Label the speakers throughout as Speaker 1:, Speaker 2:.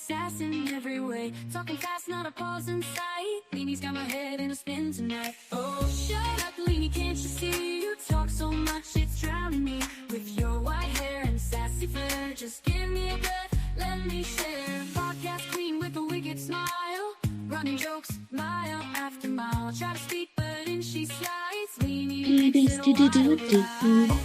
Speaker 1: sass in every way. Talking fast, not a pause in sight. Leanie's got my head in a spin tonight. Oh, shut up, Leanie, can't you see? You talk so much, it's drowning me. With your white hair and sassy flair, just give me a breath, let me share. Podcast queen with a wicked smile, running jokes mile after mile. Try to speak, but in she slides. Leanie makes it a wild ride.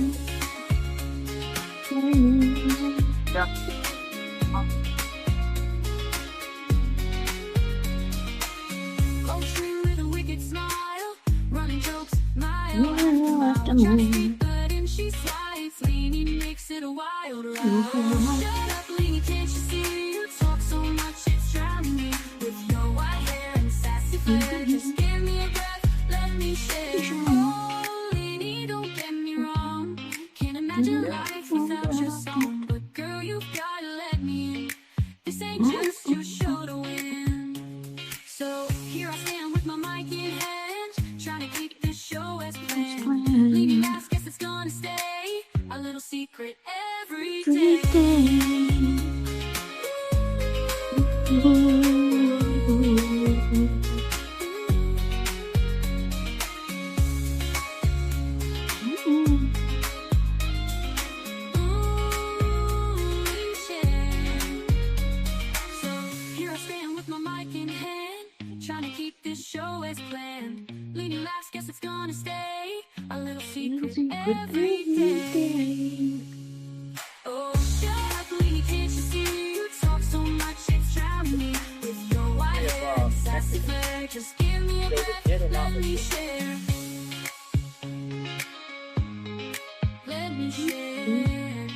Speaker 1: With a wicked smile, running jokes mile after mile. Try to speak, but in she slides. Leanie makes it a wild ride. Shut up, Leanie, can't you see? You talk so much, it's drowning me. With your white hair and sassy flair, just give me a breath, let me share. Oh, Leanie, don't get me wrong, can't imagine life without your song. But girl, you've gotta let me in. This ain't just your show to win. So here I stand with my mic in hand, trying to keep this show as planned. Leanie laughs, guess it's gonna stay a little secret every day. So here I stand with my mic in hand, trying to keep this show as planned. Leanie laughs, guess it's gonna stay a little secret every day. Oh, shut up, Leanie, can't you see? You talk so much, it's drowning me. With your white hair and sassy flair, just give me a breath, let me share. Let me share.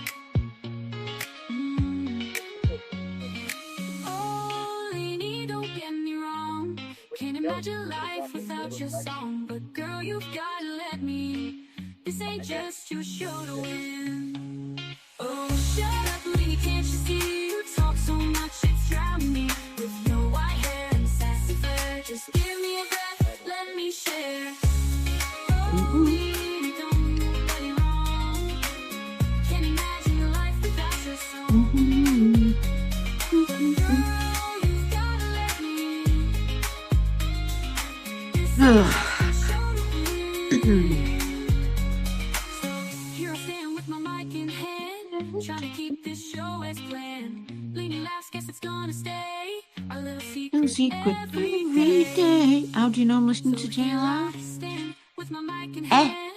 Speaker 1: Oh, Leanie, don't get me wrong, can't imagine life without your song. But girl, you've gotta let me. This ain't just your show to win. Oh, shut up, Leanie, can't you see? You talk so much, it's drowning me. With your white hair and sassy flair, just give me a breath, let me share. Oh, Leanie, don't get me wrong, can't imagine your life without your song. Girl, you've gotta let me. This ain't just your show to win. So here I stand with my mic in hand, trying to keep this show as planned. Leanie laughs, guess it's gonna stay a little secret every day.
Speaker 2: How do you know I'm listening to JLR?
Speaker 1: Stand with my mic in hand,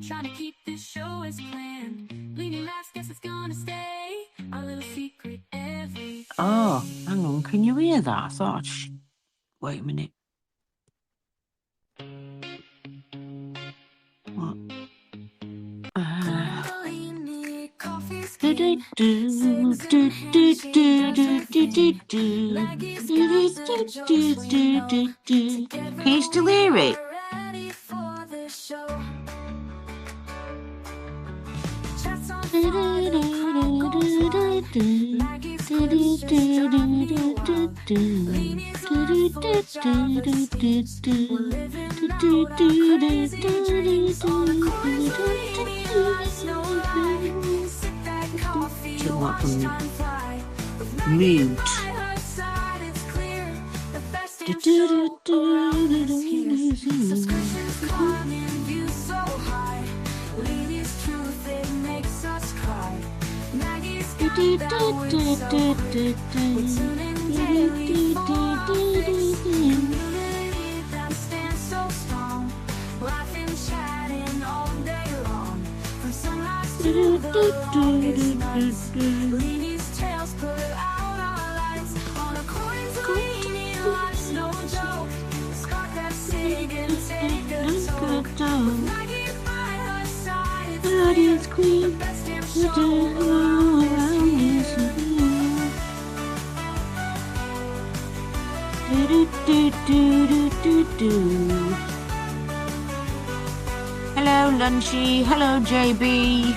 Speaker 1: trying to keep this show as planned. Leanie laughs, guess it's gonna stay a little secret every day.
Speaker 2: Oh, hang on, can you hear that? I thought, wait a minute. What?
Speaker 1: Leanie, coffee
Speaker 2: Do,
Speaker 1: skin,
Speaker 2: do, do, do, do, do, do, do, do.
Speaker 1: Maggie's
Speaker 2: Do,
Speaker 1: guys
Speaker 2: do,
Speaker 1: and
Speaker 2: do,
Speaker 1: jokes
Speaker 2: do,
Speaker 1: we
Speaker 2: do,
Speaker 1: know.
Speaker 2: do, do.
Speaker 1: Together
Speaker 2: Can you still hear it?
Speaker 1: we're ready for the show. Chats on
Speaker 2: Do,
Speaker 1: fire,
Speaker 2: do,
Speaker 1: the
Speaker 2: do,
Speaker 1: crowd goes
Speaker 2: do,
Speaker 1: wild.
Speaker 2: do, do.
Speaker 1: Maggie's
Speaker 2: Do, do,
Speaker 1: quips
Speaker 2: do,
Speaker 1: just
Speaker 2: do,
Speaker 1: drive me
Speaker 2: do, do,
Speaker 1: wild.
Speaker 2: do.
Speaker 1: Leanie's
Speaker 2: Do, do,
Speaker 1: life
Speaker 2: do,
Speaker 1: full of
Speaker 2: do,
Speaker 1: drama
Speaker 2: do, do,
Speaker 1: scenes.
Speaker 2: do.
Speaker 1: We're living
Speaker 2: Do,
Speaker 1: out
Speaker 2: do,
Speaker 1: our
Speaker 2: do, do,
Speaker 1: crazy
Speaker 2: do,
Speaker 1: dreams.
Speaker 2: do,
Speaker 1: All the
Speaker 2: do,
Speaker 1: coins
Speaker 2: do,
Speaker 1: Leanie,
Speaker 2: do,
Speaker 1: life's no lie. Sip that coffee,
Speaker 2: Should not
Speaker 1: watch
Speaker 2: from
Speaker 1: time fly. With Maggie
Speaker 2: mute.
Speaker 1: by her side, it's clear the best
Speaker 2: Do,
Speaker 1: damn
Speaker 2: do,
Speaker 1: show
Speaker 2: do,
Speaker 1: around
Speaker 2: do,
Speaker 1: is here.
Speaker 2: do, do.
Speaker 1: Subscriptions climbing, views so high. Leanie's truth, it makes us cry. Maggie's
Speaker 2: Do,
Speaker 1: got
Speaker 2: do,
Speaker 1: that
Speaker 2: do,
Speaker 1: wit
Speaker 2: do,
Speaker 1: so
Speaker 2: do,
Speaker 1: quick.
Speaker 2: do,
Speaker 1: We
Speaker 2: do.
Speaker 1: tune in
Speaker 2: Do,
Speaker 1: daily
Speaker 2: do,
Speaker 1: for
Speaker 2: do,
Speaker 1: our
Speaker 2: do,
Speaker 1: fix.
Speaker 2: do, do.
Speaker 1: Community that stands so strong. Laughing, chatting all day long. From sunrise to
Speaker 2: Do,
Speaker 1: the
Speaker 2: do, do,
Speaker 1: longest
Speaker 2: do,
Speaker 1: nights.
Speaker 2: do.
Speaker 1: Leanie's tales put out our lights. On a coins, Leanie, life's no joke. Spark that cig and take a toke. With Maggie by her side, it's
Speaker 2: Audience
Speaker 1: clear
Speaker 2: queen.
Speaker 1: the best damn
Speaker 2: Do,
Speaker 1: show
Speaker 2: do,
Speaker 1: around is
Speaker 2: around
Speaker 1: here.
Speaker 2: is here. Do, do, do, do, do, do. Hello, Lunchy. Hello, JB.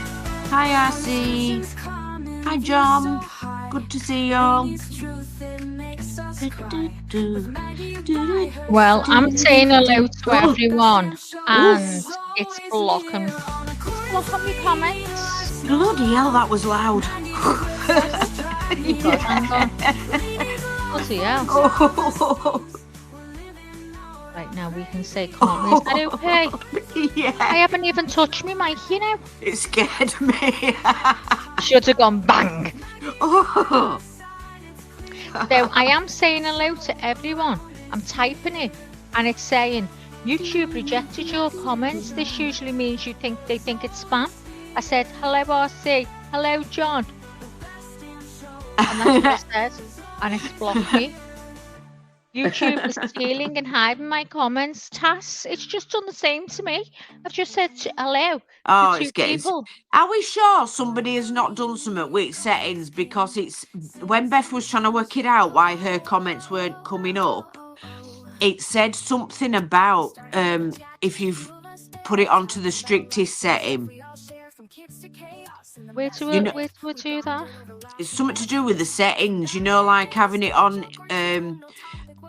Speaker 2: Hi, Assy. Hi, John. Good to see you all.
Speaker 3: Well, I'm saying hello to everyone, and it's blocking my comments.
Speaker 2: Bloody hell, that was loud.
Speaker 3: God, hang on. Bloody hell.
Speaker 2: Oh,
Speaker 3: Right, now we can say can't we? Is that okay? I
Speaker 2: yeah,
Speaker 3: haven't even touched me mic, you know.
Speaker 2: it scared me.
Speaker 3: Should have gone bang.
Speaker 2: Oh.
Speaker 3: So I am saying hello to everyone. I'm typing it and it's saying YouTube rejected your comments. This usually means they think it's spam. I said hello RC, hello John. And that's what it says. And it's blocked me. YouTube is stealing and hiding my comments. Tass, it's just done the same to me. I've just said hello
Speaker 2: Oh,
Speaker 3: to two
Speaker 2: it's getting.
Speaker 3: people.
Speaker 2: Are we sure somebody has not done something with settings? Because it's when Beth was trying to work it out why her comments weren't coming up, it said something about if you've put it onto the strictest setting.
Speaker 3: Where to
Speaker 2: You know,
Speaker 3: do that?
Speaker 2: it's something to do with the settings, you know, like having it on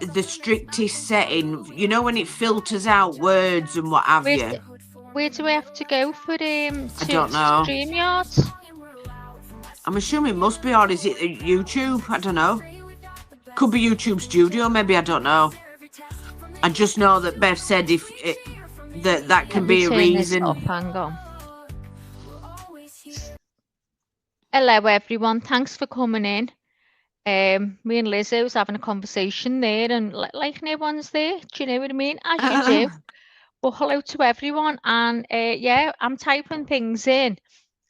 Speaker 2: the strictest setting, you know, when it filters out words and what have
Speaker 3: Where's
Speaker 2: you.
Speaker 3: the- Where do we have to go for
Speaker 2: I don't know.
Speaker 3: StreamYard?
Speaker 2: I'm assuming it must be, or is it YouTube? I don't know. Could be YouTube Studio, maybe, I don't know. I just know that Beth said if that can be a reason.
Speaker 3: Hang on. Hello everyone, thanks for coming in. Me and Lizzo was having a conversation there, and like no one's there. Do you know what I mean? As you do. Well, hello to everyone, and yeah, I'm typing things in,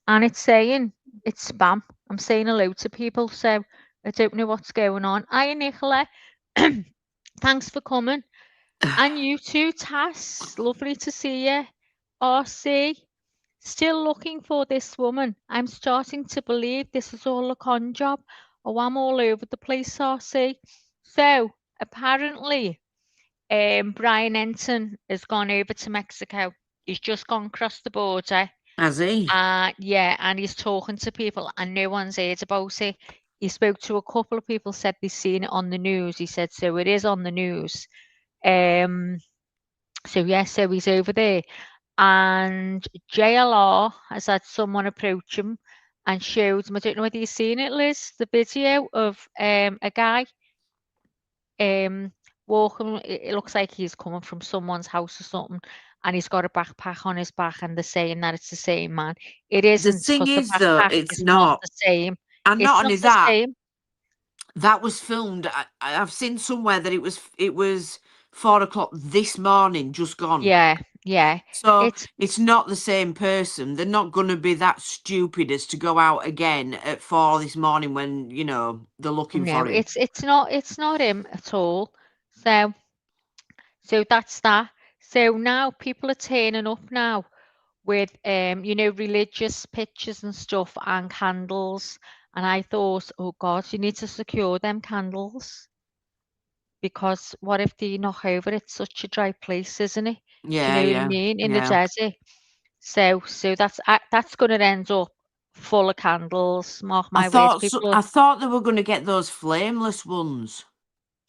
Speaker 3: and it's saying it's spam. I'm saying hello to people, so I don't know what's going on. Hi, Nicola. Thanks for coming. And you too, Tass. Lovely to see you. RC. Still looking for this woman. I'm starting to believe this is all a con job. Oh, I'm all over the place, RC. So, apparently, Brian Enton has gone over to Mexico. He's just gone across the border.
Speaker 2: Has he?
Speaker 3: Yeah, and he's talking to people, and no one's heard about it. He spoke to a couple of people, said they've seen it on the news. He said, so it is on the news. So yeah, so he's over there. And JLR has had someone approach him and showed him, I don't know whether you've seen it, Liz, the video of a guy walking. It looks like he's coming from someone's house or something, and he's got a backpack on his back, and they're saying that it's the same man. It
Speaker 2: The
Speaker 3: isn't,
Speaker 2: thing
Speaker 3: because the
Speaker 2: is, though,
Speaker 3: backpack
Speaker 2: it's
Speaker 3: is not
Speaker 2: not.
Speaker 3: the same.
Speaker 2: And
Speaker 3: It's
Speaker 2: not
Speaker 3: not
Speaker 2: only
Speaker 3: the
Speaker 2: that,
Speaker 3: same.
Speaker 2: that was filmed. I've seen somewhere that it was 4 o'clock this morning, just gone.
Speaker 3: Yeah, yeah.
Speaker 2: So it's not the same person. They're not going to be that stupid as to go out again at 4 this morning when, you know, they're looking
Speaker 3: No,
Speaker 2: for him.
Speaker 3: it's not him at all. So that's that. So now people are turning up now with you know, religious pictures and stuff and candles. And I thought, oh God, you need to secure them candles, because what if they knock over? It's such a dry place, isn't it?
Speaker 2: Yeah,
Speaker 3: Do you know what
Speaker 2: yeah,
Speaker 3: I mean? In the
Speaker 2: yeah.
Speaker 3: desert. So that's going to end up full of candles. Mark my words, people.
Speaker 2: I thought they were going to get those flameless ones.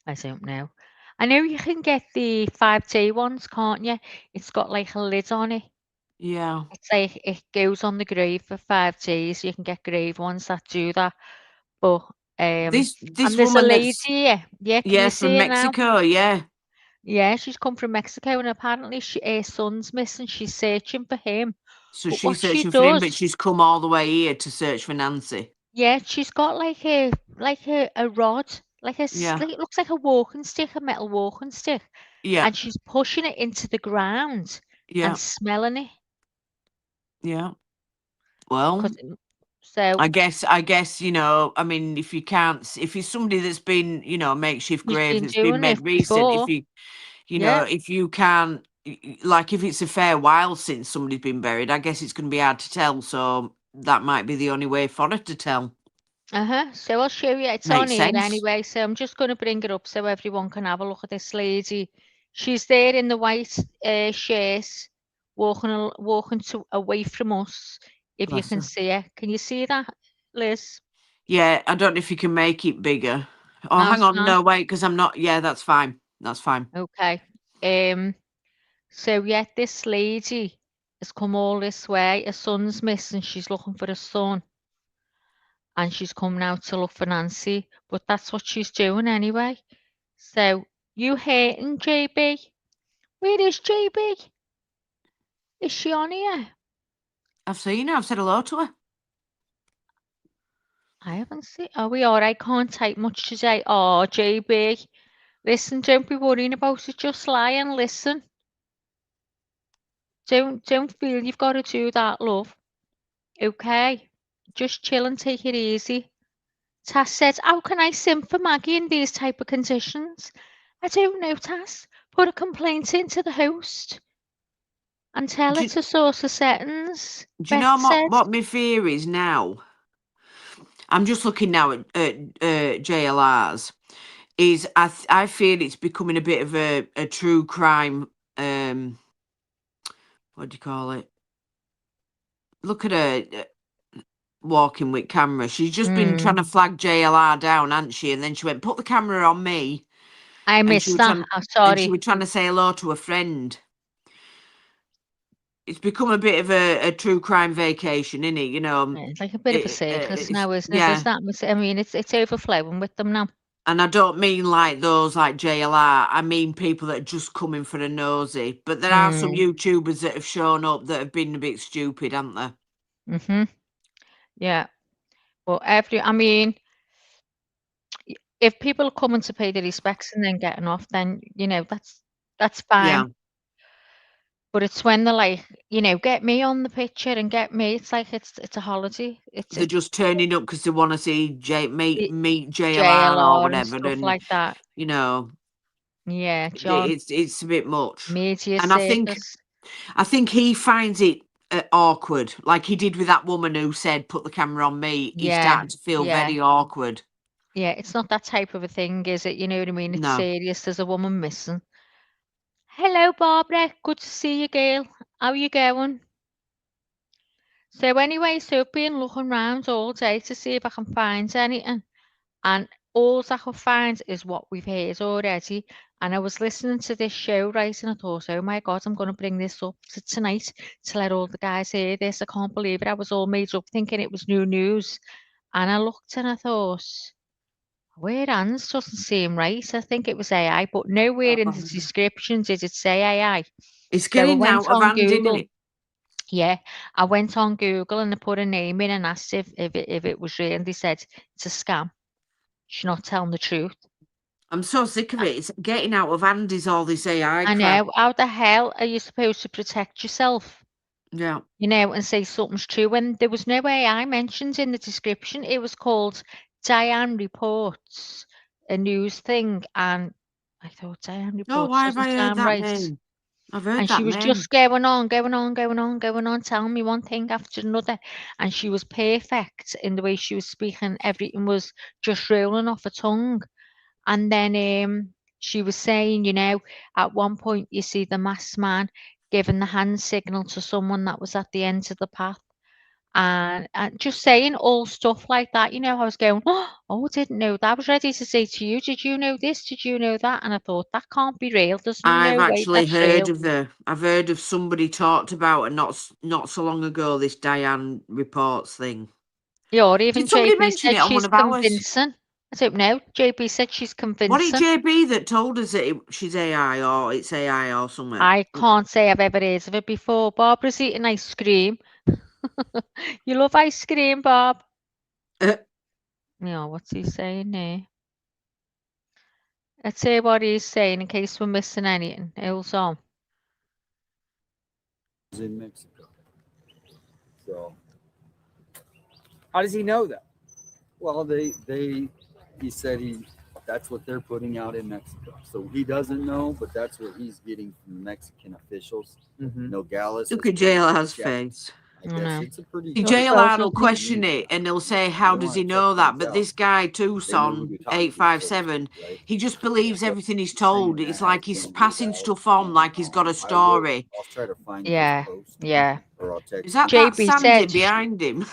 Speaker 3: I don't know. I know you can get the 5G ones, can't you? It's got like a lid on it.
Speaker 2: Yeah.
Speaker 3: It's like it goes on the grave for 5Gs. You can get grave ones that do that. But
Speaker 2: This
Speaker 3: and there's a
Speaker 2: woman
Speaker 3: lady
Speaker 2: that's
Speaker 3: here. Yeah, can you
Speaker 2: from
Speaker 3: see it now?
Speaker 2: Mexico, yeah.
Speaker 3: Yeah, she's come from Mexico, and apparently her son's missing. She's searching for him.
Speaker 2: So
Speaker 3: But
Speaker 2: she's
Speaker 3: what she
Speaker 2: searching for him, but
Speaker 3: does,
Speaker 2: she's come all the way here to search for Nancy.
Speaker 3: yeah, she's got like a rod, like
Speaker 2: Yeah.
Speaker 3: like, it looks like a walking stick, a metal walking stick,
Speaker 2: Yeah.
Speaker 3: and she's pushing it into the ground
Speaker 2: Yeah.
Speaker 3: and smelling it.
Speaker 2: Yeah. Well,
Speaker 3: 'Cause so
Speaker 2: I guess, you know, I mean, if it's somebody that's been, you know, makeshift
Speaker 3: she's
Speaker 2: grave
Speaker 3: been
Speaker 2: that's been
Speaker 3: doing
Speaker 2: made
Speaker 3: it
Speaker 2: recent, if
Speaker 3: before.
Speaker 2: you
Speaker 3: Yeah.
Speaker 2: know, if you can't, like, if it's a fair while since somebody's been buried, I guess it's going to be hard to tell. So that might be the only way for her to tell.
Speaker 3: So I'll show you. It's on
Speaker 2: Makes
Speaker 3: here
Speaker 2: sense.
Speaker 3: anyway. So I'm just going to bring it up so everyone can have a look at this lady. She's there in the white shirt, walking away from us. If you
Speaker 2: Bless
Speaker 3: can
Speaker 2: her.
Speaker 3: see her, can you see that, Liz?
Speaker 2: Yeah, I don't know if you can make it bigger. Oh,
Speaker 3: No,
Speaker 2: hang
Speaker 3: it's
Speaker 2: on,
Speaker 3: fine.
Speaker 2: no, wait, because I'm not. Yeah, that's fine. That's fine.
Speaker 3: Okay. So yeah, this lady has come all this way. Her son's missing. She's looking for her son. and she's coming out to look for Nancy, but that's what she's doing anyway. So, you hating JB? Where is JB? Is she on here?
Speaker 2: I've seen her. I've said hello to her.
Speaker 3: I haven't seen. Are we all right? Can't type much today. Oh, JB. Listen, don't be worrying about it. Just lie and listen. Don't feel you've got to do that, love. Okay? Just chill and take it easy. Tass says, how can I sim for Maggie in these type of conditions? I don't know, Tass. Put a complaint into the host and tell
Speaker 2: Do
Speaker 3: it to source of settings.
Speaker 2: Do you
Speaker 3: Beth
Speaker 2: know
Speaker 3: said.
Speaker 2: what my fear is now? I'm just looking now at JLRs. Is I feel it's becoming a bit of a true crime. What do you call it? Look at her walking with camera. She's just been trying to flag JLR down, hasn't she? And then she went, put the camera on me.
Speaker 3: I missed that. I'm
Speaker 2: And she
Speaker 3: sorry.
Speaker 2: was trying to say hello to a friend. It's become a bit of a true crime vacation, isn't it? You know,
Speaker 3: It's like a bit of a circus now, isn't it?
Speaker 2: yeah.
Speaker 3: Is that? I mean, it's overflowing with them now.
Speaker 2: And I don't mean like those like JLR. I mean people that are just coming for a nosy. But there are some YouTubers that have shown up that have been a bit stupid, haven't they?
Speaker 3: Yeah. Well, I mean, if people are coming to pay their respects and then getting off, then you know that's fine.
Speaker 2: Yeah.
Speaker 3: But it's when they're like, you know, get me on the picture and get me. It's like it's a holiday.
Speaker 2: They're just turning up because they want to see meet JLR or whatever,
Speaker 3: and stuff
Speaker 2: and
Speaker 3: like that.
Speaker 2: you know,
Speaker 3: Yeah, John.
Speaker 2: it's a bit much.
Speaker 3: Media
Speaker 2: And
Speaker 3: circus.
Speaker 2: I think he finds it awkward, like he did with that woman who said, "Put the camera on me." He started to feel very awkward.
Speaker 3: Yeah, it's not that type of a thing, is it? You know what I mean? It's
Speaker 2: No.
Speaker 3: serious. There's a woman missing. Hello, Barbara. Good to see you, girl. How you going? So anyway, so I've been looking around all day to see if I can find anything. And all I could find is what we've heard already. And I was listening to this show, right, and I thought, oh my God, I'm going to bring this up to tonight to let all the guys hear this. I can't believe it. I was all made up thinking it was new news. And I looked and I thought, where Anne's doesn't seem right. I think it was AI, but nowhere in the description did it say AI.
Speaker 2: It's getting out of hand, isn't it?
Speaker 3: Yeah, I went on Google and I put a name in and asked if it was real, and they said it's a scam. She's not telling the truth.
Speaker 2: I'm so sick of it. It's getting out of hand is all this AI crap.
Speaker 3: I know. How the hell are you supposed to protect yourself?
Speaker 2: Yeah.
Speaker 3: You know, and say something's true when there was no AI mentioned in the description. It was called Diane Reports, a news thing, and I thought Diane Reports.
Speaker 2: Oh, why have I heard that
Speaker 3: right.
Speaker 2: name? I've heard
Speaker 3: and
Speaker 2: that
Speaker 3: she was
Speaker 2: name.
Speaker 3: just going on, telling me one thing after another. And she was perfect in the way she was speaking. Everything was just rolling off her tongue. And then she was saying, you know, at one point you see the masked man giving the hand signal to someone that was at the end of the path. And just saying all stuff like that, you know, I was going, oh, I didn't know that. I was ready to say to you, did you know this? Did you know that? And I thought, that can't be real. There's
Speaker 2: I've
Speaker 3: no way
Speaker 2: actually
Speaker 3: that's
Speaker 2: heard
Speaker 3: real.
Speaker 2: I've heard of somebody talked about it not so long ago, this Diane Reports thing.
Speaker 3: Yeah, or even
Speaker 2: Did somebody
Speaker 3: JB
Speaker 2: mention
Speaker 3: said
Speaker 2: it on one
Speaker 3: she's
Speaker 2: of ours?
Speaker 3: convincing. I don't know. JB said she's convincing.
Speaker 2: What did JB that told us that she's AI or it's AI or something?
Speaker 3: I can't say I've ever heard of it before. Barbara's eating ice cream. You love ice cream, Bob? Yeah, what's he saying there? Let's hear what he's saying in case we're missing anything. Else on.
Speaker 4: In Mexico. So
Speaker 5: How does he know that?
Speaker 4: well he said that's what they're putting out in Mexico. So he doesn't know, but that's what he's getting from the Mexican officials. Nogales.
Speaker 2: Look at JLR's face.
Speaker 4: I guess it's a pretty
Speaker 2: JLR will question it and he'll say, how does he know that? But this guy, Tucson 857, he just believes everything he's told. It's like he's passing stuff on like he's got a story.
Speaker 4: I'll try to find
Speaker 3: Yeah.
Speaker 4: or I'll text
Speaker 2: Is that
Speaker 3: JB
Speaker 2: Sandy
Speaker 3: said
Speaker 2: behind him?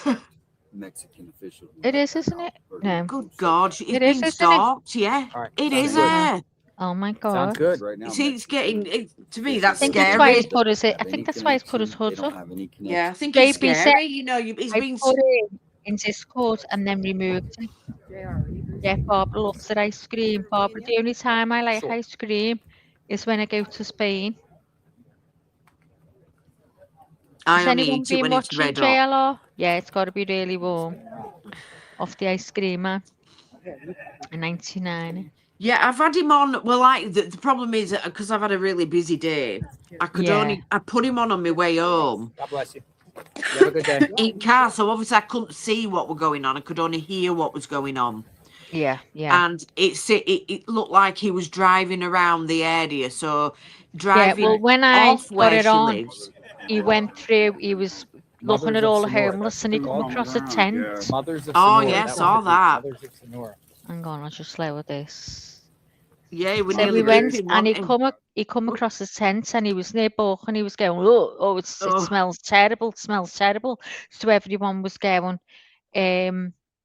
Speaker 4: Mexican official.
Speaker 3: It is, isn't it? No.
Speaker 2: Good God, he's
Speaker 3: It
Speaker 2: been
Speaker 3: is, isn't it?
Speaker 2: stalked. Yeah,
Speaker 5: All right.
Speaker 2: it
Speaker 5: Sounds
Speaker 2: is
Speaker 5: good.
Speaker 2: her.
Speaker 3: Oh my God.
Speaker 5: Sounds good.
Speaker 4: Right now,
Speaker 2: See, it's getting to me. That's
Speaker 3: I think that's why
Speaker 2: scary.
Speaker 3: he's put his. I think that's why he's put his hood up.
Speaker 2: Yeah, I think it's
Speaker 3: JB
Speaker 2: scary.
Speaker 3: said-
Speaker 2: You know, he's
Speaker 3: I
Speaker 2: been.
Speaker 3: put in Discord and then removed it. Yeah, Barbara loves her ice cream. Barbara, the only time I like ice cream is when I go to Spain.
Speaker 2: I
Speaker 3: Has
Speaker 2: only
Speaker 3: anyone
Speaker 2: eat it
Speaker 3: been
Speaker 2: when it's
Speaker 3: watching
Speaker 2: red hot.
Speaker 3: JLR? Yeah, it's got to be really warm. Off the ice cream man. In 99.
Speaker 2: Yeah, I've had him on. Well, like the problem is because I've had a really busy day. I could
Speaker 3: Yeah.
Speaker 2: I put him on my way home
Speaker 5: God bless you. You have a good day.
Speaker 2: in car, so obviously I couldn't see what was going on. I could only hear what was going on,
Speaker 3: Yeah, yeah.
Speaker 2: and it looked like he was driving around the area. So
Speaker 3: Yeah,
Speaker 2: driving
Speaker 3: well, when I
Speaker 2: off
Speaker 3: got
Speaker 2: where
Speaker 3: it
Speaker 2: she
Speaker 3: on,
Speaker 2: lives.
Speaker 3: he went through, he was looking
Speaker 5: Mothers
Speaker 3: at
Speaker 5: of
Speaker 3: all the
Speaker 5: Sonora.
Speaker 3: homeless and he come
Speaker 4: Food on the
Speaker 3: across a
Speaker 4: ground,
Speaker 3: tent.
Speaker 4: yeah.
Speaker 5: Mothers of
Speaker 2: Oh
Speaker 5: Sonora.
Speaker 2: yeah,
Speaker 5: That
Speaker 2: saw
Speaker 5: was the group,
Speaker 2: that.
Speaker 5: Mothers of Sonora.
Speaker 3: Hang on, I'll just lower this.
Speaker 2: Yeah, we
Speaker 3: So we
Speaker 2: nearly
Speaker 3: went
Speaker 2: dipped him,
Speaker 3: and
Speaker 2: wasn't him?
Speaker 3: he come across a tent and he was near Buck and he was going, oh, it
Speaker 2: Oh,
Speaker 3: smells terrible, smells terrible. So everyone was going,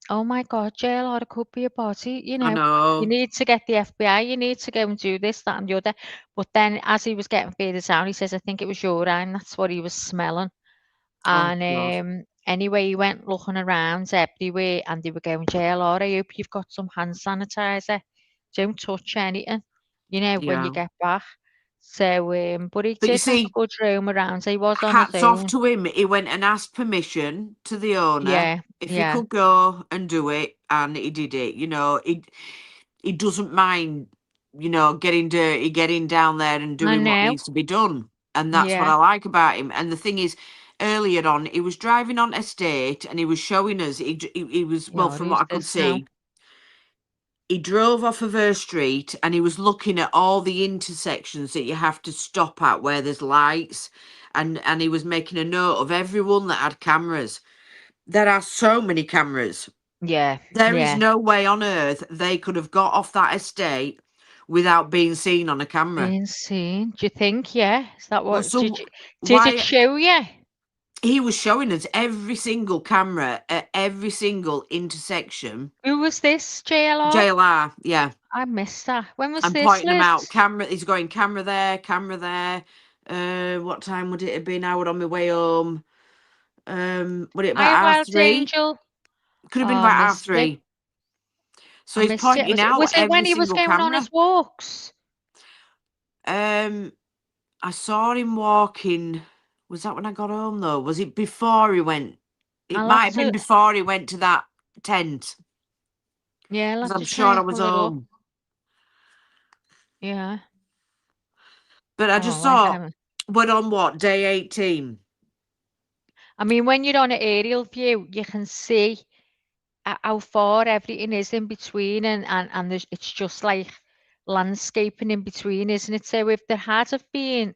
Speaker 3: oh my God, JLR, it could be a body, you
Speaker 2: I
Speaker 3: know. You
Speaker 2: know.
Speaker 3: need to get the FBI, you need to go and do this, that and the other. But then as he was getting further down, he says, I think it was urine, that's what he was smelling.
Speaker 2: Oh
Speaker 3: And
Speaker 2: God.
Speaker 3: anyway, he went looking around everywhere and they were going, JLR, I hope you've got some hand sanitizer. Don't touch anything, you know, when you
Speaker 2: Yeah.
Speaker 3: get back. So, but he
Speaker 2: But you
Speaker 3: did have a
Speaker 2: see,
Speaker 3: good roam around. He was on his
Speaker 2: hats off
Speaker 3: own.
Speaker 2: to him. He went and asked permission to the owner
Speaker 3: Yeah,
Speaker 2: if he
Speaker 3: yeah.
Speaker 2: could go and do it, and he did it. You know, he doesn't mind, you know, getting dirty, getting down there and
Speaker 3: I
Speaker 2: doing what
Speaker 3: know.
Speaker 2: needs to be done. And that's what
Speaker 3: Yeah.
Speaker 2: I like about him. And the thing is, earlier on, he was driving on estate and he was showing us. He was, well,
Speaker 3: Yeah,
Speaker 2: from
Speaker 3: who's
Speaker 2: what I could
Speaker 3: this now?
Speaker 2: see, he drove off of her street and he was looking at all the intersections that you have to stop at where there's lights, and he was making a note of everyone that had cameras. There are so many cameras.
Speaker 3: Yeah,
Speaker 2: There is
Speaker 3: yeah.
Speaker 2: no way on earth they could have got off that estate without being seen on a camera.
Speaker 3: Being seen. Do you think? Yeah. Is that
Speaker 2: Well,
Speaker 3: what?
Speaker 2: so
Speaker 3: Did it
Speaker 2: why
Speaker 3: show you?
Speaker 2: he was showing us every single camera at every single intersection.
Speaker 3: Who was this? JLR?
Speaker 2: JLR, yeah.
Speaker 3: I missed that. When was
Speaker 2: I'm
Speaker 3: this,
Speaker 2: pointing them out.
Speaker 3: Liz?
Speaker 2: Camera, he's going camera there, camera there. What time would it have been? I was on my way home. Would it
Speaker 3: Hi,
Speaker 2: about half
Speaker 3: Wild
Speaker 2: three?
Speaker 3: Angel.
Speaker 2: Could have
Speaker 3: Oh,
Speaker 2: been
Speaker 3: I
Speaker 2: about half
Speaker 3: missed it.
Speaker 2: three. So
Speaker 3: I
Speaker 2: he's
Speaker 3: missed it.
Speaker 2: pointing out
Speaker 3: Was it when
Speaker 2: every
Speaker 3: he was
Speaker 2: single
Speaker 3: going on
Speaker 2: camera.
Speaker 3: his walks?
Speaker 2: I saw him walking. Was that when I got home though? Was it before he went? It
Speaker 3: I'll
Speaker 2: might
Speaker 3: have
Speaker 2: have been
Speaker 3: to,
Speaker 2: before he went to that tent.
Speaker 3: yeah, I'll
Speaker 2: Because
Speaker 3: have
Speaker 2: I'm
Speaker 3: to
Speaker 2: sure
Speaker 3: try
Speaker 2: I
Speaker 3: and
Speaker 2: was
Speaker 3: pull it up.
Speaker 2: home.
Speaker 3: Yeah.
Speaker 2: But I
Speaker 3: Oh,
Speaker 2: just
Speaker 3: I
Speaker 2: thought,
Speaker 3: haven't.
Speaker 2: we're on what, day 18?
Speaker 3: I mean, when you're on an aerial view, you can see how far everything is in between, and it's just like landscaping in between, isn't it? So if there had have been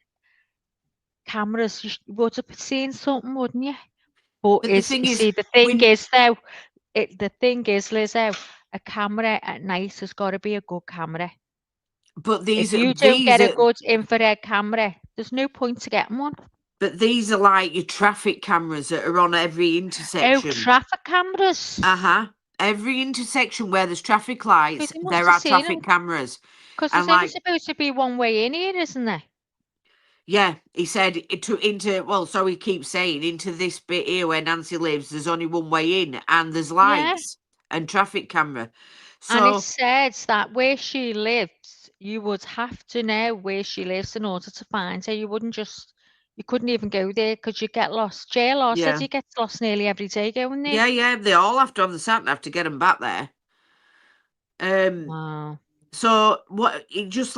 Speaker 3: cameras, you would have seen something, wouldn't you? But
Speaker 2: But the
Speaker 3: you
Speaker 2: thing is,
Speaker 3: see, the thing
Speaker 2: we,
Speaker 3: is though, the thing is, Lizzo, a camera at night has got to be a good camera.
Speaker 2: but
Speaker 3: If
Speaker 2: these
Speaker 3: you don't get a
Speaker 2: are,
Speaker 3: good infrared camera, there's no point to getting one.
Speaker 2: but these are like your traffic cameras that are on every
Speaker 3: Oh,
Speaker 2: intersection.
Speaker 3: traffic cameras.
Speaker 2: Every intersection where there's traffic
Speaker 3: So
Speaker 2: lights,
Speaker 3: they must
Speaker 2: there
Speaker 3: have
Speaker 2: are
Speaker 3: seen them
Speaker 2: traffic cameras.
Speaker 3: because
Speaker 2: And
Speaker 3: there's only
Speaker 2: like,
Speaker 3: supposed to be one way in here, isn't there?
Speaker 2: yeah, he said well, so he keeps saying into this bit here where Nancy lives, there's only one way in and there's
Speaker 3: Yeah.
Speaker 2: lights and traffic camera.
Speaker 3: And it
Speaker 2: So
Speaker 3: says that where she lives, you would have to know where she lives in order to find her. You couldn't even go there because you get lost. JLR said
Speaker 2: yeah,
Speaker 3: he gets lost nearly every day going there.
Speaker 2: yeah, they all have to have the sat nav to get them back there.
Speaker 3: Wow.
Speaker 2: So what it just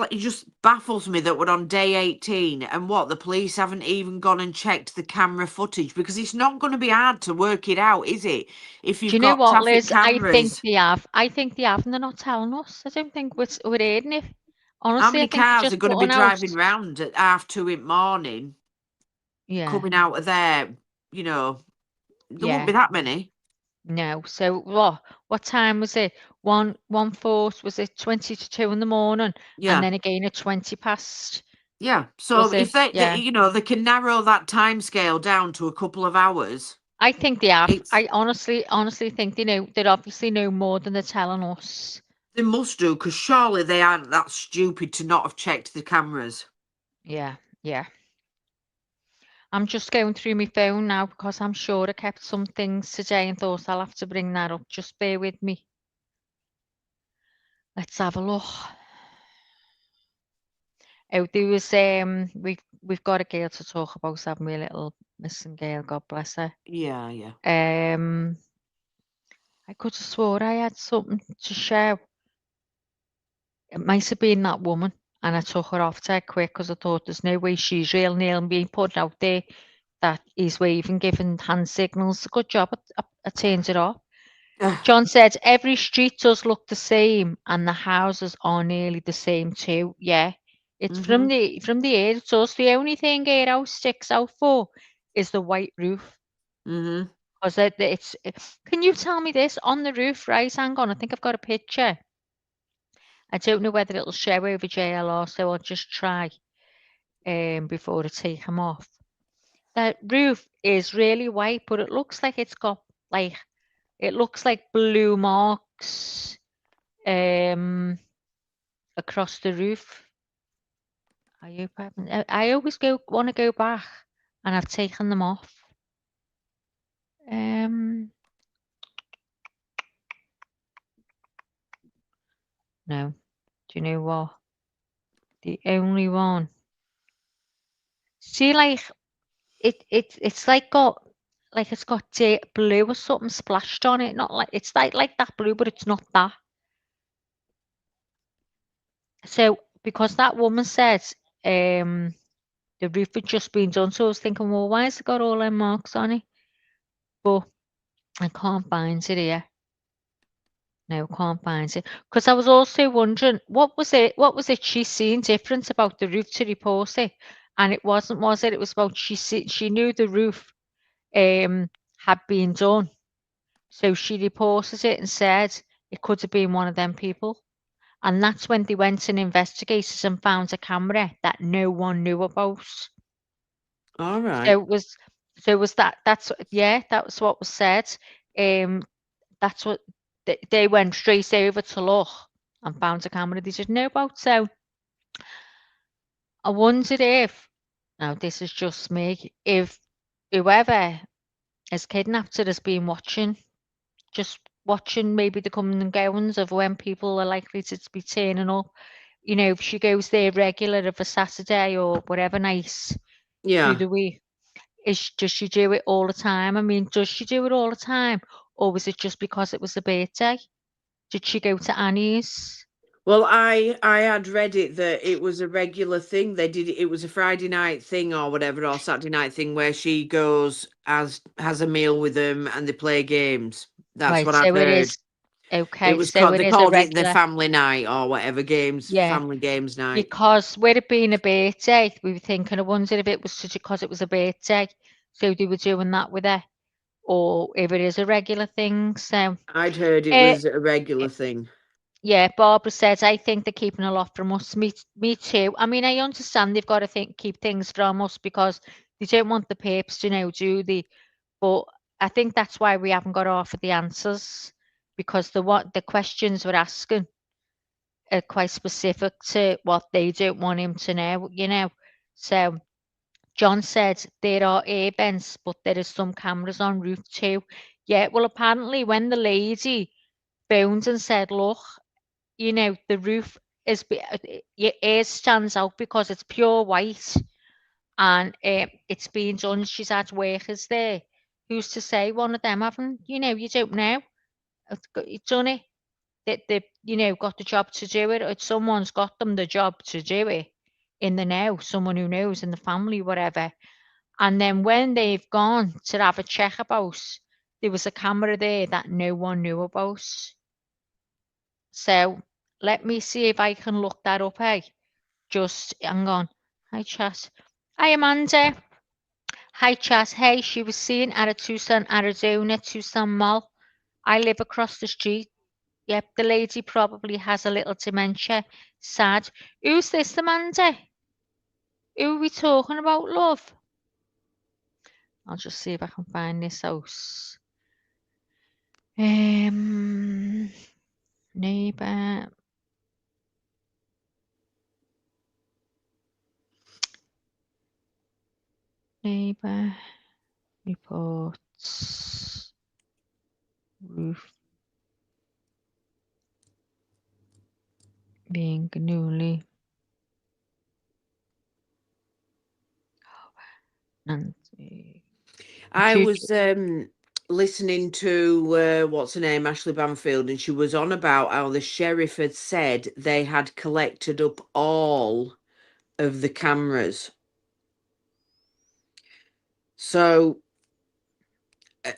Speaker 2: baffles me that we're on day 18 and what the police haven't even gone and checked the camera footage, because it's not going to be hard to work it out, is it? If
Speaker 3: Do
Speaker 2: you've
Speaker 3: you know
Speaker 2: got
Speaker 3: what,
Speaker 2: traffic
Speaker 3: Liz? I think
Speaker 2: cameras,
Speaker 3: they have. I think they have, and they're not telling us. I don't think we're hearing it.
Speaker 2: how
Speaker 3: Honestly, I
Speaker 2: many
Speaker 3: think they're
Speaker 2: cars are
Speaker 3: just
Speaker 2: going to be
Speaker 3: putting out.
Speaker 2: driving round at 2:30 in the morning,
Speaker 3: Yeah,
Speaker 2: coming out of there? You know, there won't
Speaker 3: yeah.
Speaker 2: be that many.
Speaker 3: No. So what time was it? 1:40, was it 20 to 2 in the morning?
Speaker 2: Yeah.
Speaker 3: And then again at 20 past.
Speaker 2: Yeah. So
Speaker 3: Was
Speaker 2: if
Speaker 3: it? Yeah.
Speaker 2: you know, they can narrow that time scale down to a couple of hours.
Speaker 3: I think they have.
Speaker 2: It's
Speaker 3: I honestly think they know. They obviously know more than they're telling us.
Speaker 2: they must do, because surely they aren't that stupid to not have checked the cameras.
Speaker 3: Yeah, yeah. I'm just going through my phone now because I'm sure I kept some things today and thought I'll have to bring that up. Just bear with me. Let's have a look. Oh, there was we've got a girl to talk about, haven't we? A little missing girl, God bless her.
Speaker 2: Yeah, yeah.
Speaker 3: I could have swore I had something to show. It might have been that woman, and I took her off dead quick because I thought there's no way she's real. Neil being put out there that he's waving, giving hand signals. Good job. I turned it off. John said every street does look the same, and the houses are nearly the same too. Yeah, it's from the air. It's us. The only thing our house sticks out for is the white roof. Because it's. Can you tell me this on the roof? Right, hang on. I think I've got a picture. I don't know whether it'll show over JLR, so I'll just try before I take them off. That roof is really white, but it looks like it's got like it looks like blue marks across the roof. I hope I haven't. I always want to go back, and I've taken them off. No. Do you know what? The only one. See, like it's like got like it's got blue or something splashed on it. Not like it's like that blue, but it's not that. So because that woman said the roof had just been done, so I was thinking, well, why has it got all them marks on it? But I can't find it here. No, can't find it. Because I was also wondering, what was it she's seen different about the roof to report it? And it wasn't, was it? It was about she knew the roof had been done. So she reported it and said it could have been one of them people. And that's when they went and investigated and found a camera that no one knew about.
Speaker 2: All right.
Speaker 3: So it was that's that was what was said. That's what they went straight over to look and found a camera they didn't know about. So I wondered if, now this is just me, if whoever has kidnapped her has been watching, just watching maybe the coming and goings of when people are likely to be turning up. You know, if she goes there regular of a Saturday or whatever night through the week, does she do it all the time? I mean, does she do it all the time? Or was it just because it was a birthday? Did she go to Annie's?
Speaker 2: Well, I had read it that it was a regular thing. They did it was a Friday night thing or whatever, or Saturday night thing where she goes has a meal with them and they play games. That's
Speaker 3: Right,
Speaker 2: what I've
Speaker 3: so it
Speaker 2: heard.
Speaker 3: is okay.
Speaker 2: It was
Speaker 3: So it
Speaker 2: they
Speaker 3: is a
Speaker 2: called it the
Speaker 3: regular,
Speaker 2: family night or whatever games,
Speaker 3: yeah.
Speaker 2: family games night.
Speaker 3: Because with it being a birthday, we were thinking. I wondered if it was because it was a birthday, so they were doing that with her, or if it is a regular thing. So,
Speaker 2: I'd heard it
Speaker 3: uh,
Speaker 2: was a regular thing.
Speaker 3: yeah, Barbara says, I think they're keeping a lot from us. Me too. I mean, I understand they've got to keep things from us because they don't want the papes to know, do they? But I think that's why we haven't got half of the answers, because the questions we're asking are quite specific to what they don't want him to know, you know. So John said there are air vents, but there is some cameras on roof too. Yeah, well, apparently when the lady phoned and said, look, you know, the roof is your air stands out because it's pure white and it's been done. She's had workers there. Who's to say one of them haven't? You know, you don't know. It's done it. They you know, got the job to do it. Or someone's got them the job to do it in the know. Someone who knows in the family, whatever. And then when they've gone to have a check about, there was a camera there that no one knew about. So let me see if I can look that up, hey? Just hang on. Hi, chat. Hi, Amanda. Hi, chat. Hey, she was seen at a Tucson, Arizona, Tucson Mall. I live across the street. Yep, the lady probably has a little dementia. Sad. Who's this, Amanda? Who are we talking about, love? I'll just see if I can find this house. Neighbor. Neighbour reports roof being newly Nancy.
Speaker 2: I
Speaker 3: Two-
Speaker 2: was listening to what's her name, Ashley Banfield, and she was on about how the sheriff had said they had collected up all of the cameras. So,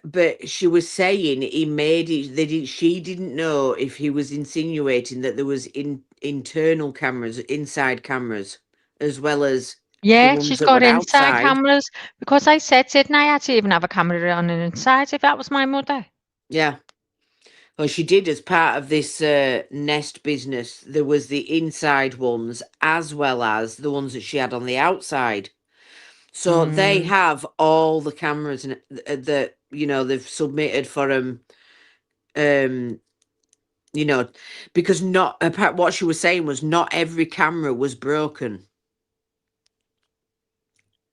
Speaker 2: but she was saying he made it. She didn't know if he was insinuating that there was internal cameras, inside cameras, as well as the
Speaker 3: Yeah,
Speaker 2: ones
Speaker 3: she's
Speaker 2: that
Speaker 3: got
Speaker 2: were
Speaker 3: inside
Speaker 2: outside.
Speaker 3: cameras because I said, didn't I had to even have a camera on the inside if that was my mother?
Speaker 2: Yeah. Well, she did as part of this nest business. There was the inside ones as well as the ones that she had on the outside. So they have all the cameras that they've submitted for them. Because not apart what she was saying was not every camera was broken.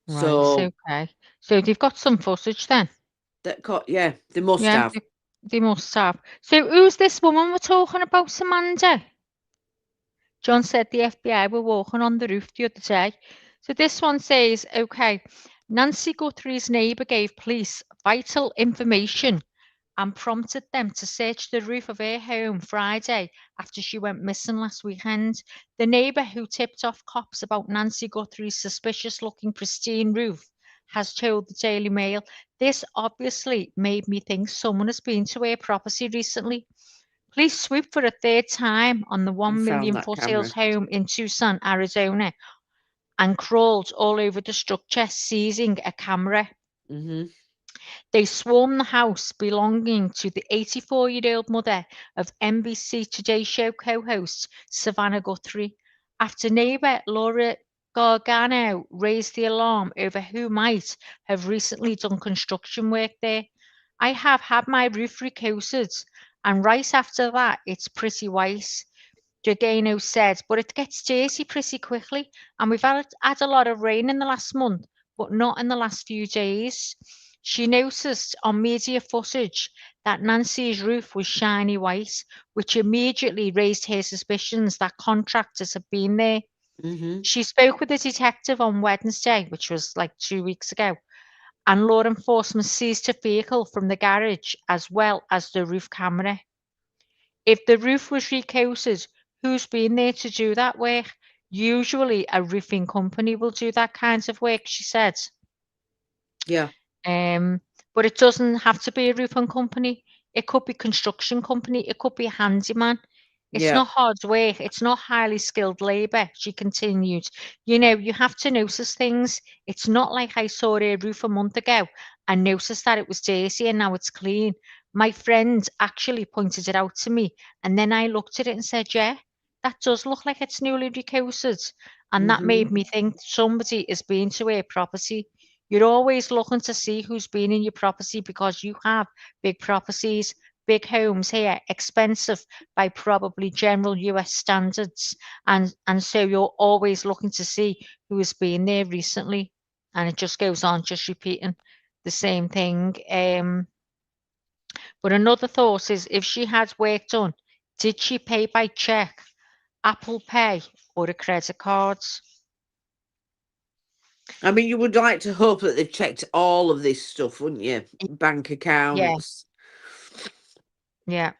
Speaker 3: Right,
Speaker 2: So
Speaker 3: okay. So they've got some footage then.
Speaker 2: yeah, they must
Speaker 3: Yeah,
Speaker 2: have.
Speaker 3: they must have. So who's this woman we're talking about, Amanda? John said the FBI were walking on the roof the other day. So this one says, okay, Nancy Guthrie's neighbour gave police vital information and prompted them to search the roof of her home Friday after she went missing last weekend. The neighbour who tipped off cops about Nancy Guthrie's suspicious-looking pristine roof has told the Daily Mail, this obviously made me think someone has been to her property recently. Police swooped for a third time on the 1
Speaker 2: And found
Speaker 3: million
Speaker 2: that
Speaker 3: foothills
Speaker 2: camera.
Speaker 3: home in Tucson, Arizona, and crawled all over the structure, seizing a camera.
Speaker 2: Mm-hmm.
Speaker 3: They swarmed the house belonging to the 84-year-old mother of NBC Today Show co-host Savannah Guthrie, after neighbour Laura Gargano raised the alarm over who might have recently done construction work there. I have had my roof recoated, and right after that, it's pretty white, Gargano said, but it gets dirty pretty quickly, and we've had a lot of rain in the last month, but not in the last few days. She noticed on media footage that Nancy's roof was shiny white, which immediately raised her suspicions that contractors had been there.
Speaker 2: Mm-hmm.
Speaker 3: She spoke with a detective on Wednesday, which was like 2 weeks ago, and law enforcement seized a vehicle from the garage as well as the roof camera. If the roof was recoated, who's been there to do that work? Usually a roofing company will do that kind of work, she said.
Speaker 2: Yeah.
Speaker 3: But it doesn't have to be a roofing company. It could be construction company. It could be a handyman. It's
Speaker 2: Yeah.
Speaker 3: not hard work. It's not highly skilled labour, she continued. You know, you have to notice things. It's not like I saw a roof a month ago and noticed that it was dirty and now it's clean. My friend actually pointed it out to me, and then I looked at it and said, yeah, that does look like it's newly recoated. And that
Speaker 2: Mm-hmm.
Speaker 3: made me think somebody has been to our property. You're always looking to see who's been in your property because you have big properties, big homes here, expensive by probably general US standards. And so you're always looking to see who has been there recently. And it just goes on, just repeating the same thing. But another thought is, if she had work done, did she pay by check, Apple Pay, or a credit card?
Speaker 2: I mean, you would like to hope that they've checked all of this stuff, wouldn't you? Bank accounts.
Speaker 3: Yeah.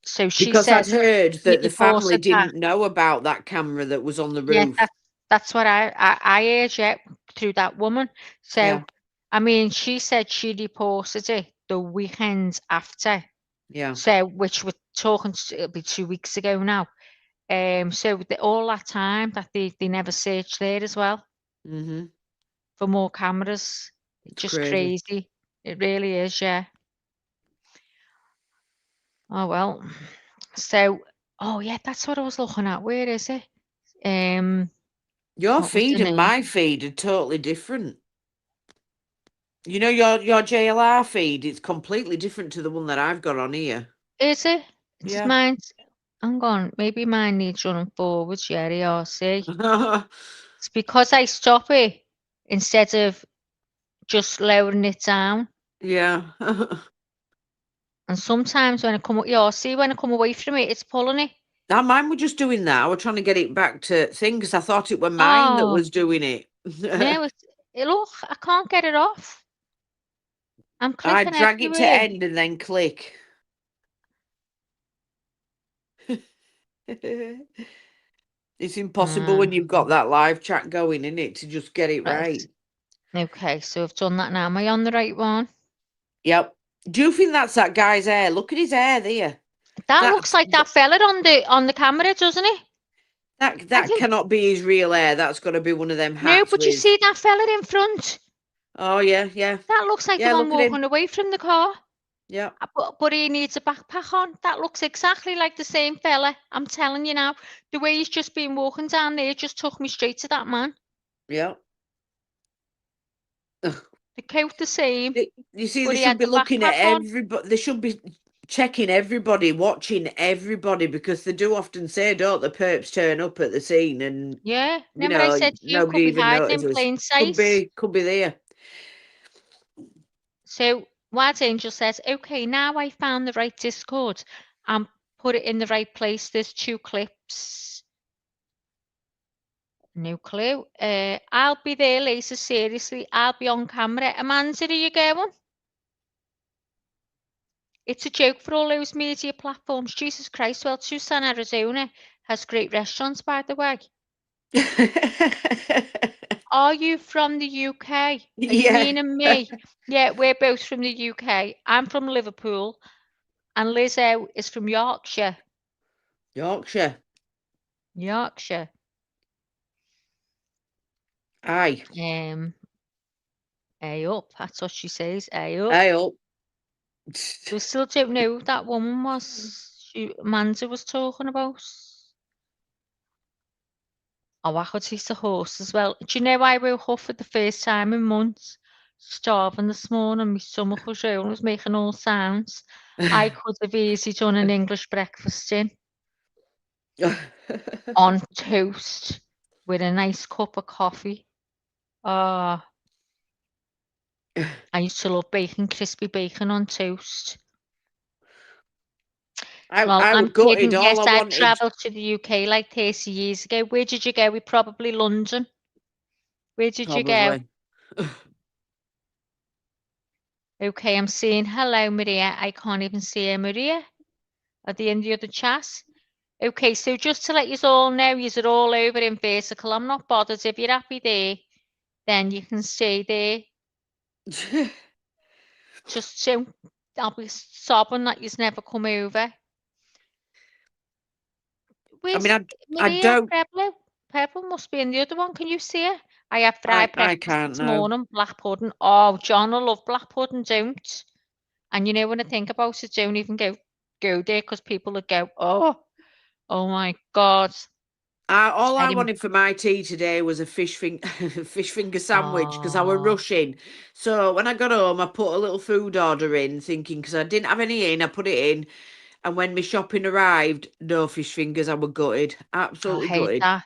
Speaker 3: So she
Speaker 2: Because I'd
Speaker 3: says
Speaker 2: heard
Speaker 3: she
Speaker 2: that the family
Speaker 3: deposited that.
Speaker 2: didn't know about that camera that was on the
Speaker 3: Yeah,
Speaker 2: roof.
Speaker 3: that's what I heard, yeah, through that woman. So,
Speaker 2: Yeah.
Speaker 3: I mean, she said she reported it the weekend after.
Speaker 2: Yeah.
Speaker 3: So, which we're talking, it'll be 2 weeks ago now. So all that time that they never searched there as well
Speaker 2: Mm-hmm.
Speaker 3: for more cameras.
Speaker 2: It's
Speaker 3: Just
Speaker 2: crazy.
Speaker 3: crazy. It really is, yeah. Oh well. So, oh yeah, that's what I was looking at. Where is it?
Speaker 2: Your
Speaker 3: What was the
Speaker 2: feed and
Speaker 3: name?
Speaker 2: my feed are totally different. You know, your JLR feed is completely different to the one that I've got on here.
Speaker 3: Is it? It's
Speaker 2: Yeah.
Speaker 3: mine. Hang on, maybe mine needs running forwards, yeah, ERC. It's because I stop it instead of just lowering it down.
Speaker 2: Yeah.
Speaker 3: And sometimes when I come, see when I come away from it, it's pulling it.
Speaker 2: Now mine were just doing that. I was trying to get it back to thing because I thought it were mine that
Speaker 3: Oh,
Speaker 2: was doing it.
Speaker 3: no, look, I can't get it off. I'm
Speaker 2: I
Speaker 3: clicking
Speaker 2: drag it to
Speaker 3: everywhere.
Speaker 2: end and then click. It's impossible when you've got that live chat going, isn't it, to just get it right.
Speaker 3: Okay, so I've done that now. Am I on the right one?
Speaker 2: Yep. Do you think that's that guy's hair? Look at his hair there.
Speaker 3: That looks like that fella on the camera, doesn't it?
Speaker 2: That cannot be his real hair. That's got to be one of them hats.
Speaker 3: No, but you see that fella in front?
Speaker 2: Oh yeah, yeah.
Speaker 3: That looks like
Speaker 2: Yeah,
Speaker 3: the one
Speaker 2: look at him.
Speaker 3: walking away from the car.
Speaker 2: Yeah.
Speaker 3: But he needs a backpack on. That looks exactly like the same fella. I'm telling you now. The way he's just been walking down there just took me straight to that man.
Speaker 2: Yeah.
Speaker 3: The coat the same.
Speaker 2: You see,
Speaker 3: but
Speaker 2: they
Speaker 3: he
Speaker 2: should
Speaker 3: had
Speaker 2: be
Speaker 3: the
Speaker 2: looking at
Speaker 3: backpack on.
Speaker 2: everybody. They should be checking everybody, watching everybody, because they do often say, don't the perps turn up at the scene and
Speaker 3: Yeah.
Speaker 2: you
Speaker 3: Remember I
Speaker 2: know
Speaker 3: said to you,
Speaker 2: nobody
Speaker 3: could be
Speaker 2: even
Speaker 3: hiding in
Speaker 2: notices.
Speaker 3: plain sight.
Speaker 2: Could be there.
Speaker 3: So Wild Angel says, okay, now I found the right Discord and put it in the right place. There's 2 clips. No clue. I'll be there later, seriously. I'll be on camera. Amanda, are you going? It's a joke for all those media platforms. Jesus Christ. Well, Tucson, Arizona has great restaurants, by the way. Are you from the UK? Are you meaning me? Yeah, we're both from the UK. I'm from Liverpool and Lizzo is from Yorkshire.
Speaker 2: Yorkshire. Aye.
Speaker 3: A up. That's what she says. A up.
Speaker 2: Aye up.
Speaker 3: We still don't know who that woman was. Amanda was talking about. Oh, I could taste the horse as well. Do you know I woke up for the first time in months, starving this morning? My stomach was rolling, was making all sounds. I could have easily done an English breakfast in on toast with a nice cup of coffee. I used to love bacon, crispy bacon on toast. I'm kidding. Yes, I've travelled to the UK like 30 years ago. Where did you go? Probably London. Where did you go? Okay, I'm saying hello, Maria. I can't even see her, Maria. At the end of the other chat. Okay, so just to let you all know, you're all over in vertical. I'm not bothered. If you're happy there, then you can stay there. Just so I'll be sobbing that you've never come over. Where's I don't. Pebble must be in the other one. Can you see her? I have fried breakfast this morning, black pudding. Oh, John, I love black pudding, don't. And you know, when I think about it, don't even go there because people would go, oh my God.
Speaker 2: All I wanted for my tea today was a fish finger sandwich because I were rushing. So when I got home, I put a little food order in, thinking because I didn't have any in, I put it in. And when my shopping arrived, no fish fingers. I were gutted, absolutely gutted.
Speaker 3: That.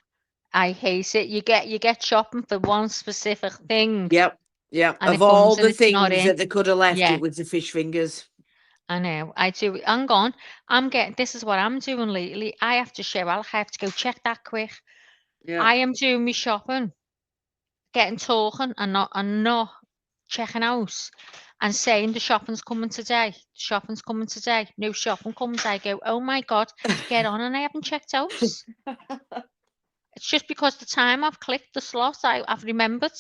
Speaker 3: I hate it. You get shopping for one specific thing.
Speaker 2: Yep. And of all the things that they could have left,
Speaker 3: it
Speaker 2: was the fish fingers.
Speaker 3: I know. I do. This is what I'm doing lately. I have to show. I have to go check that quick.
Speaker 2: Yeah.
Speaker 3: I am doing my shopping, getting talking, and not checking out, and saying the shopping's coming today. The shopping's coming today. No shopping comes. I go, oh my God, get on, and I haven't checked out. It's just because the time I've clicked the slot, I've remembered.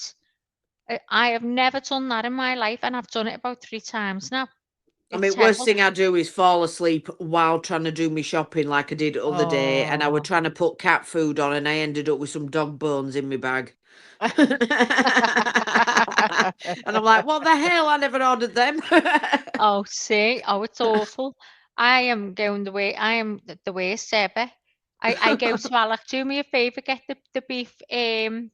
Speaker 3: I have never done that in my life, and I've done it about 3 times now.
Speaker 2: I mean, worst thing I do is fall asleep while trying to do my shopping like I did the other day. And I were trying to put cat food on and I ended up with some dog bones in my bag. And I'm like, what the hell? I never ordered them.
Speaker 3: Oh, see? Oh, it's awful. I am going the way. I am the worst ever. I go to Alec, do me a favour, get the beef, the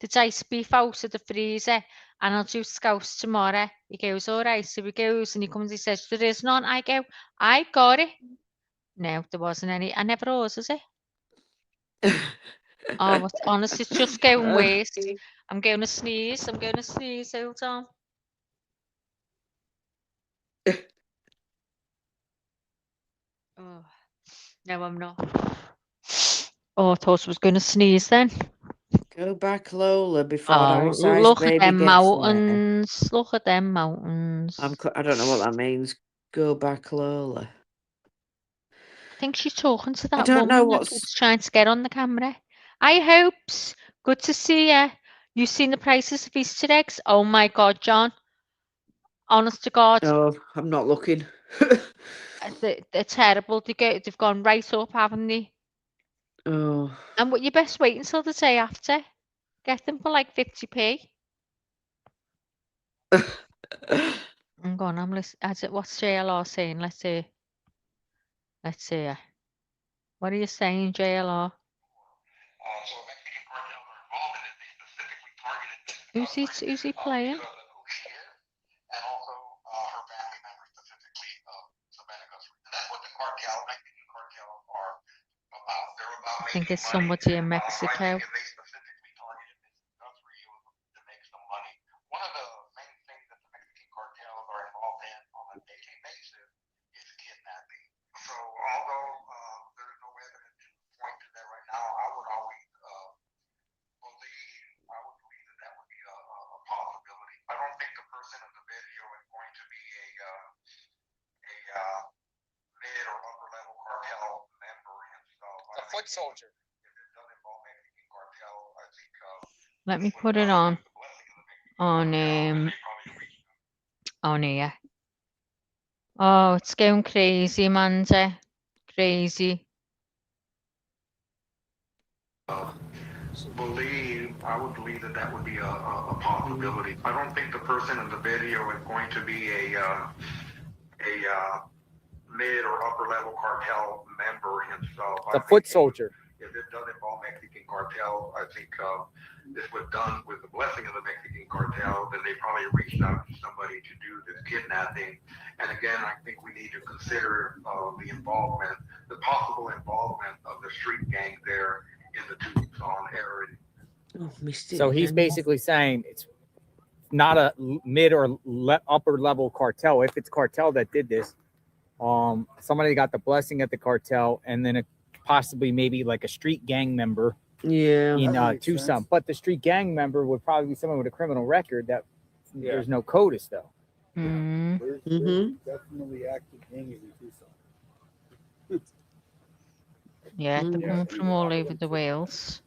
Speaker 3: diced beef out of the freezer, and I'll do scouse tomorrow. He goes, all right. So he goes and he comes, he says, there is none. I go, I got it. No, there wasn't any. I never orders it. Oh, honestly, it's just going worse. I'm going to sneeze. Hold on. Oh, no, I'm not. Oh, I thought I was going to sneeze then.
Speaker 2: Go back, Lola, before
Speaker 3: Oh,
Speaker 2: ice
Speaker 3: look at
Speaker 2: baby
Speaker 3: them
Speaker 2: gets there.
Speaker 3: mountains. Look at them mountains.
Speaker 2: I don't know what that means. Go back, Lola.
Speaker 3: I think she's talking to
Speaker 2: I
Speaker 3: that
Speaker 2: don't know
Speaker 3: woman that
Speaker 2: what's.
Speaker 3: keeps trying to get on the camera. Hi, Hopes. Good to see you. You seen the prices of Easter eggs? Oh my God, John. Honest to God,
Speaker 2: Oh, I'm not looking.
Speaker 3: they're terrible. They've gone right up, haven't they?
Speaker 2: Oh.
Speaker 3: And what you best wait until the day after. Get them for like 50p. Hang on, I'm listening. What's JLR saying? Let's see. Let's see. What are you saying, JLR? Who's he playing?
Speaker 6: And also her family members, specifically Savannah Guthrie. And that's what the Cartel, Mexican Cartel, are about. They're about
Speaker 3: I think
Speaker 6: making
Speaker 3: it's
Speaker 6: money.
Speaker 3: somebody in
Speaker 6: I
Speaker 3: Mexico.
Speaker 6: think if they specifically targeted Ms. Guthrie, it was to make some money. One of the main things that the Mexican cartels are involved in on a daily basis is kidnapping. So although there's no evidence to point to that right now, I would believe that would be a possibility. I don't think the person in the video is going to be a mid or upper level cartel member himself. A foot soldier. If it does involve Mexican cartel, I think.
Speaker 3: Let me put it on here. Oh, it's going crazy, Mandy. Crazy.
Speaker 6: I would believe that would be a possibility. I don't think the person in the video is going to be a mid or upper level cartel member himself.
Speaker 5: The foot soldier.
Speaker 6: If it does involve Mexican cartel, I think this was done with the blessing of the Mexican cartel. Then they probably reached out to somebody to do this kidnapping. And again, I think we need to consider the possible involvement of the street gang there in the Tucson area.
Speaker 2: Oh,
Speaker 5: So he's basically saying it's not a mid or upper level cartel. If it's cartel that did this, somebody got the blessing at the cartel, and then possibly maybe like a street gang member in Tucson. Sense. But the street gang member would probably be someone with a criminal record that there's no CODIS though.
Speaker 4: There's definitely active gangs in Tucson.
Speaker 3: Yeah, they're coming from all over the Wales.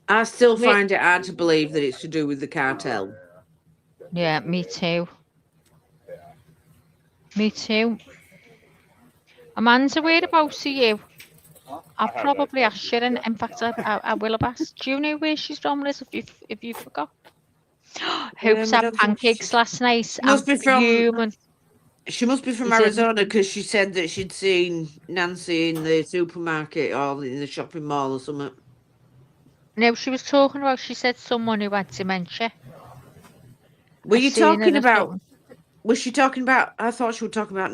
Speaker 2: I still find it hard to believe that it's to do with the cartel.
Speaker 3: Yeah, me too. Me too. Amanda, whereabouts are you? I'll probably ask you, and in fact, I will have asked. Do you know where she's from, Liz, if you forgot? Hopes had pancakes last night.
Speaker 2: She must be from Arizona because she said that she'd seen Nancy in the supermarket or in the shopping mall or something.
Speaker 3: No, she was talking about, she said someone who had dementia.
Speaker 2: Were you talking about, was she talking about, I thought she was talking about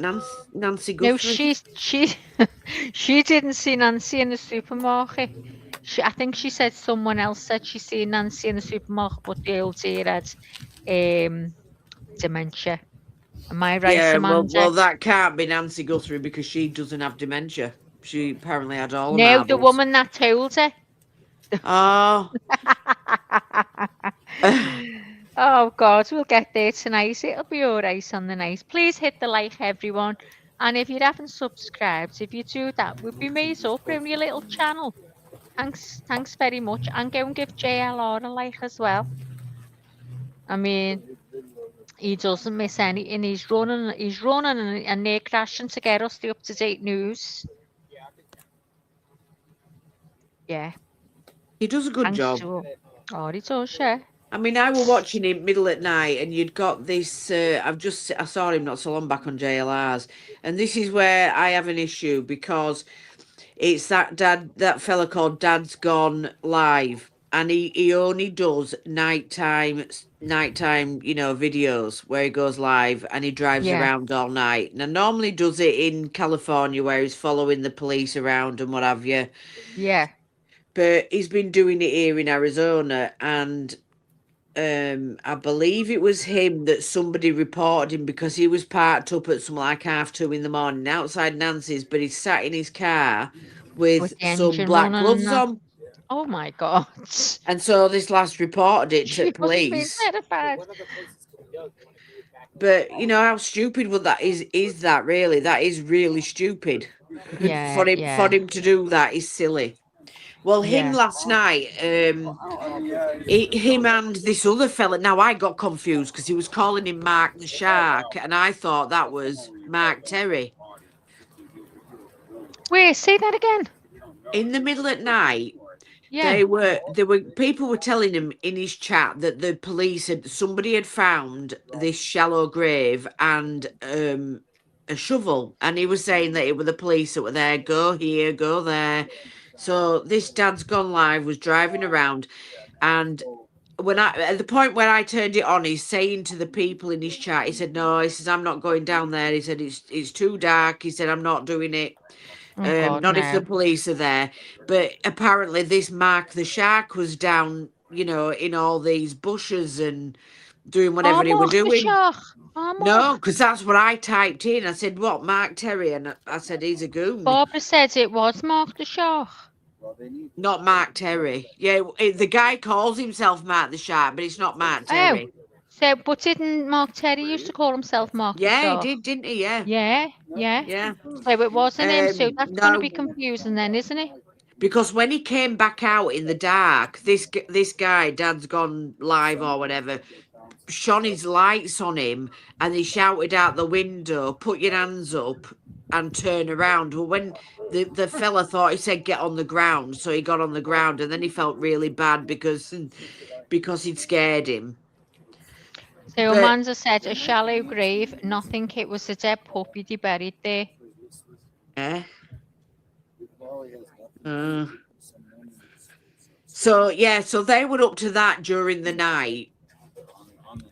Speaker 2: Nancy Guthrie.
Speaker 3: No, she didn't see Nancy in the supermarket. I think she said someone else said she seen Nancy in the supermarket, but the old dear had dementia. Am I right, Amanda?
Speaker 2: well, that can't be Nancy Guthrie because she doesn't have dementia. She apparently had all the
Speaker 3: marbles. No, the woman that told her.
Speaker 2: Oh.
Speaker 3: Oh God, we'll get there tonight. It'll be all right on the night. Please hit the like, everyone. And if you haven't subscribed, if you do that, we'll be made up. We're only a little channel. Thanks very much. And go and give JLR a like as well. I mean, he doesn't miss anything. He's running and near crashing to get us the up-to-date news. Yeah.
Speaker 2: He does a good job.
Speaker 3: Oh, he does, yeah.
Speaker 2: I mean, I were watching him middle at night, and you'd got this. I saw him not so long back on JLR's, and this is where I have an issue because it's that fella called Dad's Gone Live, and he only does nighttime, videos where he goes live and he drives around all night. And I normally does it in California where he's following the police around and what have you.
Speaker 3: Yeah.
Speaker 2: But he's been doing it here in Arizona, and I believe it was him that somebody reported him because he was parked up at some like 2:30 in the morning outside Nancy's, but he sat in his car with
Speaker 3: With the
Speaker 2: some
Speaker 3: engine
Speaker 2: black
Speaker 3: running
Speaker 2: gloves
Speaker 3: and that.
Speaker 2: on.
Speaker 3: Oh my God.
Speaker 2: And so this last reported it
Speaker 3: She
Speaker 2: to
Speaker 3: must have been
Speaker 2: police.
Speaker 3: terrified.
Speaker 5: What other places can we go? Do you want to do it back?
Speaker 2: But you know how stupid would that is that really? That is really stupid.
Speaker 3: Yeah,
Speaker 2: for
Speaker 3: yeah,
Speaker 2: him to do that is silly. Well, him
Speaker 3: yeah.
Speaker 2: last night, him and this other fella. Now I got confused because he was calling him Mark the Shark, and I thought that was Mark Terry.
Speaker 3: Wait, say that again.
Speaker 2: In the middle at night,
Speaker 3: Yeah.
Speaker 2: people were telling him in his chat that the police somebody had found this shallow grave and a shovel, and he was saying that it were the police that were there. Go here, go there. So this dad's gone live was driving around, and when at the point where I turned it on, he's saying to the people in his chat, he said, "No," he says, "I'm not going down there." He said, "It's too dark." He said, "I'm not doing it.
Speaker 3: Oh God,
Speaker 2: Not if the
Speaker 3: no.
Speaker 2: police are there." But apparently, this Mark the Shark was down, in all these bushes and doing whatever
Speaker 3: Oh,
Speaker 2: he were
Speaker 3: Mark the
Speaker 2: doing.
Speaker 3: Shark. Oh,
Speaker 2: No,
Speaker 3: Mark.
Speaker 2: because that's what I typed in. I said, "What, Mark Terry?" And I said, "He's a goon."
Speaker 3: Barbara said it was Mark the Shark.
Speaker 2: Not Mark Terry. Yeah, the guy calls himself Mark the Shark, but it's not Mark Terry.
Speaker 3: Oh, so but didn't Mark Terry used to call himself Mark the
Speaker 2: Yeah, he
Speaker 3: Shark?
Speaker 2: did, didn't he? Yeah,
Speaker 3: Yeah, yeah.
Speaker 2: yeah.
Speaker 3: So it wasn't him. So that's going to
Speaker 2: No,
Speaker 3: be confusing then, isn't it?
Speaker 2: because when he came back out in the dark, this guy, Dad's gone live or whatever, shone his lights on him, and he shouted out the window, "Put your hands up and turn around." Well, when the fella thought he said get on the ground, so he got on the ground, and then he felt really bad because he'd scared him.
Speaker 3: So
Speaker 2: But
Speaker 3: Amanda said a shallow grave. Nothing. It was a dead puppy they buried there.
Speaker 2: yeah. So yeah, so they were up to that during the night,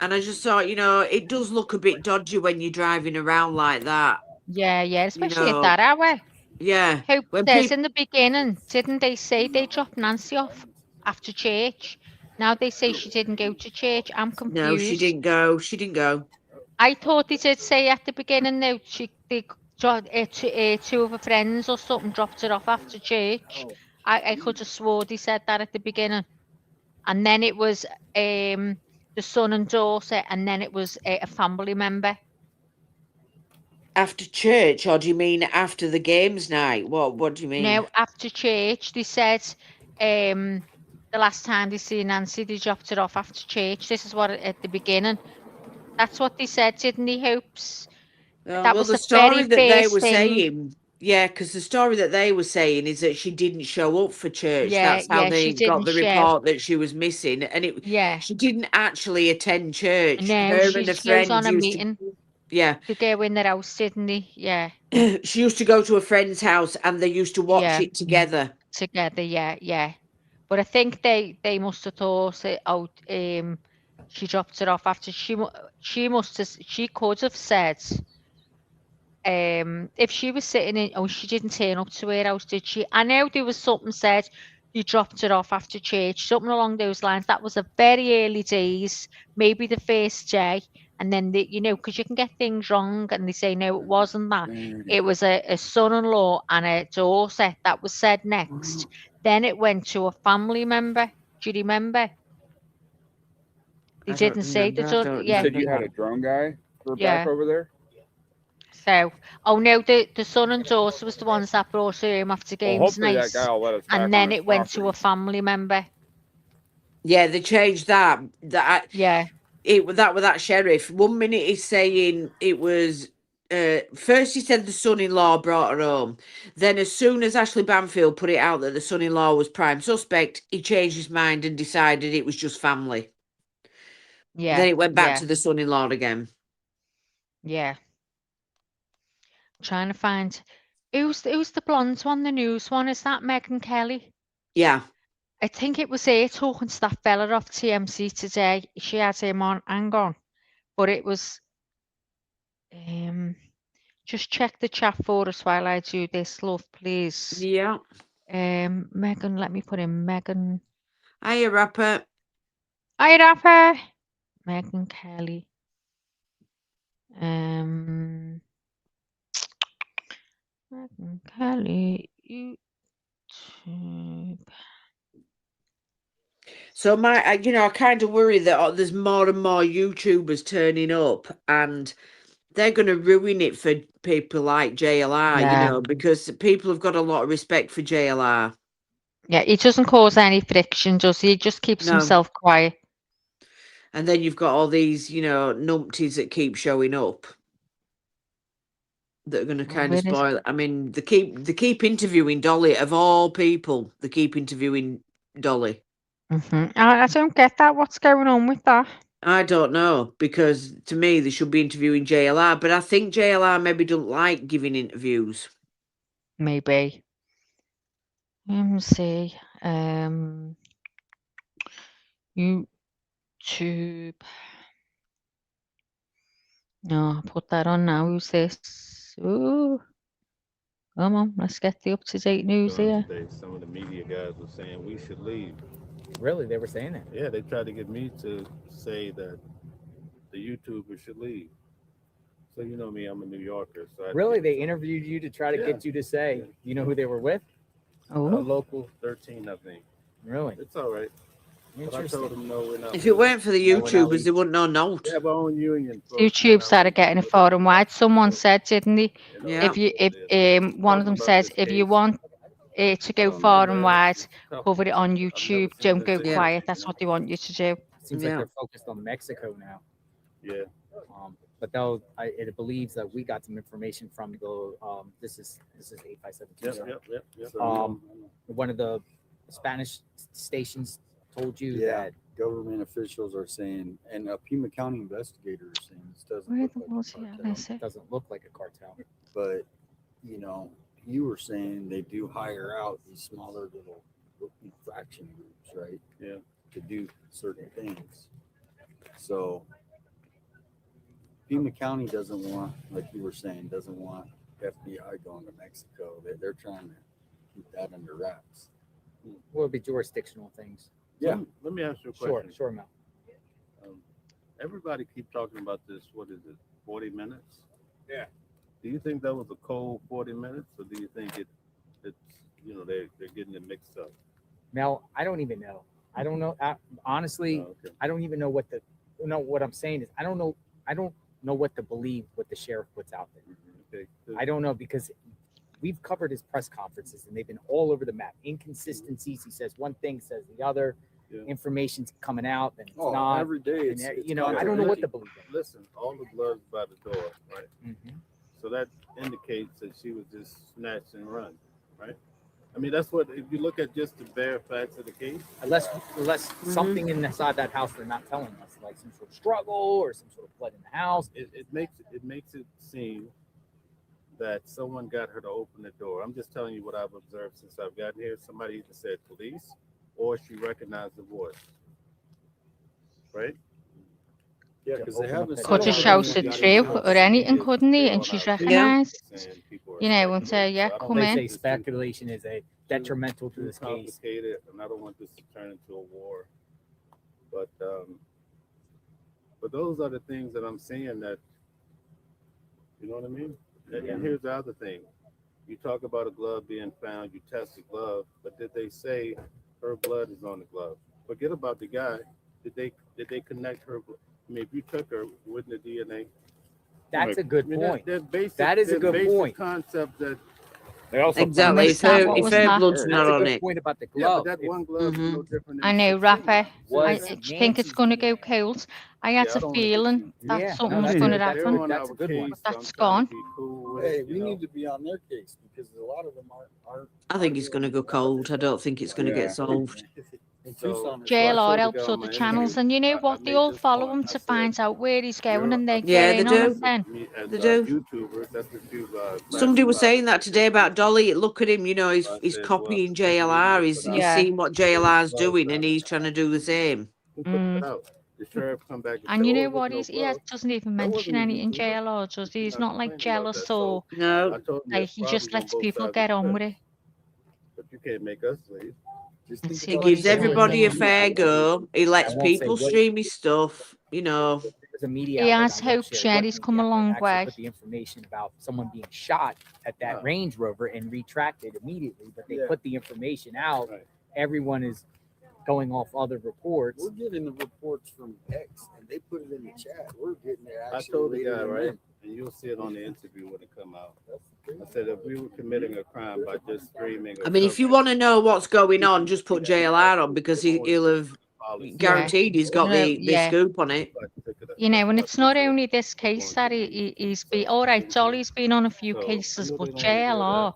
Speaker 2: and I just thought, it does look a bit dodgy when you're driving around like that.
Speaker 3: Yeah, yeah. Especially
Speaker 2: know,
Speaker 3: at that hour.
Speaker 2: Yeah,
Speaker 3: Hope
Speaker 2: when
Speaker 3: says
Speaker 2: people
Speaker 3: in the beginning, didn't they say they dropped Nancy off after church? Now they say she didn't go to church. I'm confused.
Speaker 2: no, she didn't go. She didn't go.
Speaker 3: I thought they did say at the beginning though two of her friends or something dropped her off after church. I could have swore they said that at the beginning, and then it was the son and daughter, and then it was a family member.
Speaker 2: After church, or do you mean after the games night? What do you mean?
Speaker 3: No, after church, they said the last time they see Nancy, they dropped her off after church. This is what at the beginning. That's what they said, didn't they, Hopes? That was
Speaker 2: the
Speaker 3: the
Speaker 2: story
Speaker 3: very
Speaker 2: that they
Speaker 3: first
Speaker 2: were
Speaker 3: thing.
Speaker 2: saying. Yeah, because the story that they were saying is that she didn't show up for church.
Speaker 3: Yeah,
Speaker 2: That's how
Speaker 3: yeah,
Speaker 2: they
Speaker 3: she
Speaker 2: got
Speaker 3: didn't
Speaker 2: the
Speaker 3: show.
Speaker 2: report that she was missing, and
Speaker 3: Yeah.
Speaker 2: she didn't actually attend church.
Speaker 3: No,
Speaker 2: Her
Speaker 3: she
Speaker 2: and a
Speaker 3: goes
Speaker 2: friend
Speaker 3: on a
Speaker 2: used
Speaker 3: meeting
Speaker 2: to
Speaker 3: go in their house, didn't they? Yeah.
Speaker 2: she used to go to a friend's house, and they used to watch
Speaker 3: Yeah.
Speaker 2: it together.
Speaker 3: Together, yeah. But I think they must have thought she dropped it off after she could have said if she was sitting in she didn't turn up to her house, did she? I know there was something said you dropped it off after church, something along those lines. That was a very early days, maybe the first day, and then because you can get things wrong, and they say no, it wasn't that. It was a son-in-law and a daughter that was said next. Then it went to a family member. Do you remember? They didn't say the daughter.
Speaker 7: You said you had a drone guy for back over there?
Speaker 3: So, no, the son and daughter was the ones that brought her home after games
Speaker 7: hopefully
Speaker 3: night,
Speaker 7: that guy will let us back
Speaker 3: and then
Speaker 7: on his
Speaker 3: it went to a
Speaker 7: property.
Speaker 3: family member.
Speaker 2: Yeah, they changed that.
Speaker 3: Yeah.
Speaker 2: That sheriff. 1 minute he's saying it was. First he said the son-in-law brought her home. Then as soon as Ashley Banfield put it out that the son-in-law was prime suspect, he changed his mind and decided it was just family.
Speaker 3: Yeah.
Speaker 2: Then it went back to the son-in-law again.
Speaker 3: Yeah. I'm trying to find who's the blonde one, the news one. Is that Megan Kelly?
Speaker 2: Yeah.
Speaker 3: I think it was her talking to that fella off TMC today. She had him on. Hang on. But it was just check the chat for us while I do this, love, please.
Speaker 2: Yeah.
Speaker 3: Megan, let me put in Megan.
Speaker 2: Hiya, rapper.
Speaker 3: Hi, Rafa. Megan Kelly. Megan Kelly. YouTube.
Speaker 2: So I kind of worry that there's more and more YouTubers turning up, and they're going to ruin it for people like JLR,
Speaker 3: Yeah.
Speaker 2: because people have got a lot of respect for JLR.
Speaker 3: Yeah, he doesn't cause any friction, does he? He just keeps
Speaker 2: No.
Speaker 3: himself quiet.
Speaker 2: And then you've got all these, numpties that keep showing up that are going to kind of spoil it. I mean, they keep interviewing Dolly, of all people. They keep interviewing Dolly.
Speaker 3: I don't get that. What's going on with that?
Speaker 2: I don't know, because to me they should be interviewing JLR, but I think JLR maybe don't like giving interviews.
Speaker 3: Maybe. Let me see. YouTube. No, put that on now. Who's this? Ooh. Come on, let's get the up-to-date news here.
Speaker 8: Today, some of the media guys were saying we should leave.
Speaker 5: Really, they were saying that?
Speaker 8: Yeah, they tried to get me to say that the YouTubers should leave. So you know me, I'm a New Yorker. So
Speaker 5: Really, they interviewed you to try to get you to say, you know who they were with?
Speaker 8: A
Speaker 3: Oh,
Speaker 8: local 13, I think.
Speaker 5: Really?
Speaker 8: It's all right. But I told them no, we're not.
Speaker 2: If it weren't for the YouTubers, they wouldn't know note.
Speaker 8: We have our own union.
Speaker 3: YouTube started getting it far and wide. Someone said, didn't they?
Speaker 2: Yeah.
Speaker 3: If one of them says, if you want it to go far and wide, cover it on YouTube. Don't go
Speaker 2: Yeah.
Speaker 3: quiet. That's what they want you to do.
Speaker 5: Seems like they're focused on Mexico now.
Speaker 8: Yeah.
Speaker 5: But though it believes that we got some information from the this is 8572.
Speaker 8: Yep.
Speaker 5: One of the Spanish stations told you
Speaker 4: Yeah,
Speaker 5: that
Speaker 4: government officials are saying, and a Pima County investigator is saying this doesn't
Speaker 3: Where
Speaker 4: look
Speaker 3: the
Speaker 4: like
Speaker 3: was
Speaker 4: a
Speaker 3: he?
Speaker 4: cartel.
Speaker 5: it doesn't look like a cartel.
Speaker 4: But you were saying they do hire out these smaller little fraction groups, right?
Speaker 8: Yeah.
Speaker 4: To do certain things. So Pima County doesn't want, like you were saying, doesn't want FBI going to Mexico. They're trying to keep that under wraps.
Speaker 5: Will it be jurisdictional things?
Speaker 4: Yeah.
Speaker 8: Let me ask you a question.
Speaker 5: Sure, Mel.
Speaker 8: Everybody keep talking about this. What is it? 40 minutes?
Speaker 7: Yeah.
Speaker 8: Do you think that was a cold 40 minutes, or do you think it's they're getting it mixed up?
Speaker 5: Mel, I don't even know. I don't know. Honestly,
Speaker 8: okay.
Speaker 5: I don't even know what what I'm saying is I don't know what to believe what the sheriff puts out there.
Speaker 8: Okay.
Speaker 5: I don't know, because we've covered his press conferences and they've been all over the map. Inconsistencies. He says one thing, says the other.
Speaker 8: Yeah.
Speaker 5: Information's coming out, and it's not.
Speaker 4: Every day. It's
Speaker 5: I don't know what to believe in.
Speaker 8: Listen, all the blood's by the door, right?
Speaker 5: Mm-hmm.
Speaker 8: So that indicates that she was just snatch and run, right? I mean, that's what, if you look at just the bare facts of the case.
Speaker 5: Unless something inside that house they're not telling us, like some sort of struggle or some sort of blood in the house.
Speaker 8: It makes it seem that someone got her to open the door. I'm just telling you what I've observed since I've gotten here. Somebody either said police or she recognized the voice, right?
Speaker 4: Yeah, because they haven't.
Speaker 3: Could have shouted through or anything, couldn't he? And she's recognised. And say, yeah, come
Speaker 5: They
Speaker 3: in.
Speaker 5: say speculation is a detrimental to this case.
Speaker 8: Complicated, and I don't want this to turn into a war. But those are the things that I'm saying that, you know what I mean? And here's the other thing. You talk about a glove being found, you test the glove, but did they say her blood is on the glove? Forget about the guy. Did they connect her? I mean, if you took her, wouldn't the DNA?
Speaker 5: That's a good point.
Speaker 8: Basic,
Speaker 5: that is a good point.
Speaker 8: Concept that
Speaker 7: They also
Speaker 2: Exactly. If her blood's not
Speaker 5: That's a
Speaker 2: on
Speaker 5: good
Speaker 2: it.
Speaker 5: point about the
Speaker 8: yeah,
Speaker 5: glove.
Speaker 8: but that one glove is no different.
Speaker 3: I know, Rafa. I
Speaker 5: Was
Speaker 3: think it's going to go cold. I had a feeling that something was going to happen.
Speaker 5: That's a good one.
Speaker 3: But that's gone.
Speaker 4: Hey, we need to be on their case because a lot of them aren't.
Speaker 2: I think it's going to go cold. I don't think it's going to get solved.
Speaker 3: JLR helps other channels, and you know what? They all follow him to find out where he's going, and they
Speaker 2: Yeah,
Speaker 3: get
Speaker 2: they
Speaker 3: in on
Speaker 2: do.
Speaker 3: it then.
Speaker 2: They do.
Speaker 8: YouTubers, that's what you've,
Speaker 2: Somebody was saying that today about Dolly. Look at him, he's copying JLR. He's seeing what JLR's doing, and he's trying to do the same.
Speaker 8: The sheriff come back
Speaker 3: And you know what? He doesn't even mention anything JLR, does he? He's not like jealous or
Speaker 2: No.
Speaker 3: like he just lets people get on with it.
Speaker 8: but you can't make us slaves.
Speaker 4: Just think
Speaker 3: see
Speaker 2: He
Speaker 3: what
Speaker 2: gives
Speaker 3: he's doing.
Speaker 2: everybody a fair go. He lets
Speaker 5: won't say
Speaker 2: people
Speaker 5: what-
Speaker 2: stream his stuff. You know.
Speaker 5: There's a media
Speaker 3: He
Speaker 5: outlet
Speaker 3: has
Speaker 5: I won't
Speaker 3: hope,
Speaker 5: share
Speaker 3: Chad.
Speaker 5: what
Speaker 3: He's
Speaker 5: media
Speaker 3: come a
Speaker 5: outlet
Speaker 3: long
Speaker 5: actually
Speaker 3: way.
Speaker 5: Put the information about someone being shot at that Range Rover and retracted immediately, but they put the information out.
Speaker 8: Right.
Speaker 5: Everyone is going off other reports.
Speaker 4: We're getting the reports from X, and they put it in the chat. We're getting it
Speaker 8: I
Speaker 4: actually.
Speaker 8: told the
Speaker 4: later
Speaker 8: guy,
Speaker 4: than
Speaker 8: right?
Speaker 4: them.
Speaker 8: And you'll see it on the interview when it come out. I said if we were committing a crime by just streaming.
Speaker 2: I mean, if you want to know what's going on, just put JLR on because he'll have guaranteed he's got the
Speaker 3: Yeah.
Speaker 2: scoop on it.
Speaker 3: You know, and it's not only this case that he's been, all right, Dolly's been on a few cases, but JLR,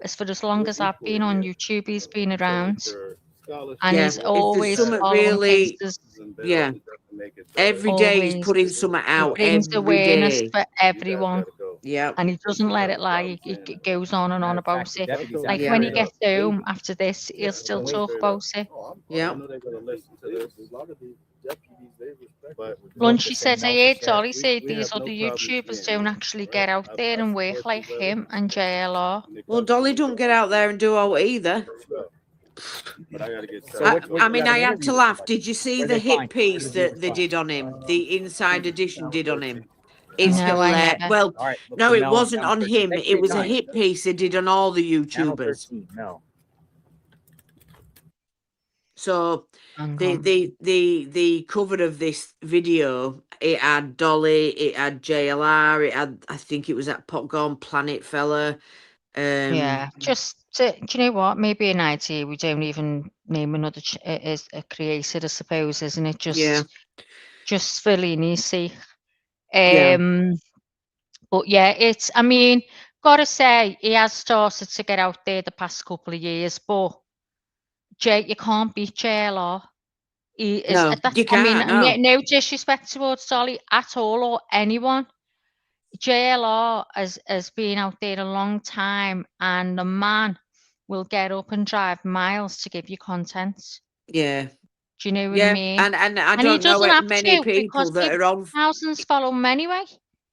Speaker 3: as for as long as I've been on YouTube, he's been around. And
Speaker 2: Yeah,
Speaker 3: he's
Speaker 2: if there's
Speaker 3: always
Speaker 2: something
Speaker 3: following
Speaker 2: really-
Speaker 3: cases.
Speaker 2: Yeah. Every day he's
Speaker 3: Always.
Speaker 2: putting something
Speaker 3: He
Speaker 2: out.
Speaker 3: brings
Speaker 2: Every
Speaker 3: awareness
Speaker 2: day.
Speaker 3: for everyone.
Speaker 2: Yeah.
Speaker 3: And he doesn't let it lie. He goes on and on
Speaker 5: Matter of
Speaker 3: about
Speaker 5: fact, the
Speaker 3: it.
Speaker 5: deputies
Speaker 3: Like
Speaker 2: Yeah.
Speaker 3: when he
Speaker 5: actually-
Speaker 3: gets home after this, he'll still talk about it.
Speaker 2: Yeah.
Speaker 8: I know they're gonna listen to this.
Speaker 4: A lot of the deputies, they respect
Speaker 8: But
Speaker 3: Lunchy says, I heard Dolly
Speaker 8: We-
Speaker 3: say
Speaker 8: we
Speaker 3: these
Speaker 8: have no
Speaker 3: other
Speaker 8: problem
Speaker 3: YouTubers
Speaker 8: seeing
Speaker 3: don't
Speaker 8: it,
Speaker 3: actually
Speaker 8: right?
Speaker 3: get out
Speaker 8: I-
Speaker 3: there
Speaker 8: I
Speaker 3: and work
Speaker 8: support
Speaker 3: like
Speaker 8: you, brother.
Speaker 3: him and JLR.
Speaker 2: Well, Dolly don't get out there and do all either.
Speaker 8: But I gotta get
Speaker 5: So
Speaker 8: started.
Speaker 5: what-
Speaker 2: I mean,
Speaker 5: got
Speaker 2: I
Speaker 5: an
Speaker 2: had
Speaker 5: interview
Speaker 2: to
Speaker 5: with
Speaker 2: laugh.
Speaker 5: somebody.
Speaker 2: Did you see
Speaker 5: Where
Speaker 2: the
Speaker 5: they
Speaker 2: hit
Speaker 5: find-
Speaker 2: piece
Speaker 5: where
Speaker 2: that
Speaker 5: they
Speaker 2: they
Speaker 5: find?
Speaker 2: did on him? The inside edition did on him. It's
Speaker 3: No, I
Speaker 2: hilarious.
Speaker 3: never.
Speaker 2: Well,
Speaker 5: All right, look
Speaker 2: no,
Speaker 5: for
Speaker 2: it
Speaker 5: Mel
Speaker 2: wasn't
Speaker 5: Channel
Speaker 2: on
Speaker 5: 13.
Speaker 2: him.
Speaker 5: Thanks for
Speaker 2: It
Speaker 5: your
Speaker 2: was a
Speaker 5: time.
Speaker 2: hit piece they did on all the
Speaker 5: Channel
Speaker 2: YouTubers.
Speaker 5: 13, Mel.
Speaker 2: So
Speaker 3: Hang
Speaker 2: the
Speaker 3: on.
Speaker 2: the cover of this video, it had Dolly, it had JLR, it had, I think it was that Popcorn Planet fella.
Speaker 3: Yeah, just do you know what? Maybe an idea. We don't even name another is a creator, I suppose, isn't it?
Speaker 2: Yeah.
Speaker 3: Just for leniency.
Speaker 2: Yeah.
Speaker 3: But yeah, it's. I mean, gotta say, he has started to get out there the past couple of years, but you can't beat JLR. He is.
Speaker 2: No,
Speaker 3: That's.
Speaker 2: you
Speaker 3: I mean,
Speaker 2: can't. No.
Speaker 3: no disrespect towards Dolly at all or anyone. JLR has been out there a long time, and the man will get up and drive miles to give you content.
Speaker 2: Yeah.
Speaker 3: Do you know what I
Speaker 2: Yeah.
Speaker 3: mean?
Speaker 2: And I
Speaker 3: And he
Speaker 2: don't know
Speaker 3: doesn't have
Speaker 2: many
Speaker 3: to
Speaker 2: people
Speaker 3: because
Speaker 2: that are on
Speaker 3: thousands follow him anyway.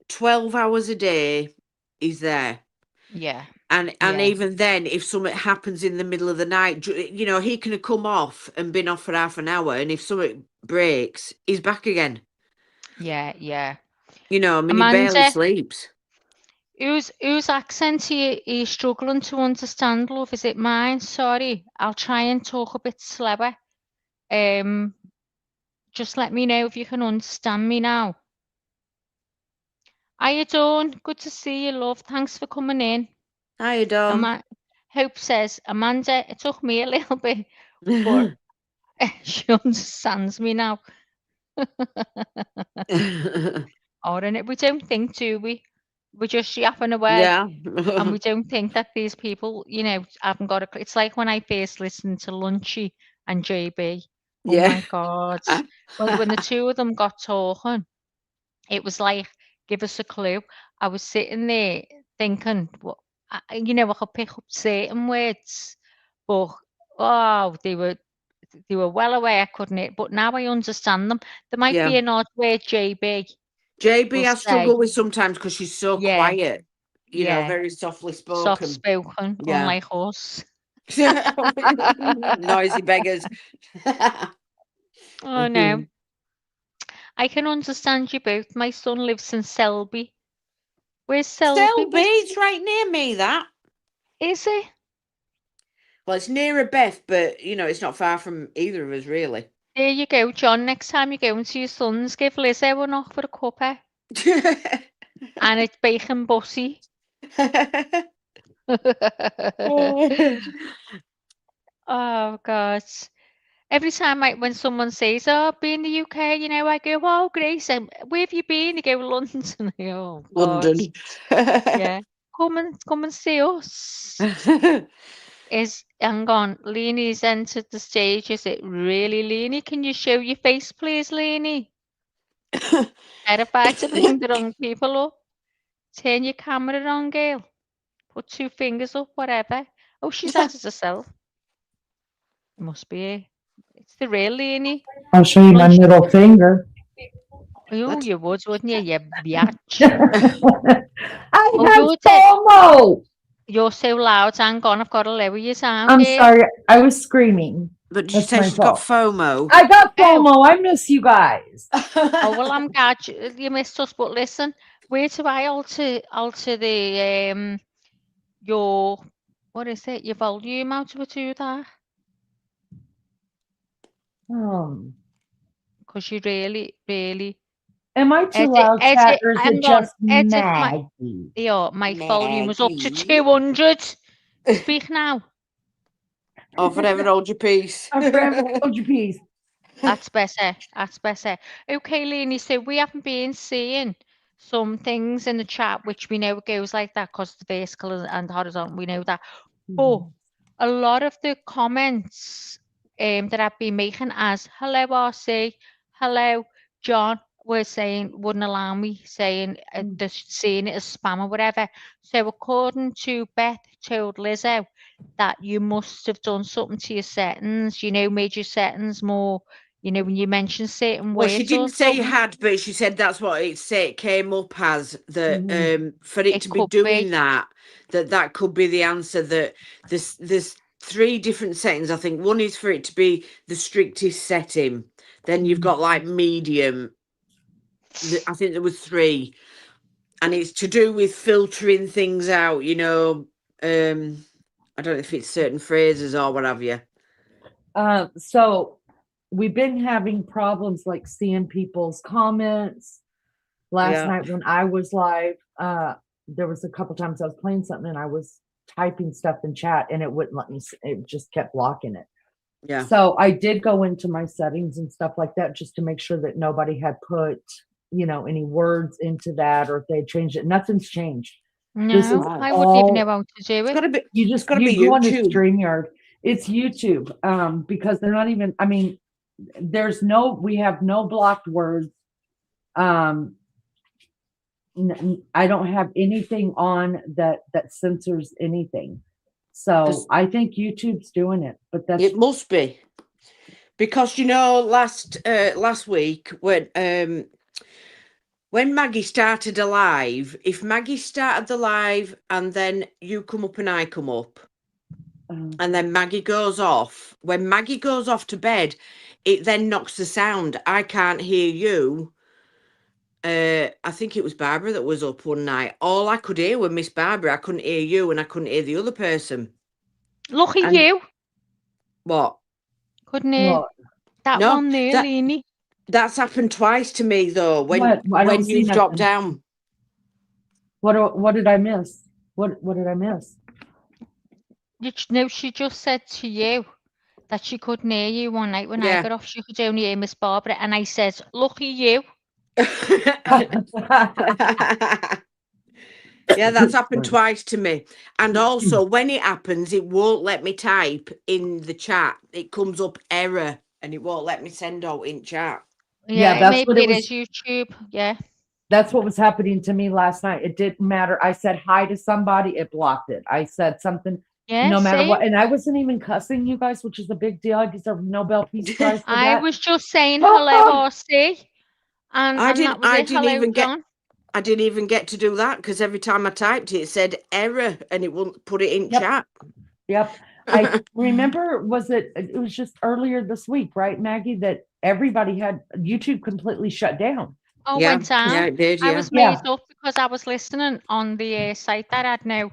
Speaker 2: 12 hours a day. He's there.
Speaker 3: Yeah.
Speaker 2: And
Speaker 3: Yeah.
Speaker 2: even then, if something happens in the middle of the night, you know, he can have come off and been off for half an hour. And if something breaks, he's back again.
Speaker 3: Yeah, yeah.
Speaker 2: You know, I mean, he barely
Speaker 3: Amanda,
Speaker 2: sleeps.
Speaker 3: whose accent are you struggling to understand, love? Is it mine? Sorry, I'll try and talk a bit slower. Just let me know if you can understand me now. How you doing? Good to see you, love. Thanks for coming in.
Speaker 2: Hi, Dom.
Speaker 3: Hope says, Amanda, it took me a little bit, but she understands me now. Or we don't think, do we? We're just yapping away.
Speaker 2: Yeah.
Speaker 3: And we don't think that these people, you know, haven't got a. It's like when I first listened to Lunchy and JB. Oh
Speaker 2: Yeah.
Speaker 3: my God. When the two of them got talking, it was like, give us a clue. I was sitting there thinking, well, you know, I could pick up certain words, but oh, they were well aware, couldn't it? But now I understand them. There might be
Speaker 2: Yeah.
Speaker 3: an odd word, JB.
Speaker 2: JB
Speaker 3: will
Speaker 2: I struggle
Speaker 3: say,
Speaker 2: with sometimes because she's so
Speaker 3: Yeah.
Speaker 2: quiet. You know,
Speaker 3: Yeah.
Speaker 2: very softly spoken.
Speaker 3: soft spoken,
Speaker 2: Yeah.
Speaker 3: unlike us.
Speaker 2: Noisy beggars.
Speaker 3: Oh no. I can understand you both. My son lives in Selby. Where's Selby?
Speaker 2: Selby, it's right near me, that.
Speaker 3: Is it?
Speaker 2: Well, it's nearer Beth, but, you know, it's not far from either of us, really.
Speaker 3: There you go, John. Next time you go into your son's, give Lizzo one off for a cuppa. And it's bacon bussy. Oh, God. Every time when someone says, oh, I've been in the UK, you know, I go, oh, Grace, where have you been? They go, London. I go, oh, God.
Speaker 2: London.
Speaker 3: Yeah. Come and see us. Hang on, Leanie's entered the stage. Is it really, Leanie? Can you show your face, please, Leanie? Terrified to bring the wrong people up. Turn your camera on, girl. Put two fingers up, whatever. Oh, she's added herself. Must be her. It's the real Leanie.
Speaker 9: I'll show you my middle finger.
Speaker 3: Oh, you would, wouldn't you? You biatch.
Speaker 9: I
Speaker 3: Oh,
Speaker 9: have
Speaker 3: you're dead.
Speaker 9: FOMO.
Speaker 3: You're so loud. Hang on, I've got to lower your sound
Speaker 9: I'm
Speaker 3: here.
Speaker 9: sorry. I was screaming.
Speaker 2: But did you
Speaker 9: That's
Speaker 2: say
Speaker 9: my
Speaker 2: she's got
Speaker 9: fault.
Speaker 2: FOMO?
Speaker 9: I got
Speaker 3: Oh.
Speaker 9: FOMO. I miss you guys.
Speaker 3: Oh, well, I'm glad you missed us, but listen, where do I alter the your, what is it, your volume? How do I do that? Because you really, really
Speaker 9: Am I too loud, chat, or is it
Speaker 3: hang on,
Speaker 9: just
Speaker 3: edit
Speaker 9: Maggie?
Speaker 3: my volume was up to
Speaker 2: Maggie.
Speaker 3: 200. Speak now.
Speaker 2: Or forever hold your peace.
Speaker 9: I'm forever hold your peace.
Speaker 3: That's better. That's better. Okay, Lenny, so we haven't been seeing some things in the chat, which we know it goes like that because the vertical and horizontal, we know that. But a lot of the comments that I've been making as hello RC, hello John, were saying wouldn't allow me saying seeing it as spam or whatever. So according to Beth, told Lizzo that you must have done something to your settings, made your settings more, when you mention certain
Speaker 2: Well,
Speaker 3: words.
Speaker 2: she didn't say you had, but she said that's what it came up as, that for it to be doing that could be the answer, that there's 3 different settings. I think one is for it to be the strictest setting. Then you've got like medium. I think there was 3. And it's to do with filtering things out, I don't know if it's certain phrases or what have you.
Speaker 9: So we've been having problems like seeing people's comments. Last night when I was live, there was a couple times I was playing something and I was typing stuff in chat and it wouldn't let me, it just kept blocking it.
Speaker 2: Yeah.
Speaker 9: So I did go into my settings and stuff like that just to make sure that nobody had put, any words into that, or if they had changed it. Nothing's changed.
Speaker 3: No, I wouldn't even know how to do it.
Speaker 9: You just gotta be go on to StreamYard. It's YouTube. Because they're not even, we have no blocked words. I don't have anything on that censors anything. So I think YouTube's doing it, but
Speaker 2: it must be, because last week when Maggie started a live, if Maggie started the live and then you come up and I come up, and then Maggie goes off, when Maggie goes off to bed, it then knocks the sound. I can't hear you. I think it was Barbara that was up one night. All I could hear was Miss Barbara. I couldn't hear you, and I couldn't hear the other person.
Speaker 3: Look at you.
Speaker 2: What?
Speaker 3: Couldn't hear that one there, Lenny.
Speaker 2: That's happened twice to me though. When you've dropped down.
Speaker 9: What did I miss? What did I miss?
Speaker 3: She just said to you that she couldn't hear you one night when I got off. She could only hear Miss Barbara, and I said, "Look at you."
Speaker 2: Yeah, that's happened twice to me. And also, when it happens, it won't let me type in the chat. It comes up error, and it won't let me send out in chat.
Speaker 3: Yeah, that's what it is. YouTube. Yeah,
Speaker 9: that's what was happening to me last night. It didn't matter. I said hi to somebody, it blocked it. I said something, no matter what, and I wasn't even cussing you guys, which is a big deal. I deserve a Nobel Peace Prize for that.
Speaker 3: I was just saying hello, RC, and I
Speaker 2: didn't even get to do that because every time I typed it, it said error and it wouldn't put it in chat.
Speaker 9: Yep. I remember, it was just earlier this week, right, Maggie, that everybody had YouTube completely shut down.
Speaker 3: Oh, went down.
Speaker 2: Yeah, it did, yeah.
Speaker 3: I was made up because I was listening on the site that had no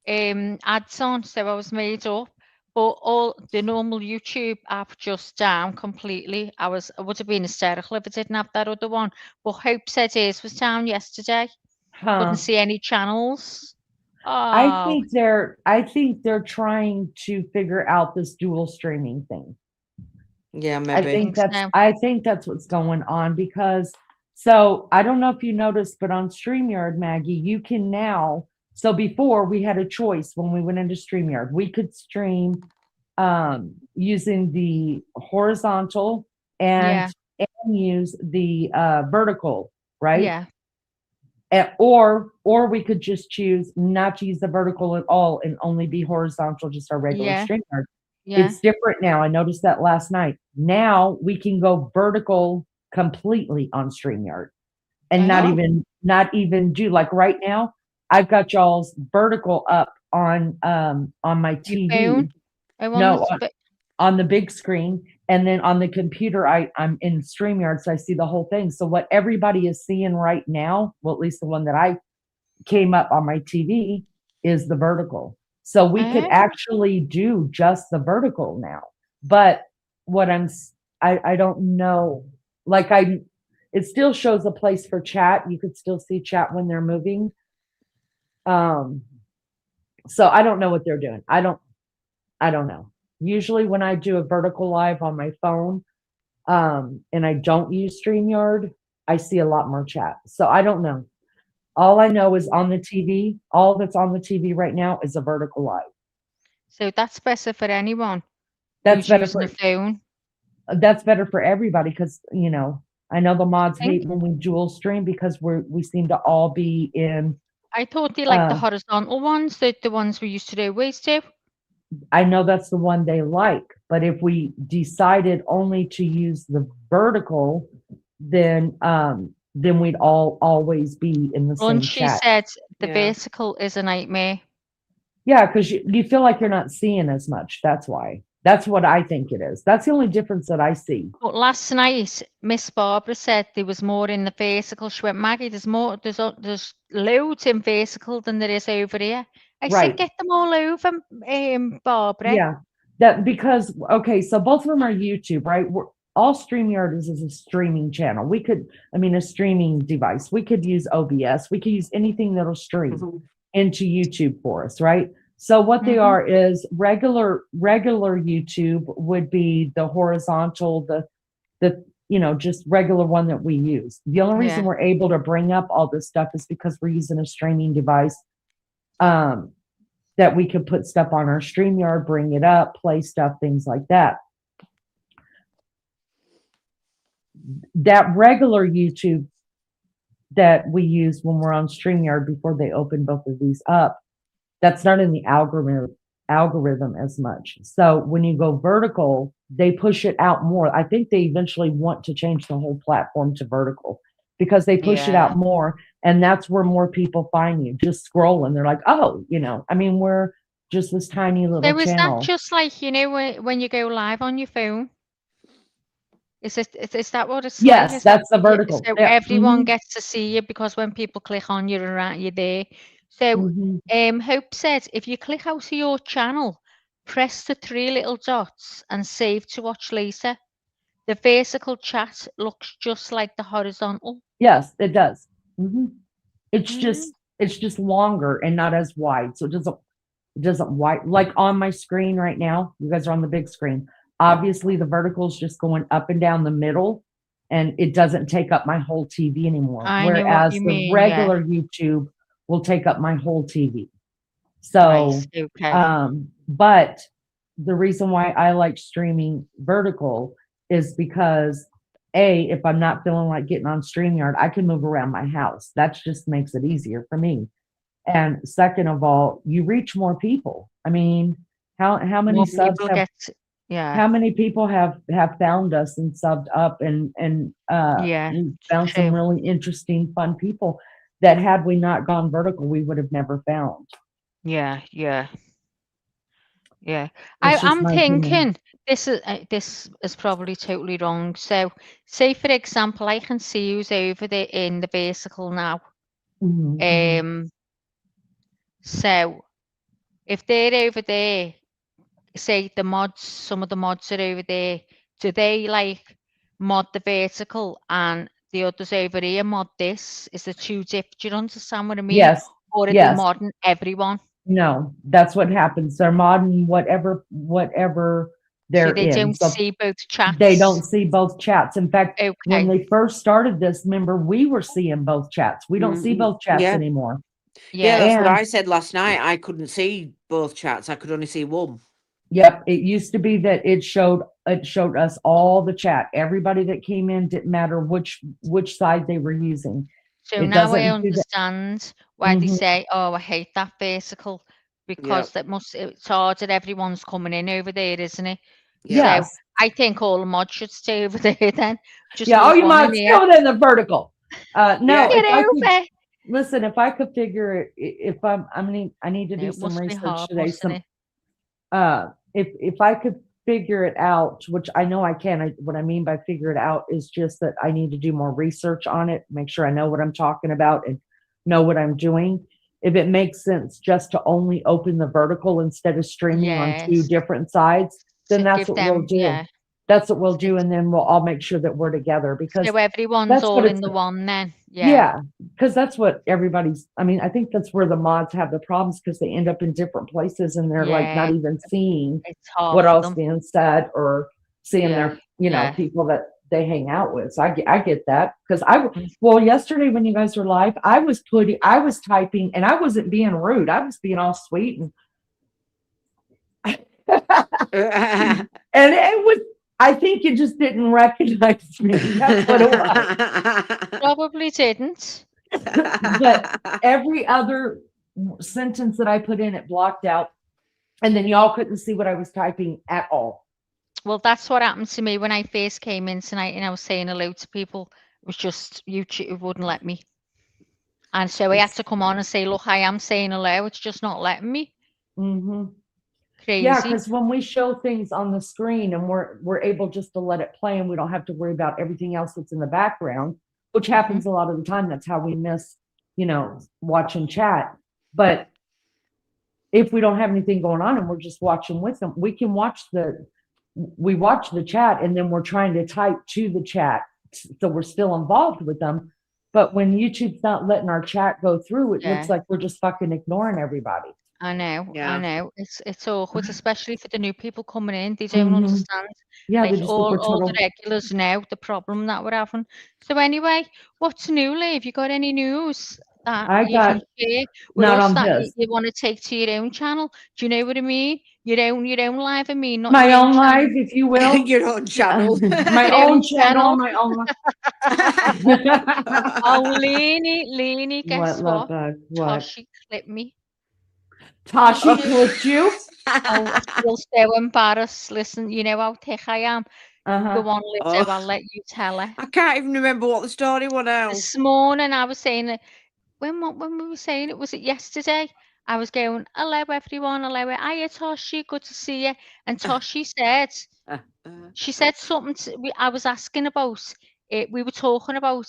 Speaker 3: ads on, so I was made up. But all the normal YouTube app just down completely. I would have been hysterical if I didn't have that other one. But Hope said his was down yesterday. Couldn't see any channels.
Speaker 9: I think they're trying to figure out this dual streaming thing.
Speaker 2: Yeah, maybe.
Speaker 9: I think that's what's going on, because so I don't know if you noticed, but on StreamYard, Maggie, you can now. So before we had a choice when we went into StreamYard, we could stream using the horizontal and use the vertical, right?
Speaker 3: Yeah.
Speaker 9: Or we could just choose not to use the vertical at all and only be horizontal, just our regular StreamYard. Yeah. It's different now. I noticed that last night. Now we can go vertical completely on StreamYard and not even do, like right now, I've got y'all's vertical up on my
Speaker 3: Your
Speaker 9: TV.
Speaker 3: phone? Oh, on
Speaker 9: No,
Speaker 3: the
Speaker 9: on,
Speaker 3: sp-
Speaker 9: on the big screen, and then on the computer, I'm in StreamYard, so I see the whole thing. So what everybody is seeing right now, well, at least the one that I came up on my TV, is the vertical. So we could
Speaker 3: Oh.
Speaker 9: actually do just the vertical now. But what I don't know, like it still shows a place for chat. You could still see chat when they're moving. So I don't know what they're doing. I don't know. Usually when I do a vertical live on my phone, and I don't use StreamYard, I see a lot more chat. So I don't know. All I know is on the TV, all that's on the TV right now is a vertical live.
Speaker 3: So that's better for anyone
Speaker 9: That's
Speaker 3: who's
Speaker 9: better
Speaker 3: using a
Speaker 9: for
Speaker 3: phone.
Speaker 9: that's better for everybody because I know the mods
Speaker 3: think-
Speaker 9: hate when we dual stream because we seem to all be in.
Speaker 3: I thought they liked the
Speaker 9: Uh,
Speaker 3: horizontal ones, the ones we used to always do.
Speaker 9: I know that's the one they like, but if we decided only to use the vertical, then we'd all always be in the same
Speaker 3: She
Speaker 9: chat.
Speaker 3: said the
Speaker 2: Yeah.
Speaker 3: vertical is a nightmare.
Speaker 9: Yeah, because you feel like you're not seeing as much. That's why. That's what I think it is. That's the only difference that I see.
Speaker 3: But last night, Miss Barbara said there was more in the vertical. She went, Maggie, there's loads in vertical than there is over here. I
Speaker 9: Right.
Speaker 3: said, get them all over, Barbara.
Speaker 9: Yeah, that because okay, so both of them are YouTube, right? All StreamYard is a streaming channel. A streaming device. We could use OBS. We could use anything that'll stream into YouTube for us, right? So what they are is regular YouTube would be the horizontal, the just regular one that we use. The only reason we're able to bring up all this stuff is because we're using a streaming device that we could put stuff on our StreamYard, bring it up, play stuff, things like that. That regular YouTube that we use when we're on StreamYard before they open both of these up, that's not in the algorithm as much. So when you go vertical, they push it out more. I think they eventually want to change the whole platform to vertical because they push it out more. And that's where more people find you, just scrolling. They're like, oh, we're just this tiny little
Speaker 3: So is
Speaker 9: channel.
Speaker 3: that just like, when you go live on your phone? Is that what it's like?
Speaker 9: Yes,
Speaker 3: Is
Speaker 9: that's
Speaker 3: that
Speaker 9: the vertical.
Speaker 3: So
Speaker 9: Yeah,
Speaker 3: everyone gets to see you because when people click on you, you're there. So Hope said, if you click out of your channel, press the 3 little dots and save to watch later. The vertical chat looks just like the horizontal.
Speaker 9: Yes, it does. It's just longer and not as wide. So it doesn't wide like on my screen right now. You guys are on the big screen. Obviously, the vertical is just going up and down the middle, and it doesn't take up my whole TV anymore.
Speaker 3: I know what
Speaker 9: Whereas
Speaker 3: you
Speaker 9: the
Speaker 3: mean,
Speaker 9: regular YouTube will take up my whole TV. So,
Speaker 3: okay.
Speaker 9: but the reason why I like streaming vertical is because if I'm not feeling like getting on StreamYard, I can move around my house. That just makes it easier for me. And second of all, you reach more people. I mean, how many
Speaker 3: More
Speaker 9: subs
Speaker 3: people
Speaker 9: have how many people have found us and subbed up and we found some really interesting, fun people that had we not gone vertical, we would have never found.
Speaker 3: Yeah.
Speaker 9: It's
Speaker 3: I'm
Speaker 9: just my opinion.
Speaker 3: thinking this is probably totally wrong. So, say for example, I can see who's over there in the vertical now. So if they're over there, say some of the mods are over there, do they like mod the vertical and the others over here mod this? Is the two different? Do you understand what I mean?
Speaker 9: Yes.
Speaker 3: Or are they
Speaker 9: Yes.
Speaker 3: modding everyone?
Speaker 9: No, that's what happens. They're modding whatever they're
Speaker 3: So they
Speaker 9: in.
Speaker 3: don't
Speaker 9: So
Speaker 3: see both chats.
Speaker 9: they don't see both chats. In fact, when
Speaker 3: Okay.
Speaker 9: they first started this, remember, we were seeing both chats. We don't see both chats
Speaker 2: Yeah.
Speaker 9: anymore.
Speaker 2: Yeah, that's what
Speaker 9: And-
Speaker 2: I said last night. I couldn't see both chats. I could only see one.
Speaker 9: Yep, it used to be that it showed us all the chat. Everybody that came in, didn't matter which side they were using.
Speaker 3: So
Speaker 9: It
Speaker 3: now
Speaker 9: doesn't
Speaker 3: I
Speaker 9: do that.
Speaker 3: understand why they
Speaker 9: Mhm.
Speaker 3: say, "Oh, I hate that vertical," because it's hard that everyone's coming in over there, isn't it?
Speaker 9: Yes.
Speaker 3: So I think all the mods should stay over there then. Just
Speaker 9: Yeah, all
Speaker 3: leave
Speaker 9: you
Speaker 3: one in
Speaker 9: mods
Speaker 3: here.
Speaker 9: go in the vertical. No,
Speaker 3: Get
Speaker 9: if I could,
Speaker 3: over.
Speaker 9: Listen, if I could figure it, if I need to
Speaker 3: Yeah,
Speaker 9: do
Speaker 3: it
Speaker 9: some
Speaker 3: must be
Speaker 9: research
Speaker 3: hard,
Speaker 9: today.
Speaker 3: mustn't it?
Speaker 9: If I could figure it out, which I know I can, what I mean by figure it out is just that I need to do more research on it, make sure I know what I'm talking about and know what I'm doing. If it makes sense just to only open the vertical instead of streaming on two
Speaker 3: Yes.
Speaker 9: different sides, then
Speaker 3: To
Speaker 9: that's
Speaker 3: give
Speaker 9: what we'll
Speaker 3: them,
Speaker 9: do.
Speaker 3: yeah.
Speaker 9: That's what we'll do, and then we'll all make sure that we're together because
Speaker 3: So everyone's
Speaker 9: that's
Speaker 3: all
Speaker 9: what
Speaker 3: in
Speaker 9: it's.
Speaker 3: the one then. Yeah.
Speaker 9: Yeah, because that's what everybody's. I mean, I think that's where the mods have the problems because they end up in different places and they're like not
Speaker 3: Yeah.
Speaker 9: even seeing
Speaker 3: It's hard
Speaker 9: what
Speaker 3: for
Speaker 9: else
Speaker 3: them.
Speaker 9: being said or seeing
Speaker 3: Yeah.
Speaker 9: their, you know,
Speaker 3: Yeah.
Speaker 9: people that they hang out with. So I get that because
Speaker 3: Mm.
Speaker 9: well, yesterday when you guys were live, I was typing and I wasn't being rude. I was being all sweet and and it was. I think you just didn't recognize me. That's what it was.
Speaker 3: Probably didn't.
Speaker 9: But every other sentence that I put in, it blocked out. And then y'all couldn't see what I was typing at all.
Speaker 3: Well, that's what happened to me when I first came in tonight and I was saying hello to people. It was just YouTube wouldn't let me. And so I had to come on and say, look, I am saying hello. It's just not letting me.
Speaker 9: Mm-hmm.
Speaker 3: Crazy.
Speaker 9: Yeah, because when we show things on the screen and we're able just to let it play and we don't have to worry about everything else that's in the background, which happens a lot of the time. That's how we miss, you know, watching chat. But if we don't have anything going on and we're just watching with them, we can watch the chat and then we're trying to type to the chat. So we're still involved with them. But when YouTube's not letting our chat go through, it looks
Speaker 3: Yeah.
Speaker 9: like we're just fucking ignoring everybody.
Speaker 3: I know, I
Speaker 2: Yeah.
Speaker 3: know. It's awkward, especially for the new people coming in. They don't
Speaker 9: Mhm.
Speaker 3: understand.
Speaker 9: Yeah, they
Speaker 3: Like
Speaker 9: just think we're
Speaker 3: all the
Speaker 9: total.
Speaker 3: regulars know the problem that we're having. So anyway, what's new, Liv? You got any news that
Speaker 9: I
Speaker 3: you can
Speaker 9: got
Speaker 3: share with
Speaker 9: not
Speaker 3: us
Speaker 9: on
Speaker 3: that
Speaker 9: this.
Speaker 3: you want to take to your own channel? Do you know what I mean? Your own live, I mean, not
Speaker 9: My
Speaker 3: your
Speaker 9: own
Speaker 3: channel.
Speaker 9: life, if you will.
Speaker 2: Your own channel.
Speaker 9: My
Speaker 3: Your
Speaker 9: own
Speaker 3: own
Speaker 9: channel,
Speaker 3: channel.
Speaker 9: my own life.
Speaker 3: Oh, Leanie, guess
Speaker 9: What, love
Speaker 3: what?
Speaker 9: bug? What?
Speaker 3: Toshi clipped me.
Speaker 9: Tashi
Speaker 3: Toshi.
Speaker 9: clipped you?
Speaker 3: Oh, I feel so embarrassed. Listen, you know how thick I am.
Speaker 9: Uh-huh.
Speaker 3: Go on, Lizzo, I'll let you tell her.
Speaker 2: I can't even remember what the story was now.
Speaker 3: This morning I was saying that when we were saying it, was it yesterday? I was going, hello everyone, hello, hiya Toshi, good to see you. And Toshi said, she said something I was asking about it. We were talking about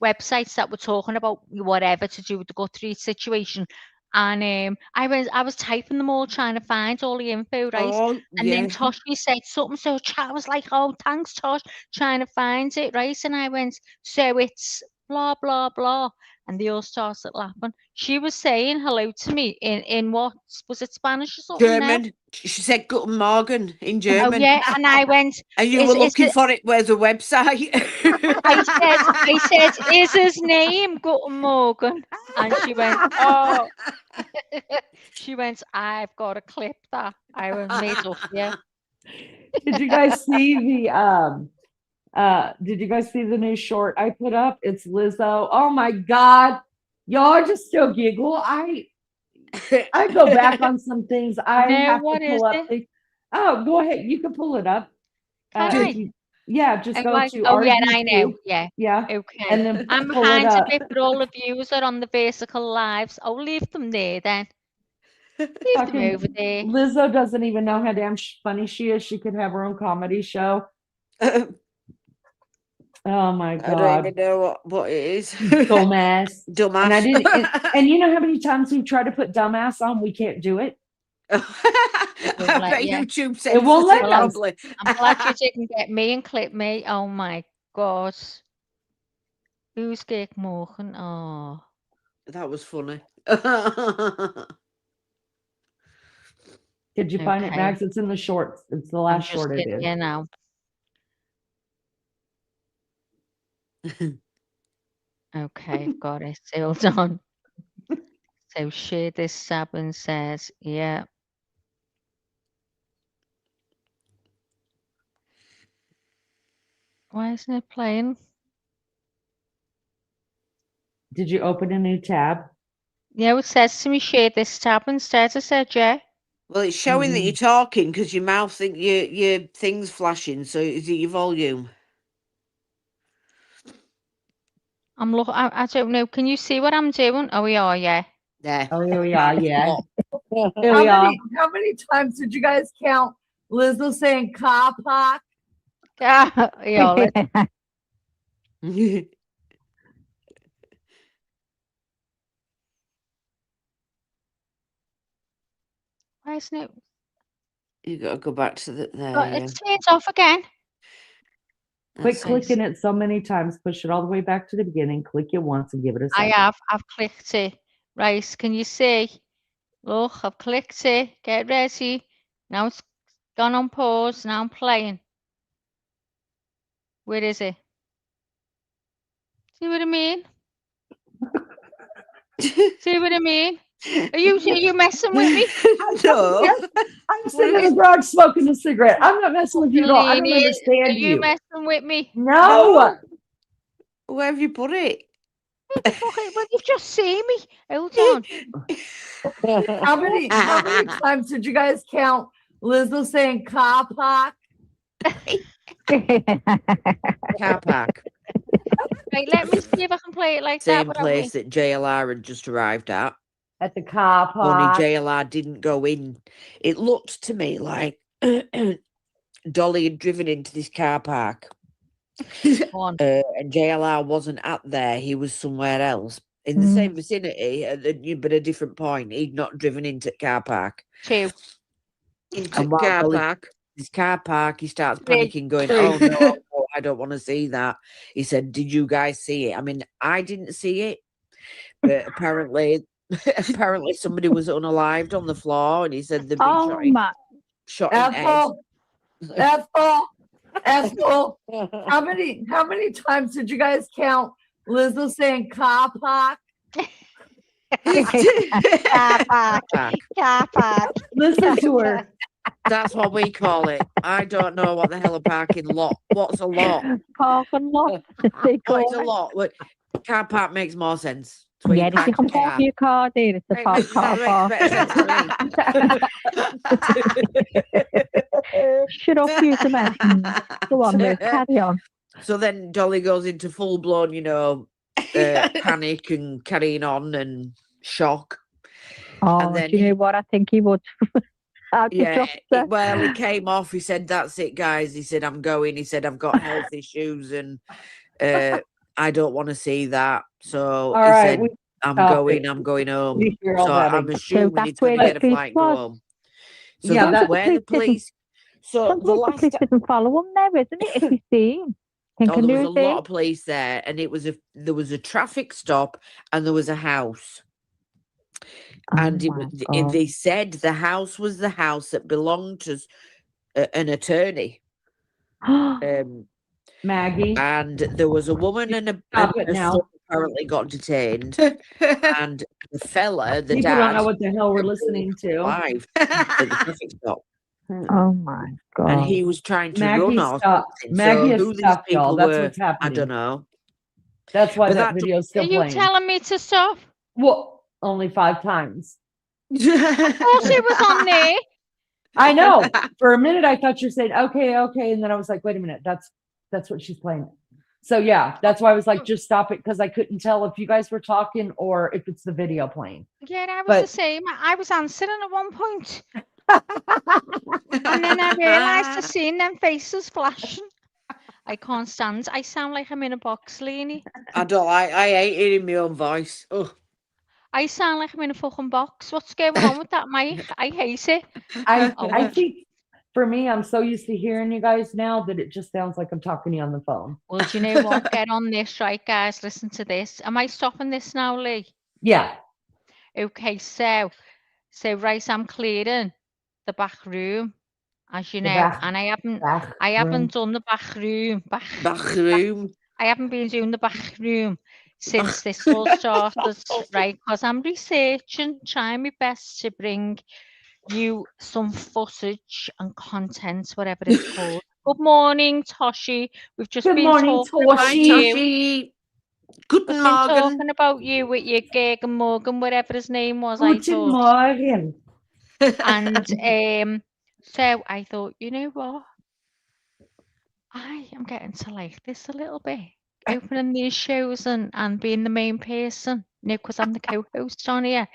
Speaker 3: websites that were talking about whatever to do with the Guthrie situation. And I was typing them all, trying to find all the info, right?
Speaker 2: Oh,
Speaker 3: And then
Speaker 2: yeah.
Speaker 3: Toshi said something, so I was like, oh, thanks, Tosh, trying to find it, right? And I went, so it's blah, blah, blah. And they all started laughing. She was saying hello to me in what, was it Spanish or something now?
Speaker 2: German. She said Guten Morgen in
Speaker 3: Oh,
Speaker 2: German.
Speaker 3: yeah. And I went,
Speaker 2: And you
Speaker 3: is,
Speaker 2: were
Speaker 3: is
Speaker 2: looking
Speaker 3: it,
Speaker 2: for it. Where's the website?
Speaker 3: I said, is his name Guten Morgen? And she went, oh. She went, I've got to clip that. I was made up, yeah.
Speaker 9: Did you guys see did you guys see the new short I put up? It's Lizzo. Oh my God. Y'all just still giggle. I go back on some things. I
Speaker 3: No,
Speaker 9: have
Speaker 3: what
Speaker 9: to
Speaker 3: is
Speaker 9: pull up
Speaker 3: it?
Speaker 9: things. Oh, go ahead. You can pull it up.
Speaker 3: Can
Speaker 9: If
Speaker 3: I?
Speaker 9: you, yeah, just
Speaker 3: And
Speaker 9: go
Speaker 3: like,
Speaker 9: to
Speaker 3: oh
Speaker 9: our
Speaker 3: yeah, I know.
Speaker 9: YouTube.
Speaker 3: Yeah.
Speaker 9: Yeah.
Speaker 3: Okay.
Speaker 9: And then
Speaker 3: I'm
Speaker 9: pull it
Speaker 3: behind a
Speaker 9: up.
Speaker 3: bit, but all the views are on the vertical lives. I'll leave them there then. Leave them
Speaker 9: Fucking
Speaker 3: over there.
Speaker 9: Lizzo doesn't even know how damn funny she is. She could have her own comedy show. Oh my
Speaker 2: I don't
Speaker 9: God.
Speaker 2: even know what it is.
Speaker 9: Dumbass.
Speaker 2: Dumbass.
Speaker 9: And I didn't, and you know how many times we've tried to put dumbass on, we can't do it.
Speaker 2: I
Speaker 3: won't let
Speaker 2: bet
Speaker 3: you.
Speaker 2: YouTube
Speaker 9: It won't
Speaker 2: censors
Speaker 9: let
Speaker 2: it
Speaker 9: us.
Speaker 2: probably.
Speaker 3: I'm glad you didn't get me and clip me. Oh my God. Who's Geek Morgan? Oh.
Speaker 2: That was funny.
Speaker 9: Did you find it,
Speaker 3: Okay.
Speaker 9: Max? It's in the shorts. It's the
Speaker 3: I'm
Speaker 9: last
Speaker 3: just
Speaker 9: short I
Speaker 3: in
Speaker 9: did.
Speaker 3: here now. Okay, got it. Hold on. So share this tab and says, yeah. Why isn't it playing?
Speaker 9: Did you open a new tab?
Speaker 3: Yeah, it says to me, share this tab instead. I said, yeah.
Speaker 2: Well, it's showing that you're talking because your mouth think your thing's flashing. So is it your volume?
Speaker 3: I don't know. Can you see what I'm doing? Oh, we are, yeah.
Speaker 2: There.
Speaker 9: Oh, here we are. Yeah.
Speaker 2: What?
Speaker 9: Here
Speaker 3: Oh,
Speaker 9: we are. How many times did you guys count Lizzo saying car park?
Speaker 3: Yeah, let's why isn't it?
Speaker 2: You got to go back to the there.
Speaker 3: Oh,
Speaker 2: Yeah.
Speaker 3: it's turned off again.
Speaker 9: Quit
Speaker 2: That's
Speaker 9: clicking it so many times. Push it all the way back to the beginning. Click it once and give it a
Speaker 3: I
Speaker 9: second.
Speaker 3: have. I've clicked it. Right, can you see? Look, I've clicked it. Get ready. Now it's gone on pause. Now I'm playing. Where is it? See what I mean? See what I mean? Are you messing with me?
Speaker 2: No.
Speaker 9: I'm sitting in the garage smoking a cigarette. I'm not messing with you at all. I don't
Speaker 3: Delaney,
Speaker 9: understand
Speaker 3: are you
Speaker 9: you.
Speaker 3: messing with me?
Speaker 9: No.
Speaker 2: Where have you put it?
Speaker 3: What the fuck? Well, you've just seen me. Hold on.
Speaker 9: How many times did you guys count Lizzo saying car park?
Speaker 2: Car park.
Speaker 3: Right, let me see if I can play it like that.
Speaker 2: Same
Speaker 3: without
Speaker 2: place
Speaker 3: me.
Speaker 2: that JLR had just arrived at.
Speaker 9: At the car
Speaker 2: Only
Speaker 9: park.
Speaker 2: JLR didn't go in. It looked to me like Dolly had driven into this car park.
Speaker 3: Go on.
Speaker 2: And JLR wasn't at there. He was somewhere else in the same vicinity, but a different point. He'd not driven into the car park.
Speaker 3: Two.
Speaker 2: Into
Speaker 3: And
Speaker 2: car
Speaker 3: Dolly-
Speaker 2: park. This car park, he starts
Speaker 3: Three.
Speaker 2: panicking, going,
Speaker 3: Three.
Speaker 2: "Oh no, I don't want to see that." He said, "Did you guys see it?" I mean, I didn't see it, but apparently somebody was unalived on the floor, and he said they've been shot in the head.
Speaker 9: Ethel. How many times did you guys count Lizzo saying car park?
Speaker 3: Car park.
Speaker 9: Listen to her.
Speaker 2: That's what we call it. I don't know what the hell a parking lot. What's a lot?
Speaker 10: Parking lot.
Speaker 2: What is a lot? What, car park makes more sense. It's where
Speaker 10: Yeah,
Speaker 2: you
Speaker 10: if you
Speaker 2: park
Speaker 10: can
Speaker 2: your
Speaker 10: park
Speaker 2: car.
Speaker 10: your car there, it's a car park. Shut up, you Americans. Go on, Liz, carry on.
Speaker 2: So then Dolly goes into full blown, panic and carrying on and shock.
Speaker 10: Oh,
Speaker 2: And then
Speaker 10: do you know what? I think he would.
Speaker 2: he came off. He said, "That's it, guys." He said, "I'm going." He said, "I've got health issues and I don't want to see that." So
Speaker 9: All
Speaker 2: he
Speaker 9: right,
Speaker 2: said, I'm going home.
Speaker 9: hear all
Speaker 2: So
Speaker 9: that
Speaker 2: I'm
Speaker 9: again.
Speaker 2: assuming he's going to get a flight and go home. So
Speaker 9: Yeah,
Speaker 2: that's
Speaker 9: that-
Speaker 2: where the police. So the
Speaker 10: Sometimes the
Speaker 2: last
Speaker 10: police didn't follow him now, isn't it? If you see him.
Speaker 2: there was a lot of police there, and there was a traffic stop, and there was a house. And they said the house was the house that belonged to an attorney.
Speaker 9: Maggie.
Speaker 2: And there was a woman and a
Speaker 9: Stop it
Speaker 2: son
Speaker 9: now.
Speaker 2: apparently got detained. And the fella, the
Speaker 9: People
Speaker 2: dad,
Speaker 9: don't know what the hell we're listening to.
Speaker 2: alive at the traffic stop.
Speaker 10: Oh my God.
Speaker 2: And he was trying to
Speaker 9: Maggie,
Speaker 2: run or
Speaker 9: stop.
Speaker 2: something.
Speaker 9: Maggie
Speaker 2: So
Speaker 9: has
Speaker 2: who these
Speaker 9: stopped, y'all.
Speaker 2: people
Speaker 9: That's
Speaker 2: were,
Speaker 9: what's happening.
Speaker 2: I don't know.
Speaker 9: That's why
Speaker 2: But
Speaker 9: that
Speaker 2: that-
Speaker 9: video's
Speaker 3: Are
Speaker 9: still
Speaker 3: you
Speaker 9: playing.
Speaker 3: telling me to stop?
Speaker 9: Well, only 5 times.
Speaker 3: Of course it was on there.
Speaker 9: I know. For a minute, I thought you were saying, okay, and then I was like, wait a minute, that's what she's playing. So yeah, that's why I was like, just stop it, because I couldn't tell if you guys were talking or if it's the video playing.
Speaker 3: Yeah, I was
Speaker 9: But-
Speaker 3: the same. I was answering at one point. And then I realised I seen them faces flashing. I can't stand. I sound like I'm in a box, Leanie.
Speaker 2: I don't like. I hate hearing my own voice. Ugh.
Speaker 3: I sound like I'm in a fucking box. What's going on with that mic? I hate it.
Speaker 9: I think for me, I'm so used to hearing you guys now that it just sounds like I'm talking to you on the phone.
Speaker 3: Well, do you know what? Get on this, right, guys? Listen to this. Am I stopping this now, Lee?
Speaker 9: Yeah.
Speaker 3: Okay, so right, I'm clearing the back room, as you
Speaker 9: The
Speaker 3: know,
Speaker 9: back-
Speaker 3: and I haven't
Speaker 9: room.
Speaker 3: done the back room.
Speaker 2: Bathroom.
Speaker 3: I haven't been doing the back room since this all started, right? Because I'm researching, trying my best to bring you some footage and content, whatever it's called. Good morning, Toshi. We've just
Speaker 9: Good
Speaker 3: been
Speaker 9: morning,
Speaker 3: talking about
Speaker 9: Toshi.
Speaker 3: you.
Speaker 2: Toshi.
Speaker 3: We've
Speaker 2: Guten
Speaker 3: been
Speaker 2: Morgen.
Speaker 3: talking about you with your Gegen Morgan, whatever his name was. I
Speaker 9: Guten
Speaker 3: thought.
Speaker 9: Morgen.
Speaker 3: And so I thought, you know what? I am getting to like this a little bit. opening these shows and being the main person. No, because I'm the co-host on here.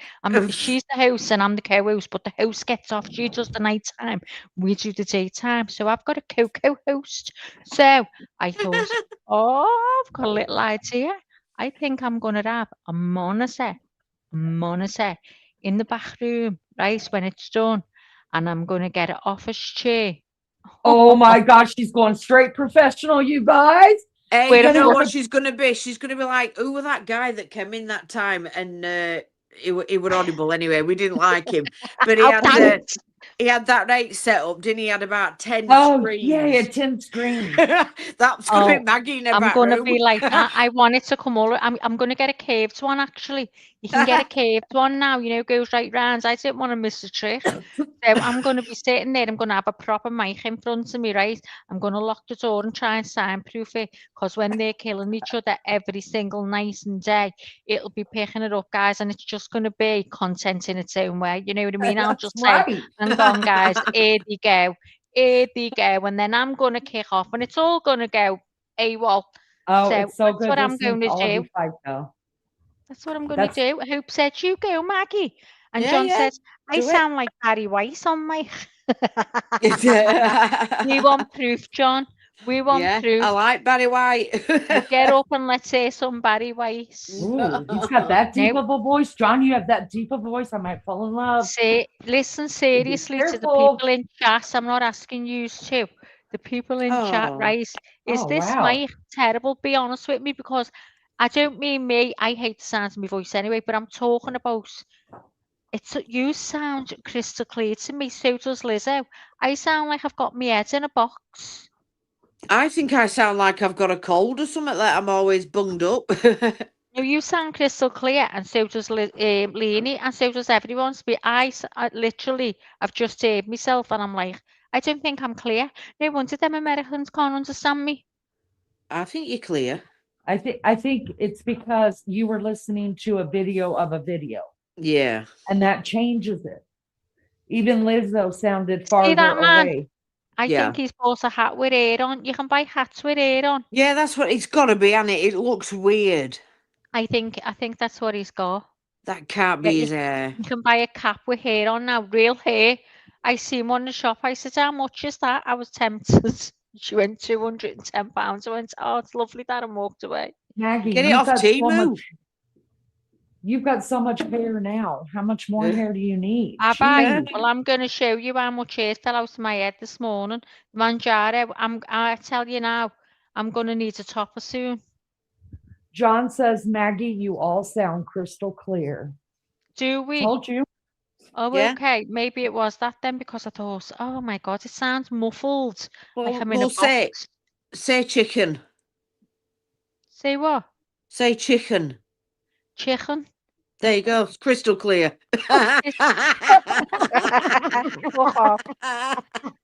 Speaker 3: She's the host and I'm the co-host, but the host gets off. She does the nighttime. We do the daytime. So I've got a co-host. So I thought, oh, I've got a little idea. I think I'm going to have a monitor in the back room, right, when it's done. And I'm going to get an office chair.
Speaker 9: Oh my gosh, she's going straight professional, you guys.
Speaker 2: Hey, you know what she's going to be? She's going to be like, who was that guy that came in that time? And he was audible anyway. We didn't like him. But he had that rate set up, didn't he? He had about 10 screens.
Speaker 9: Yeah, he had 10 screens.
Speaker 2: That's going to be Maggie in the back
Speaker 3: I'm going to
Speaker 2: room.
Speaker 3: be like that. I want it to come all. I'm going to get a caved one, actually. You can get a caved one now, goes right round. I didn't want to miss the trick. So I'm going to be sitting there. I'm going to have a proper mic in front of me, right? I'm going to lock the door and try and soundproof it, because when they're killing each other every single night and day, it'll be picking it up, guys, and it's just going to be content in its own way. You know what I mean? I'll just say, hang on, guys, here they go. Here they go. And then I'm going to kick off, and it's all going to go AWOL.
Speaker 9: Oh,
Speaker 3: so
Speaker 9: it's so
Speaker 3: that's
Speaker 9: good.
Speaker 3: what I'm going to do. That's what I'm going to do. Hope said, you go, Maggie. And John says, I sound like Barry Weiss on my... We want proof, John. We want proof.
Speaker 2: I like Barry White.
Speaker 3: Get up and let's hear some Barry Weiss.
Speaker 9: Ooh, he's got that deep of a voice. John, you have that deep of a voice. I might fall in love.
Speaker 3: Listen seriously to the people in chat. I'm not asking you to. The people in chat, right? Is this mic terrible? Be honest with me, because I don't mean me. I hate the sound of my voice anyway, but I'm talking about you sound crystal clear to me. So does Lizzo. I sound like I've got my head in a box.
Speaker 2: I think I sound like I've got a cold or something, like I'm always bunged up.
Speaker 3: No, you sound crystal clear, and so does Leonie, and so does everyone. I literally, I've just heard myself, and I'm like, I don't think I'm clear. No wonder them Americans can't understand me.
Speaker 2: I think you're clear.
Speaker 9: I think it's because you were listening to a video of a video.
Speaker 2: Yeah.
Speaker 9: And that changes it. Even Lizzo sounded farther away.
Speaker 3: I think he's bought a hat with hair on. You can buy hats with hair on.
Speaker 2: Yeah, that's what it's got to be, hasn't it? It looks weird.
Speaker 3: I think that's what he's got.
Speaker 2: That can't be his hair.
Speaker 3: You can buy a cap with hair on now, real hair. I see him on the shop. I said, how much is that? I was tempted. She went £210. I went, oh, it's lovely that, and walked away.
Speaker 9: Maggie,
Speaker 2: get it off Temu.
Speaker 9: You've got so much hair now. How much more hair do you need?
Speaker 3: Well, I'm going to show you how much hair fell out of my head this morning. Manjaro, I tell you now, I'm going to need a topper soon.
Speaker 9: John says, Maggie, you all sound crystal clear.
Speaker 3: Do we?
Speaker 9: Told you.
Speaker 3: Oh, okay. Maybe it was that then, because I thought, oh my God, it sounds muffled.
Speaker 2: Well,
Speaker 3: like I'm in a box.
Speaker 2: Say chicken.
Speaker 3: Say what?
Speaker 2: Say chicken.
Speaker 3: Chicken.
Speaker 2: There you go. It's crystal clear.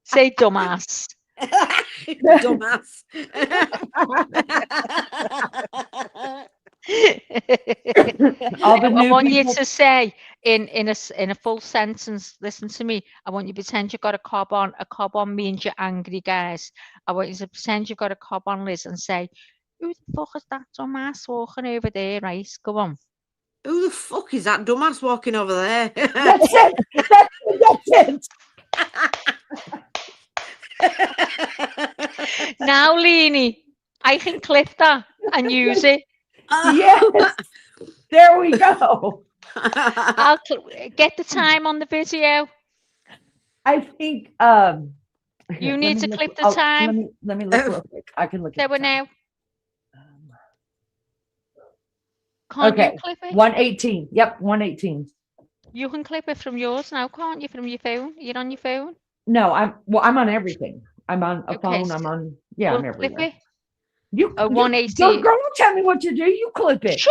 Speaker 3: Say dumbass.
Speaker 2: Dumbass.
Speaker 3: I want you to say in a full sentence. Listen to me. I want you to pretend you've got a cob on. A cob on means you're angry, guys. I want you to pretend you've got a cob on, Liz, and say, "Who the fuck is that dumbass walking over there?" Right? Go on.
Speaker 2: Who the fuck is that dumbass walking over there?
Speaker 9: That's it. That's
Speaker 2: it.
Speaker 3: Now, Leanie, I can clip that and use it.
Speaker 9: Yes. There we go.
Speaker 3: I'll get the time on the video.
Speaker 9: I think
Speaker 3: you need to clip the time.
Speaker 9: Let me look real quick. I can look at
Speaker 3: it now. Can't you clip it?
Speaker 9: 118. Yep, 118.
Speaker 3: You can clip it from yours now, can't you? From your phone? You're on your phone?
Speaker 9: No, I'm on everything. I'm on a phone. I'm on. Yeah, I'm everywhere.
Speaker 3: Clip it.
Speaker 9: You
Speaker 3: 118.
Speaker 9: Girl, don't tell me what to do. You clip it.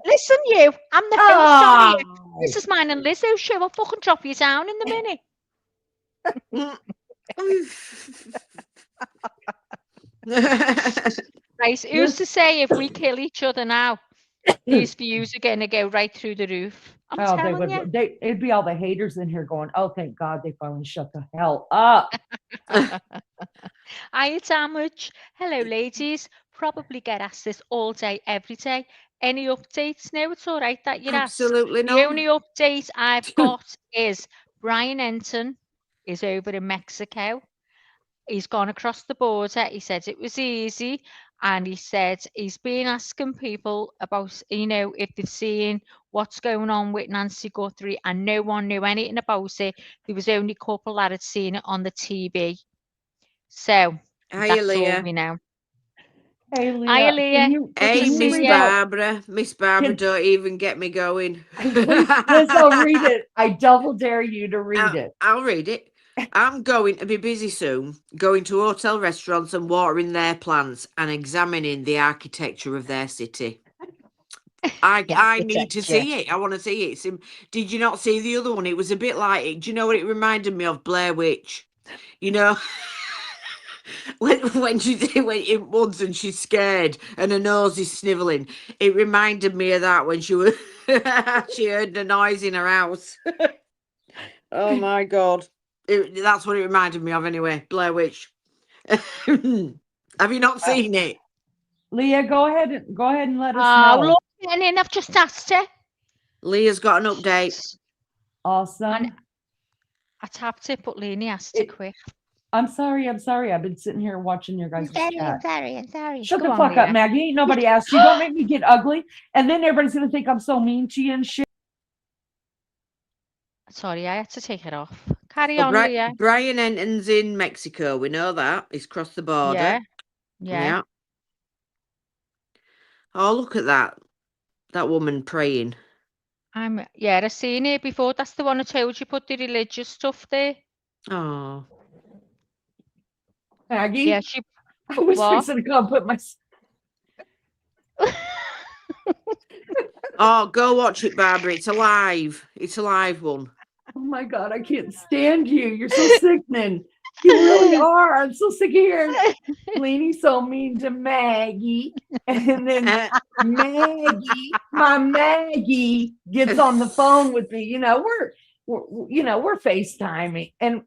Speaker 3: Listen, you. I'm the host. This is mine and Lizzo's show. I'll fucking drop you down in the minute. Right, who's to say if we kill each other now, these views are going to go right through the roof? I'm telling you.
Speaker 9: It'd be all the haters in here going, oh, thank God they finally shut the hell up.
Speaker 3: Hiya, Damage. Hello, ladies. Probably get asked this all day, every day. Any updates? No, it's all right that you're asked.
Speaker 2: Absolutely
Speaker 3: The
Speaker 2: not.
Speaker 3: only update I've got is Brian Enton is over in Mexico. He's gone across the border. He said it was easy. And he said he's been asking people about, if they've seen what's going on with Nancy Guthrie, and no one knew anything about it. There was only a couple that had seen it on the TV. So
Speaker 2: Hiya,
Speaker 3: that's all
Speaker 2: Leah.
Speaker 3: we know.
Speaker 9: Hey,
Speaker 3: Hiya,
Speaker 9: Leah.
Speaker 3: Leah.
Speaker 9: Good
Speaker 2: Hey,
Speaker 9: to
Speaker 2: Miss
Speaker 9: see you.
Speaker 2: Barbara. Miss Barbara,
Speaker 9: Can-
Speaker 2: don't even get me going.
Speaker 9: Please, Liz, I'll read it. I double dare you to read it.
Speaker 2: I'll read it. I'm going to be busy soon, going to hotel restaurants and watering their plants and examining the architecture of their city. I need to see it. I want to see it. Did you not see the other one? It was a bit like, do you know what it reminded me of? Blair Witch. You know, when she went in woods and she's scared and her nose is snivelling. It reminded me of that when she was she heard the noise in her house. Oh my God. That's what it reminded me of anyway. Blair Witch. Have you not seen it?
Speaker 9: Leah, go ahead and let us
Speaker 3: Oh,
Speaker 9: know.
Speaker 3: look, and then I've just asked her.
Speaker 2: Leah's got an update.
Speaker 9: Awesome.
Speaker 3: And I tapped it, but Leonie asked to quit.
Speaker 9: I'm sorry. I've been sitting here watching your guys' chat.
Speaker 3: I'm sorry.
Speaker 9: Shut
Speaker 3: Go
Speaker 9: the
Speaker 3: on,
Speaker 9: fuck up,
Speaker 3: Leah.
Speaker 9: Maggie. Ain't nobody asked you. Don't make me get ugly. And then everybody's gonna think I'm so mean to you and shit.
Speaker 3: Sorry, I had to take it off. Carry
Speaker 2: So
Speaker 3: on, Leah.
Speaker 2: Brian Enton's in Mexico. We know that. He's crossed the border.
Speaker 3: Yeah.
Speaker 2: Oh, look at that. That woman praying.
Speaker 3: I've seen it before. That's the one I told you put the religious stuff there.
Speaker 2: Oh.
Speaker 9: Maggie.
Speaker 3: Yeah, she.
Speaker 9: I was
Speaker 3: What?
Speaker 9: fixing to come put my.
Speaker 2: Oh, go watch it, Barbara. It's alive. It's a live one.
Speaker 9: Oh my God, I can't stand you. You're so sickening. You really are. I'm so sick of hearing Leanie's so mean to Maggie. And then my Maggie gets on the phone with me. We're FaceTiming. And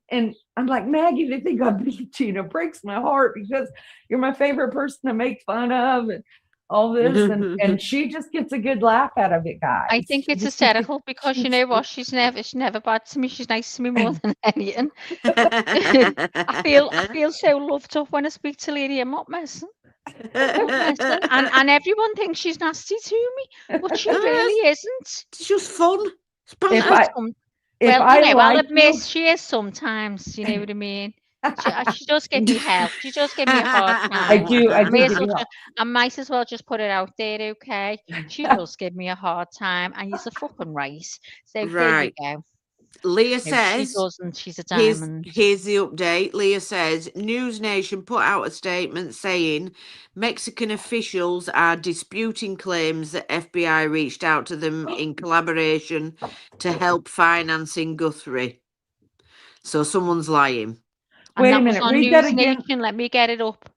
Speaker 9: I'm like, Maggie, they think I beat you. And it breaks my heart because you're my favorite person to make fun of and all this. And she just gets a good laugh out of it, guys.
Speaker 3: I think it's hysterical because you know what? She's never bad to me. She's nice to me more than anything. I feel so loved up when I speak to Lady. I'm not messing. And everyone thinks she's nasty to me, but she really isn't.
Speaker 2: It's just fun.
Speaker 3: I'll admit she is sometimes. You know what I mean? She does give me help. She does give me a hard time.
Speaker 9: I do.
Speaker 3: I might as well just put it out there, okay? She does give me a hard time, and you're fucking right. So there you go.
Speaker 2: Leah
Speaker 3: No,
Speaker 2: says
Speaker 3: she doesn't. She's a diamond.
Speaker 2: Here's the update. Leah says News Nation put out a statement saying Mexican officials are disputing claims that FBI reached out to them in collaboration to help financing Guthrie. So someone's lying.
Speaker 9: Wait a minute. Read that again.
Speaker 3: Nation. Let me get it up.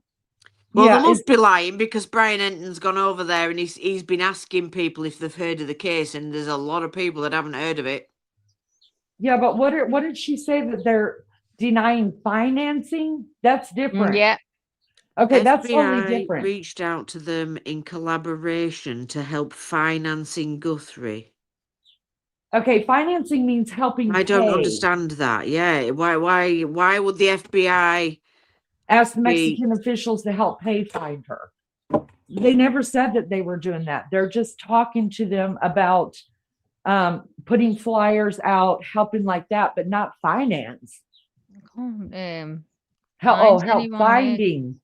Speaker 2: Well, they must be lying because Brian Enton's gone over there and he's been asking people if they've heard of the case, and there's a lot of people that haven't heard of it.
Speaker 9: Yeah, but what did she say that they're denying financing? That's different.
Speaker 3: Yeah.
Speaker 9: Okay,
Speaker 2: FBI
Speaker 9: that's totally different.
Speaker 2: Reached out to them in collaboration to help financing Guthrie.
Speaker 9: Okay, financing means helping.
Speaker 2: I don't understand that. Yeah, why would the FBI
Speaker 9: ask Mexican officials to help find her? They never said that they were doing that. They're just talking to them about putting flyers out, helping like that, but not finance. Help finding.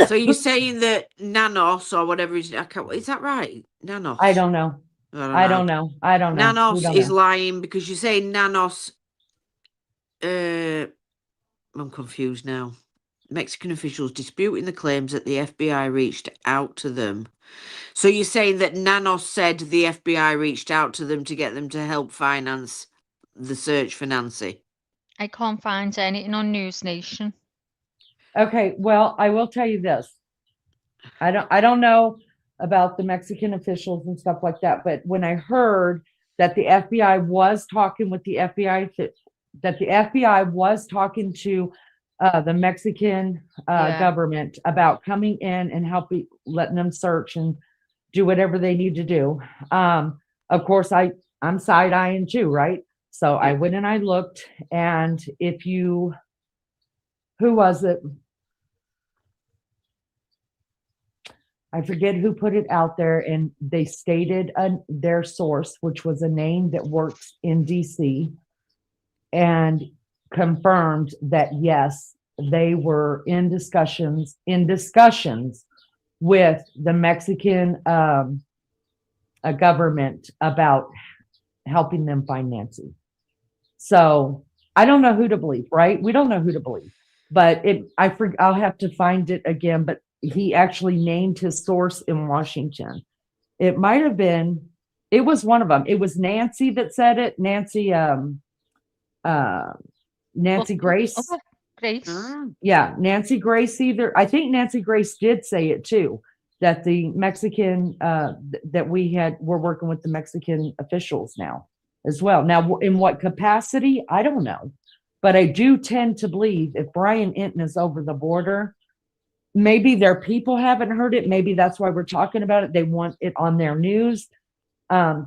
Speaker 2: So you're saying that Nanos or whatever is that right? Nanos.
Speaker 9: I don't know. I don't know.
Speaker 2: Nanos is lying because you're saying Nanos. I'm confused now. Mexican officials disputing the claims that the FBI reached out to them. So you're saying that Nanos said the FBI reached out to them to get them to help finance the search for Nancy?
Speaker 3: I can't find anything on News Nation.
Speaker 9: Okay, well, I will tell you this. I don't know about the Mexican officials and stuff like that, but when I heard that the FBI was talking with the FBI, that the FBI was talking to the Mexican
Speaker 3: Yeah.
Speaker 9: government about coming in and helping, letting them search and do whatever they need to do. Of course, I'm side eyeing too, right? So I went and I looked, and who was it? I forget who put it out there, and they stated their source, which was a name that works in DC, and confirmed that yes, they were in discussions with the Mexican government about helping them find Nancy. So I don't know who to believe, right? We don't know who to believe, but I'll have to find it again, but he actually named his source in Washington. It might have been, it was one of them. It was Nancy that said it. Nancy Grace.
Speaker 3: Okay. Grace.
Speaker 9: Yeah, Nancy Grace either. I think Nancy Grace did say it too, that the Mexican, that we're working with the Mexican officials now as well. Now, in what capacity, I don't know. But I do tend to believe if Brian Inton is over the border, maybe their people haven't heard it. Maybe that's why we're talking about it. They want it on their news,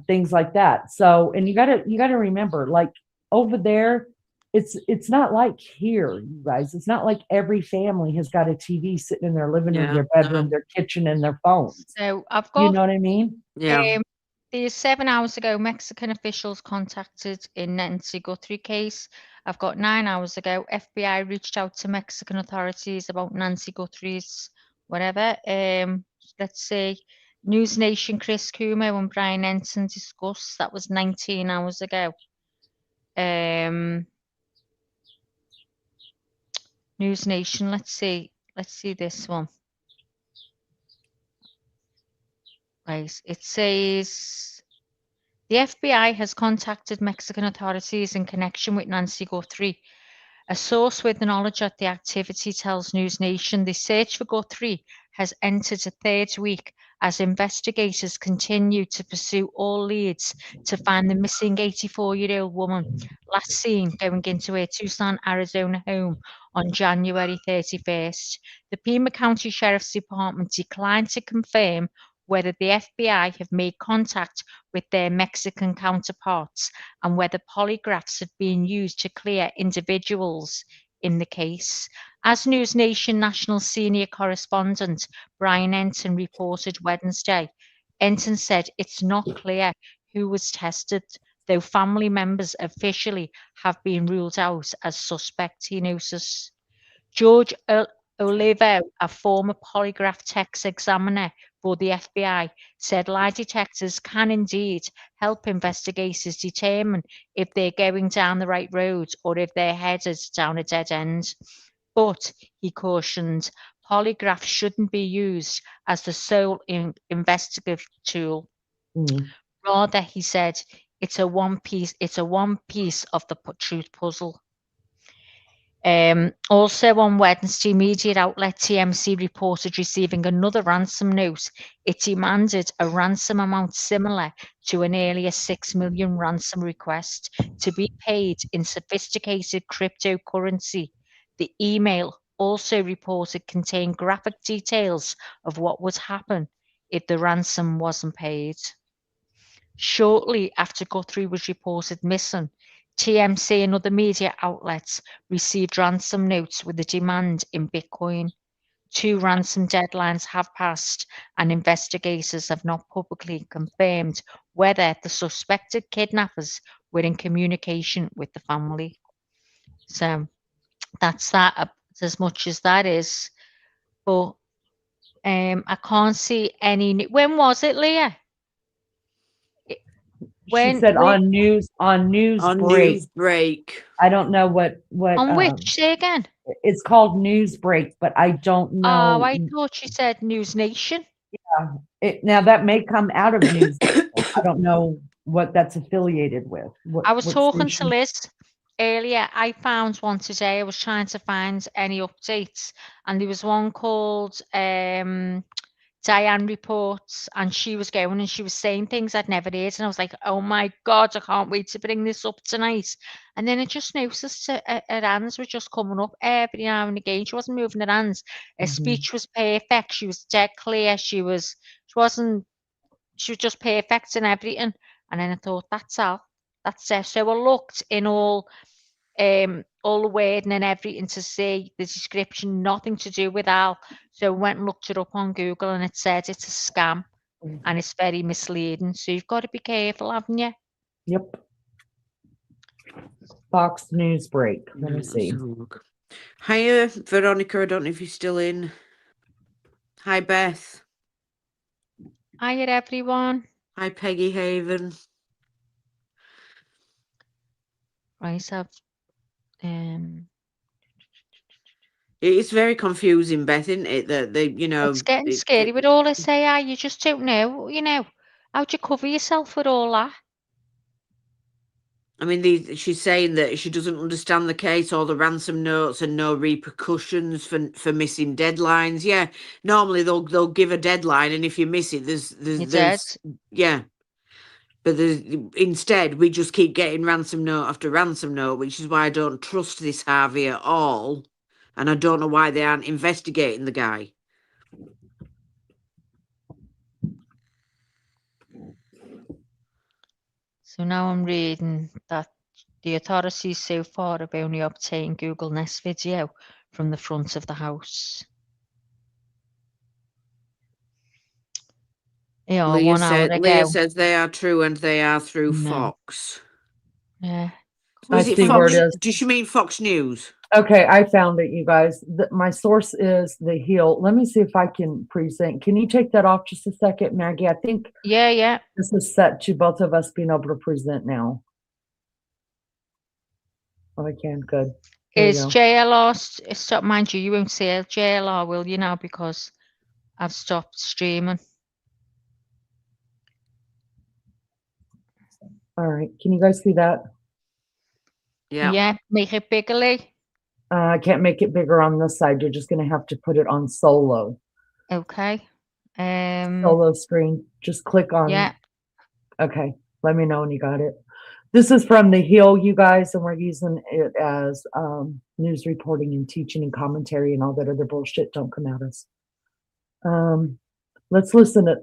Speaker 9: things like that. So, and you gotta remember, like over there, it's not like here, you guys. It's not like every family has got a TV sitting in their living room, their bedroom, their kitchen, and their phones.
Speaker 3: So I've got,
Speaker 9: you know what I mean?
Speaker 2: Yeah.
Speaker 3: There's 7 hours ago, Mexican officials contacted in Nancy Guthrie case. I've got 9 hours ago, FBI reached out to Mexican authorities about Nancy Guthrie's whatever. Let's see. News Nation, Chris Cuomo and Brian Ensign discussed. That was 19 hours ago. News Nation, let's see this one. Right, it says the FBI has contacted Mexican authorities in connection with Nancy Guthrie. A source with knowledge of the activity tells News Nation the search for Guthrie has entered a third week as investigators continue to pursue all leads to find the missing 84-year-old woman last seen going into her Tucson, Arizona home on January 31st. The Pima County Sheriff's Department declined to confirm whether the FBI have made contact with their Mexican counterparts and whether polygraphs have been used to clear individuals in the case. As News Nation National Senior Correspondent Brian Ensign reported Wednesday, Ensign said it's not clear who was tested, though family members officially have been ruled out as suspect, he noticed. George Olivo, a former polygraph text examiner for the FBI, said lie detectors can indeed help investigators determine if they're going down the right road or if they're headed down a dead end. But, he cautioned, polygraphs shouldn't be used as the sole investigative tool. Rather, he said, it's a one piece of the truth puzzle. Also on Wednesday, media outlet TMC reported receiving another ransom note. It demanded a ransom amount similar to an earlier $6 million ransom request to be paid in sophisticated cryptocurrency. The email also reported contained graphic details of what would happen if the ransom wasn't paid. Shortly after Guthrie was reported missing, TMC and other media outlets received ransom notes with a demand in Bitcoin. 2 ransom deadlines have passed, and investigators have not publicly confirmed whether the suspected kidnappers were in communication with the family. So that's that, as much as that is. But I can't see any. When was it, Leah?
Speaker 9: She said on news break. I don't know what
Speaker 3: on which, say again.
Speaker 9: It's called News Break, but I don't know.
Speaker 3: Oh, I thought she said News Nation.
Speaker 9: Yeah, now that may come out of News. I don't know what that's affiliated with.
Speaker 3: I was talking to Liz earlier. I found one today. I was trying to find any updates, and there was one called Diane reports, and she was going and she was saying things I'd never heard, and I was like, oh my God, I can't wait to bring this up tonight. And then I just noticed her hands were just coming up every now and again. She wasn't moving her hands. Her speech was perfect. She was dead clear. She was just perfect and everything. And then I thought, that's it. So I looked in all the wording and everything to see the description, nothing to do with Al. So I went and looked it up on Google, and it said it's a scam and it's very misleading. So you've got to be careful, haven't you?
Speaker 9: Yep. Fox News break. Let me see.
Speaker 2: Hiya, Veronica. I don't know if you're still in. Hi, Beth.
Speaker 3: Hiya, everyone.
Speaker 2: Hi, Peggy Haven.
Speaker 3: Right, so
Speaker 2: It's very confusing, Beth, isn't it? That they,
Speaker 3: it's getting scary with all this AI. You just don't know, how do you cover yourself with all that?
Speaker 2: I mean, she's saying that she doesn't understand the case or the ransom notes and no repercussions for missing deadlines. Yeah, normally they'll give a deadline, and if you miss it, there's yeah. But instead, we just keep getting ransom note after ransom note, which is why I don't trust this Harvey at all, and I don't know why they aren't investigating the guy.
Speaker 3: So now I'm reading that the authorities so far have only obtained Google Nest video from the front of the house. Yeah,
Speaker 2: Leah
Speaker 3: 1 hour ago.
Speaker 2: Leah says they are true and they are through Fox.
Speaker 3: Yeah.
Speaker 9: I see where it is.
Speaker 2: Does she mean Fox News?
Speaker 9: Okay, I found it, you guys. My source is The Hill. Let me see if I can present. Can you take that off just a second, Maggie? I think
Speaker 3: yeah.
Speaker 9: This is set to both of us being able to present now. Oh, I can. Good.
Speaker 3: Is JLR stop? Mind you, you won't see JLR, will you now? Because I've stopped streaming.
Speaker 9: All right. Can you guys see that?
Speaker 2: Yeah.
Speaker 3: Yeah. Make it biggerly.
Speaker 9: I can't make it bigger on this side. You're just going to have to put it on solo.
Speaker 3: Okay.
Speaker 9: Solo screen. Just click on.
Speaker 3: Yeah.
Speaker 9: Okay. Let me know when you got it. This is from The Hill, you guys, and we're using it as news reporting and teaching and commentary and all that other bullshit. Don't come at us. Let's listen to.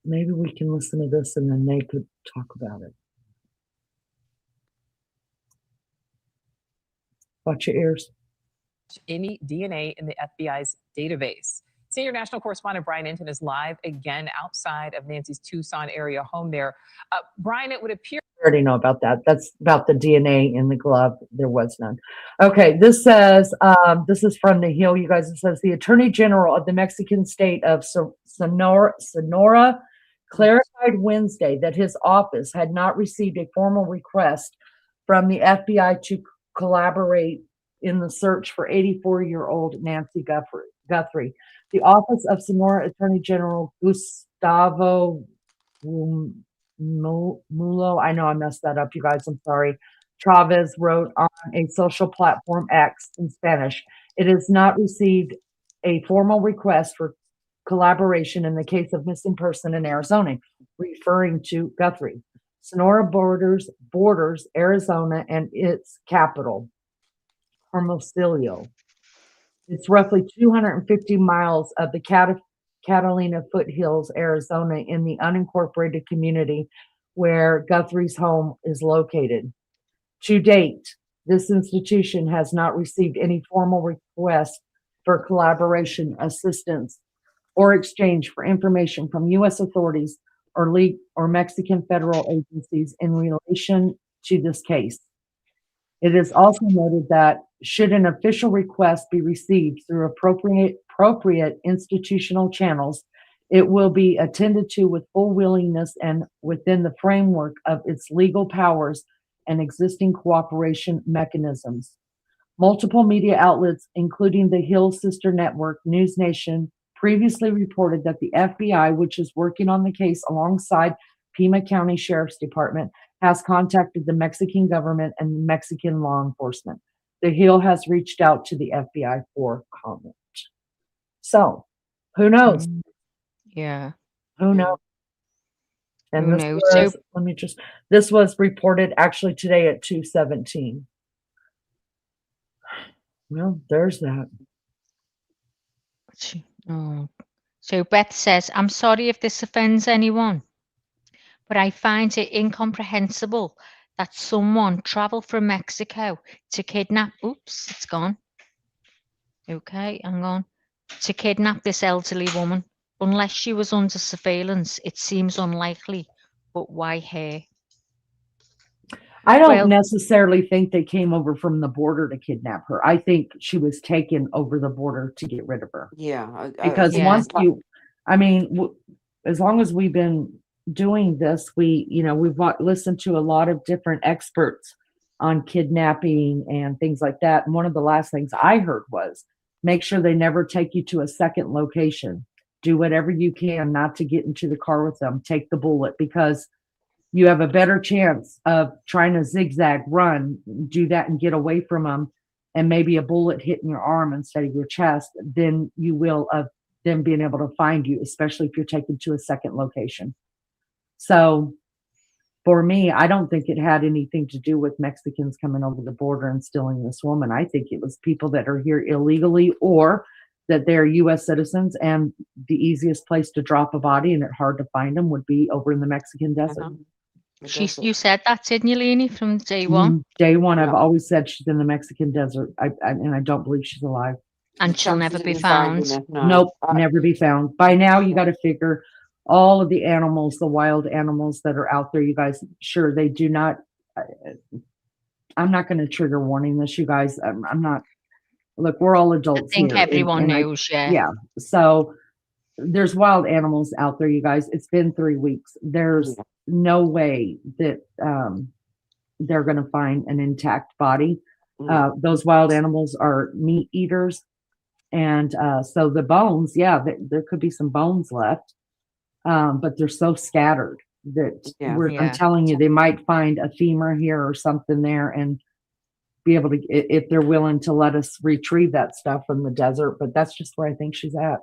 Speaker 9: Maybe we can listen to this and then they could talk about it. Watch your ears.
Speaker 11: Any DNA in the FBI's database. Senior national correspondent Brian Inton is live again outside of Nancy's Tucson area home there. Brian, it would appear.
Speaker 9: I already know about that. That's about the DNA in the glove. There was none. Okay, this says, this is from The Hill, you guys. It says the Attorney General of the Mexican state of Sonora clarified Wednesday that his office had not received a formal request from the FBI to collaborate in the search for 84-year-old Nancy Guthrie. The office of Sonora Attorney General Gustavo Mulo, I know I messed that up, you guys, I'm sorry. Chavez wrote on a social platform X in Spanish, it has not received a formal request for collaboration in the case of missing person in Arizona, referring to Guthrie. Sonora borders Arizona and its capital, Hermosillo. It's roughly 250 miles of the Catalina foothills, Arizona, in the unincorporated community where Guthrie's home is located. To date, this institution has not received any formal request for collaboration, assistance, or exchange for information from U.S. authorities or Mexican federal agencies in relation to this case. It is also noted that should an official request be received through appropriate institutional channels, it will be attended to with full willingness and within the framework of its legal powers and existing cooperation mechanisms. Multiple media outlets, including the Hill sister network, News Nation, previously reported that the FBI, which is working on the case alongside Pima County Sheriff's Department, has contacted the Mexican government and Mexican law enforcement. The Hill has reached out to the FBI for comment. So, who knows?
Speaker 3: Yeah.
Speaker 9: Who knows? And
Speaker 3: Who
Speaker 9: this
Speaker 3: knows?
Speaker 9: was, this was reported actually today at 2:17. Well, there's that.
Speaker 3: Oh. So Beth says, I'm sorry if this offends anyone, but I find it incomprehensible that someone traveled from Mexico to kidnap, oops, it's gone. Okay, hang on. To kidnap this elderly woman. Unless she was under surveillance, it seems unlikely. But why her?
Speaker 9: I don't
Speaker 3: Well-
Speaker 9: necessarily think they came over from the border to kidnap her. I think she was taken over the border to get rid of her.
Speaker 2: Yeah.
Speaker 9: Because
Speaker 3: Yeah.
Speaker 9: once you, I mean, as long as we've been doing this, we've listened to a lot of different experts on kidnapping and things like that. And one of the last things I heard was make sure they never take you to a second location. Do whatever you can not to get into the car with them. Take the bullet, because you have a better chance of trying to zigzag run, do that and get away from them, and maybe a bullet hitting your arm instead of your chest than you will of them being able to find you, especially if you're taken to a second location. So for me, I don't think it had anything to do with Mexicans coming over the border and stealing this woman. I think it was people that are here illegally or that they're U.S. citizens, and the easiest place to drop a body and it's hard to find them would be over in the Mexican desert.
Speaker 3: You said that, didn't you, Leonie, from day one?
Speaker 9: Day one, I've always said she's in the Mexican desert, and I don't believe she's alive.
Speaker 3: And she'll never be found.
Speaker 9: Nope, never be found. By now, you got to figure all of the animals, the wild animals that are out there, you guys, sure, they do not, I'm not going to trigger warning this, you guys. I'm not, look, we're all adults
Speaker 3: I think
Speaker 9: here,
Speaker 3: everyone
Speaker 9: and
Speaker 3: knows, yeah.
Speaker 9: Yeah, so there's wild animals out there, you guys. It's been 3 weeks. There's no way that they're going to find an intact body. Those wild animals are meat eaters. And so the bones, there could be some bones left, but they're so scattered that I'm telling you, they might find a femur here or something there and be able to, if they're willing to let us retrieve that stuff from the desert. But that's just where I think she's at.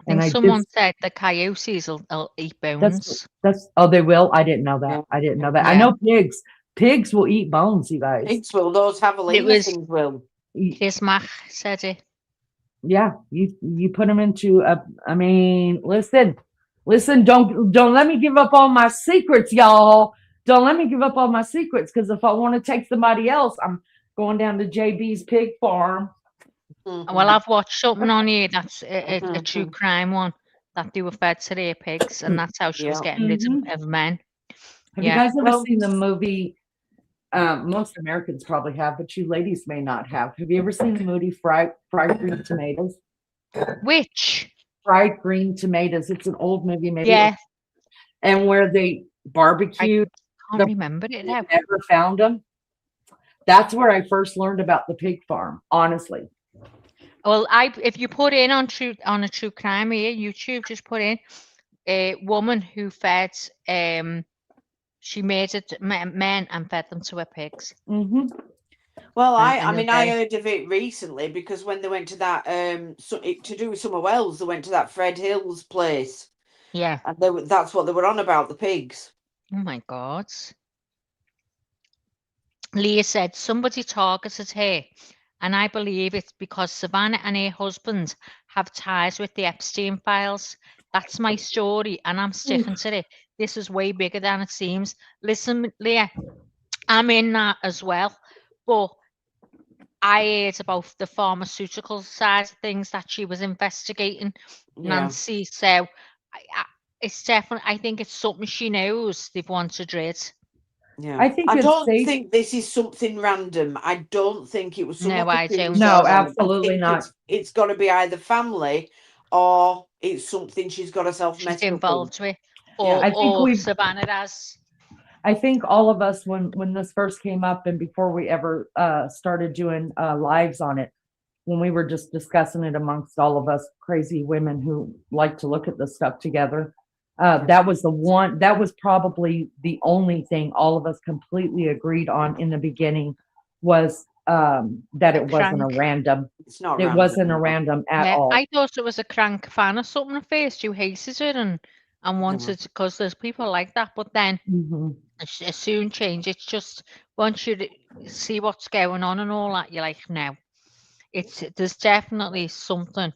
Speaker 3: I think someone said the coyotes will eat bones.
Speaker 9: They will. I didn't know that. I didn't know that.
Speaker 3: Yeah.
Speaker 9: I know pigs will eat bones, you guys.
Speaker 2: Pigs will. Those javelina things will.
Speaker 3: Chris Mach said it.
Speaker 9: Yeah, you put them into listen, don't let me give up all my secrets, y'all. Don't let me give up all my secrets, because if I want to take somebody else, I'm going down to JB's pig farm.
Speaker 3: Well, I've watched something on here that's a true crime one that they were fed to their pigs, and that's how she was getting rid of men.
Speaker 9: Have you guys ever seen the movie? Most Americans probably have, but you ladies may not have. Have you ever seen the movie Fried Green Tomatoes?
Speaker 3: Which?
Speaker 9: Fried Green Tomatoes. It's an old movie, maybe. Yeah. And where they barbecued.
Speaker 3: I can't remember it now.
Speaker 9: Never found them. That's where I first learned about the pig farm, honestly.
Speaker 3: Well, if you put in on a true crime here, YouTube, just put in a woman who fed she made men and fed them to her pigs.
Speaker 9: Mm-hmm.
Speaker 2: Well, I heard of it recently because when they went to that to do with Summer Wells, they went to that Fred Hill's place.
Speaker 3: Yeah,
Speaker 2: and that's what they were on about, the pigs.
Speaker 3: Oh my God! Leah said somebody targeted her, and I believe it's because Savannah and her husband have ties with the Epstein files. That's my story, and I'm sticking to it. This is way bigger than it seems. Listen, Leah, I'm in that as well, but I heard about the pharmaceutical side of things that she was investigating, Nancy. So it's definitely, I think it's something she knows they've wanted rid.
Speaker 2: Yeah,
Speaker 9: I don't
Speaker 2: think this is something random. I don't think it was.
Speaker 3: No, I don't.
Speaker 9: No, absolutely not.
Speaker 2: It's got to be either family or it's something she's got herself messed
Speaker 3: involved with,
Speaker 9: or
Speaker 3: Savannah has.
Speaker 9: I think all of us, when this first came up and before we ever started doing lives on it, when we were just discussing it amongst all of us crazy women who like to look at this stuff together, that was probably the only thing all of us completely agreed on in the beginning was that it wasn't a
Speaker 3: Crank.
Speaker 9: random.
Speaker 2: It's not
Speaker 9: It
Speaker 2: random,
Speaker 9: wasn't a
Speaker 2: no.
Speaker 9: random at
Speaker 3: Yeah,
Speaker 9: all.
Speaker 3: I thought it was a crank fan or something at first who hated it and wanted, because there's people like that, but then
Speaker 9: Mhm.
Speaker 3: it soon changed. It's just once you see what's going on and all that, you're like, no, there's definitely something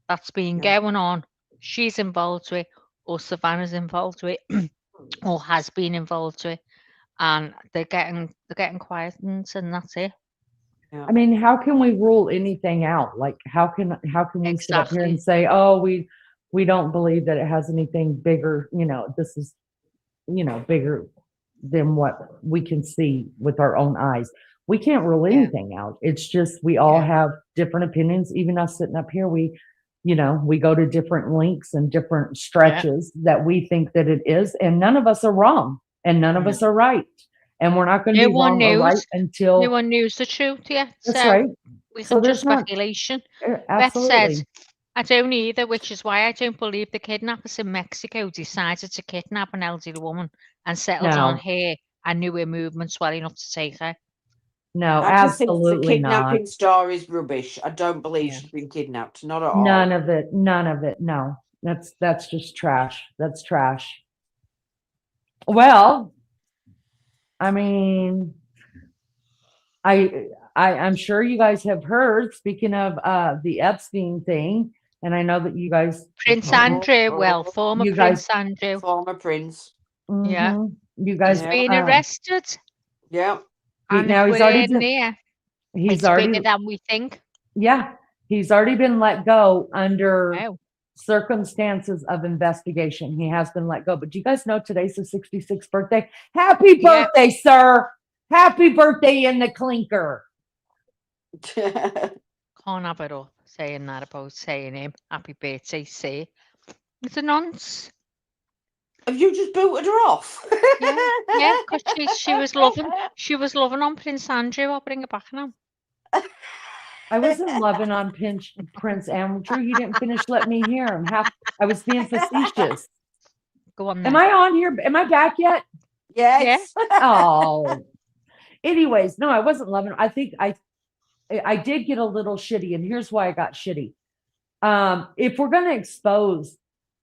Speaker 3: that's been going on. She's involved with, or Savannah's involved with, or has been involved with, and they're getting quiet, and that's it.
Speaker 9: I mean, how can we rule anything out? Like, how can we sit up here and say, oh, we don't believe that it has anything bigger, this is, bigger than what we can see with our own eyes. We can't rule anything out. It's just, we all have different opinions. Even us sitting up here, we go to different links and different stretches that we think that it is. And none of us are wrong and none of us are right. And we're not going to be wrong or right until
Speaker 3: no one knows the truth yet.
Speaker 9: That's
Speaker 3: so
Speaker 9: right.
Speaker 3: We
Speaker 9: So
Speaker 3: can
Speaker 9: there's
Speaker 3: just
Speaker 9: not-
Speaker 3: speculation.
Speaker 9: Absolutely.
Speaker 3: Beth says, I don't either, which is why I don't believe the kidnappers in Mexico decided to kidnap an elderly woman and settled on her and knew her movements well enough to take her.
Speaker 9: No,
Speaker 2: I just think the
Speaker 9: absolutely not.
Speaker 2: kidnapping story is rubbish. I don't believe she's been kidnapped. Not at all.
Speaker 9: None of it. No, that's just trash. That's trash. Well, I mean, I'm sure you guys have heard, speaking of the Epstein thing, and I know that you guys
Speaker 3: Prince Andrew, former
Speaker 9: you
Speaker 3: Prince
Speaker 9: guys-
Speaker 3: Andrew.
Speaker 2: Former prince.
Speaker 3: Yeah.
Speaker 9: Mhm. You guys
Speaker 3: Been arrested.
Speaker 2: Yeah.
Speaker 3: And
Speaker 9: now
Speaker 3: it's
Speaker 9: he's already
Speaker 3: weird
Speaker 9: been,
Speaker 3: near.
Speaker 9: he's
Speaker 3: It's
Speaker 9: already
Speaker 3: bigger than we think.
Speaker 9: he's already been let go under
Speaker 3: Wow.
Speaker 9: circumstances of investigation. He has been let go. But do you guys know today's his 66th birthday? Happy birthday, sir. Happy birthday in the clinker.
Speaker 3: Can't have it up saying that about saying him. Happy birthday, say. It's a nonce.
Speaker 2: Have you just booted her off?
Speaker 3: Yeah, because she was loving on Prince Andrew. I'll bring it back now.
Speaker 9: I wasn't loving on Prince Andrew. You didn't finish letting me hear him. I was being facetious.
Speaker 3: Go on.
Speaker 9: Am I on here? Am I back yet?
Speaker 2: Yes.
Speaker 9: Oh. Anyways, no, I wasn't loving it. I think I did get a little shitty, and here's why I got shitty. If we're gonna expose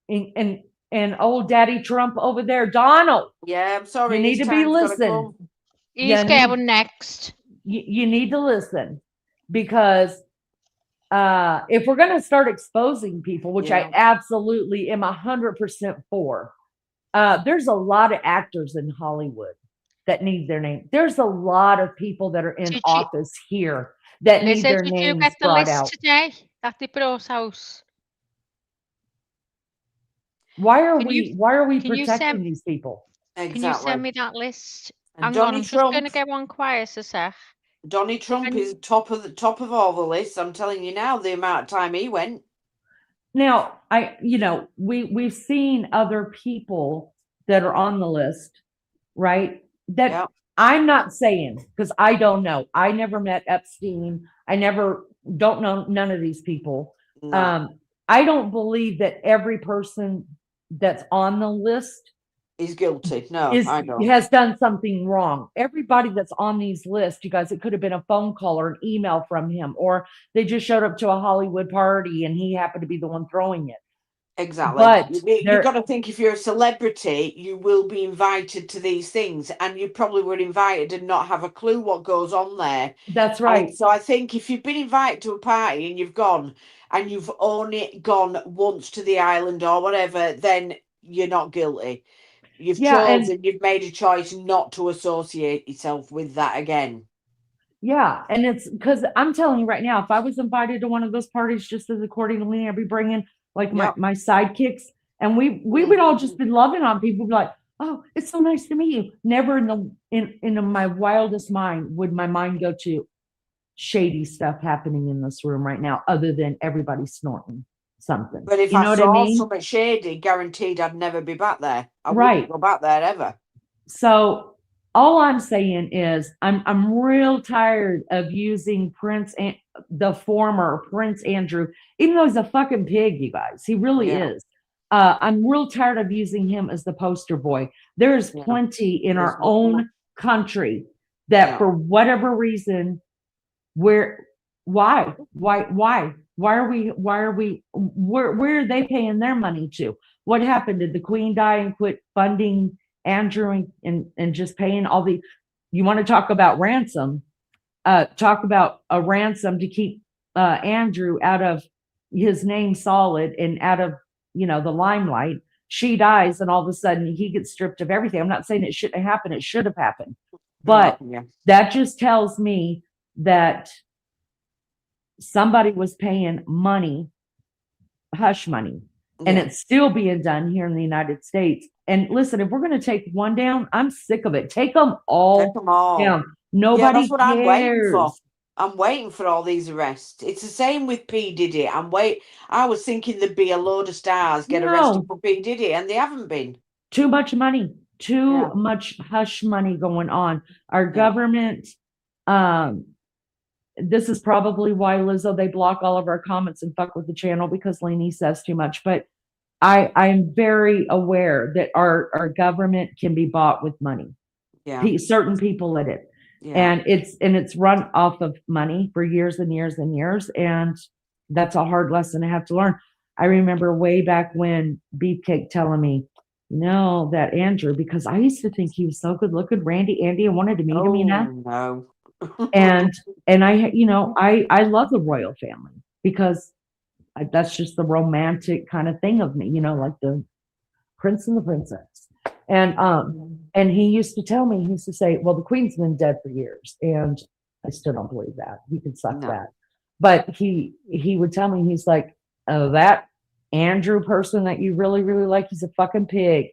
Speaker 9: and old Daddy Trump over there, Donald.
Speaker 2: Yeah, I'm sorry.
Speaker 9: You need to be listening.
Speaker 3: He's going next.
Speaker 9: You need to listen, because if we're gonna start exposing people, which I absolutely am 100% for, there's a lot of actors in Hollywood that need their name. There's a lot of people that are in office here that need their
Speaker 3: Did you
Speaker 9: names
Speaker 3: get the
Speaker 9: brought
Speaker 3: list
Speaker 9: out.
Speaker 3: today that they brought out?
Speaker 9: Why are
Speaker 3: Can
Speaker 9: we
Speaker 3: can you
Speaker 9: protecting
Speaker 3: send-
Speaker 9: these people?
Speaker 2: Exactly.
Speaker 3: Can you send me that list?
Speaker 2: And
Speaker 3: Hang on,
Speaker 2: Donny
Speaker 3: I'm just
Speaker 2: Trump.
Speaker 3: going to get one quiet a sec.
Speaker 2: Donny Trump is top of all the lists. I'm telling you now, the amount of time he went.
Speaker 9: Now, we've seen other people that are on the list, right? That I'm not saying, because I don't know. I never met Epstein. I don't know none of these people.
Speaker 2: No.
Speaker 9: I don't believe that every person that's on the list
Speaker 2: is guilty. No, I don't.
Speaker 9: has done something wrong. Everybody that's on these lists, you guys, it could have been a phone call or an email from him, or they just showed up to a Hollywood party and he happened to be the one throwing it.
Speaker 2: Exactly.
Speaker 9: But
Speaker 2: you've got to think, if you're a celebrity, you will be invited to these things, and you probably were invited and not have a clue what goes on there.
Speaker 9: That's right.
Speaker 2: And so I think if you've been invited to a party and you've gone and you've only gone once to the island or whatever, then you're not guilty. You've you've made a choice not to associate yourself with that again. Yeah.
Speaker 9: And it's because I'm telling you right now, if I was invited to one of those parties, just as accordingly, I'd be bringing like my sidekicks, and we would all just be loving on people, be like, oh, it's so nice to meet you. Never in my wildest mind would my mind go to shady stuff happening in this room right now, other than everybody snorting something.
Speaker 2: But if I saw something shady, guaranteed I'd never be back there. I wouldn't go back there ever.
Speaker 9: So all I'm saying is I'm real tired of using the former Prince Andrew, even though he's a fucking pig, you guys. He really is. I'm real tired of using him as the poster boy. There's plenty in our own country that for whatever reason Where, why are we, where are they paying their money to? What happened? Did the Queen die and quit funding Andrew and just paying all the, you want to talk about ransom? Talk about a ransom to keep Andrew out of his name solid and out of, you know, the limelight. She dies and all of a sudden he gets stripped of everything. I'm not saying it shouldn't have happened. It should have happened. But that just tells me that somebody was paying money, hush money, and it's still being done here in the United States. And listen, if we're going to take one down, I'm sick of it. Take them all down. Nobody
Speaker 2: that's what
Speaker 9: cares.
Speaker 2: I'm waiting for. I'm waiting for all these arrests. It's the same with P. Diddy. I was thinking there'd be a load of stars get arrested for P. Diddy, and they haven't been.
Speaker 9: Too much money. Too much hush money going on. Our government, this is probably why, Lizzo, they block all of our comments and fuck with the channel because Lainey says too much. But I'm very aware that our government can be bought with money. Certain people in it. And it's run off of money for years and years and years. And that's a hard lesson to have to learn. I remember way back when Beefcake telling me, no, that Andrew, because I used to think he was so good looking, Andy, I wanted to meet him, you know?
Speaker 2: No.
Speaker 9: and I, you know, I love the royal family because that's just the romantic kind of thing of me, you know, like the prince and the princess. And he used to tell me, he used to say, well, the Queen's been dead for years. And I still don't believe that. He can suck that. But he would tell me, he's like, oh, that Andrew person that you really, really like, he's a fucking pig.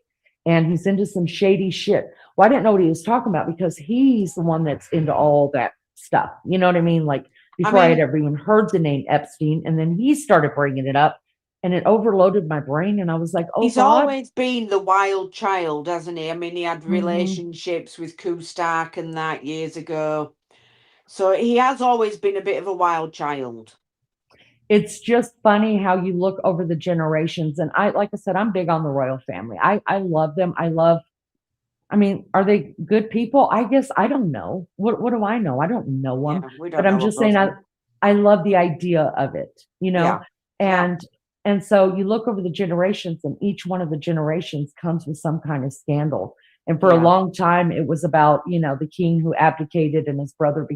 Speaker 9: And he's into some shady shit. Well, I didn't know what he was talking about because he's the one that's into all that stuff. You know what I mean? Like before I had ever even heard the name Epstein. And then he started bringing it up. And it overloaded my brain, and I was like, "Oh,
Speaker 2: he's
Speaker 9: God."
Speaker 2: always been the wild child, hasn't he? I mean, he had relationships with Kustak and that years ago, so he has always been a bit of a wild child.
Speaker 9: It's just funny how you look over the generations, and like I said, I'm big on the royal family. I love them. I mean, are they good people? I guess I don't know. What do I know? I don't know them, but I'm just saying I love the idea of it, you know, And so you look over the generations, and each one of the generations comes with some kind of scandal. And for a long time, it was about, you know, the king who abdicated and his brother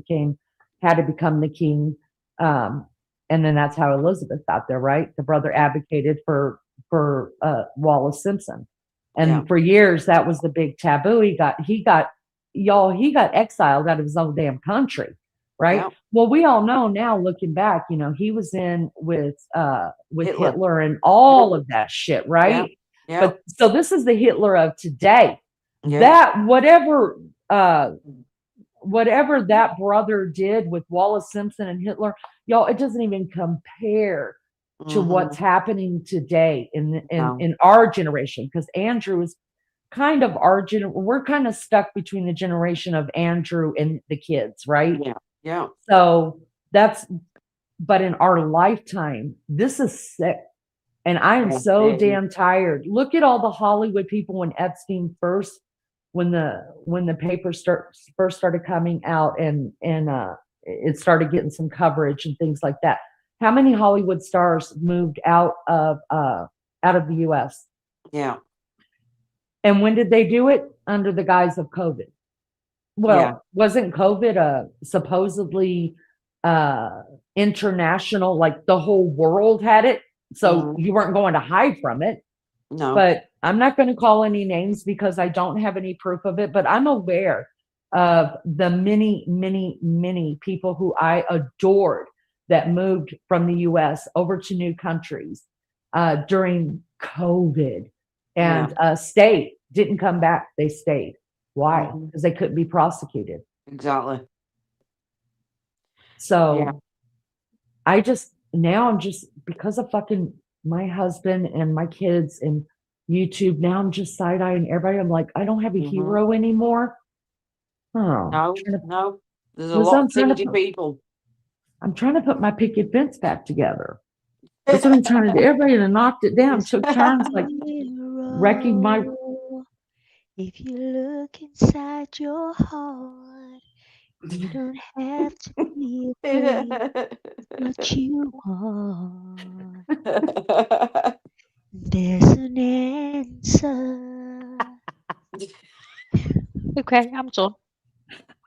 Speaker 9: had to become the king. And then that's how Elizabeth got there, right? The brother abdicated for Wallace Simpson. And for years, that was the big taboo. He got exiled out of his own damn country. Right. Yeah. Well, we all know now, looking back, you know, he was in with Hitler and all of that shit. Right. Yeah. But so this is the Hitler of today. That whatever that brother did with Wallace Simpson and Hitler, y'all, it doesn't even compare to what's happening today in our generation. Because Andrew is kind of we're kind of stuck between the generation of Andrew and the kids. Right.
Speaker 2: Yeah.
Speaker 9: So but in our lifetime, this is sick. And I am so damn tired. Look at all the Hollywood people when Epstein when the papers first started coming out and it started getting some coverage and things like that. How many Hollywood stars moved out of the US?
Speaker 2: Yeah.
Speaker 9: And when did they do it? Under the guise of COVID. Well, wasn't COVID supposedly international, like the whole world had it? So you weren't going to hide from it.
Speaker 2: No.
Speaker 9: But I'm not going to call any names because I don't have any proof of it. But I'm aware of the many, many, many people who I adored that moved from the US over to new countries during COVID and stayed, didn't come back. They stayed. Why? Because they couldn't be prosecuted.
Speaker 2: Exactly.
Speaker 9: So I'm just because of fucking my husband and my kids and YouTube, now I'm just side-eyeing everybody. I'm like, I don't have a hero anymore. Oh,
Speaker 2: no. There's a lot of stingy people.
Speaker 9: I'm trying to put my picket fence back together. That's what I'm trying to do. Everybody knocked it down, took turns like wrecking my.
Speaker 1: If you look inside your heart,
Speaker 3: You don't have to be afraid, but you are. There's an answer. Okay, I'm done.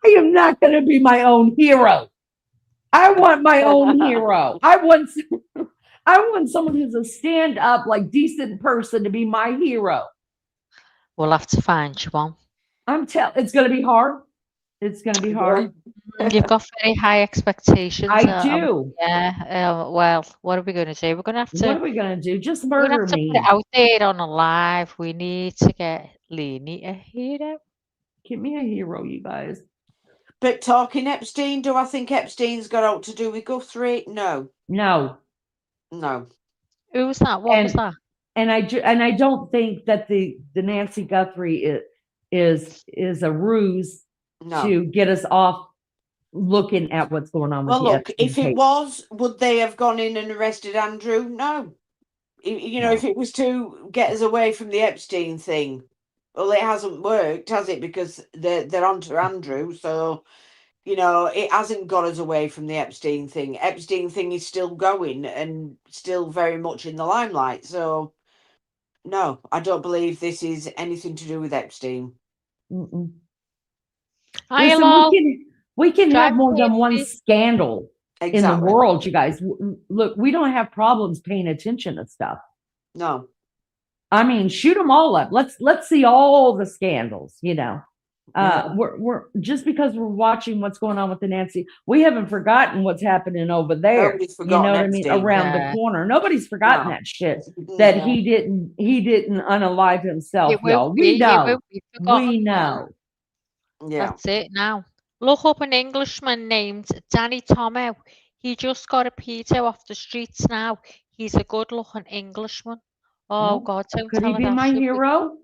Speaker 9: I am not going to be my own hero. I want my own hero. I want someone who's a stand up, like decent person to be my hero.
Speaker 3: We'll have to find you one.
Speaker 9: It's going to be hard. It's going to be hard.
Speaker 3: You've got very high expectations.
Speaker 9: I do.
Speaker 3: Yeah. Well, what are we going to do? We're going to have
Speaker 9: What are
Speaker 3: to.
Speaker 9: we going to do? Just
Speaker 3: We're going to
Speaker 9: murder
Speaker 3: have to
Speaker 9: me.
Speaker 3: put it out there on a live. We need to get Lenny a hero.
Speaker 9: Give me a hero, you guys.
Speaker 2: But talking Epstein, do I think Epstein's got out to do with Guthrie? No.
Speaker 9: No.
Speaker 2: No.
Speaker 3: Who was that? What was that?
Speaker 9: And I don't think that the Nancy Guthrie is a ruse to get us off looking at what's going on with
Speaker 2: Well,
Speaker 9: the
Speaker 2: look,
Speaker 9: Epstein
Speaker 2: if it
Speaker 9: case.
Speaker 2: was, would they have gone in and arrested Andrew? No. You know, if it was to get us away from the Epstein thing, well, it hasn't worked, has it? Because they're onto Andrew, so you know, it hasn't got us away from the Epstein thing. Epstein thing is still going and still very much in the limelight. So, no, I don't believe this is anything to do with Epstein.
Speaker 9: Mm-mm.
Speaker 3: Listen,
Speaker 9: we can have more than
Speaker 3: Drive
Speaker 9: one
Speaker 3: me.
Speaker 9: scandal in the
Speaker 2: Exactly.
Speaker 9: world, you guys. Look, we don't have problems paying attention to stuff.
Speaker 2: No.
Speaker 9: I mean, shoot them all up. Let's see all the scandals, you know. We're just because we're watching what's going on with the Nancy, we haven't forgotten what's happening over there.
Speaker 2: Nobody's
Speaker 9: You know
Speaker 2: forgotten
Speaker 9: what I mean?
Speaker 2: Epstein.
Speaker 9: Around the corner. Nobody's forgotten
Speaker 2: No.
Speaker 9: that shit. That
Speaker 2: No.
Speaker 9: he didn't unalive himself,
Speaker 3: It
Speaker 9: y'all.
Speaker 3: won't
Speaker 9: We
Speaker 3: be, it
Speaker 9: know.
Speaker 3: won't be forgotten.
Speaker 9: We know.
Speaker 2: Yeah.
Speaker 3: That's it now. Look up an Englishman named Danny Tomo. He just got a pedo off the streets now. He's a good-looking Englishman. Oh,
Speaker 9: Well,
Speaker 3: God, don't
Speaker 9: could
Speaker 3: tell
Speaker 9: he
Speaker 3: her
Speaker 9: be
Speaker 3: that,
Speaker 9: my
Speaker 3: should we?
Speaker 9: hero?
Speaker 3: Go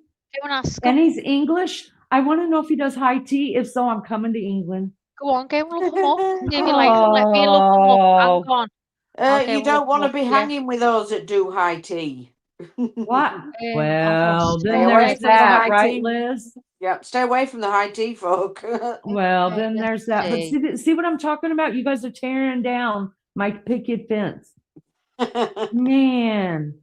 Speaker 3: and ask him.
Speaker 9: And he's English. I want to know if he does high tea. If so, I'm coming to England.
Speaker 3: Go on, go and look him up. See if you like him. Let me look him up. Hang on. I'll go
Speaker 2: You
Speaker 3: and
Speaker 2: don't
Speaker 3: look
Speaker 2: want
Speaker 3: him
Speaker 2: to be
Speaker 3: up, yeah.
Speaker 2: hanging with those that do high tea.
Speaker 9: What?
Speaker 3: I'll
Speaker 9: Well,
Speaker 3: stay
Speaker 9: then
Speaker 2: away
Speaker 9: there's
Speaker 2: from the
Speaker 9: that,
Speaker 2: high
Speaker 9: right,
Speaker 2: tea.
Speaker 9: Liz?
Speaker 2: Yeah, stay away from the high tea folk.
Speaker 9: Well,
Speaker 3: Okay,
Speaker 9: then
Speaker 3: let's
Speaker 9: there's that. But
Speaker 3: see.
Speaker 9: see what I'm talking about? You guys are tearing down my picket fence. Man,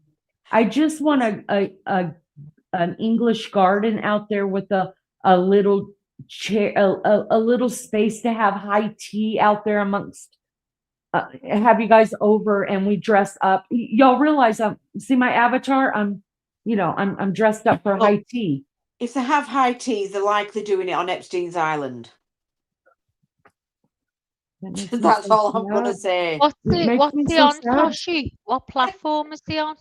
Speaker 9: I just want an English garden out there with a little chair, a little space to have high tea out there amongst. Have you guys over and we dress up? Y'all realize see my avatar? I'm dressed up for high tea.
Speaker 2: If they have high tea, they're likely doing it on Epstein's Island. That's all I'm gonna say.
Speaker 3: What's
Speaker 9: It
Speaker 3: he
Speaker 9: makes me so
Speaker 3: on,
Speaker 9: sad.
Speaker 3: Toshi? What platform is he on?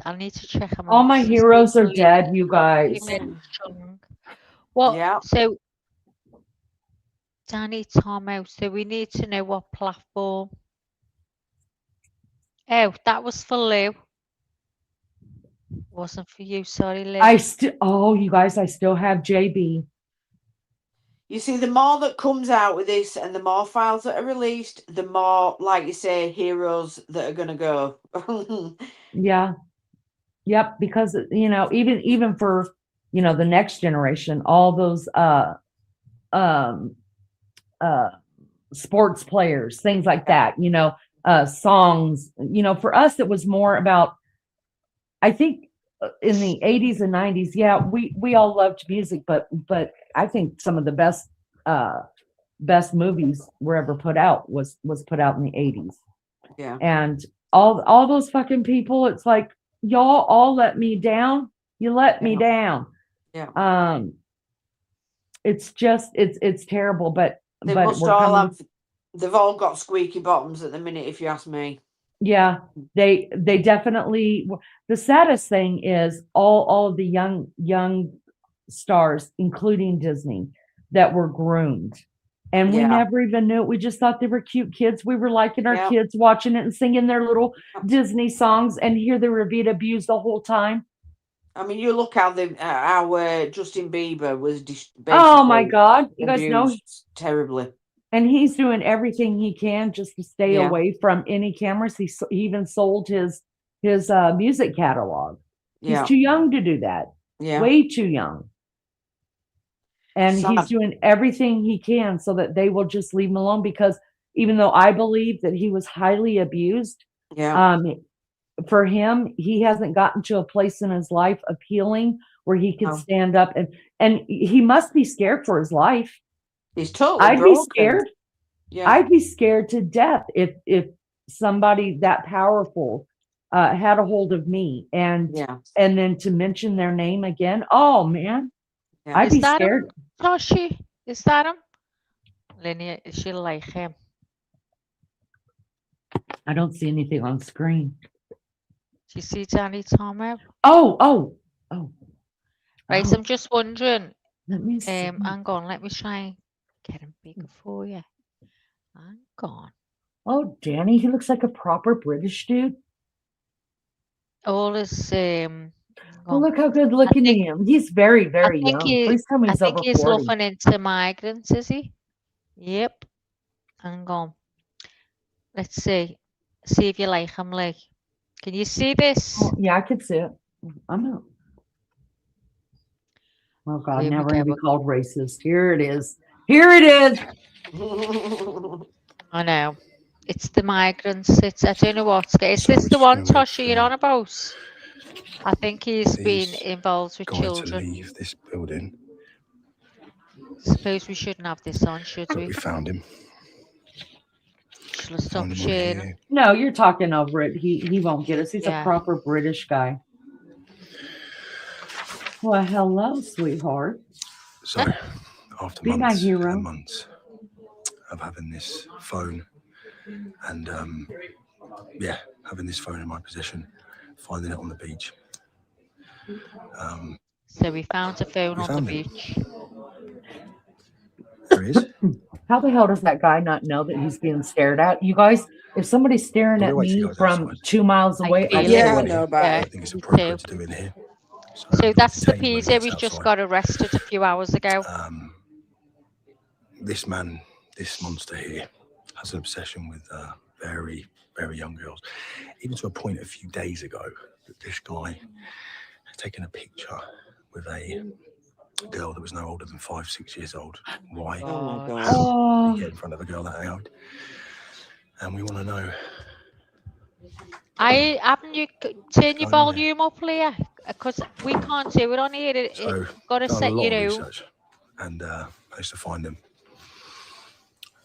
Speaker 3: I need to check him
Speaker 9: All
Speaker 3: out.
Speaker 9: my heroes are dead, you guys.
Speaker 3: What?
Speaker 2: Yeah.
Speaker 3: So, Danny Tomo. So we need to know what platform. Oh, that was for Lou. Wasn't for you. Sorry, Lou.
Speaker 9: You guys, I still have JB.
Speaker 2: You see, the more that comes out with this and the more files that are released, the more, like you say, heroes that are going to go.
Speaker 9: Yeah. Yep. Because, even for, the next generation, all those sports players, things like that, songs, for us, it was more about, I think in the 80s and 90s, yeah, we all loved music, but I think some of the best movies were ever put out was put out in the 80s.
Speaker 2: Yeah.
Speaker 9: And all those fucking people, it's like, y'all all let me down. You let me down.
Speaker 2: Yeah.
Speaker 9: It's just, it's terrible, but
Speaker 2: They've all got squeaky bottoms at the minute, if you ask me.
Speaker 9: Yeah, they definitely. The saddest thing is all of the young stars, including Disney, that were groomed, and we never even knew it. We just thought they were cute kids. We were liking our kids, watching it and singing their little Disney songs, and here they were being abused the whole time.
Speaker 2: I mean, you look how Justin Bieber was.
Speaker 9: Oh my God, you guys know
Speaker 2: terribly.
Speaker 9: And he's doing everything he can just to stay away from any cameras. He even sold his music catalog. He's too young to do that.
Speaker 2: Yeah.
Speaker 9: Way too young. And he's
Speaker 2: Sad.
Speaker 9: doing everything he can so that they will just leave him alone, because even though I believe that he was highly abused,
Speaker 2: Yeah.
Speaker 9: for him, he hasn't gotten to a place in his life of healing where he could
Speaker 2: No.
Speaker 9: stand up, and he must be scared for his life.
Speaker 2: He's totally
Speaker 9: I'd
Speaker 2: broken.
Speaker 9: be scared.
Speaker 2: Yeah.
Speaker 9: I'd be scared to death if somebody that powerful had a hold of me, and
Speaker 2: Yeah.
Speaker 9: then to mention their name again. Oh man,
Speaker 2: Yeah.
Speaker 9: I'd
Speaker 3: Is
Speaker 9: be
Speaker 3: that
Speaker 9: scared.
Speaker 3: him, Toshi? Is that him? Linnea, she'll like him.
Speaker 9: I don't see anything on screen.
Speaker 3: Do you see Danny Tomo?
Speaker 9: Oh.
Speaker 3: Right,
Speaker 9: Oh,
Speaker 3: I'm just wondering.
Speaker 9: let me see.
Speaker 3: Hang on, let me try and get him bigger for you. Hang on.
Speaker 9: Oh, Danny, he looks like a proper British dude.
Speaker 3: All his hang
Speaker 9: Oh,
Speaker 3: on.
Speaker 9: look how good looking he is. He's very, very young. Please tell me
Speaker 3: I
Speaker 9: he's
Speaker 3: think
Speaker 9: over
Speaker 3: he's
Speaker 9: 40.
Speaker 3: looking into migrants, is he? Yep. Hang on. Let's see. See if you like him, Lee. Can you see this?
Speaker 9: Oh, yeah, I could see it. I'm not. Oh God,
Speaker 3: Here
Speaker 9: now
Speaker 3: we
Speaker 9: we're gonna
Speaker 3: go.
Speaker 9: be called racist. Here it is. Here it is.
Speaker 3: I know. It's the migrants. I don't know what. Is this the one, Toshi, you're on about? I think he's been involved with children.
Speaker 12: leave this building.
Speaker 3: Suppose we shouldn't have this on, should
Speaker 12: But
Speaker 3: we?
Speaker 12: we found him.
Speaker 3: Shall I stop
Speaker 12: Found him on
Speaker 3: sharing?
Speaker 12: here.
Speaker 9: No, you're talking over it. He won't get us. He's
Speaker 3: Yeah.
Speaker 9: a proper British guy. Well, hello, sweetheart.
Speaker 12: So, after
Speaker 9: Be my
Speaker 12: months
Speaker 9: hero.
Speaker 12: and months of having this phone and having this phone in my possession, finding it on the beach.
Speaker 3: So we found a phone
Speaker 12: we
Speaker 3: on the
Speaker 12: found him.
Speaker 3: beach.
Speaker 12: There he is.
Speaker 9: How the hell does that guy not know that he's being stared at? You guys, if somebody's staring
Speaker 12: We'll
Speaker 9: at
Speaker 12: wait till he
Speaker 9: me
Speaker 12: goes
Speaker 9: from
Speaker 12: outside.
Speaker 9: 2 miles away, I
Speaker 3: feel
Speaker 2: Yeah,
Speaker 9: know
Speaker 2: I
Speaker 9: it.
Speaker 2: know about
Speaker 3: Yeah,
Speaker 12: I
Speaker 2: it.
Speaker 12: think it's
Speaker 3: me
Speaker 12: appropriate
Speaker 3: too.
Speaker 12: to do in here.
Speaker 3: So that's the
Speaker 12: detain him when he
Speaker 3: Peter
Speaker 12: gets
Speaker 3: we just
Speaker 12: outside.
Speaker 3: got arrested a few hours ago.
Speaker 12: This man, this monster here, has an obsession with very, very young girls. Even to a point a few days ago that this guy had taken a picture with a girl that was no older than 5-6 years old. Why?
Speaker 2: Oh my God.
Speaker 12: How
Speaker 9: Oh.
Speaker 12: did he get in front of a girl that old? And we want to know.
Speaker 3: Haven't you turn your
Speaker 12: going on
Speaker 3: volume up, Leah? Because we can't do it on here.
Speaker 12: So,
Speaker 3: You've got to
Speaker 12: done a
Speaker 3: set
Speaker 12: lot
Speaker 3: your
Speaker 12: of
Speaker 3: own.
Speaker 12: research and managed to find him.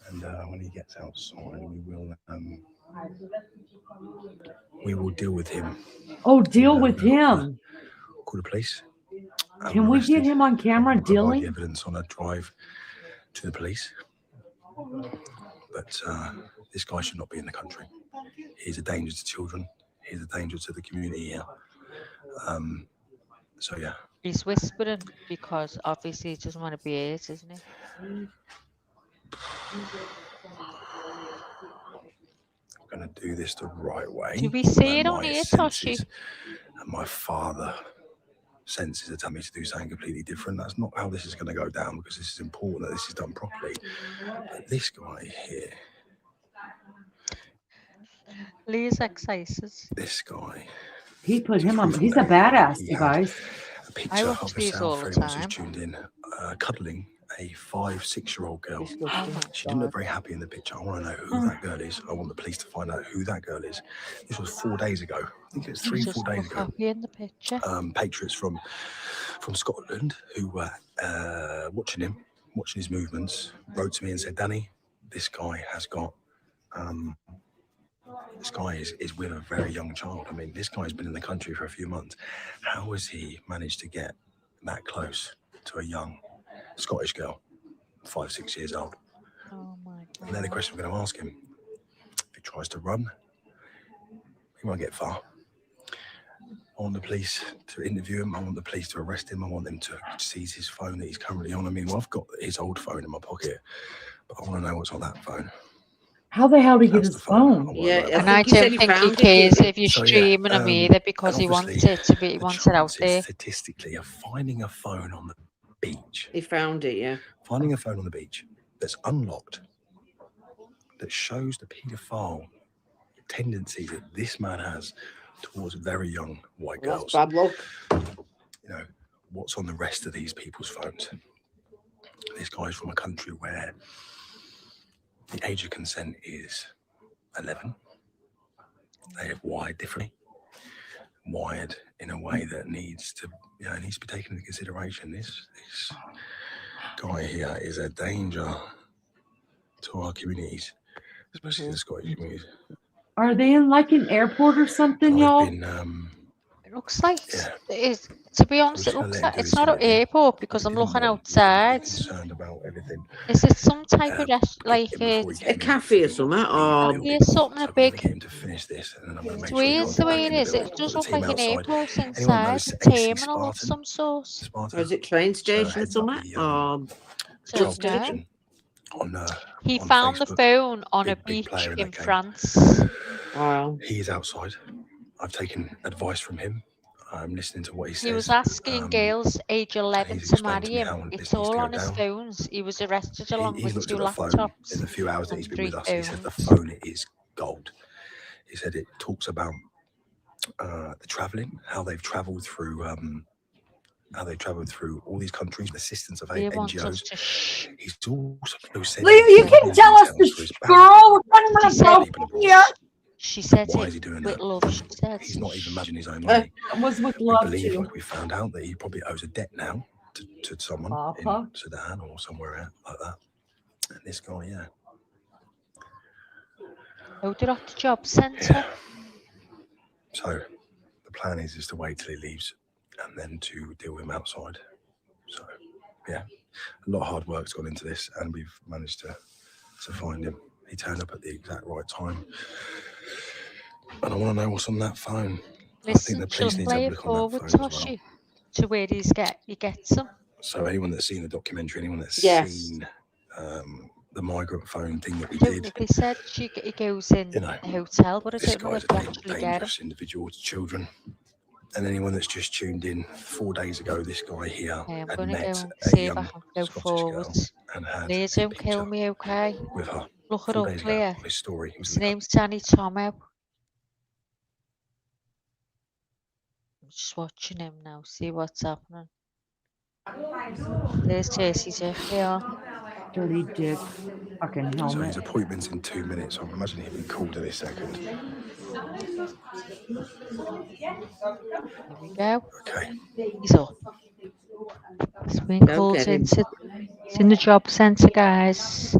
Speaker 12: And when he gets outside, we will deal with him.
Speaker 9: Oh, deal with him.
Speaker 12: Call the police.
Speaker 9: Can we get him on camera
Speaker 12: Provide the
Speaker 9: dealing?
Speaker 12: evidence on a drive to the police. But this guy should not be in the country. He's a danger to children. He's a danger to the community here. So yeah.
Speaker 3: He's whispering because obviously he doesn't want to be hurt, isn't he?
Speaker 12: I'm going to do this the right way.
Speaker 3: Do we see it
Speaker 12: And
Speaker 3: on
Speaker 12: my
Speaker 3: here,
Speaker 12: senses
Speaker 3: Toshi?
Speaker 12: And my father senses are telling me to do something completely different. That's not how this is going to go down, because this is important that this is done properly. But this guy here,
Speaker 3: Leah's excited.
Speaker 12: this guy,
Speaker 9: He put him on. He's a badass, you guys.
Speaker 12: a picture
Speaker 3: watch
Speaker 12: of
Speaker 3: these
Speaker 12: herself
Speaker 3: all the
Speaker 12: very much
Speaker 3: time.
Speaker 12: is tuned in, cuddling a 5-6-year-old girl.
Speaker 3: Oh my
Speaker 12: She didn't look
Speaker 3: God.
Speaker 12: very happy in the picture. I want to know who that girl is. I want the police to find out who that girl is. This was 4 days ago. I think it was
Speaker 3: He
Speaker 12: 3-4
Speaker 3: doesn't
Speaker 12: days
Speaker 3: look
Speaker 12: ago.
Speaker 3: happy in the picture.
Speaker 12: Patriots from Scotland who were watching his movements, wrote to me and said, Danny, this guy has got this guy is with a very young child. I mean, this guy's been in the country for a few months. How has he managed to get that close to a young Scottish girl, 5-6 years old?
Speaker 3: Oh my God.
Speaker 12: And then the question we're going to ask him, if he tries to run, he won't get far. I want the police to interview him. I want the police to arrest him. I want them to seize his phone that he's currently on. I mean, well, I've got his old phone in my pocket, but I want to know what's on that phone.
Speaker 9: How the hell did he get
Speaker 12: That's
Speaker 9: his
Speaker 12: the phone.
Speaker 9: phone?
Speaker 12: I wanna
Speaker 2: Yeah,
Speaker 12: know
Speaker 3: And
Speaker 12: that.
Speaker 3: I
Speaker 2: think he said
Speaker 3: don't
Speaker 2: he
Speaker 3: think he
Speaker 2: found it,
Speaker 3: cares
Speaker 2: didn't he?
Speaker 3: if you're
Speaker 12: So, yeah,
Speaker 3: streaming him either, because
Speaker 12: and
Speaker 3: he wants
Speaker 12: obviously
Speaker 3: it to be. He
Speaker 12: the
Speaker 3: wants it out
Speaker 12: chances
Speaker 3: there.
Speaker 12: statistically of finding a phone on the beach,
Speaker 2: He found it, yeah.
Speaker 12: finding a phone on the beach that's unlocked, that shows the paedophile tendencies that this man has towards very young white
Speaker 2: That's
Speaker 12: girls.
Speaker 2: bad luck.
Speaker 12: You know, what's on the rest of these people's phones? This guy's from a country where the age of consent is 11. They have wired differently, wired in a way that needs to be taken into consideration. This guy here is a danger to our communities, especially the Scottish communities.
Speaker 9: Are they in like an airport or something, y'all?
Speaker 3: It looks like it's, to be honest, it looks like it's not an airport because I'm looking outside.
Speaker 12: Concerned about everything.
Speaker 3: Is it some type of like
Speaker 2: a cafe or something? Or
Speaker 3: yeah, something a big.
Speaker 12: To finish this, and then I'm going to make
Speaker 3: It's weird the way it is. It does look like an airport inside, a terminal of some sort.
Speaker 2: Or is it train station or something? Or
Speaker 3: Don't know. He
Speaker 12: on
Speaker 3: found the
Speaker 12: Facebook,
Speaker 3: phone on a
Speaker 12: big
Speaker 3: beach
Speaker 12: player in
Speaker 3: in
Speaker 12: that game.
Speaker 3: France.
Speaker 2: Wow.
Speaker 12: He's outside. I've taken advice from him. I'm listening to what he says.
Speaker 3: He was asking girls age 11 to marry
Speaker 12: to me how
Speaker 3: him.
Speaker 12: this
Speaker 3: It's
Speaker 12: needs to
Speaker 3: all
Speaker 12: go
Speaker 3: on his
Speaker 12: down.
Speaker 3: phones. He was arrested along
Speaker 12: He's
Speaker 3: with
Speaker 12: looked
Speaker 3: 2
Speaker 12: at the phone
Speaker 3: laptops.
Speaker 12: in the few hours that he's been
Speaker 3: and
Speaker 12: with us.
Speaker 3: 3
Speaker 12: He said the
Speaker 3: phones.
Speaker 12: phone is gold. He said it talks about the travelling, how they've travelled through all these countries, the assistance of
Speaker 3: He wants us
Speaker 12: NGOs.
Speaker 3: to shh.
Speaker 12: He's also said
Speaker 9: Leah, you can tell us the girl. We're trying to go here.
Speaker 3: She said
Speaker 12: Why
Speaker 3: it
Speaker 12: is he doing
Speaker 3: with
Speaker 12: that?
Speaker 3: love. She said
Speaker 12: He's not even managing his own money.
Speaker 9: It was with
Speaker 12: We
Speaker 9: love
Speaker 12: believe,
Speaker 9: too.
Speaker 12: like we found out, that he probably owes a debt now to someone
Speaker 9: Papa.
Speaker 12: in Sudan or somewhere like that. And this guy, yeah.
Speaker 3: Out at the job centre.
Speaker 12: So the plan is to wait till he leaves and then to deal with him outside. So yeah, a lot of hard work's gone into this, and we've managed to find him. He turned up at the exact right time, and I want to know what's on that phone. I think
Speaker 3: Listen,
Speaker 12: the
Speaker 3: she'll
Speaker 12: police need to
Speaker 3: play
Speaker 12: have a
Speaker 3: it
Speaker 12: look on that
Speaker 3: forward,
Speaker 12: phone as well.
Speaker 3: Toshi, to where he gets them.
Speaker 12: So anyone that's seen the documentary, anyone that's
Speaker 2: Yes.
Speaker 12: seen the migrant phone thing that we
Speaker 3: I don't know
Speaker 12: did,
Speaker 3: if he said he goes in
Speaker 12: you know,
Speaker 3: a hotel, but I
Speaker 12: this
Speaker 3: don't know
Speaker 12: guy's
Speaker 3: if they
Speaker 12: a
Speaker 3: actually get him.
Speaker 12: dangerous individual to children. And anyone that's just tuned in, 4 days ago, this guy here
Speaker 3: Okay, I'm
Speaker 12: had
Speaker 3: going to
Speaker 12: met
Speaker 3: go and
Speaker 12: a
Speaker 3: see if I
Speaker 12: young
Speaker 3: can go
Speaker 12: Scottish
Speaker 3: forward.
Speaker 12: girl and had
Speaker 3: Leah,
Speaker 12: a
Speaker 3: don't
Speaker 12: picture
Speaker 3: kill me, okay?
Speaker 12: with her.
Speaker 3: Look it
Speaker 12: 4
Speaker 3: up,
Speaker 12: days ago,
Speaker 3: Leah.
Speaker 12: on his story. He was
Speaker 3: His
Speaker 12: in the
Speaker 3: name's Danny Tomo. I'm just watching him now, see what's happening. There's Jesse's here.
Speaker 9: Dirty dick. Fucking
Speaker 12: So his
Speaker 9: helmet.
Speaker 12: appointment's in 2 minutes. I'm imagining he'll be called any second.
Speaker 3: Here we go.
Speaker 12: Okay.
Speaker 3: He's up. It's been
Speaker 2: Don't
Speaker 3: called
Speaker 2: get him.
Speaker 3: into it's in the job centre, guys.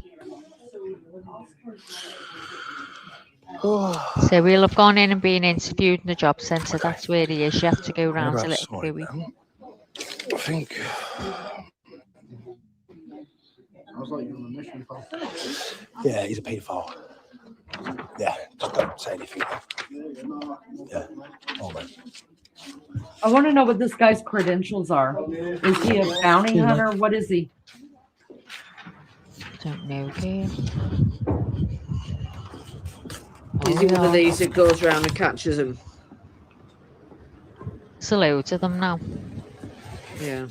Speaker 3: So we'll have gone in and been interviewed in the job centre. That's where he is. You have to go
Speaker 12: We're
Speaker 3: round a little
Speaker 12: outside
Speaker 3: bit.
Speaker 12: now. I think. Yeah, he's a paedophile. Yeah, just don't say anything. Yeah. Oh, man.
Speaker 9: I want to know what this guy's credentials are. Is he a bounty hunter? What is he?
Speaker 3: Don't know, okay.
Speaker 2: Is he one of these that goes around and catches them?
Speaker 3: There's a load of them now.
Speaker 2: Yeah.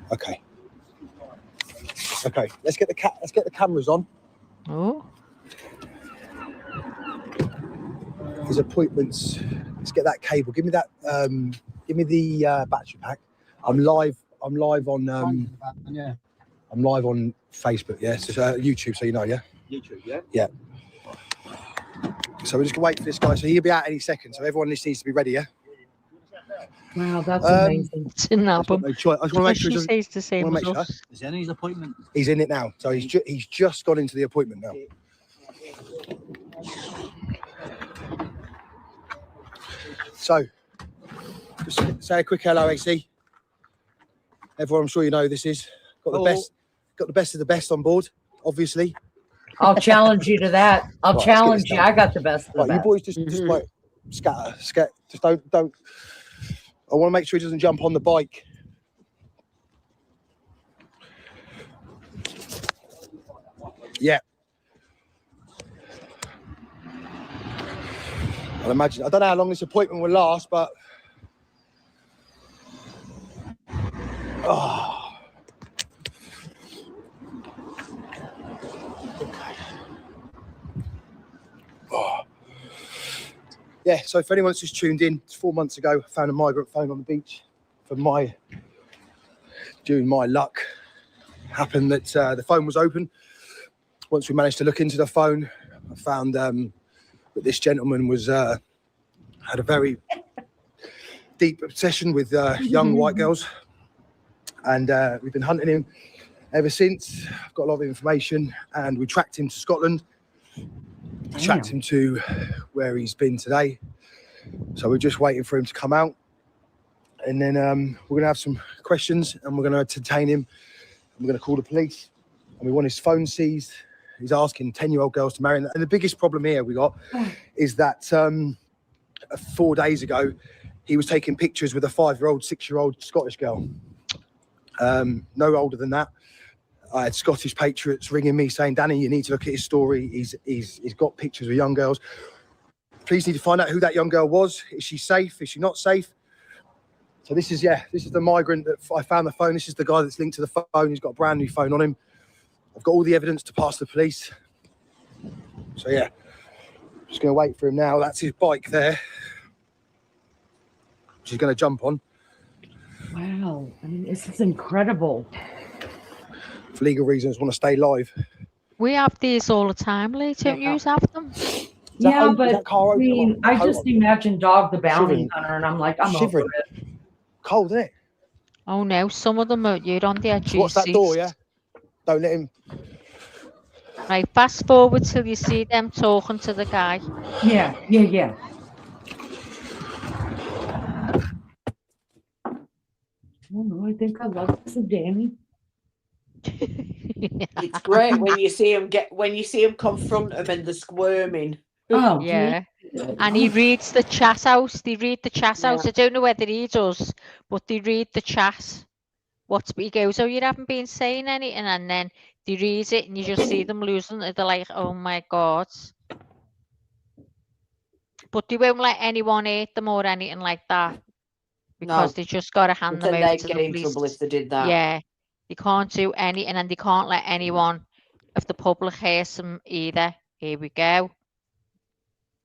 Speaker 12: Okay. Okay. Let's get the cameras on.
Speaker 3: Oh.
Speaker 12: His appointments. Let's get that cable. Give me that. Give me the battery pack. I'm live on.
Speaker 5: Yeah.
Speaker 12: I'm live on Facebook. Yeah. So YouTube. So you know. Yeah.
Speaker 5: YouTube, yeah?
Speaker 12: Yeah. So we're just gonna wait for this guy. So he'll be out any second. So everyone needs to be ready. Yeah.
Speaker 9: Wow, that's amazing.
Speaker 3: It's in the album.
Speaker 12: I just want to make sure.
Speaker 3: She says the same as us.
Speaker 5: Is he in his appointment?
Speaker 12: He's in it now. So he's just gone into the appointment now. So, just say a quick hello, AC. Everyone, I'm sure you know who this is. Got the best of the best on board, obviously.
Speaker 9: I'll challenge you to that. I'll
Speaker 12: Right,
Speaker 9: challenge
Speaker 12: let's get
Speaker 9: you.
Speaker 12: this
Speaker 9: I got the best of the
Speaker 12: Right, you
Speaker 9: best.
Speaker 12: boys just like scatter. Just don't. I want to make sure he doesn't jump on the bike. Yeah. I imagine. I don't know how long this appointment will last, but. Oh. Okay. Yeah, so for anyone that's just tuned in, 4 months ago, I found a migrant phone on the beach. During my luck, happened that the phone was open. Once we managed to look into the phone, I found that this gentleman was had a very deep obsession with young white girls, and we've been hunting him ever since. I've got a lot of information, and we tracked him to Scotland. We tracked him to where he's been today. So we're just waiting for him to come out, and then we're going to have some questions, and we're going to detain him. And we're going to call the police, and we want his phone seized. He's asking 10-year-old girls to marry him. And the biggest problem here we got is that 4 days ago, he was taking pictures with a 5-year-old, 6-year-old Scottish girl. No older than that. I had Scottish patriots ringing me saying, Danny, you need to look at his story. He's got pictures of young girls. Police need to find out who that young girl was. Is she safe? Is she not safe? So this is the migrant that I found the phone. This is the guy that's linked to the phone. He's got a brand new phone on him. I've got all the evidence to pass the police. So yeah, just going to wait for him now. That's his bike there, which he's going to jump on.
Speaker 9: Wow. I mean, this is incredible.
Speaker 12: For legal reasons, want to stay live.
Speaker 3: We have these all the time, Lee. Don't you have them?
Speaker 9: Yeah, but I mean, I just imagine Dog the Bounty Hunter, and I'm like, I'm over it.
Speaker 12: Cold, isn't it?
Speaker 3: Oh no, some of them are you're on the edge.
Speaker 12: So what's that door? Yeah, don't let him.
Speaker 3: Right, fast forward till you see them talking to the guy.
Speaker 9: Yeah. Oh no, I think I love this, Danny.
Speaker 2: It's great when you see him confront them and they're squirming.
Speaker 9: Oh
Speaker 3: yeah. And he reads the chat out. They read the chat out. I don't know whether he does, but they read the chat. He goes, oh, you haven't been saying anything, and then they read it, and you just see them losing it. They're like, oh my God. But they won't let anyone hate them or anything like that, because they just got to hand them over to the police.
Speaker 2: Trouble if they did that.
Speaker 3: Yeah, they can't do anything, and they can't let anyone of the public hear them either. Here we go.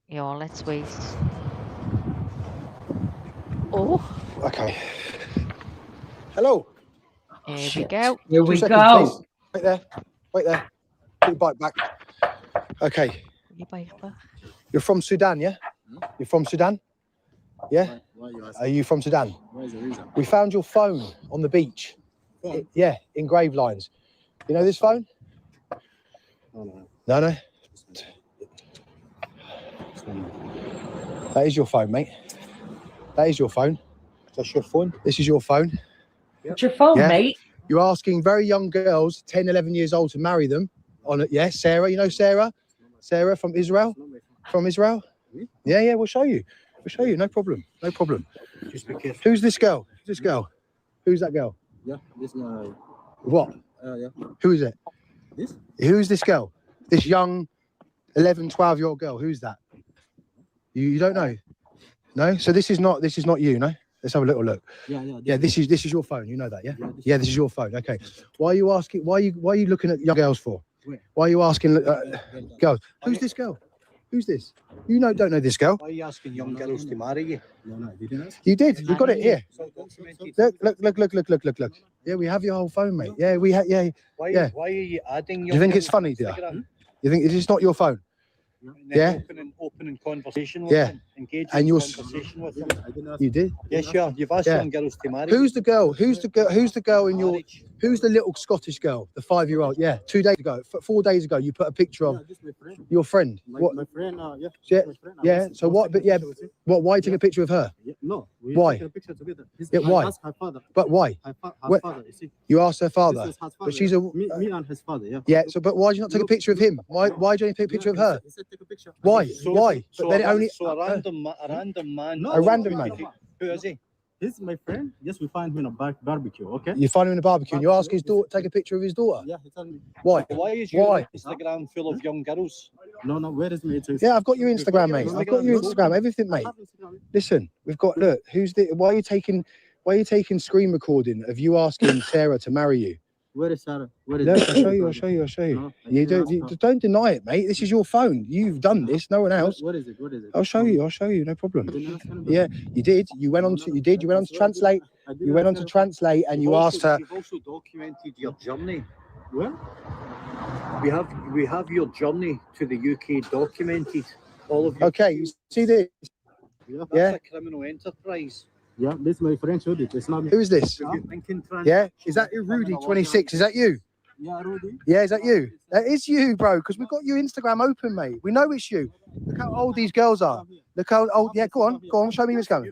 Speaker 3: Yeah, let's wait. Oh.
Speaker 12: Okay. Hello.
Speaker 3: Here we go.
Speaker 9: Here we
Speaker 12: 2
Speaker 9: go.
Speaker 12: seconds, please. Wait there. Put your bike back. Okay. You're from Sudan, yeah? You're from Sudan? Yeah? Are you from Sudan?
Speaker 13: What is the reason?
Speaker 12: We found your phone on the beach. Yeah, engraved lines. You know this phone?
Speaker 13: No.
Speaker 12: No? That is your phone, mate. That is your phone. That's your phone? This is your phone.
Speaker 9: It's your phone, mate.
Speaker 12: You're asking very young girls, 10, 11 years old, to marry them. On it, yeah, Sarah. You know Sarah? Sarah from Israel? From Israel? Yeah, we'll show you. No problem.
Speaker 13: Just be careful.
Speaker 12: Who's this girl? Who's that girl?
Speaker 13: Yeah, this my.
Speaker 12: What?
Speaker 13: Yeah.
Speaker 12: Who is it?
Speaker 13: This?
Speaker 12: Who's this girl? This young 11, 12-year-old girl. Who's that? You don't know? No? So this is not you, no? Let's have a little look. Yeah, this is your phone. You know that, yeah? Yeah, this is your phone. Okay. Why are you asking? Why are you looking at young girls for? Why are you asking girls? Who's this girl? Who's this? You don't know this girl.
Speaker 13: Why are you asking young girls to marry you? No, you didn't.
Speaker 12: You did. You got it here. Look. Yeah, we have your whole phone, mate. Yeah, we have. Yeah.
Speaker 13: Why are you adding?
Speaker 12: Do you think it's funny, dear? You think it's not your phone? Yeah.
Speaker 13: Opening conversation with them. Engaging conversation with them.
Speaker 12: You did?
Speaker 13: Yes, sure. You've asked young girls to marry.
Speaker 12: Who's the girl? Who's the girl in your? Who's the little Scottish girl? The 5-year-old? Yeah. 2 days ago, 4 days ago, you put a picture of your friend. What?
Speaker 13: My friend.
Speaker 12: Yeah. So what? But yeah. What? Why take a picture of her?
Speaker 13: No.
Speaker 12: Why?
Speaker 13: Took a picture together.
Speaker 12: Yeah. Why?
Speaker 13: Asked her father.
Speaker 12: But why?
Speaker 13: Her father. You see.
Speaker 12: You asked her father.
Speaker 13: This is her father.
Speaker 12: But she's
Speaker 13: me and his father. Yeah.
Speaker 12: Yeah. So, but why did you not take a picture of him? Why do you only take a picture of her?
Speaker 13: He said take a picture.
Speaker 12: Why? Why?
Speaker 13: So
Speaker 12: But then it only.
Speaker 13: a random man.
Speaker 12: A random man.
Speaker 13: Who is he? He's my friend. Yes, we find him in a barbecue. Okay.
Speaker 12: You find him in a barbecue, and you ask his daughter, take a picture of his daughter.
Speaker 13: Yeah, he told me.
Speaker 12: Why?
Speaker 13: Why is your
Speaker 12: Why?
Speaker 13: Instagram full of young girls? No, where is my Instagram?
Speaker 12: Yeah, I've got your Instagram, mate. I've got your Instagram, everything, mate. Listen, we've got. Look, why are you taking screen recording of you asking Sarah to marry you?
Speaker 13: Where is Sarah? Where is
Speaker 12: Look,
Speaker 13: it?
Speaker 12: I'll show you. I'll show you. I'll show you.
Speaker 13: No, I
Speaker 12: You
Speaker 13: didn't
Speaker 12: don't.
Speaker 13: ask
Speaker 12: You
Speaker 13: her.
Speaker 12: don't deny it, mate. This is your phone. You've done this. No one else.
Speaker 13: What is it? What is it?
Speaker 12: I'll show you. I'll show you. No problem.
Speaker 13: I didn't ask her.
Speaker 12: Yeah, you did. You went on to. You did. You went on to translate.
Speaker 13: I didn't
Speaker 12: You went on
Speaker 13: ask
Speaker 12: to
Speaker 13: her.
Speaker 12: translate, and you asked her.
Speaker 13: You've also documented your journey. Where? We have your journey to the UK documented. All of you.
Speaker 12: Okay, you see this?
Speaker 13: That's
Speaker 12: Yeah.
Speaker 13: a criminal enterprise. Yeah, this my friend showed it. It's not me.
Speaker 12: Who is this? Yeah, is that Rudy 26? Is that you?
Speaker 13: Yeah, Rudy.
Speaker 12: Yeah, is that you? That is you, bro. Because we've got your Instagram open, mate. We know it's you. Look how old these girls are. Look how old. Yeah, go on. Show me what's going.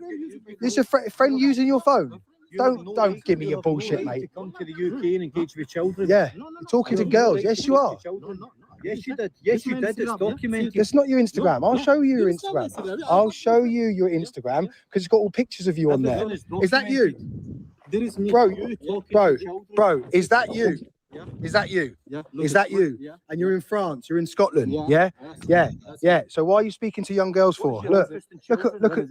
Speaker 12: This is a friend using your phone. Don't give me your bullshit, mate.
Speaker 13: To come to the UK and engage with children.
Speaker 12: Yeah, you're talking to girls. Yes, you are.
Speaker 13: Yes, you did. Yes, you did. It's documented.
Speaker 12: It's not your Instagram. I'll show you your Instagram. I'll show you your Instagram because it's got all pictures of you on there. Is that you?
Speaker 13: There is me.
Speaker 12: Bro,
Speaker 13: You talking
Speaker 12: bro,
Speaker 13: to children.
Speaker 12: bro, is that you?
Speaker 13: Yeah.
Speaker 12: Is that you?
Speaker 13: Yeah.
Speaker 12: Is that you?
Speaker 13: Yeah.
Speaker 12: And you're in France, you're in Scotland,
Speaker 13: Yeah.
Speaker 12: yeah? Yeah,
Speaker 13: That's
Speaker 12: yeah. So why are you speaking to young girls for? Look, look at,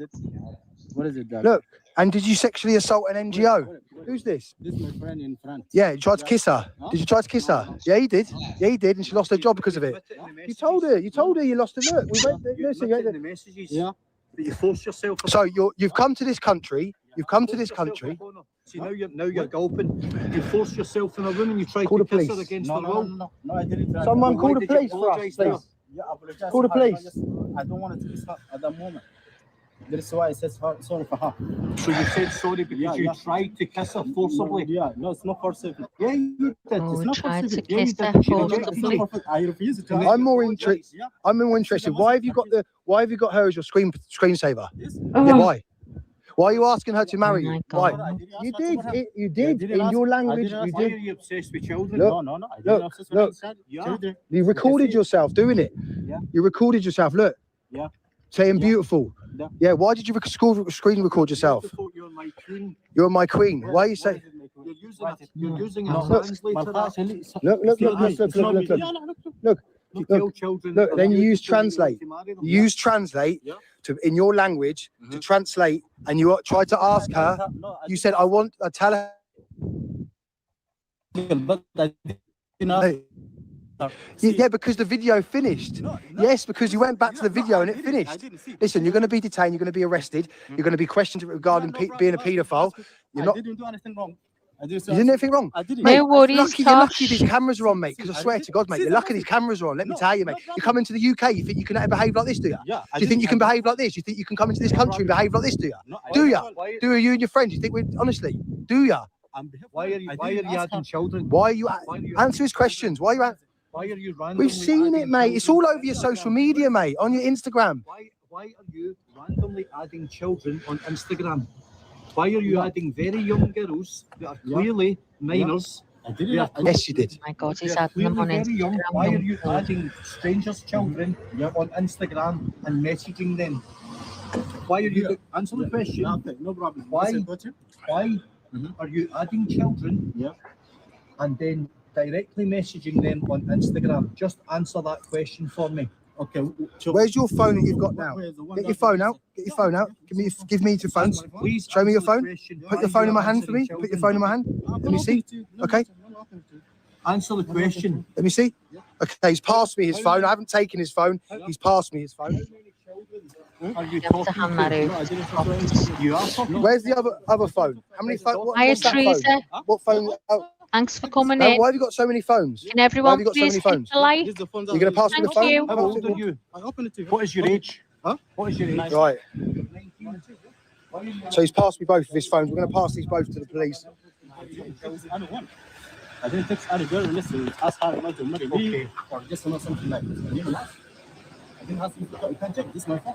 Speaker 13: What is it, Dad?
Speaker 12: look. And did you sexually assault an NGO? Who's this?
Speaker 13: This is my friend in France.
Speaker 12: Yeah, you tried to kiss her. Did you try to kiss her? Yeah, he did. Yeah, he did, and she lost her job because of it. You told her you lost her. Look, we went. Listen,
Speaker 13: The messages. Yeah. But you force yourself.
Speaker 12: so you've come to this country. You've come to this country.
Speaker 13: See, now you're gulping. You force yourself in a room and you try
Speaker 12: Call
Speaker 13: to
Speaker 12: the
Speaker 13: kiss her
Speaker 12: police.
Speaker 13: against her will. No, I didn't.
Speaker 12: Someone
Speaker 13: Why
Speaker 12: call the
Speaker 13: did you
Speaker 12: police for us,
Speaker 13: apologise to her?
Speaker 12: please.
Speaker 13: Yeah, I apologize
Speaker 12: Call the
Speaker 13: to her.
Speaker 12: police.
Speaker 13: I don't want to kiss her at that moment. That's why I said sorry for her. So you said sorry because you tried to kiss her forcibly? Yeah, no, it's not forcibly. Yeah, you did.
Speaker 3: Oh,
Speaker 13: It's not
Speaker 3: tried to
Speaker 13: forcibly. Yeah, you
Speaker 3: kiss her
Speaker 13: did.
Speaker 3: forcibly.
Speaker 13: I refuse to.
Speaker 12: I'm more interested. I'm more interested. Why have you got her as your screensaver? Yeah, why? Why are you asking her to marry you? Why? You did in your language. You
Speaker 13: Why are
Speaker 12: did.
Speaker 13: you obsessed with children?
Speaker 12: Look,
Speaker 13: No. I didn't
Speaker 12: look,
Speaker 13: obsess
Speaker 12: look.
Speaker 13: with children.
Speaker 12: You recorded yourself doing it.
Speaker 13: Yeah.
Speaker 12: You recorded yourself. Look.
Speaker 13: Yeah.
Speaker 12: Saying
Speaker 13: Yeah.
Speaker 12: beautiful.
Speaker 13: Yeah.
Speaker 12: Yeah. Why did you screen record yourself?
Speaker 13: You're my queen.
Speaker 12: You're my queen. Why are you saying?
Speaker 13: You're using a
Speaker 12: Look.
Speaker 13: translator.
Speaker 12: Look.
Speaker 13: Kill children.
Speaker 12: Look, then you use translate. You use translate
Speaker 13: Yeah.
Speaker 12: to in your language to translate, and you tried to ask her. You said, "I tell her."
Speaker 13: But I didn't ask.
Speaker 12: Yeah, because the video finished. Yes, because you went back to the video and it finished. Listen, you're going to be detained. You're going to be arrested. You're going to be questioned regarding being a paedophile. You're not.
Speaker 13: I didn't do anything wrong.
Speaker 12: You did anything wrong?
Speaker 13: I didn't.
Speaker 12: Mate,
Speaker 3: No worries,
Speaker 12: you're lucky these cameras are on, mate. Because I swear to God, mate, you're lucky these cameras are on. Let me tell you, mate. You come into the UK, you think you can behave like this, do you?
Speaker 13: Yeah.
Speaker 12: Do you think you can behave like this? You think you can come into this country and behave like this, do you? Do you? Do you and your friends? You think we're honestly? Do you?
Speaker 13: Why are you adding children?
Speaker 12: Why are you answer his questions? Why are you? We've seen it, mate. It's all over your social media, mate. On your Instagram.
Speaker 13: Why are you randomly adding children on Instagram? Why are you adding very young girls that are clearly minors?
Speaker 12: Yes, you did.
Speaker 3: Oh my God, he's
Speaker 13: They're
Speaker 3: adding them on
Speaker 13: clearly very young.
Speaker 3: Instagram.
Speaker 13: Why are you adding strangers' children on Instagram and messaging them? Why are you answer the question? No problem. Why are you adding children and then directly messaging them on Instagram? Just answer that question for me. Okay.
Speaker 12: Where's your phone that you've got now? Get your phone out. Get your phone out. Give me your phone.
Speaker 13: Please
Speaker 12: show me your
Speaker 13: answer the
Speaker 12: phone.
Speaker 13: question.
Speaker 12: Put
Speaker 13: Why
Speaker 12: your
Speaker 13: are
Speaker 12: phone
Speaker 13: you
Speaker 12: in my hand for
Speaker 13: answering
Speaker 12: me. Put your
Speaker 13: children?
Speaker 12: phone in my hand. Let me see. Okay.
Speaker 13: Answer the question.
Speaker 12: Let me see. Okay, he's passed me his phone. I haven't taken his phone. He's passed me his phone.
Speaker 13: Are you
Speaker 3: You have to hand that over.
Speaker 13: You are talking.
Speaker 12: Where's the other phone? How many phones?
Speaker 3: Hiya,
Speaker 12: What's that phone?
Speaker 3: Teresa.
Speaker 12: What phone? Oh,
Speaker 3: Thanks for coming
Speaker 12: no,
Speaker 3: in.
Speaker 12: why have you got so many phones?
Speaker 3: Can everyone
Speaker 12: you got so
Speaker 3: please
Speaker 12: many
Speaker 3: hit
Speaker 12: phones?
Speaker 3: the like?
Speaker 12: You're going to pass me the
Speaker 3: Thank
Speaker 12: phone?
Speaker 3: you.
Speaker 13: How old are you? What is your age? Huh? What is your age?
Speaker 12: Right. So he's passed me both of his phones. We're going to pass these both to the police.
Speaker 13: I didn't text any girl unless you ask her not to marry me or just something like this. I didn't ask you can check this my phone.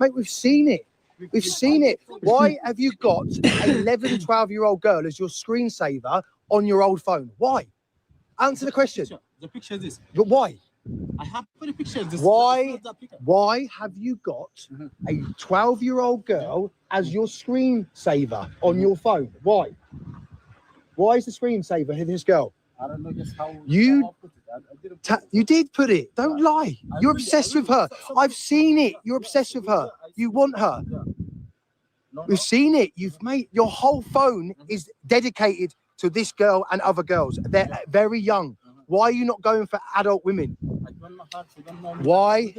Speaker 12: Mate, we've seen it. We've seen it. Why have you got an 11, 12-year-old girl as your screensaver on your old phone? Why? Answer the question.
Speaker 13: The picture is this.
Speaker 12: But why?
Speaker 13: I have put a picture of this.
Speaker 12: Why have you got a 12-year-old girl as your screensaver on your phone? Why? Why is the screensaver in this girl?
Speaker 13: I don't know just how
Speaker 12: You
Speaker 13: put it.
Speaker 12: you did put it. Don't lie. You're obsessed with her. I've seen it. You're obsessed with her. You want her. We've seen it. You've made your whole phone is dedicated to this girl and other girls. They're very young. Why are you not going for adult women? Why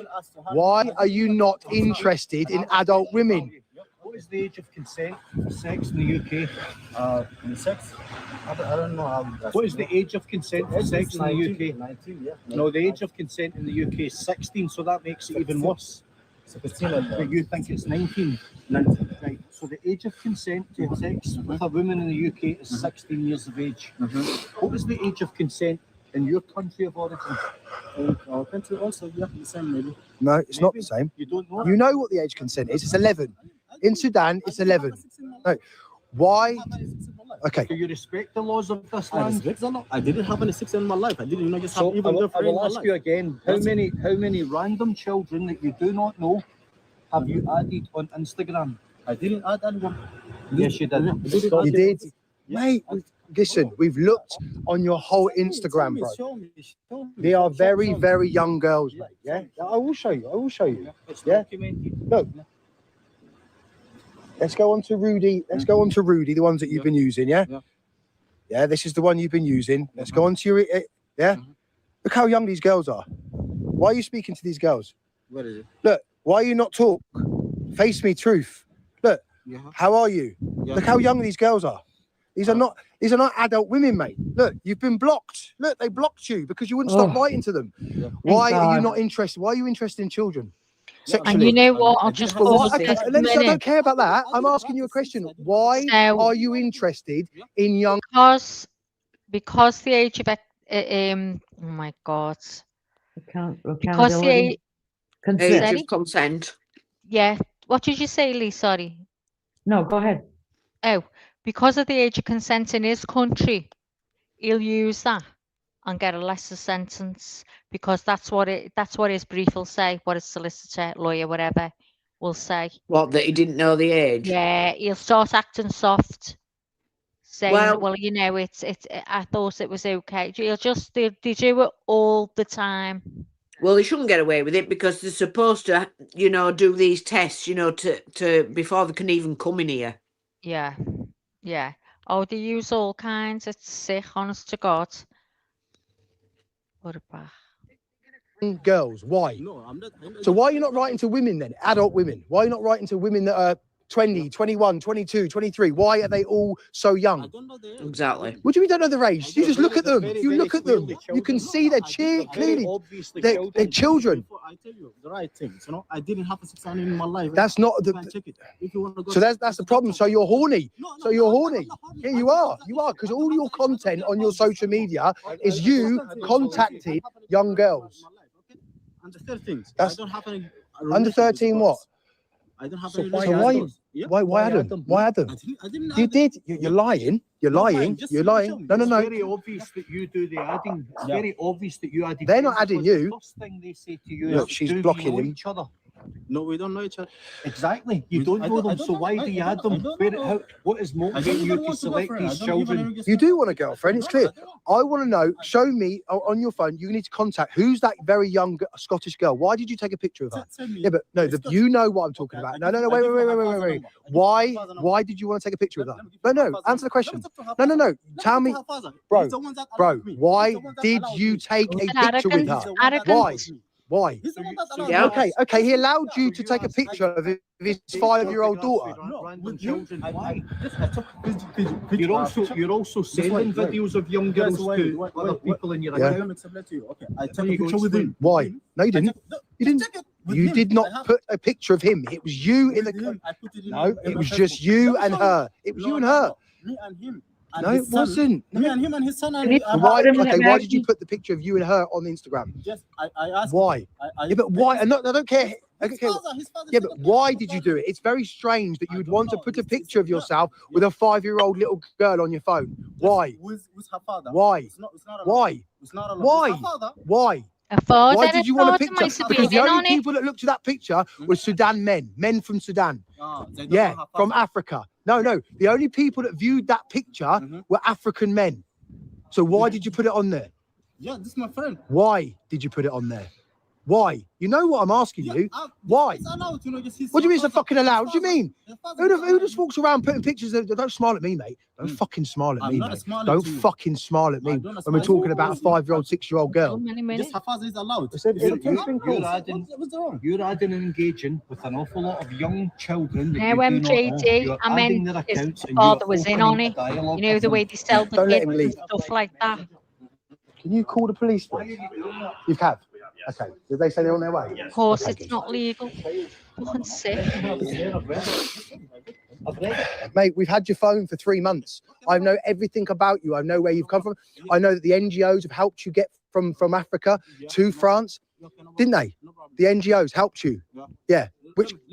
Speaker 12: are you not interested in adult women?
Speaker 13: What is the age of consent for sex in the UK? Sex? I don't know how. What is the age of consent for sex in the UK? 19, yeah. No, the age of consent in the UK is 16, so that makes it even worse. 16, but you think it's 19? 19. Right. So the age of consent to have sex with a woman in the UK is 16 years of age. What is the age of consent in your country of origin? Our country also, yeah, the same maybe.
Speaker 12: No, it's not the same.
Speaker 13: You don't know?
Speaker 12: You know what the age of consent is? It's 11. In Sudan, it's 11. No. Why? Okay.
Speaker 13: Do you respect the laws of this land?
Speaker 14: I didn't have any sex in my life. I didn't just
Speaker 13: So
Speaker 14: have even
Speaker 13: I will ask you again, how many random children that you do not know have you added on Instagram?
Speaker 14: I didn't add anyone.
Speaker 13: Yes, you did.
Speaker 12: You did? Mate, listen, we've looked on your whole Instagram, bro.
Speaker 14: Show me.
Speaker 12: They are very, very young girls, mate. Yeah? I will show you. I will show you.
Speaker 13: It's
Speaker 12: Yeah?
Speaker 13: documented.
Speaker 12: Look. Let's go on to Rudy. Let's go on to Rudy, the ones that you've been using, yeah? Yeah, this is the one you've been using. Let's go on to your, yeah? Look how young these girls are. Why are you speaking to these girls?
Speaker 14: What is it?
Speaker 12: Look, why are you not talk? Face me, truth. Look, how are you? Look how young these girls are. These are not adult women, mate. Look, you've been blocked. Look, they blocked you because you wouldn't stop writing to them. Why are you not interested? Why are you interested in children? Sexually.
Speaker 3: And you know what? I'll just pause
Speaker 12: Okay,
Speaker 3: this a
Speaker 12: I don't
Speaker 3: minute.
Speaker 12: care about that. I'm asking you a question. Why are you interested in young?
Speaker 3: Because the age of oh my God. Because the
Speaker 9: Accountability.
Speaker 2: Age of consent.
Speaker 3: Yeah. What did you say, Lee? Sorry.
Speaker 9: No, go ahead.
Speaker 3: Oh, because of the age of consent in his country, he'll use that and get a lesser sentence because that's what his brief will say, what his solicitor, lawyer, whatever will say.
Speaker 2: What, that he didn't know the age?
Speaker 3: Yeah, he'll start acting soft, saying,
Speaker 2: Well-
Speaker 3: well, you know, it's I thought it was okay. He'll just they do it all the time.
Speaker 2: Well, they shouldn't get away with it because they're supposed to, you know, do these tests, you know, to before they can even come in here.
Speaker 3: Yeah, yeah. Oh, they use all kinds. It's sick, honest to God. What about
Speaker 12: Girls, why?
Speaker 14: No, I'm not.
Speaker 12: So why are you not writing to women then? Adult women. Why are you not writing to women that are 20, 21, 22, 23? Why are they all so young?
Speaker 2: Exactly.
Speaker 12: What do you mean don't know their age? You just look at them. You look at them. You can see they're clearly. They're children.
Speaker 14: I tell you the right things. You know, I didn't have a sex in my life.
Speaker 12: That's not
Speaker 14: You can check it. If you want to go
Speaker 12: So that's the problem. So you're horny. So you're horny. Yeah, you are. You are because all your content on your social media is you contacting young girls.
Speaker 14: And the third thing,
Speaker 12: That's-
Speaker 14: I don't have any.
Speaker 12: Under 13 what?
Speaker 14: I don't have
Speaker 12: So
Speaker 14: any.
Speaker 12: why
Speaker 14: relationship.
Speaker 12: why Adam? Why Adam?
Speaker 14: I didn't
Speaker 12: You
Speaker 14: add
Speaker 12: did. You're lying. You're lying.
Speaker 14: just
Speaker 12: You're
Speaker 14: show
Speaker 12: lying.
Speaker 14: me.
Speaker 12: No, no,
Speaker 13: It's
Speaker 12: no.
Speaker 13: very obvious that you do the adding. It's very obvious that you added.
Speaker 12: They're
Speaker 13: them
Speaker 12: not adding
Speaker 13: because
Speaker 12: you.
Speaker 13: The first thing they say to you
Speaker 12: Look,
Speaker 13: is,
Speaker 12: she's
Speaker 13: do we
Speaker 12: blocking
Speaker 13: know
Speaker 12: him.
Speaker 13: each other?
Speaker 14: No, we don't know each other.
Speaker 13: Exactly. You don't
Speaker 14: I
Speaker 13: know
Speaker 14: don't- I
Speaker 13: them,
Speaker 14: don't
Speaker 13: so
Speaker 14: know.
Speaker 13: why do you add them?
Speaker 14: I don't
Speaker 13: Where,
Speaker 14: know.
Speaker 13: what is motivating you to select these children?
Speaker 12: You do want a girlfriend. It's clear. I want to know. Show me on your phone. You need to contact who's that very young Scottish girl. Why did you take a picture of her? Yeah, but no, you know what I'm talking about. No, wait. Why did you want to take a picture of her? No, answer the question. No. Tell me, bro. Why did you take a picture with her? Why?
Speaker 2: Yeah.
Speaker 12: Okay. He allowed you to take a picture of his 5-year-old daughter.
Speaker 13: Random children. Why? You're also sending videos of young girls to other people in your
Speaker 12: Yeah.
Speaker 13: account.
Speaker 14: Okay, I took a picture with him.
Speaker 12: Why? No, you didn't. You didn't. You did not put a picture of him. It was you in the.
Speaker 14: I put it in
Speaker 12: No, it was just you and her. It was you and her.
Speaker 14: Me and him.
Speaker 12: No, it wasn't.
Speaker 14: Me and him and his son. And
Speaker 12: Why? Okay, why did you put the picture of you and her on Instagram?
Speaker 14: Yes, I asked.
Speaker 12: Why?
Speaker 14: I
Speaker 12: Yeah, but why? I don't care. I don't care.
Speaker 14: His father
Speaker 12: Yeah,
Speaker 14: said
Speaker 12: but
Speaker 14: that-
Speaker 12: why did you do it? It's very strange that you would want to put a picture of yourself with a 5-year-old little girl on your phone. Why?
Speaker 14: With her father.
Speaker 12: Why?
Speaker 14: It's not allowed.
Speaker 12: Why?
Speaker 14: It's not allowed.
Speaker 12: Why?
Speaker 14: It's her father.
Speaker 12: Why?
Speaker 3: a father?
Speaker 12: Why did you want a picture?
Speaker 3: might have
Speaker 12: Because the
Speaker 3: been on
Speaker 12: only
Speaker 3: it.
Speaker 12: people that looked at that picture were Sudan men from Sudan.
Speaker 14: They don't
Speaker 12: Yeah,
Speaker 14: know her
Speaker 12: from
Speaker 14: father.
Speaker 12: Africa. No. The only people that viewed that picture were African men. So why did you put it on there?
Speaker 14: Yeah, this is my friend.
Speaker 12: Why did you put it on there? Why? You know what I'm asking you? Why?
Speaker 14: It's allowed, you know, just his
Speaker 12: What do you mean it's
Speaker 14: father-
Speaker 12: not fucking allowed? What
Speaker 14: his
Speaker 12: do you mean?
Speaker 14: father-
Speaker 12: Who just walks around putting pictures of... Don't smile at me, mate. Don't fucking smile at
Speaker 14: I'm
Speaker 12: me,
Speaker 14: not
Speaker 12: mate.
Speaker 14: smiling
Speaker 12: Don't
Speaker 14: to you.
Speaker 12: fucking smile at me
Speaker 14: I don't
Speaker 12: when we're
Speaker 14: smile.
Speaker 12: talking about a 5-year-old, 6-year-old girl.
Speaker 14: Just her father is allowed.
Speaker 12: It's a
Speaker 14: You're
Speaker 12: been called.
Speaker 14: adding, you're adding and engaging with an awful lot of young children that
Speaker 3: Now,
Speaker 14: you do not know.
Speaker 3: MJD,
Speaker 14: You're
Speaker 3: I
Speaker 14: adding
Speaker 3: meant
Speaker 14: their
Speaker 3: his
Speaker 14: accounts and
Speaker 3: father
Speaker 14: you're
Speaker 3: was in
Speaker 14: opening
Speaker 3: on
Speaker 14: a
Speaker 3: it.
Speaker 14: dialogue
Speaker 3: You know,
Speaker 14: with
Speaker 3: the
Speaker 14: them.
Speaker 3: way they sell the
Speaker 12: Don't let
Speaker 3: kids
Speaker 12: him
Speaker 3: and
Speaker 12: leave.
Speaker 3: stuff like that.
Speaker 12: Can you call the police, please? You have? Okay. Did they say they're on their way?
Speaker 3: Of course,
Speaker 12: Okay,
Speaker 3: it's
Speaker 12: good.
Speaker 3: not legal. Fucking sick.
Speaker 12: Mate, we've had your phone for 3 months. I know everything about you. I know where you've come from. I know that the NGOs have helped you get from Africa to France, didn't they? The NGOs helped you. Yeah.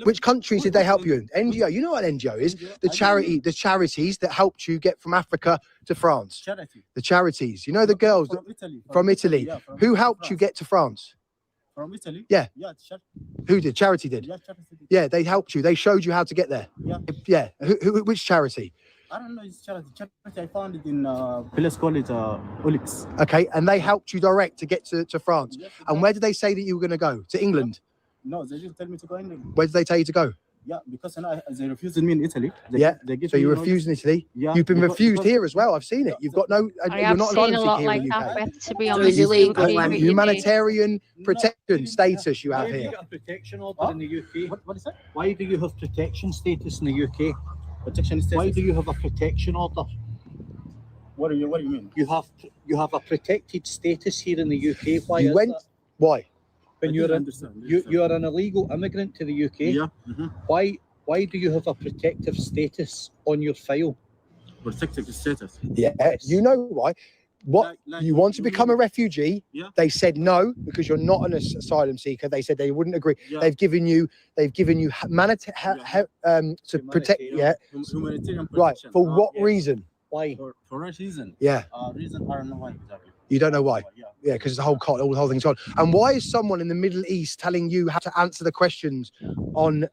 Speaker 12: Which countries did they help you in? NGO. You know what an NGO is? The charities that helped you get from Africa to France.
Speaker 14: Charity.
Speaker 12: The charities. You know the girls
Speaker 14: From Italy.
Speaker 12: from Italy.
Speaker 14: Yeah, from
Speaker 12: Who helped you
Speaker 14: France.
Speaker 12: get to France?
Speaker 14: From Italy?
Speaker 12: Yeah.
Speaker 14: Yeah,
Speaker 12: Who did? Charity did.
Speaker 14: Yeah, charity did.
Speaker 12: Yeah, they helped you. They showed you how to get there.
Speaker 14: Yeah.
Speaker 12: Yeah. Which charity?
Speaker 14: I don't know, it's charity. Charity, I found it in Police College, Olix.
Speaker 12: Okay, and they helped you direct to get to France. And where did they say that you were going to go? To England?
Speaker 14: No, they didn't tell me to go England.
Speaker 12: Where did they tell you to go?
Speaker 14: Yeah, because you know, they refused me in Italy. They give
Speaker 12: So
Speaker 14: me
Speaker 12: you
Speaker 14: notice.
Speaker 12: refused in Italy?
Speaker 14: Yeah,
Speaker 12: You've been
Speaker 14: because-
Speaker 12: refused here as well. I've seen it. You've got no...
Speaker 3: I
Speaker 12: you're
Speaker 3: have
Speaker 12: not
Speaker 3: seen a
Speaker 12: asylum
Speaker 3: lot
Speaker 12: seeker
Speaker 3: like
Speaker 12: in the UK.
Speaker 3: that, Beth, to be
Speaker 2: So
Speaker 3: honest.
Speaker 2: it's illegal
Speaker 3: with
Speaker 2: when
Speaker 3: you.
Speaker 12: Humanitarian protection status you have
Speaker 13: Why have you
Speaker 12: here.
Speaker 13: got a protection order in the UK?
Speaker 14: What is that?
Speaker 13: Why do you have protection status in the UK?
Speaker 14: Protection status.
Speaker 13: Why do you have a protection order?
Speaker 14: What do you mean?
Speaker 13: You have a protected status here in the UK. Why
Speaker 12: You
Speaker 13: is
Speaker 12: went...
Speaker 13: that?
Speaker 12: Why?
Speaker 13: When
Speaker 14: I
Speaker 13: you're
Speaker 14: didn't
Speaker 13: an,
Speaker 14: understand.
Speaker 13: you are an illegal immigrant to the UK.
Speaker 14: Yeah.
Speaker 13: Why do you have a protective status on your file?
Speaker 14: Protected status.
Speaker 12: Yeah, you know why. What
Speaker 14: Like
Speaker 12: you want to become a refugee?
Speaker 14: Yeah.
Speaker 12: They said no because you're not an asylum seeker. They said they wouldn't agree.
Speaker 14: Yeah.
Speaker 12: They've given you to protect. Yeah,
Speaker 14: Humanitarian
Speaker 12: right.
Speaker 14: protection.
Speaker 12: For what
Speaker 14: yes.
Speaker 12: reason?
Speaker 13: Why?
Speaker 14: For a reason.
Speaker 12: Yeah,
Speaker 14: Reason I don't know why exactly.
Speaker 12: you don't know why.
Speaker 14: Yeah.
Speaker 12: Yeah, because the whole thing's on. And why is someone in the Middle East telling you how to answer the questions on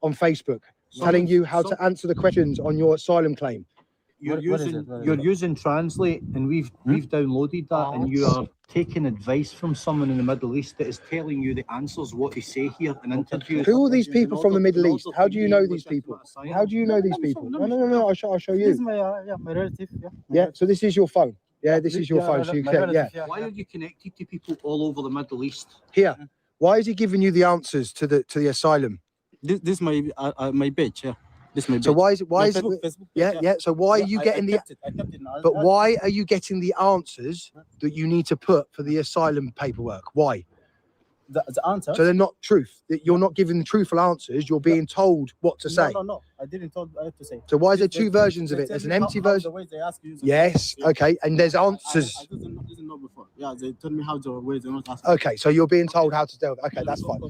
Speaker 12: Facebook? Telling you how to answer the questions on your asylum claim?
Speaker 13: You're
Speaker 14: What is
Speaker 13: using
Speaker 14: it? What is
Speaker 13: you're
Speaker 14: it?
Speaker 13: using Translate, and we've downloaded that, and you are taking advice from someone in the Middle East that is telling you the answers what they say here in interviews.
Speaker 12: Who are these people from the Middle East? How do you know these people? How do you know these
Speaker 14: Let me
Speaker 12: people?
Speaker 14: show-
Speaker 12: No. I'll show
Speaker 14: This is
Speaker 12: you.
Speaker 14: my relative. Yeah.
Speaker 12: Yeah. So this is your phone. Yeah, this is your phone. So you
Speaker 14: my
Speaker 12: can,
Speaker 14: relative,
Speaker 12: yeah.
Speaker 13: Why are you connected to people all over the Middle East?
Speaker 12: Here. Why is he giving you the answers to the asylum?
Speaker 14: This is my page. Yeah. This is my page.
Speaker 12: So why is it? Why
Speaker 14: My
Speaker 12: is it?
Speaker 14: Facebook,
Speaker 12: Yeah. So why are you getting the?
Speaker 14: I kept it now.
Speaker 12: But why are you getting the answers that you need to put for the asylum paperwork? Why?
Speaker 14: The answer?
Speaker 12: So they're not truth. That you're not giving the truthful answers. You're being told what to say.
Speaker 14: No. I didn't tell I have to say.
Speaker 12: So why is there
Speaker 14: They-
Speaker 12: two versions of
Speaker 14: they
Speaker 12: it?
Speaker 14: tell
Speaker 12: There's an
Speaker 14: me
Speaker 12: empty
Speaker 14: how
Speaker 12: version.
Speaker 14: The way they ask you.
Speaker 12: Yes.
Speaker 14: Yeah.
Speaker 12: Okay. And there's
Speaker 14: I
Speaker 12: answers.
Speaker 14: didn't know before. Yeah, they told me how the way they not ask.
Speaker 12: Okay. So you're being told how to deal with it. Okay, that's fine.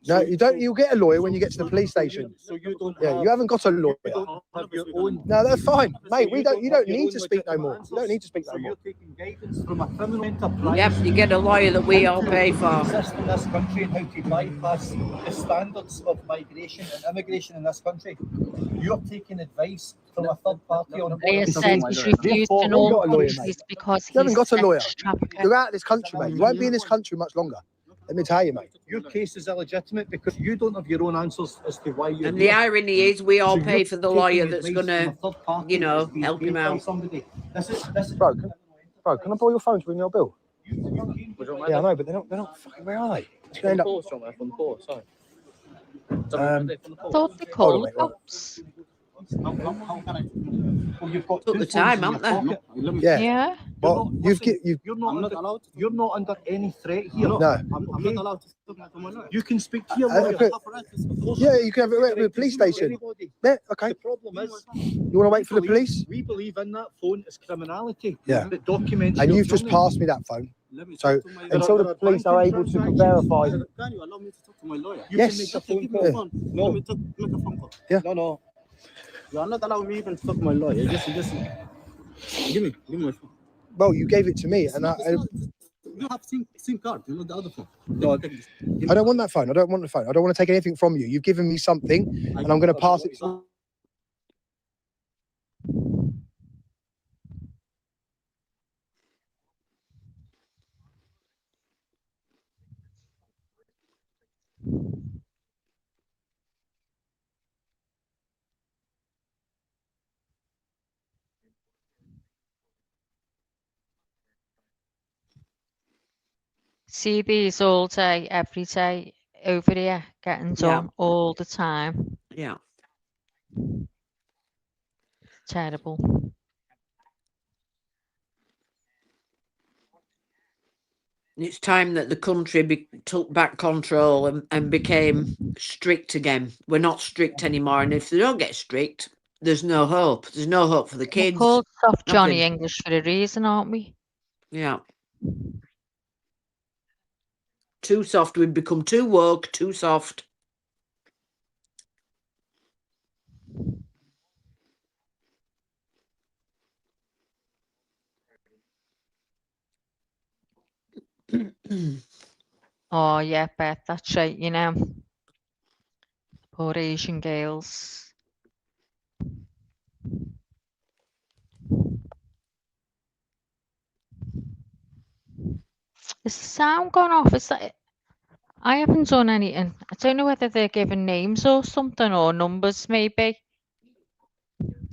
Speaker 12: No, you don't. You'll get a lawyer when you get to the police station.
Speaker 13: So you don't.
Speaker 12: Yeah, you haven't got a lawyer.
Speaker 13: You don't have your own.
Speaker 12: No, that's fine, mate.
Speaker 13: you
Speaker 12: You don't
Speaker 13: have your
Speaker 12: need
Speaker 13: own
Speaker 12: to speak no
Speaker 13: legitimate
Speaker 12: more. You don't
Speaker 13: answers.
Speaker 12: need to speak
Speaker 13: So
Speaker 12: no more.
Speaker 13: you're taking guidance from a criminal enterprise.
Speaker 2: Yep, you get a lawyer that we all pay for.
Speaker 13: Exist in this country and how to bypass the standards of migration and immigration in this country. You're taking advice from a third party on
Speaker 3: Leah
Speaker 13: what to
Speaker 3: said
Speaker 13: do.
Speaker 3: he's refused
Speaker 12: Therefore,
Speaker 3: in
Speaker 12: you've
Speaker 3: all
Speaker 12: got a lawyer,
Speaker 3: countries
Speaker 12: mate.
Speaker 3: because
Speaker 12: You haven't
Speaker 3: he's
Speaker 12: got a lawyer.
Speaker 3: sex trafficker.
Speaker 12: You're out of this country, mate. You won't be in this country much longer. Let me tell you, mate.
Speaker 13: Your case is illegitimate because you don't have your own answers as to why you're
Speaker 2: And the
Speaker 13: here.
Speaker 2: irony is, we all
Speaker 13: So
Speaker 2: pay
Speaker 13: you're
Speaker 2: for the
Speaker 13: taking
Speaker 2: lawyer that's
Speaker 13: advice
Speaker 2: gonna,
Speaker 13: from a third party
Speaker 2: you know,
Speaker 13: that's being
Speaker 2: help
Speaker 13: paid
Speaker 2: him
Speaker 13: by
Speaker 2: out.
Speaker 13: somebody. This is
Speaker 12: Bro, can I borrow your phone to ring your bill? Yeah, I know, but they're not fucking. Where are they? It's gonna end up.
Speaker 3: Thought they
Speaker 12: Hold
Speaker 3: called
Speaker 12: on,
Speaker 3: the
Speaker 12: mate.
Speaker 3: cops.
Speaker 14: How can I?
Speaker 13: Well, you've got
Speaker 2: Took
Speaker 13: two
Speaker 2: the
Speaker 13: phones
Speaker 2: time,
Speaker 13: in your
Speaker 2: haven't they?
Speaker 13: pocket.
Speaker 12: Yeah.
Speaker 3: Yeah.
Speaker 12: Well, you've
Speaker 13: You're not
Speaker 14: I'm not
Speaker 13: under,
Speaker 14: allowed to.
Speaker 13: you're not under any threat here.
Speaker 12: no.
Speaker 14: I'm not allowed to talk to my lawyer.
Speaker 13: You can speak to your
Speaker 12: Uh,
Speaker 13: lawyer.
Speaker 12: but-
Speaker 14: Have a right to speak.
Speaker 12: Yeah, you can have it at the police station.
Speaker 13: Anybody.
Speaker 12: Yeah, okay.
Speaker 13: The problem is,
Speaker 12: You want to wait for the police?
Speaker 13: we believe in that phone as criminality.
Speaker 12: Yeah.
Speaker 13: That documents.
Speaker 12: And
Speaker 13: your
Speaker 12: you've just
Speaker 13: journey.
Speaker 12: passed me that phone.
Speaker 14: Let me
Speaker 12: So
Speaker 14: talk to my
Speaker 12: until the police are able to verify.
Speaker 14: Can you allow me to talk to my lawyer?
Speaker 13: You
Speaker 12: Yes.
Speaker 13: can make a
Speaker 14: Okay,
Speaker 13: phone
Speaker 14: give me
Speaker 13: call.
Speaker 14: a phone.
Speaker 13: No.
Speaker 14: Let me make a phone call.
Speaker 13: No.
Speaker 14: You are not allowing me even to talk to my lawyer. Just give me my phone.
Speaker 12: Well, you gave it to me, and
Speaker 14: You have SIM card. You know the other phone. No, take this.
Speaker 12: I don't want that phone. I don't want the phone. I don't want to take anything from you. You've given me something, and I'm going to pass it.
Speaker 3: See these all day, every day over here, getting
Speaker 2: Yeah.
Speaker 3: done all the time.
Speaker 2: Yeah.
Speaker 3: Terrible.
Speaker 2: It's time that the country took back control and became strict again. We're not strict anymore, and if they don't get strict, there's no hope. There's no hope for the
Speaker 3: We're
Speaker 2: kids.
Speaker 3: called soft Johnny
Speaker 2: Nothing.
Speaker 3: English for a reason, aren't we?
Speaker 2: Yeah. Too soft. We've become too woke, too soft.
Speaker 3: Oh yeah, Beth, that's right, you know. Poor Asian girls. Is the sound gone off? Is that I haven't done anything. I don't know whether they're giving names or something or numbers maybe.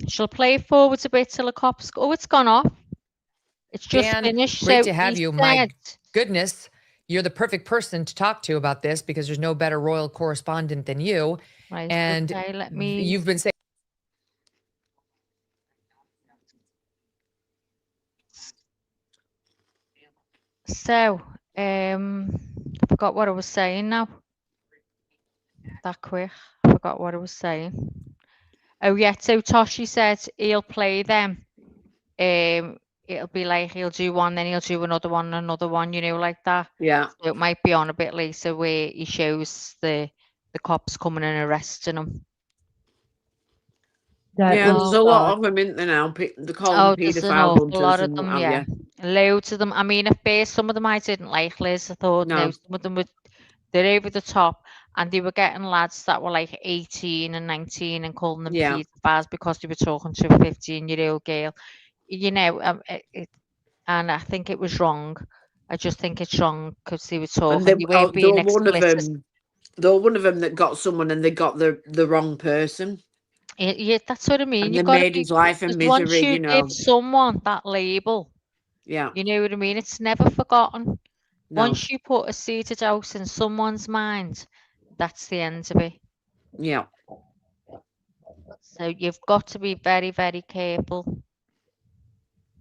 Speaker 3: Shall play it forwards a bit till the cops go. Oh, it's gone off. It's just
Speaker 15: Dan,
Speaker 3: finished.
Speaker 15: great
Speaker 3: So
Speaker 15: to have
Speaker 3: he
Speaker 15: you. My
Speaker 3: said,
Speaker 15: goodness, you're the perfect person to talk to about this because there's no better royal correspondent than you.
Speaker 3: right,
Speaker 15: And
Speaker 3: okay, let me
Speaker 15: you've been saying.
Speaker 3: so I forgot what I was saying now. That quick. I forgot what I was saying. Oh yeah, so Toshi said he'll play them. It'll be like he'll do one, then he'll do another one, you know, like that.
Speaker 2: Yeah.
Speaker 3: So it might be on a bit later where he shows the cops coming and arresting him.
Speaker 9: That
Speaker 2: Yeah,
Speaker 9: is
Speaker 2: there's a lot of them, isn't there now? They call
Speaker 3: Oh,
Speaker 2: them
Speaker 3: there's an
Speaker 2: paedophile
Speaker 3: awful
Speaker 2: hunters
Speaker 3: lot of
Speaker 2: and what
Speaker 3: them,
Speaker 2: have
Speaker 3: yeah.
Speaker 2: you.
Speaker 3: Loads of them. I mean, at first, some of them I didn't like, Liz. I thought, no,
Speaker 2: No.
Speaker 3: some of them were, they're over the top. And they were getting lads that were like 18 and 19 and calling them
Speaker 2: Yeah.
Speaker 3: paedophiles because they were talking to a 15-year-old girl. You know, and I think it was wrong. I just think it's wrong because they were
Speaker 2: And
Speaker 3: talking,
Speaker 2: they,
Speaker 3: they weren't
Speaker 2: there
Speaker 3: being
Speaker 2: were one of
Speaker 3: explicit.
Speaker 2: them. There were one of them that got someone and they got the wrong person.
Speaker 3: Yeah, that's what I mean.
Speaker 2: And
Speaker 3: You've
Speaker 2: they
Speaker 3: got to
Speaker 2: made
Speaker 3: be,
Speaker 2: his life a
Speaker 3: because once
Speaker 2: misery,
Speaker 3: you
Speaker 2: you
Speaker 3: give
Speaker 2: know.
Speaker 3: someone that label,
Speaker 2: Yeah.
Speaker 3: you know what I mean? It's never forgotten.
Speaker 2: No.
Speaker 3: Once you put a seated out in someone's mind, that's the end of it.
Speaker 2: Yeah.
Speaker 3: So you've got to be very, very careful.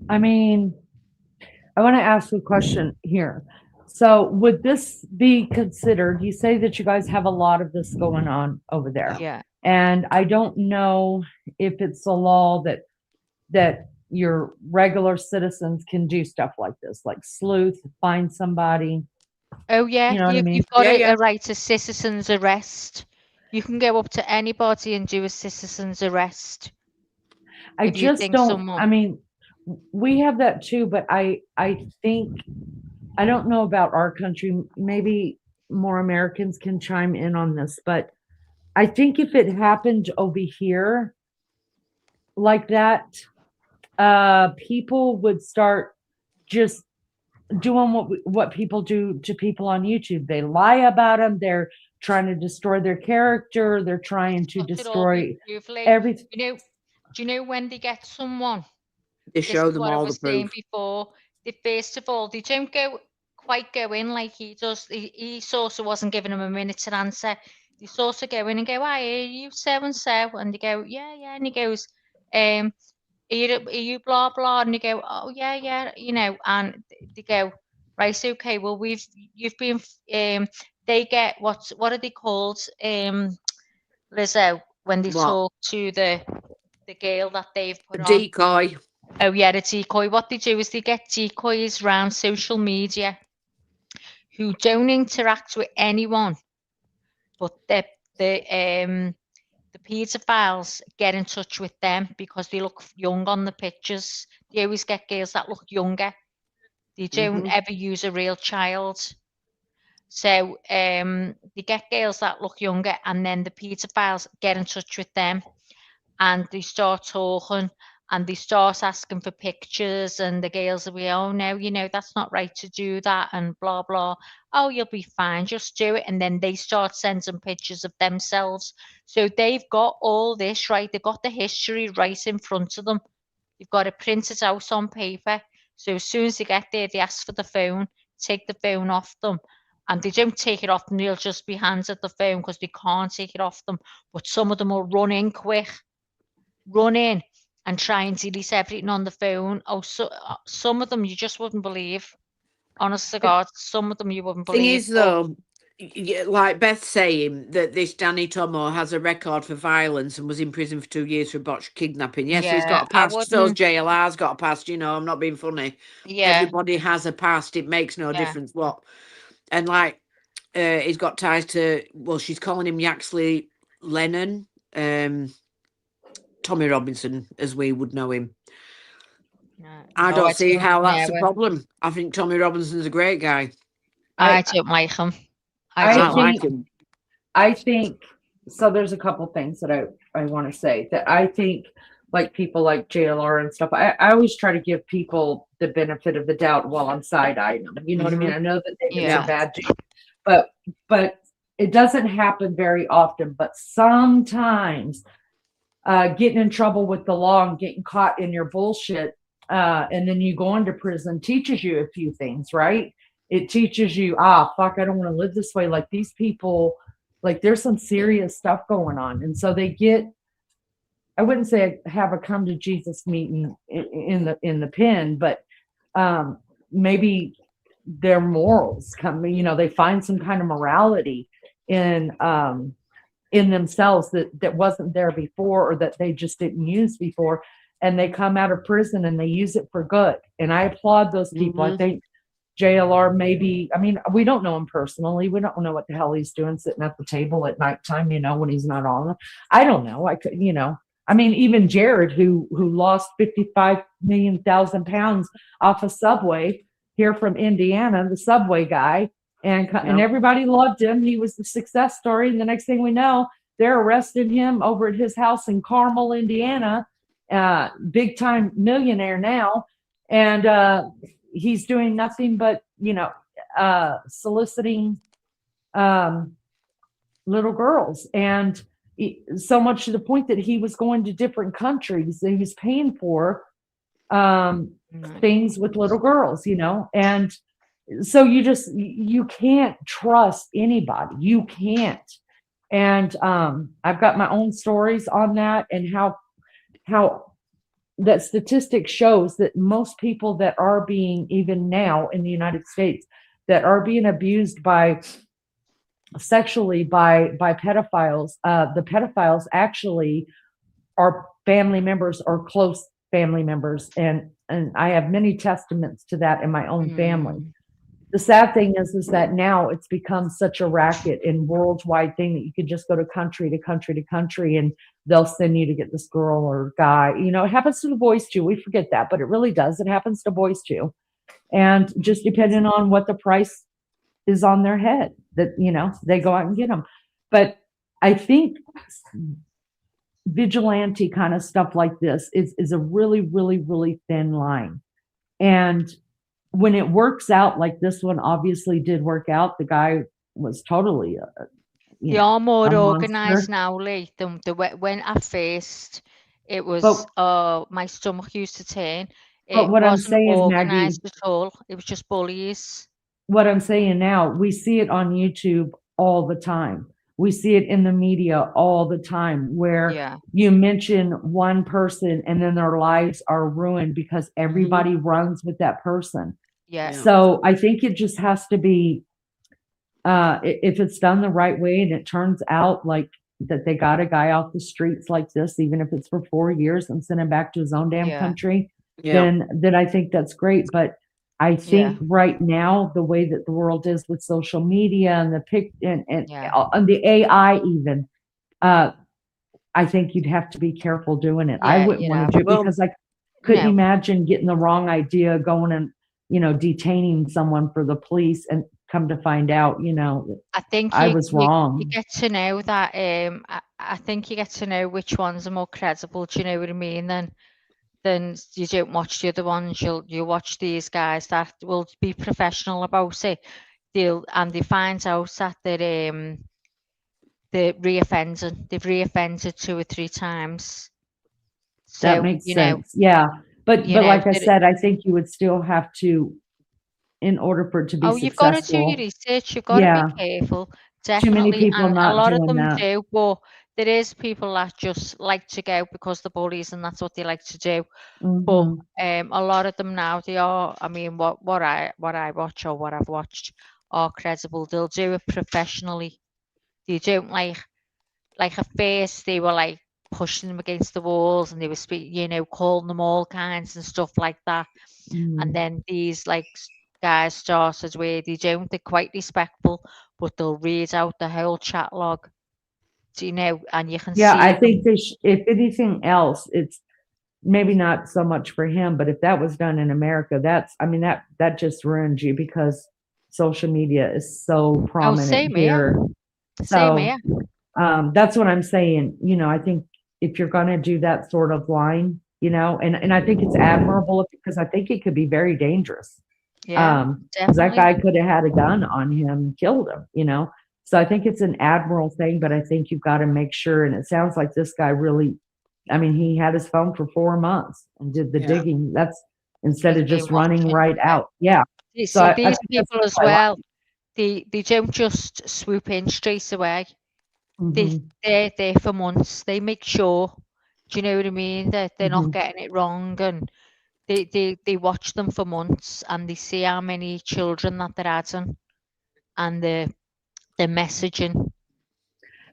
Speaker 9: I mean, I want to ask a question here. So would this be considered, you say that you guys have a lot of this going on over there.
Speaker 3: Yeah.
Speaker 9: And I don't know if it's a law that your regular citizens can do stuff like this, like sleuth, find somebody.
Speaker 3: Oh yeah,
Speaker 9: You know what I mean?
Speaker 3: you've got
Speaker 2: Yeah,
Speaker 3: a right to citizen's arrest. You can go up to anybody and do a citizen's arrest.
Speaker 9: I
Speaker 3: if you
Speaker 9: just
Speaker 3: think
Speaker 9: don't,
Speaker 3: someone-
Speaker 9: I mean, we have that too, but I think, I don't know about our country, maybe more Americans can chime in on this, but I think if it happened over here like that, people would start just doing what people do to people on YouTube. They lie about them. They're trying to destroy their character. They're trying to
Speaker 3: Watch it all
Speaker 9: destroy
Speaker 3: beautifully.
Speaker 9: everything.
Speaker 3: Do you know when they get someone?
Speaker 2: They
Speaker 3: This
Speaker 2: show
Speaker 3: is
Speaker 2: them
Speaker 3: what I
Speaker 2: all the
Speaker 3: was saying
Speaker 2: proof.
Speaker 3: before. First of all, they don't quite go in like he does. He sort of wasn't giving him a minute to answer. They sort of go in and go, "Hi, are you so and so?" And they go, "Yeah, yeah." And he goes, "Are you blah blah?" And they go, "Oh yeah, yeah." You know, and they go, "Right, okay. Well, you've been." They get what are they called? Lizzo, when they
Speaker 2: What?
Speaker 3: talk to the girl that they've put on.
Speaker 2: Decoy.
Speaker 3: Oh yeah, the decoy. What they do is they get decoys around social media who don't interact with anyone, but the paedophiles get in touch with them because they look young on the pictures. They always get girls that look younger. They don't ever use a real child. So they get girls that look younger, and then the paedophiles get in touch with them, and they start talking, and they start asking for pictures, and the girls will be, "Oh no, you know, that's not right to do that," and blah blah. "Oh, you'll be fine, just do it." And then they start sending pictures of themselves. So they've got all this right. They've got the history right in front of them. They've got it printed out on paper. So as soon as they get there, they ask for the phone. take the phone off them, and they don't take it off them, they'll just be handed the phone because they can't take it off them. But some of them will run in quick, run in and try and delete everything on the phone. Oh, so some of them you just wouldn't believe. Honest to God, some of them you wouldn't
Speaker 2: Thing
Speaker 3: believe.
Speaker 2: is, though, like Beth saying that this Danny Tomo has a record for violence and was in prison for 2 years for botched kidnapping. Yes, he's got a
Speaker 3: I
Speaker 2: past. So's
Speaker 3: wouldn't.
Speaker 2: JLR's got a past. You know, I'm not being funny.
Speaker 3: Yeah,
Speaker 2: Everybody has a past. It makes no
Speaker 3: yeah,
Speaker 2: difference what. And like, he's got ties to. Well, she's calling him Yaxley Lennon, Tommy Robinson, as we would know him. I
Speaker 3: no,
Speaker 2: don't
Speaker 3: I
Speaker 2: see
Speaker 3: don't
Speaker 2: how that's a
Speaker 3: know.
Speaker 2: problem. I think Tommy Robinson's a great guy.
Speaker 3: I don't like him. I
Speaker 9: I
Speaker 3: don't like
Speaker 9: think, I think, so there's a couple things that I want to say that I think, like people like JLR and stuff, I always try to give people the benefit of the doubt while I'm side-eyeing them. You know what I mean? I know that David's
Speaker 3: Yeah.
Speaker 9: a bad dude, but it doesn't happen very often. But sometimes getting in trouble with the law and getting caught in your bullshit, and then you go into prison teaches you a few things, right? It teaches you, fuck, I don't want to live this way. Like these people, like there's some serious stuff going on. And so they get, I wouldn't say have a come to Jesus meeting in the pen, but maybe their morals come, you know, they find some kind of morality in themselves that wasn't there before, or that they just didn't use before. And they come out of prison and they use it for good. And I applaud those people. I think JLR maybe, I mean, we don't know him personally. We don't know what the hell he's doing sitting at the table at nighttime, you know, when he's not on. I don't know. I could, you know, I mean, even Jared, who lost 55 million pounds off a Subway here from Indiana, the Subway guy, and everybody loved him. He was the success story. And the next thing we know, they're arresting him over at his house in Carmel, Indiana, big time millionaire now. And, he's doing nothing but, you know, soliciting little girls. And so much to the point that he was going to different countries. He was paying for things with little girls, you know. And so you can't trust anybody. You can't. And I've got my own stories on that, and how that statistic shows that most people that are being, even now in the United States, that are being abused sexually by pedophiles, the pedophiles actually are family members or close family members. And I have many testaments to that in my own family. The sad thing is that now it's become such a racket and worldwide thing that you could just go to country to country to country and they'll send you to get this girl or guy. You know, it happens to the boys too. We forget that, but it really does. It happens to boys too. And just depending on what the price is on their head, that, you know, they go out and get them. But I think vigilante kind of stuff like this is a really, really, really thin line. And when it works out, like this one obviously did work out, the guy was totally
Speaker 3: they are more organized now, Lee, than when at first it was my stomach used to turn.
Speaker 9: But what I'm saying,
Speaker 3: organized
Speaker 9: Maggie,
Speaker 3: at all. It was just bullies.
Speaker 9: What I'm saying now, we see it on YouTube all the time. We see it in the media all the time, where you mention one person and then their lives are ruined because everybody runs with that person.
Speaker 3: Yeah.
Speaker 9: So I think it just has to be, if it's done the right way and it turns out like that they got a guy off the streets like this, even if it's for 4 years and send him back to his own damn country, then I think that's great. But I think right now, the way that the world is with social media and the AI even, I think you'd have to be careful doing it. I wouldn't want to do it because I couldn't imagine getting the wrong idea, going and, you know, detaining someone for the police and come to find out, you know,
Speaker 3: I think
Speaker 9: I was wrong.
Speaker 3: You get to know that. I think you get to know which ones are more credible. Do you know what I mean? Then you don't watch the other ones. You watch these guys that will be professional about it. They find out that they're reoffending. They've reoffended 2 or 3 times. So,
Speaker 9: that makes sense. Yeah. But like I said, I think you would still have to in order for it to be
Speaker 3: Oh, you've got to do your
Speaker 9: successful.
Speaker 3: research. You've got
Speaker 9: Yeah.
Speaker 3: to be careful.
Speaker 9: Too many
Speaker 3: Definitely.
Speaker 9: people
Speaker 3: And a
Speaker 9: not
Speaker 3: lot of
Speaker 9: doing
Speaker 3: them
Speaker 9: that.
Speaker 3: do, but there is people that just like to go because the bullies and that's what they like to do. But
Speaker 9: Mhm.
Speaker 3: a lot of them now, they are, I mean, what I watch or what I've watched are credible. They'll do it professionally. They don't like at first they were like pushing them against the walls and they were calling them all kinds and stuff like that.
Speaker 9: Mm.
Speaker 3: And then these guys started where they're quite respectful, but they'll read out the whole chat log. And you can
Speaker 9: Yeah,
Speaker 3: see
Speaker 9: I
Speaker 3: them.
Speaker 9: think if anything else, it's maybe not so much for him, but if that was done in America, that just ruins you because social media is so prominent
Speaker 3: same
Speaker 9: here.
Speaker 3: here.
Speaker 9: So,
Speaker 3: Same here.
Speaker 9: that's what I'm saying. I think if you're going to do that sort of line, and I think it's admirable because I think it could be very dangerous.
Speaker 3: Yeah,
Speaker 9: 'Cause that guy
Speaker 3: definitely.
Speaker 9: could have had a gun on him and killed him. So I think it's an admirable thing, but I think you've got to make sure. And it sounds like this guy really, he had his phone for 4 months and did the
Speaker 2: Yeah.
Speaker 9: digging. That's instead
Speaker 3: He's
Speaker 9: of just
Speaker 3: been
Speaker 9: running
Speaker 3: watching.
Speaker 9: right out. Yeah.
Speaker 3: You
Speaker 9: So
Speaker 3: see,
Speaker 9: I
Speaker 3: these
Speaker 9: think that's
Speaker 3: people as
Speaker 9: what I like.
Speaker 3: well, they don't just swoop in straight away.
Speaker 9: Mhm.
Speaker 3: They're there for months. They make sure, do you know what I mean, that they're not
Speaker 9: Mhm.
Speaker 3: getting it wrong, and they watch them for months and they see how many children that they're adding and the messaging.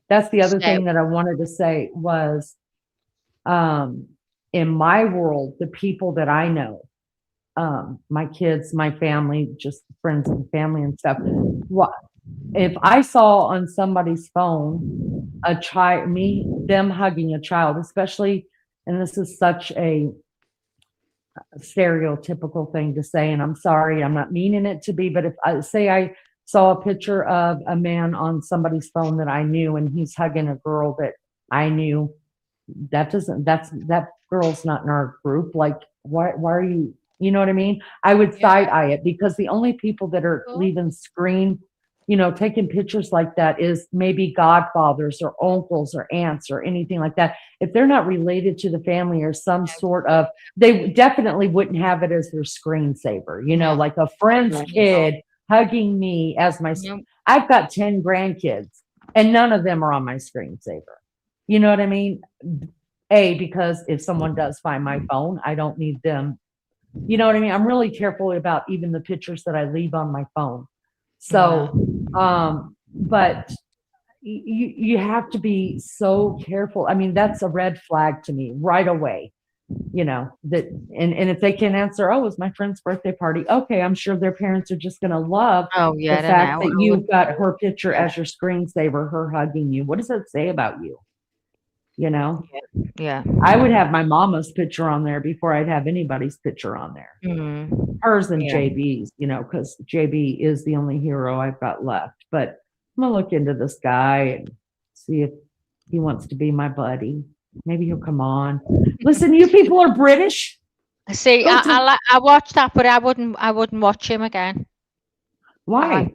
Speaker 9: That's the other
Speaker 3: So,
Speaker 9: thing that I wanted to say was, in my world, the people that I know, my kids, my family, just friends of the family and stuff. If I saw on somebody's phone them hugging a child, especially, and this is such a stereotypical thing to say, and I'm sorry, I'm not meaning it to be, but if I saw a picture of a man on somebody's phone that I knew and he's hugging a girl that I knew, that girl's not in our group. Like, why are you know what I mean? I would side eye it because the only people that are leaving screen, taking pictures like that is maybe godfathers or uncles or aunts or anything like that. If they're not related to the family or some sort of, they definitely wouldn't have it as their screensaver,
Speaker 3: No.
Speaker 9: like a friend's
Speaker 3: No.
Speaker 9: kid hugging me as my, I've got 10 grandkids and none of them are on my screensaver. You know what I mean? Because if someone does find my phone, I don't need them. You know what I mean? I'm really careful about even the pictures that I leave on my phone. So, but you have to be so careful. That's a red flag to me right away. That, and if they can answer, oh, it was my friend's birthday party. Okay, I'm sure their parents are just going to love the fact that you've got her picture as your screensaver, her hugging you. What does that say about you?
Speaker 3: Yeah.
Speaker 9: I would have my mama's picture on there before I'd have anybody's picture on there.
Speaker 3: Mm.
Speaker 9: Hers and
Speaker 3: Yeah.
Speaker 9: JB's, because JB is the only hero I've got left. But I'm gonna look into this guy and see if he wants to be my buddy. Maybe he'll come on. Listen, you people are British.
Speaker 3: See, I watched that, but I wouldn't watch him again.
Speaker 9: Why?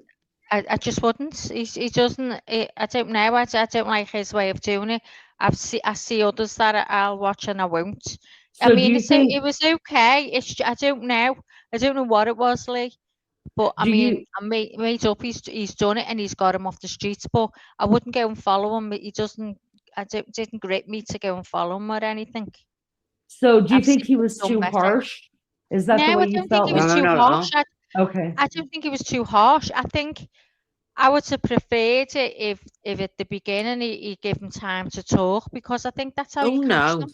Speaker 3: I just wouldn't. He doesn't. I don't know. I don't like his way of doing it. I see others that I'll watch and I won't.
Speaker 9: So do you think?
Speaker 3: It was okay. I don't know. I don't know what it was, Lee. But I made up. He's done it and he's got him off the streets. But I wouldn't go and follow him. He doesn't. Didn't grip me to go and follow him or anything.
Speaker 9: So do you think he was too harsh? Is that the way you felt?
Speaker 3: No, I don't think he was too harsh.
Speaker 9: Okay.
Speaker 3: I don't think he was too harsh. I think I would have preferred it if at the beginning he gave him time to talk, because I think that's how you catch them.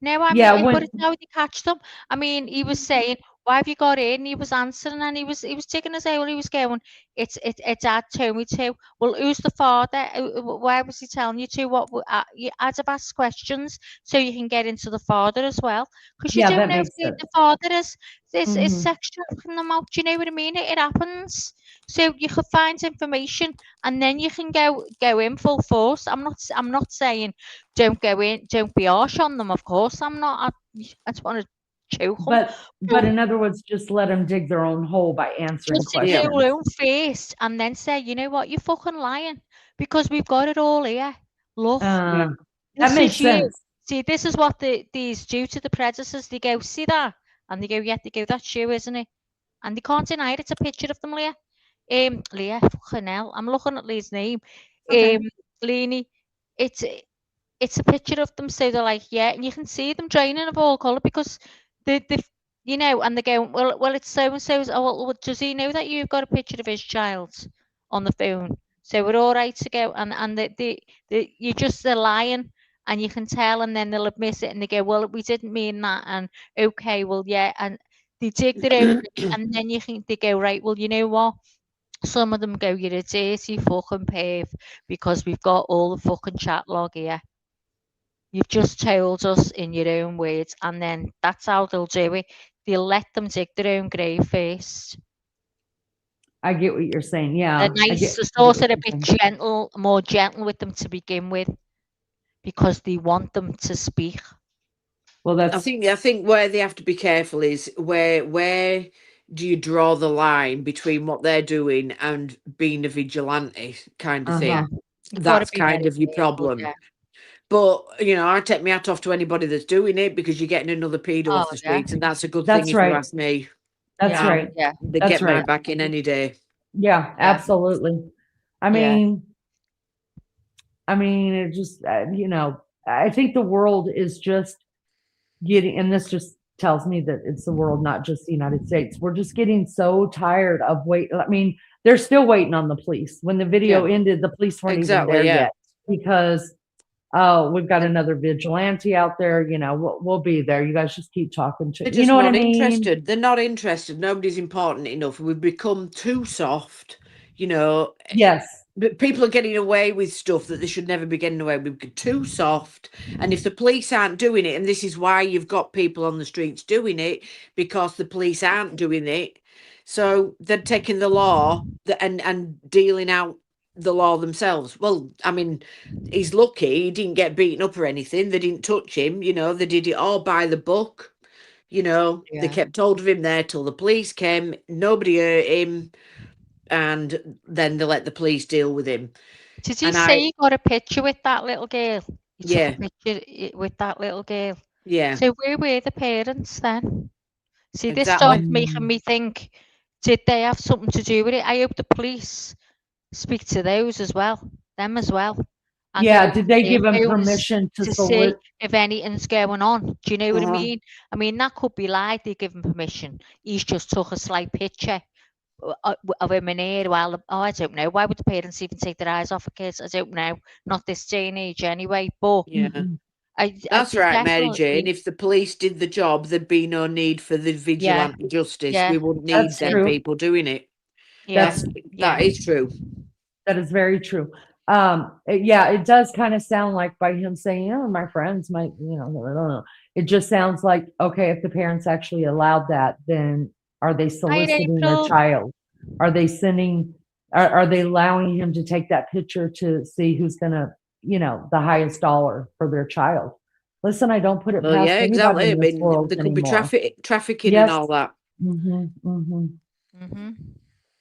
Speaker 3: No, I mean, but it's how you catch them. I mean, he was saying, "Why have you got in?" He was answering, and he was taking his own. He was going, "It's Dad told me to." Well, who's the father? Why was he telling you to? You had to ask questions so you can get into the father as well, because you don't know if the father is sexual them out. Do you know what I mean? It happens. So you can find information, and then you can go in full force. I'm not saying don't go in, don't be harsh on them. Of course, I'm not. I just want to choke them.
Speaker 9: But in other words, just let them dig their own hole by answering questions.
Speaker 3: Just your own face, and then say, you know what, you're fucking lying, because we've got it all here. Look,
Speaker 9: that makes sense.
Speaker 3: See, this is what these do to the predators. They go, see that, and they go, yeah, they go, that's you, isn't it? and they can't deny it. It's a picture of them, Leah. Leah, fucking hell, I'm looking at Leah's name.
Speaker 9: Okay.
Speaker 3: Leanie, it's a picture of them, so they're like, yeah, and you can see them draining of all colour because they you know, and they're going, well, it's so and so's. Oh, well, does he know that you've got a picture of his child on the phone? So we're all right to go, and you're just lying, and you can tell, and then they'll admit it, and they go, well, we didn't mean that, and okay, well, yeah, and they dig their own, and then they go, right, well, you know what? Some of them go, you're a dirty fucking perv because we've got all the fucking chat log here. You've just told us in your own words, and then that's how they'll do it. They'll let them dig their own grave first.
Speaker 9: I get what you're saying. Yeah.
Speaker 3: They're nice, they're sort of a bit gentle, more gentle with them to begin with, because they want them to speak.
Speaker 9: Well,
Speaker 2: I think where they have to be careful is where do you draw the line between what they're doing and being a vigilante kind of thing? That's kind of your problem.
Speaker 3: Yeah.
Speaker 2: But, you know, I take my hat off to anybody that's doing it because you're getting another pedo off the streets, and that's a good thing if you ask me.
Speaker 9: That's right.
Speaker 3: Yeah.
Speaker 2: They get my back in any day.
Speaker 9: Yeah, absolutely. I mean, it just, you know, I think the world is just getting, and this just tells me that it's the world, not just the United States. We're just getting so tired of wait. I mean, they're still waiting on the police. When the video ended, the police weren't even there yet because, oh, we've got another vigilante out there. You know, we'll be there. You guys just keep talking to.
Speaker 2: They're
Speaker 9: You
Speaker 2: just
Speaker 9: know what
Speaker 2: not
Speaker 9: I mean?
Speaker 2: interested. They're not interested. Nobody's important enough. We've become too soft. You know.
Speaker 9: Yes.
Speaker 2: But people are getting away with stuff that they should never be getting away with. Too soft. And if the police aren't doing it, and this is why you've got people on the streets doing it, because the police aren't doing it. So they're taking the law and dealing out the law themselves. Well, I mean, he's lucky he didn't get beaten up or anything. They didn't touch him. You know, they did it all by the book. You know, they kept hold of him there till the police came. Nobody hurt him. And then they let the police deal with him.
Speaker 3: Did he say he got a picture with that little girl? He took
Speaker 2: Yeah.
Speaker 3: a picture with that little girl.
Speaker 2: Yeah.
Speaker 3: So where were the parents then? See, this
Speaker 2: Exactly.
Speaker 3: starts making me think, did they have something to do with it? I hope the police speak to those as well, them as well. And
Speaker 9: Yeah, did they give him permission to
Speaker 3: see
Speaker 9: solicit?
Speaker 3: if anything's going on? Do you know what I mean? I mean, that could be lied. They give him permission. He's just took a slight picture of him in here while I don't know. Why would the parents even take their eyes off a kid? I don't know. Not this day and age anyway. But
Speaker 2: that's right, Mary Jane. If the police did the job, there'd be no need for the vigilante justice. We wouldn't need them people doing it. That is true.
Speaker 9: That is very true. It does kind of sound like by him saying, "Oh, my friends might," you know, it just sounds like, okay, if the parents actually allowed that, then are they soliciting their child? Are they sending? Are they allowing him to take that picture to see who's gonna, you know, the highest dollar for their child? Listen, I don't put it past anybody
Speaker 2: exactly.
Speaker 9: in this world
Speaker 2: there could be
Speaker 9: anymore.
Speaker 2: trafficking and all that.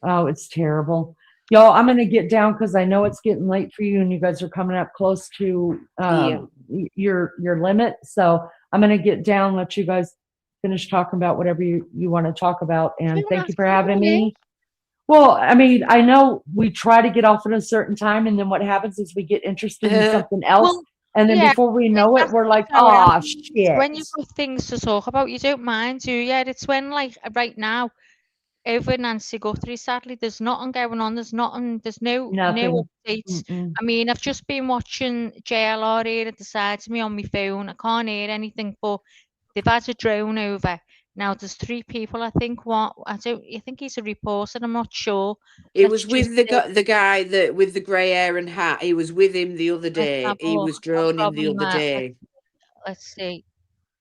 Speaker 9: Oh, it's terrible. Y'all, I'm going to get down because I know it's getting late for you and you guys are coming up close to your limit. So I'm going to get down, let you guys finish talking about whatever you want to talk about. And thank you for having me. Well, I mean, I know we try to get off at a certain time, and then what happens is we get interested in something else. And then before we know it, we're like, oh, shit.
Speaker 3: When you've got things to talk about, you don't mind, do you? It's when, like, right now, over Nancy Guthrie, sadly, there's nothing going on. There's nothing. There's no updates. I mean, I've just been watching JLR here at the side of me on my phone. I can't hear anything, but they've had a drone over. Now there's 3 people. I think I think he's a reporter. I'm not sure.
Speaker 2: It was with the guy that with the grey hair and hat. He was with him the other day. He was droning the other day.
Speaker 3: Let's see.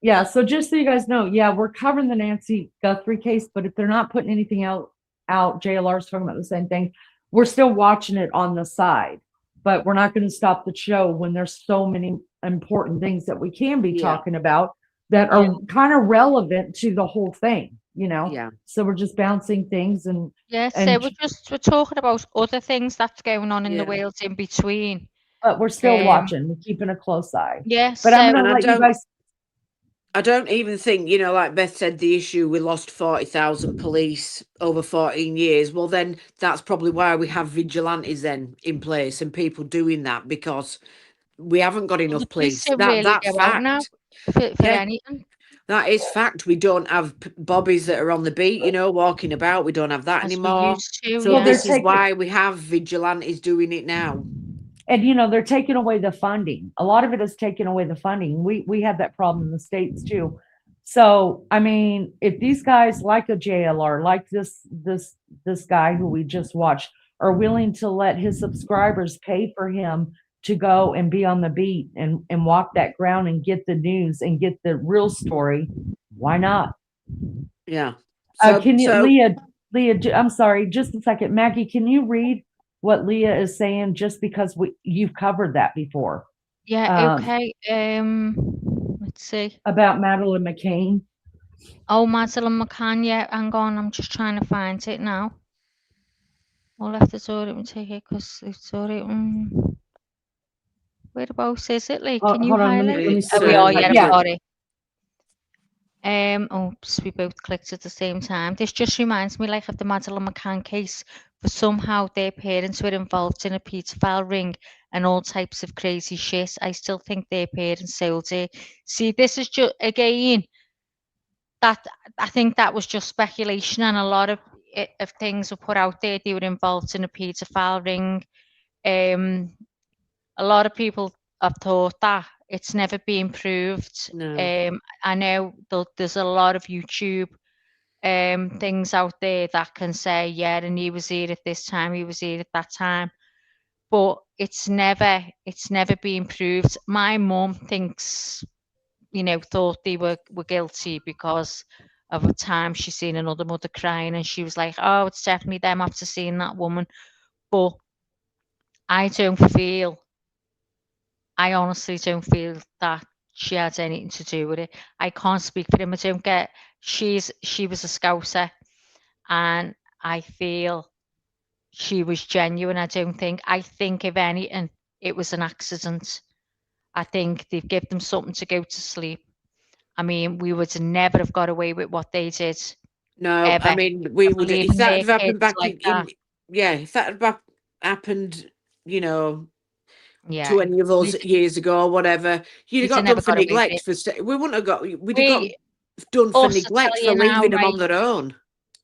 Speaker 9: Yeah, so just so you guys know, we're covering the Nancy Guthrie case, but if they're not putting anything out, JLR's talking about the same thing. We're still watching it on the side, but we're not going to stop the show when there's so many important things that we can be talking about that are kind of relevant to the whole thing, you know?
Speaker 2: Yeah.
Speaker 9: So we're just bouncing things and
Speaker 3: so we're talking about other things that's going on in the world in between.
Speaker 9: But we're still watching. We're keeping a close eye.
Speaker 3: Yes.
Speaker 9: But I'm going to let you guys.
Speaker 2: I don't even think, you know, like Beth said, the issue we lost 40,000 police over 14 years. Well, then that's probably why we have vigilantes then in place and people doing that, because we haven't got
Speaker 3: The
Speaker 2: enough
Speaker 3: police
Speaker 2: police.
Speaker 3: don't really
Speaker 2: That's
Speaker 3: go out now
Speaker 2: fact.
Speaker 3: for
Speaker 2: Yeah,
Speaker 3: anything
Speaker 2: that is fact. We don't have bobbies that are on the beat, you know, walking about. We don't have that
Speaker 3: as we
Speaker 2: anymore.
Speaker 3: used to.
Speaker 2: So
Speaker 9: Well, they're
Speaker 2: this is
Speaker 9: taking,
Speaker 2: why we have vigilantes doing it now.
Speaker 9: and you know, they're taking away the funding. A lot of it is taking away the funding. We have that problem in the States too. So, I mean, if these guys like a JLR, like this guy who we just watched, are willing to let his subscribers pay for him to go and be on the beat and walk that ground and get the news and get the real story, why not?
Speaker 2: Yeah.
Speaker 9: Can you, Leah, I'm sorry, just a second. Maggie, can you read what Leah is saying, just because you've covered that before?
Speaker 3: Yeah, okay. Let's see.
Speaker 9: About Madeline McCann.
Speaker 3: Oh, Madeline McCann, yeah, hang on, I'm just trying to find it now. I'll have to sort it and take it because it's already. Whereabouts is it? Like, can you
Speaker 9: Hold on,
Speaker 3: highlight?
Speaker 9: let me
Speaker 3: Oh, we are, yeah,
Speaker 9: yeah.
Speaker 3: sorry. Oops, we both clicked at the same time. This just reminds me, like, of the Madeline McCann case, for somehow their parents were involved in a paedophile ring and all types of crazy shit. I still think their parents sold it. See, this is just, again, that I think that was just speculation, and a lot of things were put out there. They were involved in a paedophile ring. A lot of people have thought that. It's never been proved.
Speaker 2: No.
Speaker 3: I know there's a lot of YouTube things out there that can say, yeah, and he was here at this time, he was here at that time, but it's never been proved. My mum thinks, you know, thought they were guilty because of a time she seen another mother crying, and she was like, oh, it's definitely them after seeing that woman. But I honestly don't feel that she had anything to do with it. I can't speak for him. I don't get. She was a Scouser, and I feel she was genuine. I think if anything, it was an accident. I think they've given them something to go to sleep. I mean, we would never have got away with what they did.
Speaker 2: No,
Speaker 3: Ever.
Speaker 2: I mean, we would, if that had happened back
Speaker 3: like
Speaker 2: in, yeah, if that had happened, you know,
Speaker 3: yeah,
Speaker 2: 20 of those years ago or whatever, you'd have got done for neglect we wouldn't have got, we'd have got done for neglect for leaving them on their own.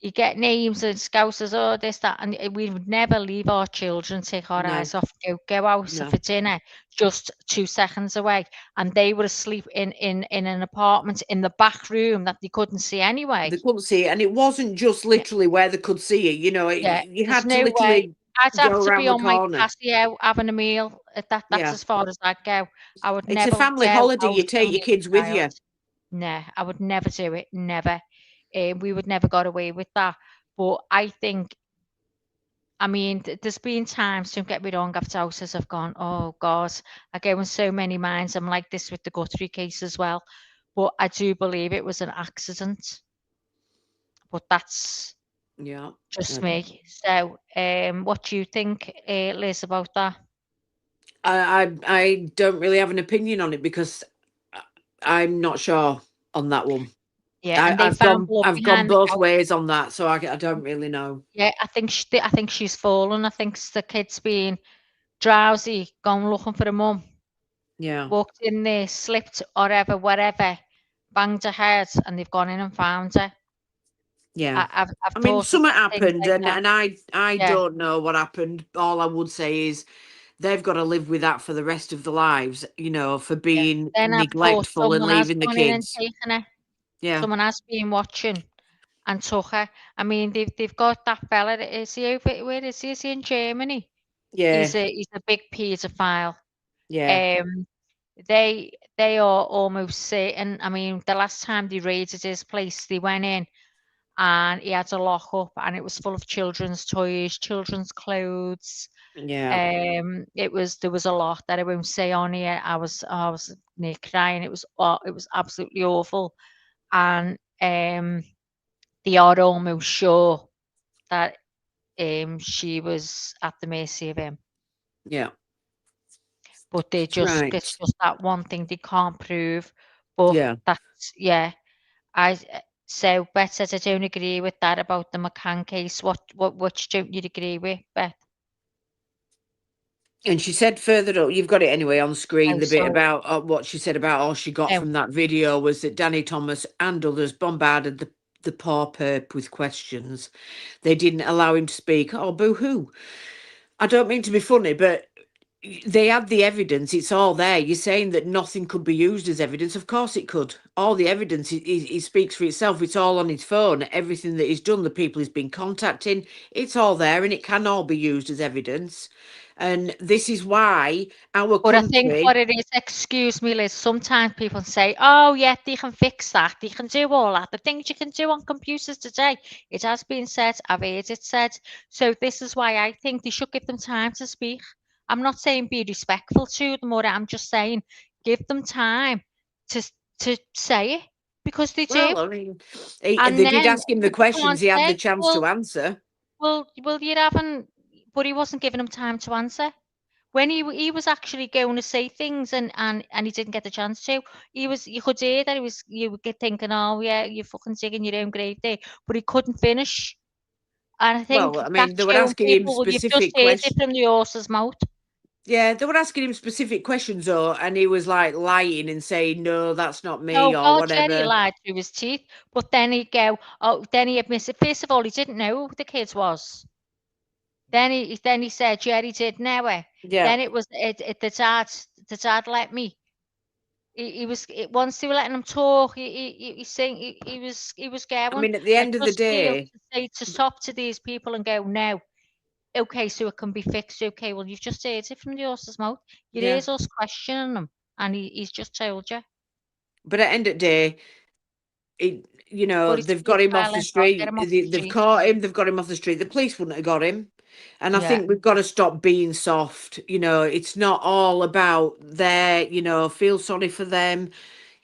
Speaker 3: You get names and Scousers, oh, this, that, and we would never leave our children, take our eyes off, go out for dinner, just 2 seconds away, and they were asleep in an apartment in the back room that they couldn't see anyway.
Speaker 2: They couldn't see it, and it wasn't just literally where they could see it, you know, you had to literally
Speaker 3: I'd have
Speaker 2: go
Speaker 3: to
Speaker 2: around
Speaker 3: be
Speaker 2: the
Speaker 3: on my
Speaker 2: corner.
Speaker 3: patio having a meal. That's as far as I'd go. I would
Speaker 2: It's
Speaker 3: never.
Speaker 2: a family holiday, you take your kids with you.
Speaker 3: Nah, I would never do it. Never. We would never got away with that. But I think, I mean, there's been times, don't get me wrong, after houses have gone, oh God, I go in so many minds. I'm like this with the Guthrie case as well. But I do believe it was an accident. But that's just me. So, what do you think, Liz, about that?
Speaker 2: I don't really have an opinion on it because I'm not sure on that one.
Speaker 3: Yeah, and
Speaker 2: I've gone both ways on that, so I don't really know.
Speaker 3: Yeah, I think she's fallen. I think the kid's been drowsy, gone looking for a mum.
Speaker 2: Yeah.
Speaker 3: Walked in there, slipped, or whatever, banged her head, and they've gone in and found her.
Speaker 2: Yeah.
Speaker 3: I've
Speaker 2: I mean, something happened,
Speaker 3: like
Speaker 2: and I don't know what happened. All I would say is they've got to live with that for the rest of their lives, you know, for being neglectful and leaving the kids. Yeah.
Speaker 3: Someone has been watching and took her. I mean, they've got that fella. Is he over? Where is he? Is he in Germany?
Speaker 2: Yeah.
Speaker 3: He's a big paedophile.
Speaker 2: Yeah.
Speaker 3: They are almost certain. I mean, the last time they raided his place, they went in and he had a lock up, and it was full of children's toys, children's clothes.
Speaker 2: Yeah.
Speaker 3: There was a lot that I won't say on here. I was near crying. It was absolutely awful, and they are almost sure that she was at the mercy of him.
Speaker 2: Yeah.
Speaker 3: But it's just that one thing they can't prove. But that's so Beth says I don't agree with that about the McCann case. Which don't you agree with, Beth?
Speaker 2: And she said further up, you've got it anyway on screen,
Speaker 3: Oh,
Speaker 2: the bit
Speaker 3: sorry.
Speaker 2: about what she said about all she got
Speaker 3: Oh.
Speaker 2: from that video was that Danny Thomas and others bombarded the poor perp with questions. They didn't allow him to speak. Oh, boo-hoo. I don't mean to be funny, but they had the evidence. It's all there. You're saying that nothing could be used as evidence. Of course it could. All the evidence, he speaks for itself. It's all on his phone. Everything that he's done, the people he's been contacting, it's all there and it can all be used as evidence. And this is why our
Speaker 3: But
Speaker 2: country...
Speaker 3: I think what it is, excuse me, Liz, sometimes people say, oh, yeah, they can fix that. They can do all that. The things you can do on computers today. It has been said. I've heard it said. So this is why I think they should give them time to speak. I'm not saying be respectful to them, or I'm just saying give them time to say it, because they do.
Speaker 2: Well, I mean, they
Speaker 3: And
Speaker 2: did
Speaker 3: then
Speaker 2: ask him the
Speaker 3: if they can't
Speaker 2: questions. He had the
Speaker 3: say,
Speaker 2: chance to answer.
Speaker 3: Well, you haven't, but he wasn't giving him time to answer. When he was actually going to say things and he didn't get the chance to, you could hear that you were thinking, oh yeah, you're fucking digging your own grave there, but he couldn't finish. And I think
Speaker 2: Well, I mean,
Speaker 3: that's
Speaker 2: they were
Speaker 3: showing
Speaker 2: asking him
Speaker 3: people, well, you've just
Speaker 2: specific
Speaker 3: heard it
Speaker 2: questions.
Speaker 3: from the horse's mouth.
Speaker 2: Yeah, they were asking him specific questions, though, and he was like lying and saying, "No, that's not me,"
Speaker 3: Oh
Speaker 2: or
Speaker 3: God, yeah, he
Speaker 2: whatever.
Speaker 3: lied through his teeth. But then he'd go, oh, then he admitted. First of all, he didn't know who the kid was. Then he said, yeah, he did know it.
Speaker 2: Yeah.
Speaker 3: Then it was the dad let me. He was once they were letting him talk. He was going.
Speaker 2: I mean, at the
Speaker 3: I
Speaker 2: end of the
Speaker 3: just feel
Speaker 2: day,
Speaker 3: to say to stop to these people and go, no, okay, so it can be fixed. Okay, well, you've just heard it from the horse's mouth. Your
Speaker 2: Yeah.
Speaker 3: ears us questioning him, and he's just told you.
Speaker 2: but at the end of the day,
Speaker 3: But it's
Speaker 2: they've got him off the
Speaker 3: silent. I'll get
Speaker 2: street.
Speaker 3: him off the
Speaker 2: They've
Speaker 3: street.
Speaker 2: caught him. They've got him off the street. The police wouldn't have got him. And I
Speaker 3: Yeah.
Speaker 2: think we've got to stop being soft. It's not all about feel sorry for them.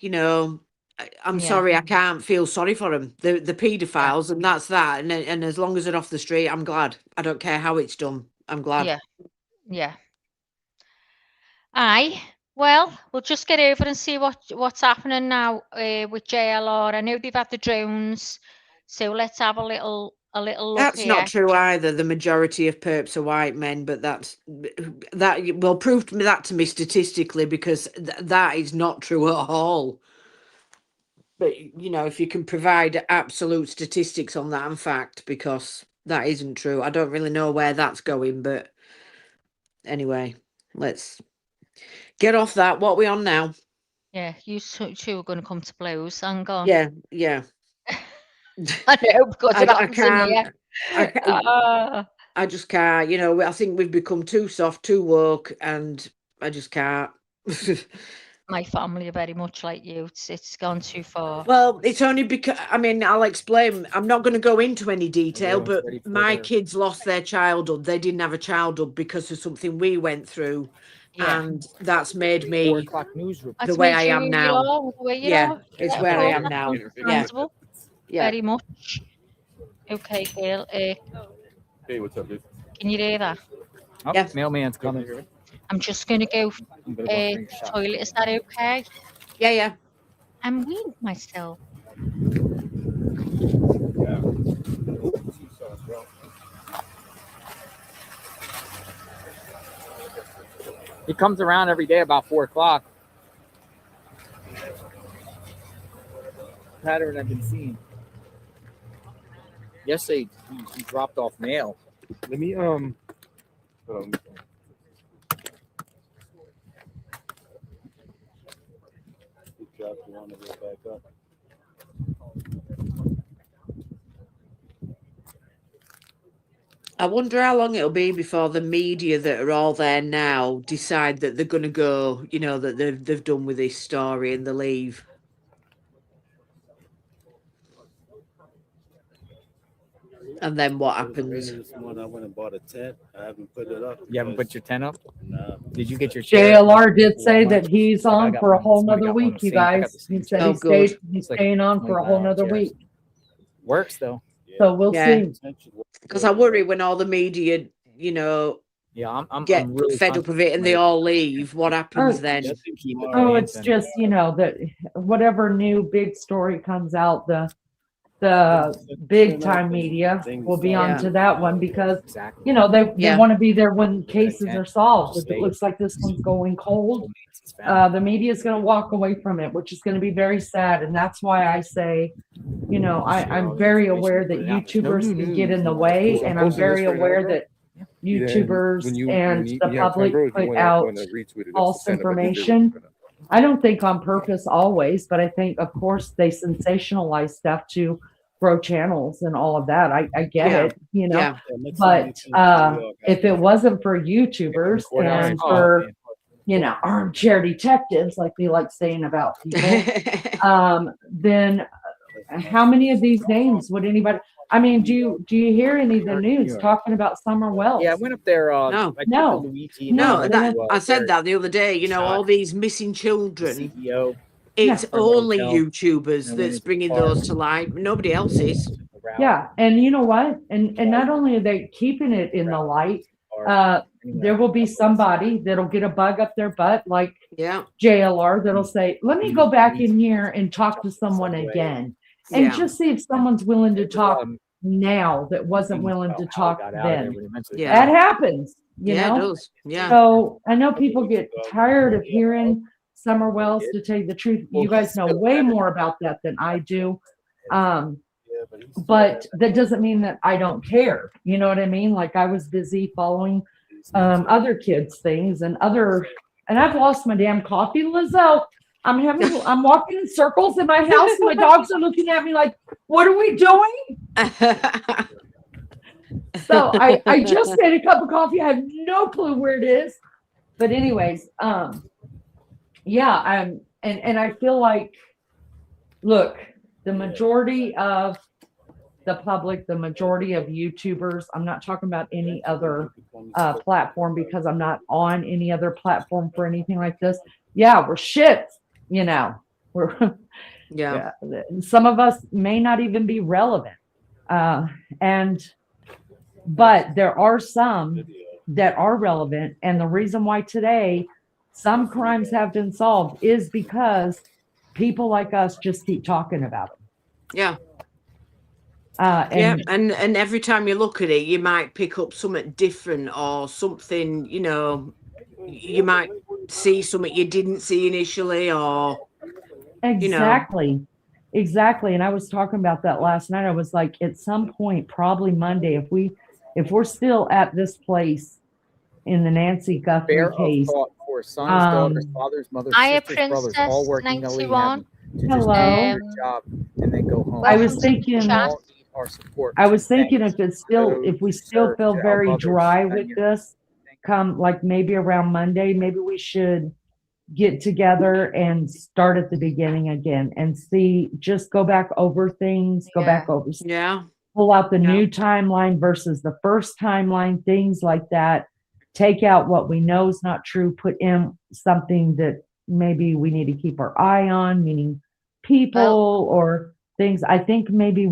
Speaker 2: I'm
Speaker 3: Yeah.
Speaker 2: sorry, I can't feel sorry for them. The paedophiles, and that's that. And as long as they're off the street, I'm glad. I don't care how it's done. I'm glad.
Speaker 3: Yeah. Yeah. Aye. Well, we'll just get over and see what's happening now with JLR. I know they've had the drones, so let's have a little look
Speaker 2: That's
Speaker 3: here.
Speaker 2: not true either. The majority of perps are white men, but that will prove that to me statistically, because that is not true at all. But if you can provide absolute statistics on that and fact, because that isn't true. I don't really know where that's going, but anyway, let's get off that. What are we on now?
Speaker 3: Yeah, you two are going to come to blows. Hang on.
Speaker 2: Yeah.
Speaker 3: I know, because it
Speaker 2: I
Speaker 3: happens in here.
Speaker 2: I just can't. I think we've become too soft, too woke, and I just can't.
Speaker 3: My family are very much like you. It's gone too far.
Speaker 2: Well, it's only because, I'll explain. I'm not going to go into any detail,
Speaker 5: Everyone's
Speaker 2: but
Speaker 5: ready for
Speaker 2: my
Speaker 5: their-
Speaker 2: kids lost their childhood. They didn't have a childhood because of something we went through.
Speaker 3: Yeah.
Speaker 2: And that's made
Speaker 5: 4
Speaker 2: me
Speaker 5: o'clock news report.
Speaker 3: That's
Speaker 2: the way
Speaker 3: made
Speaker 2: I
Speaker 3: you
Speaker 2: am
Speaker 3: who you
Speaker 2: now.
Speaker 3: are, the way you
Speaker 2: Yeah,
Speaker 3: are.
Speaker 2: it's
Speaker 3: Yeah,
Speaker 2: where
Speaker 3: of
Speaker 2: I
Speaker 3: course,
Speaker 2: am
Speaker 3: that's
Speaker 2: now.
Speaker 3: understandable.
Speaker 2: Yeah.
Speaker 3: Very much. Okay, Gail.
Speaker 7: Hey, what's up, dude?
Speaker 3: Can you hear that?
Speaker 5: Oh,
Speaker 2: Yeah.
Speaker 5: mailman's coming.
Speaker 3: I'm just going to go
Speaker 5: I'm gonna go drink a
Speaker 3: to the
Speaker 5: shot.
Speaker 3: toilet. Is that okay?
Speaker 2: Yeah.
Speaker 3: I'm weaning myself.
Speaker 5: He comes around every day about 4 o'clock. Pattern I've been seeing. Yesterday he dropped off mail.
Speaker 7: Let me hold on.
Speaker 8: He dropped you on the way back up.
Speaker 2: I wonder how long it'll be before the media that are all there now decide that they're going to go, that they've done with this story and they leave. And then what happens?
Speaker 8: This morning I went and bought a tent. I haven't put it up.
Speaker 5: You haven't put your tent up?
Speaker 8: Nah.
Speaker 5: Did you get your chair?
Speaker 9: JLR did say that he's
Speaker 5: I
Speaker 9: on
Speaker 5: got
Speaker 9: for a
Speaker 5: one.
Speaker 9: whole
Speaker 5: Somebody
Speaker 9: nother
Speaker 5: got one
Speaker 9: week,
Speaker 5: the
Speaker 9: you
Speaker 5: same- I got
Speaker 9: guys.
Speaker 5: the same
Speaker 9: He said
Speaker 2: Oh,
Speaker 9: he's
Speaker 2: good.
Speaker 9: he's
Speaker 5: It's like
Speaker 9: staying on for a whole
Speaker 5: 25
Speaker 9: nother
Speaker 5: chairs.
Speaker 9: week.
Speaker 5: Works though.
Speaker 9: So we'll
Speaker 2: Yeah.
Speaker 9: see.
Speaker 2: Because I worry when all the media,
Speaker 5: Yeah, I'm
Speaker 2: get
Speaker 5: really
Speaker 2: fed up of it and they all leave, what happens
Speaker 9: Oh,
Speaker 2: then?
Speaker 9: Oh, it's just, you know, that whatever new big story comes out, the big time media will be
Speaker 2: Yeah.
Speaker 9: onto that one because, you know, they
Speaker 2: Yeah.
Speaker 9: want to be there when cases are solved. If it looks like this one's going cold, the media is going to walk away from it, which is going to be very sad. And that's why I say, you know, I'm very aware that YouTubers can get in the way, and I'm very aware that YouTubers and the public put out false information. I don't think on purpose always, but I think, of course, they sensationalize stuff to grow channels and all of that. I get
Speaker 2: Yeah.
Speaker 9: it, you know,
Speaker 2: Yeah.
Speaker 9: but if it wasn't for YouTubers and for, you know, armchair detectives, like we like saying about people, then how many of these names would anybody? I mean, do you hear any of the news talking about Summer Wells?
Speaker 5: Yeah, I went up there.
Speaker 2: No.
Speaker 5: I
Speaker 9: No.
Speaker 5: Luigi and
Speaker 2: No,
Speaker 5: they
Speaker 2: that,
Speaker 5: were,
Speaker 2: I said
Speaker 5: they're
Speaker 2: that the other day, you know,
Speaker 5: shot.
Speaker 2: all these missing
Speaker 5: The
Speaker 2: children.
Speaker 5: CEO.
Speaker 2: It's
Speaker 9: Yeah.
Speaker 2: only
Speaker 5: Hotel.
Speaker 2: YouTubers
Speaker 5: And went
Speaker 2: that's
Speaker 5: into
Speaker 2: bringing
Speaker 5: the park.
Speaker 2: those to light. Nobody else is.
Speaker 9: Yeah, and you know what? And not only are they keeping it in the light, there will be somebody that'll get a bug up their butt, like
Speaker 2: Yeah.
Speaker 9: JLR, that'll say, "Let me go back in here and talk to someone again, and
Speaker 2: Yeah.
Speaker 9: just see if someone's willing to talk now that wasn't willing to talk then."
Speaker 2: Yeah.
Speaker 9: That happens, you
Speaker 2: Yeah,
Speaker 9: know.
Speaker 2: it does. Yeah.
Speaker 9: So I know people get tired of hearing Summer Wells. To tell you the truth, you guys know way more about that than I do. But that doesn't mean that I don't care. You know what I mean? Like I was busy following other kids' things and I've lost my damn coffee, Lizzo. I'm walking in circles in my house. My dogs are looking at me like, what are we doing? So I just made a cup of coffee. I have no clue where it is. But anyways, yeah, and I feel like, look, the majority of the public, the majority of YouTubers, I'm not talking about any other platform because I'm not on any other platform for anything like this. Yeah, we're shit, you know. We're
Speaker 2: Yeah.
Speaker 9: some of us may not even be relevant. But there are some that are relevant, and the reason why today some crimes have been solved is because people like us just keep talking about them.
Speaker 2: Yeah.
Speaker 9: And
Speaker 2: and every time you look at it, you might pick up something different or something, you know, you might see something you didn't see initially, or
Speaker 9: exactly. And I was talking about that last night. I was like, at some point, probably Monday, if we're still at this place in the Nancy Guthrie
Speaker 5: Fair
Speaker 9: case,
Speaker 5: of thought for sons, daughters, fathers, mothers,
Speaker 3: Hiya,
Speaker 5: sisters, brothers, all
Speaker 3: Princess
Speaker 5: working
Speaker 3: 91.
Speaker 5: to just
Speaker 9: Hello.
Speaker 5: do your job and then go home.
Speaker 9: I was
Speaker 3: Welcome to the
Speaker 9: thinking,
Speaker 3: chat.
Speaker 5: Our support.
Speaker 9: I was thinking
Speaker 5: Thanks.
Speaker 9: if we still
Speaker 5: Sir,
Speaker 9: feel
Speaker 5: to our
Speaker 9: very
Speaker 5: brothers
Speaker 9: dry
Speaker 5: and
Speaker 9: with
Speaker 5: your-
Speaker 9: this, come like maybe around Monday, maybe we should get together and start at the beginning again and just go back over things, go back over,
Speaker 2: yeah,
Speaker 9: pull out the new timeline versus the first timeline, things like that. Take out what we know is not true, put in something that maybe we need to keep our eye on, meaning people or things. I think maybe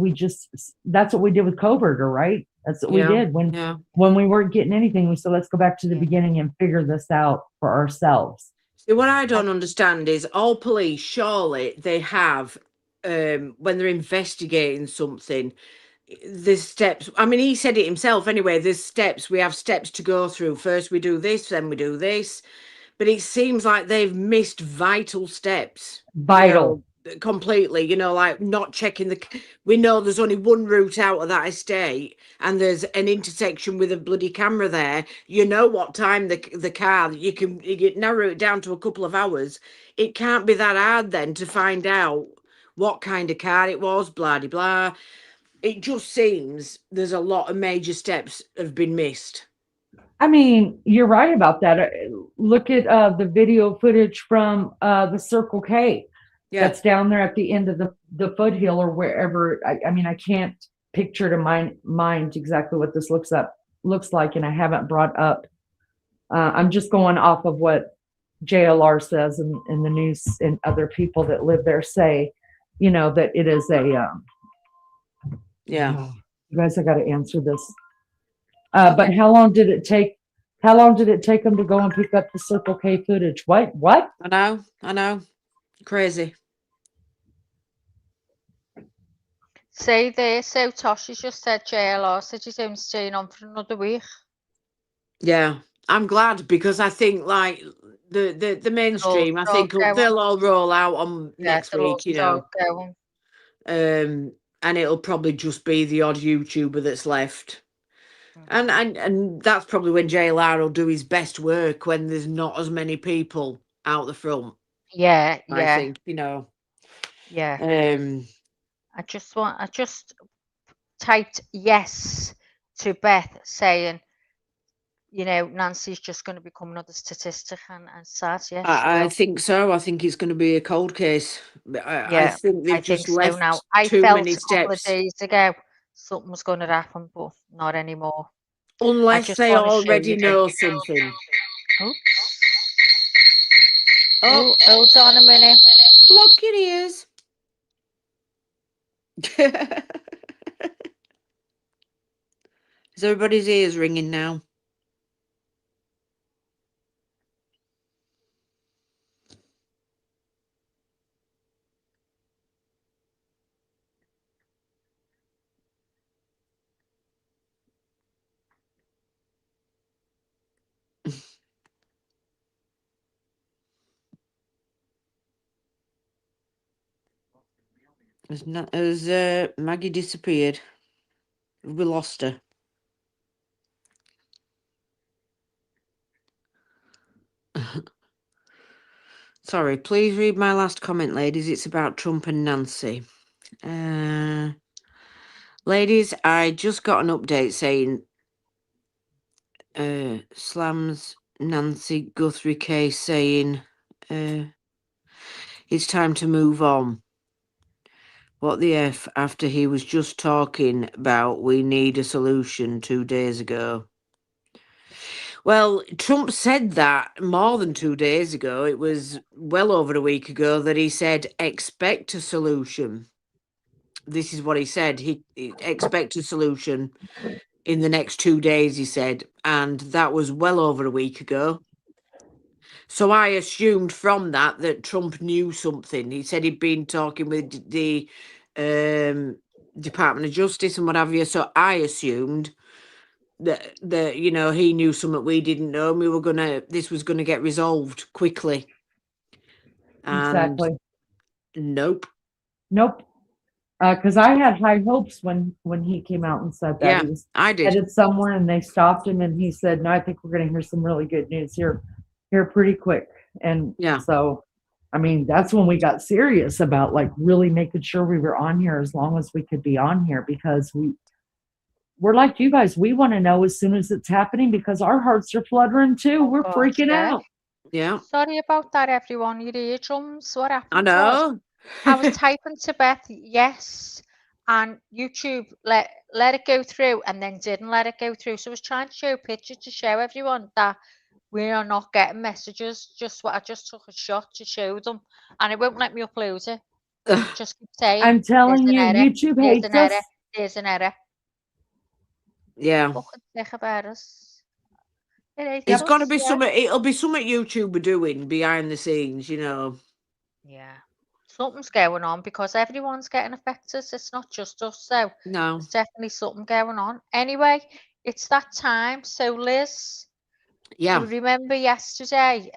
Speaker 9: that's what we did with Coburger, right? That's what we did when we weren't getting anything. We said, let's go back to the beginning and figure this out for ourselves.
Speaker 2: See, what I don't understand is all police, surely they have, when they're investigating something, there's steps. I mean, he said it himself anyway, there's steps. We have steps to go through. First we do this, then we do this. But it seems like they've missed vital steps.
Speaker 9: Vital.
Speaker 2: Completely, you know, like not checking we know there's only one route out of that estate and there's an intersection with a bloody camera there. You know what time the car, you can narrow it down to a couple of hours. It can't be that hard then to find out what kind of car it was, blah, blah, blah. It just seems there's a lot of major steps have been missed.
Speaker 9: I mean, you're right about that. Look at the video footage from the Circle K.
Speaker 2: Yeah.
Speaker 9: That's down there at the end of the foothill or wherever. I mean, I can't picture to my mind exactly what this looks like, and I haven't brought up. I'm just going off of what JLR says and the news and other people that live there say, you know, that it is a.
Speaker 2: Yeah.
Speaker 9: You guys, I got to answer this. But how long did it take How long did it take them to go and pick up the Circle K footage? What?
Speaker 2: I know. Crazy.
Speaker 3: Say there, so Toshi's just said JLR said he's only staying on for another week.
Speaker 2: Yeah, I'm glad because I think like the mainstream, I think they'll all roll out on next week, you know. And it'll probably just be the odd YouTuber that's left. And that's probably when JLR will do his best work, when there's not as many people out the front.
Speaker 3: Yeah,
Speaker 2: I
Speaker 3: yeah,
Speaker 2: think, you know.
Speaker 3: yeah. I just typed yes to Beth saying, you know, Nancy's just going to become another statistic, and sad. Yeah,
Speaker 2: I think so. I think it's going to be a cold case. I think they've just
Speaker 3: so
Speaker 2: left
Speaker 3: now. I
Speaker 2: too
Speaker 3: felt
Speaker 2: many
Speaker 3: a couple of
Speaker 2: steps.
Speaker 3: days ago something was going to happen, but not anymore.
Speaker 2: Unless they already know something.
Speaker 3: Oh, hold on a minute.
Speaker 2: Block your ears. Is everybody's ears ringing now? Has Maggie disappeared? We lost her. Sorry, please read my last comment, ladies. It's about Trump and Nancy. Ladies, I just got an update saying slams Nancy Guthrie case, saying it's time to move on. What the F, after he was just talking about we need a solution 2 days ago. Well, Trump said that more than 2 days ago. It was well over a week ago that he said, expect a solution. This is what he said. He expect a solution in the next 2 days, he said. And that was well over a week ago. So I assumed from that Trump knew something. He said he'd been talking with the Department of Justice and what have you. So I assumed that you know, he knew something we didn't know, and this was gonna get resolved quickly. And
Speaker 9: Exactly.
Speaker 2: Nope.
Speaker 9: Because I had high hopes when he came out and said that.
Speaker 2: Yeah,
Speaker 9: he was
Speaker 2: I did.
Speaker 9: headed somewhere, and they stopped him, and he said, "No, I think we're going to hear some really good news here pretty quick." And so, I mean, that's when we got serious about like really making sure we were on here as long as we could be on here, because we're like you guys. We want to know as soon as it's happening, because our hearts are fluttering too. We're freaking out.
Speaker 2: Yeah.
Speaker 3: Sorry about that, everyone. Your eardrums. What happened?
Speaker 2: I know.
Speaker 3: I was typing to Beth yes, and YouTube let it go through, and then didn't let it go through. So I was trying to show pictures to show everyone that we are not getting messages. I just took a shot to show them, and it won't let me upload it. Just keep saying,
Speaker 9: I'm telling you,
Speaker 3: "There's an error,
Speaker 9: YouTube
Speaker 3: there's
Speaker 9: hates
Speaker 3: an error,
Speaker 9: us.
Speaker 3: there's an error."
Speaker 2: Yeah.
Speaker 3: Fucking sick about us. It hates
Speaker 2: It's
Speaker 3: us,
Speaker 2: gonna be
Speaker 3: yeah.
Speaker 2: something. It'll be something YouTube are doing behind the scenes, you know.
Speaker 3: Yeah. Something's going on because everyone's getting affected. It's not just us. So
Speaker 2: No.
Speaker 3: there's definitely something going on. Anyway, it's that time. So Liz,
Speaker 2: Yeah.
Speaker 3: do you remember yesterday?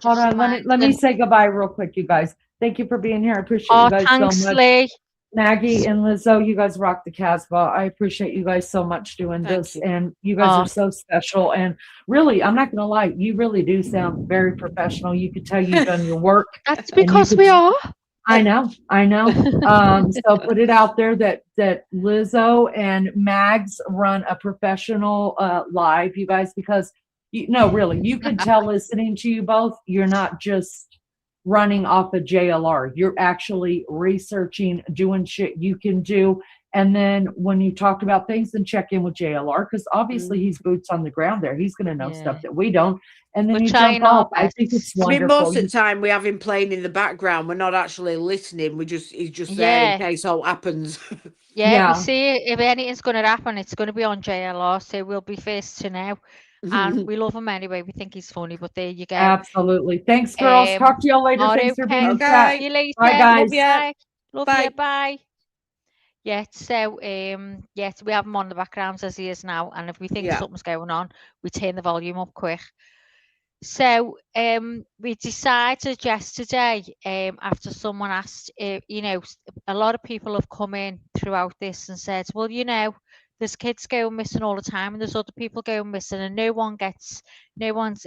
Speaker 9: Hold on, let me say goodbye real quick, you guys. Thank you for being here. I appreciate you guys
Speaker 3: thanks,
Speaker 9: so much.
Speaker 3: Lee.
Speaker 9: Maggie and Lizzo, you guys rock the Casbah. I appreciate you guys so much doing this, and you guys are so special. And really, I'm not gonna lie, you really do sound very professional. You could tell you've done your work.
Speaker 3: That's because we are.
Speaker 9: I know. So put it out there that Lizzo and Mags run a professional live, you guys, because really, you could tell listening to you both, you're not just running off a JLR. You're actually researching, doing shit you can do. And then when you talked about things, then check in with JLR, because obviously he's boots on the ground there. He's going to know stuff that we don't. And then you jump off. I think it's wonderful.
Speaker 2: I mean, most of the time we have him playing in the background. We're not actually listening. He's just there in case all happens.
Speaker 3: Yeah, you see, if anything's going to happen, it's going to be on JLR, so we'll be first to know. And we love him anyway. We think he's funny, but there you go.
Speaker 9: Absolutely. Thanks, girls. Talk to y'all later.
Speaker 3: all
Speaker 9: Thanks for being in
Speaker 3: okay.
Speaker 9: chat.
Speaker 3: See you later.
Speaker 9: Bye, guys.
Speaker 3: Bye. Love
Speaker 2: Bye.
Speaker 3: you. Bye. Yeah, so yes, we have him on the background as he is now, and if we think
Speaker 2: Yeah.
Speaker 3: something's going on, we turn the volume up quick. So we decided yesterday, after someone asked, you know, a lot of people have come in throughout this and said, well, you know, there's kids going missing all the time, and there's other people going missing, and no one's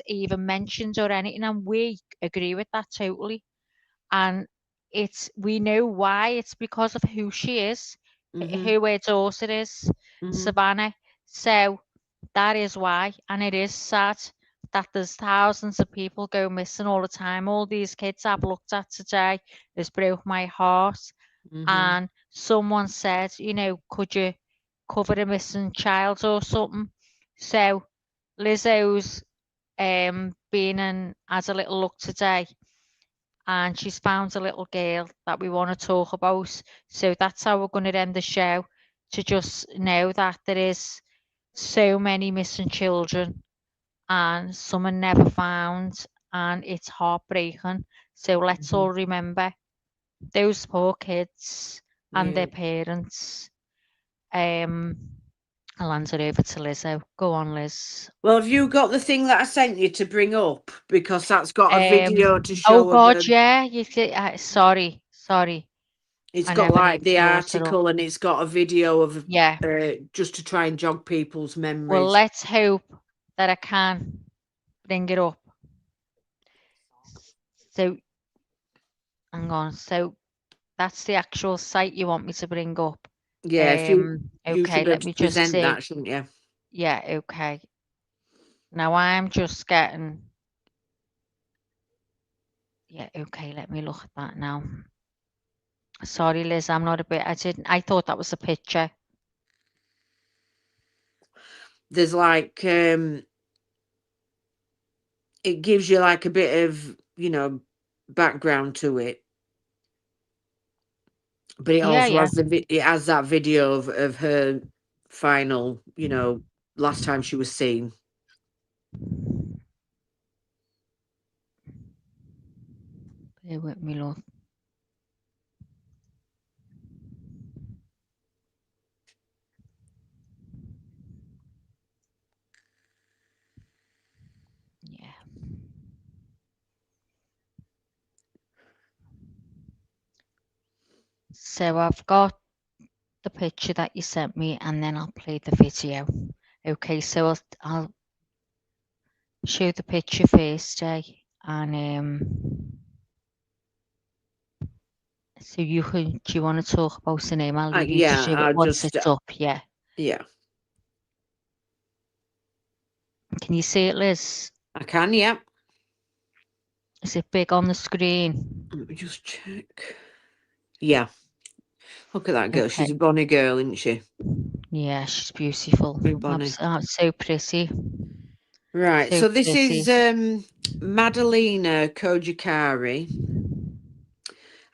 Speaker 3: even mentioned or anything, and we agree with that totally. And we know why. It's because of who she is, who her daughter is, Savannah. So that is why, and it is sad that there's thousands of people go missing all the time. All these kids I've looked at today has broke my heart. And someone said, you know, could you cover a missing child or something? So Lizzo's been in as a little look today, and she's found a little girl that we want to talk about. So that's how we're going to end the show, to just know that there is so many missing children and some are never found, and it's heartbreaking. So let's all remember those poor kids and their parents. I'll hand it over to Lizzo. Go on, Liz.
Speaker 2: Well, have you got the thing that I sent you to bring up? Because that's got a video to show.
Speaker 3: Oh God,
Speaker 2: of
Speaker 3: yeah. You see, sorry.
Speaker 2: It's
Speaker 3: I
Speaker 2: got
Speaker 3: never
Speaker 2: like
Speaker 3: even
Speaker 2: the
Speaker 3: brought it up.
Speaker 2: article, and it's got a video of
Speaker 3: Yeah.
Speaker 2: just to try and jog people's memories.
Speaker 3: Well, let's hope that I can bring it up. So, hang on. So that's the actual site you want me to bring up.
Speaker 2: Yeah, if you
Speaker 3: okay,
Speaker 2: should be
Speaker 3: let
Speaker 2: able to
Speaker 3: me just
Speaker 2: present
Speaker 3: see.
Speaker 2: that, shouldn't you?
Speaker 3: Yeah, okay. Now I'm just getting. Yeah, okay, let me look at that now. Sorry, Liz, I'm not a bit. I thought that was a picture.
Speaker 2: There's like it gives you like a bit of, you know, background to it. But it also has it has that video of her final, you know, last time she was seen.
Speaker 3: Bear with me, love. Yeah. So I've got the picture that you sent me, and then I'll play the video. Okay, so I'll show the picture first, and so you can. Do you want to talk about the name? I'll leave you to show it once it's up. Yeah.
Speaker 2: Yeah.
Speaker 3: Can you see it, Liz?
Speaker 2: I can. Yeah.
Speaker 3: Is it big on the screen?
Speaker 2: Let me just check. Yeah. Look at that girl. She's a bonny girl, isn't she?
Speaker 3: Yeah, she's beautiful.
Speaker 2: Bonny.
Speaker 3: So pretty.
Speaker 2: Right. So this is Madalena Kojikari,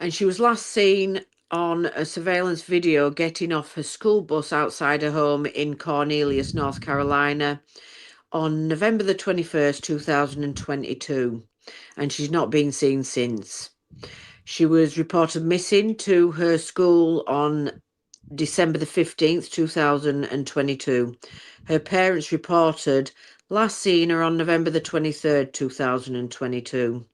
Speaker 2: and she was last seen on a surveillance video getting off her school bus outside her home in Cornelius, North Carolina, on November the 21st, 2022, and she's not been seen since. She was reported missing to her school on December the 15th, 2022. Her parents reported last seen her on November the 23rd, 2022.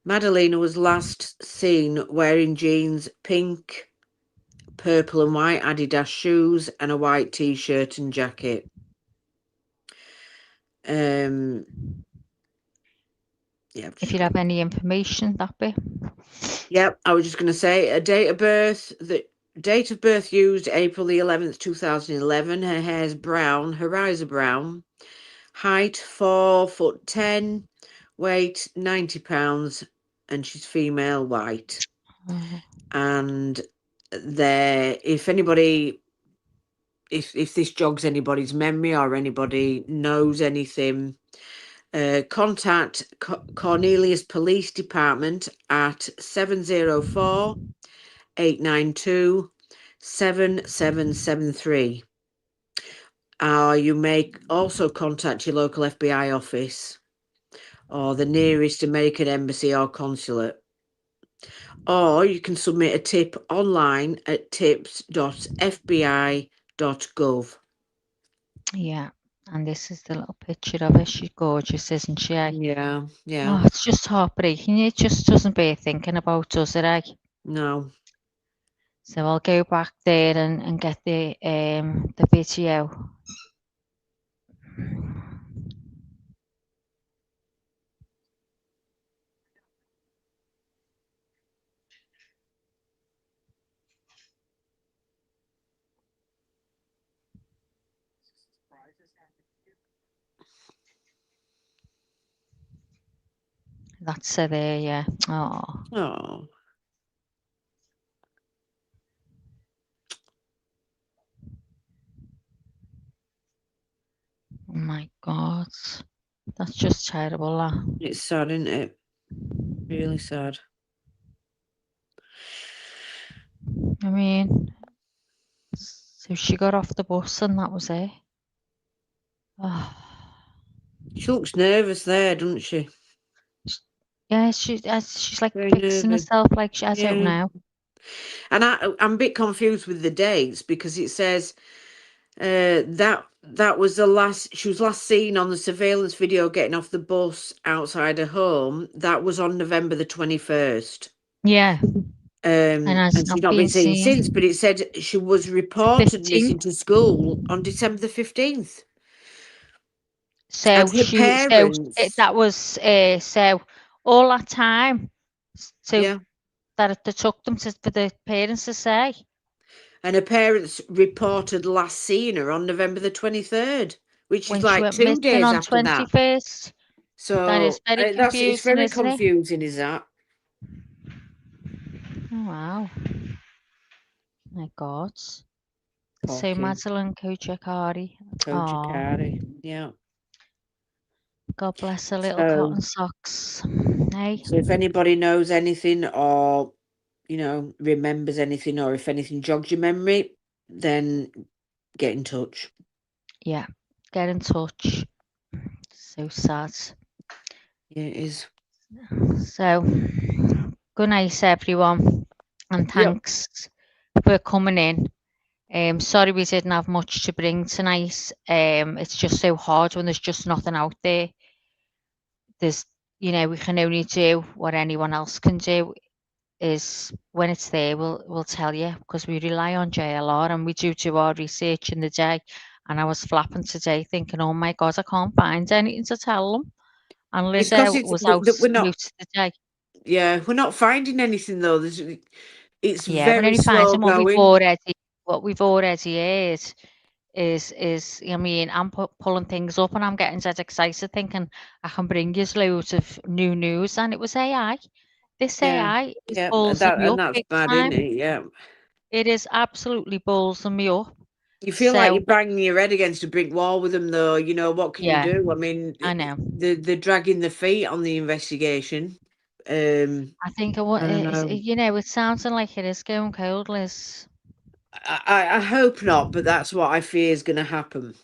Speaker 2: Madalena was last seen wearing jeans, pink, purple and white Adidas shoes, and a white t-shirt and jacket. Yeah.
Speaker 3: If you have any information, that bit.
Speaker 2: Yep, I was just going to say a date of birth. The date of birth used April the 11th, 2011. Her hair's brown. Her eyes are brown. Height 4'10", weight 90 pounds, and she's female, white. And if anybody, if this jogs anybody's memory or anybody knows anything, contact Cornelius Police Department at 704-892-7773. You may also contact your local FBI office or the nearest American embassy or consulate. Or you can submit a tip online at tips.fbi.gov.
Speaker 3: Yeah. And this is the little picture of her. She's gorgeous, isn't she? Eh?
Speaker 2: Yeah, yeah.
Speaker 3: Oh, it's just heartbreaking. It just doesn't bear thinking about, does it? Eh?
Speaker 2: No.
Speaker 3: So I'll go back there and get the video. That's her there, yeah. Oh.
Speaker 2: Oh.
Speaker 3: Oh my God. That's just terrible.
Speaker 2: It's sad, isn't it? Really sad.
Speaker 3: I mean, so she got off the bus and that was it. Oh.
Speaker 2: She looks nervous there, doesn't she?
Speaker 3: Yeah, she's like
Speaker 2: Very
Speaker 3: fixing
Speaker 2: nervous.
Speaker 3: herself, like I don't
Speaker 2: Yeah.
Speaker 3: know.
Speaker 2: And I'm a bit confused with the dates because it says that was the last, she was last seen on the surveillance video getting off the bus outside her home. That was on November the 21st.
Speaker 3: Yeah. And
Speaker 2: And
Speaker 3: has
Speaker 2: she's
Speaker 3: not
Speaker 2: not
Speaker 3: been
Speaker 2: been seen
Speaker 3: seen.
Speaker 2: since, but it said she was reported
Speaker 3: 15th.
Speaker 2: missing to school on December the 15th.
Speaker 3: So
Speaker 2: And her parents,
Speaker 3: that was so all that time. So
Speaker 2: yeah,
Speaker 3: that it took them for the parents to say.
Speaker 2: and her parents reported last seen her on November the 23rd, which
Speaker 3: When
Speaker 2: is
Speaker 3: she
Speaker 2: like
Speaker 3: went
Speaker 2: 2
Speaker 3: missing
Speaker 2: days
Speaker 3: on
Speaker 2: after that.
Speaker 3: 21st. That is
Speaker 2: So
Speaker 3: very
Speaker 2: it's
Speaker 3: confusing,
Speaker 2: very
Speaker 3: isn't it?
Speaker 2: confusing, is that?
Speaker 3: Oh, wow. My God. So
Speaker 2: Poor kid.
Speaker 3: Madeline Kojakari.
Speaker 2: Kojakari, yeah.
Speaker 3: God bless her little
Speaker 2: So,
Speaker 3: cotton socks. Hey.
Speaker 2: so if anybody knows anything or, you know, remembers anything or if anything jogs your memory, then get in touch.
Speaker 3: Yeah, get in touch. So sad.
Speaker 2: Yeah, it is.
Speaker 3: So, good night, everyone, and thanks for coming in. Sorry we didn't have much to bring tonight. It's just so hard when there's just nothing out there. There's, you know, we can only do what anyone else can do. Is when it's there, we'll tell you because we rely on JLR and we do our research in the day. And I was flapping today, thinking, "Oh my God, I can't find anything to tell them." And
Speaker 2: It's because
Speaker 3: Lizzo was out
Speaker 2: we're not.
Speaker 3: most of the day.
Speaker 2: Yeah, we're not finding anything though. It's
Speaker 3: Yeah, we're
Speaker 2: very
Speaker 3: only
Speaker 2: slow
Speaker 3: finding
Speaker 2: going.
Speaker 3: what we've already heard is I mean, I'm pulling things up and I'm getting dead excited thinking I can bring you loads of new news and it was AI. This
Speaker 2: Yeah,
Speaker 3: AI is
Speaker 2: yeah,
Speaker 3: ballsing me up
Speaker 2: that's
Speaker 3: big
Speaker 2: bad, isn't
Speaker 3: time.
Speaker 2: it? Yeah.
Speaker 3: It is absolutely ballsing me up.
Speaker 2: You feel like
Speaker 3: So
Speaker 2: you're banging your head against a brick wall with them, though. You know what can you
Speaker 3: yeah,
Speaker 2: do? I mean,
Speaker 3: I know.
Speaker 2: they're dragging the feet on the investigation.
Speaker 3: I think
Speaker 2: I don't know.
Speaker 3: you know, it's sounding like it is going cold, Liz.
Speaker 2: I hope not, but that's what I fear is going to happen.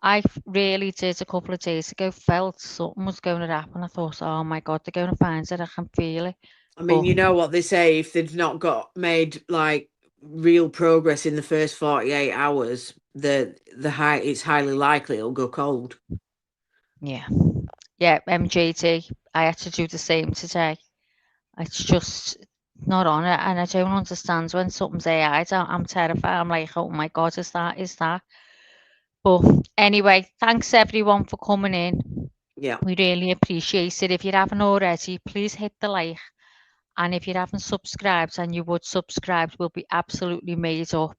Speaker 3: I really did a couple of days ago, felt something was going to happen. I thought, oh my God, they're going to find it. I can feel it.
Speaker 2: I mean,
Speaker 3: But
Speaker 2: you know what they say, if they've not made like real progress in the first 48 hours, it's highly likely it'll go cold.
Speaker 3: yeah. Yeah, MJD, I had to do the same today. It's just not on it. And I don't understand when something's AI. I'm terrified. I'm like, oh my God, is that? But anyway, thanks everyone for coming in.
Speaker 2: Yeah.
Speaker 3: We really appreciate it. If you haven't already, please hit the like. And if you haven't subscribed and you would subscribe, we'll be absolutely made up.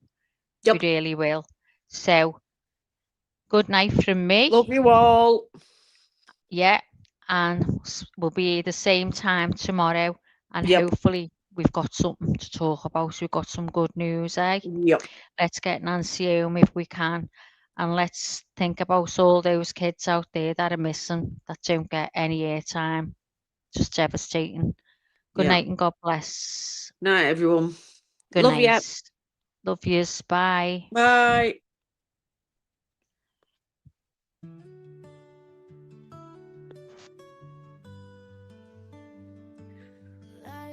Speaker 2: Yep.
Speaker 3: We really will. So, good night from me.
Speaker 2: Love you all.
Speaker 3: Yeah. And we'll be the same time tomorrow. And
Speaker 2: Yep.
Speaker 3: hopefully we've got something to talk about. We've got some good news, eh?
Speaker 2: Yep.
Speaker 3: Let's get Nancy home if we can. And let's think about all those kids out there that are missing, that don't get any airtime. Just devastating. Good night and God bless.
Speaker 2: Night, everyone.
Speaker 3: Good
Speaker 2: Love
Speaker 3: night.
Speaker 2: you.
Speaker 3: Love yous. Bye.
Speaker 2: Bye.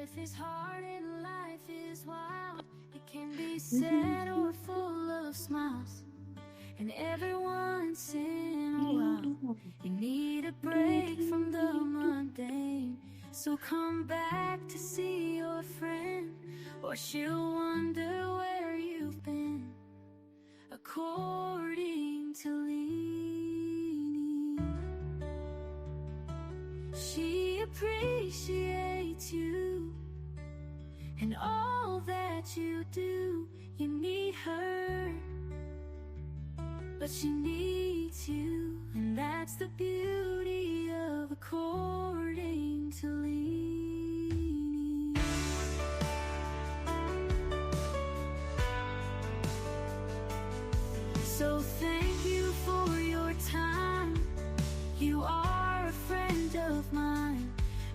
Speaker 1: Life is hard and life is wild. It can be sad or full of smiles. And every once in a while, you need a break from the mundane. So come back to see your friend, or she'll wonder where you've been. According to Leanie, she appreciates you and all that you do. You need her, but she needs you, and that's the beauty of according to Leanie. So thank you for your time. You are a friend of mine.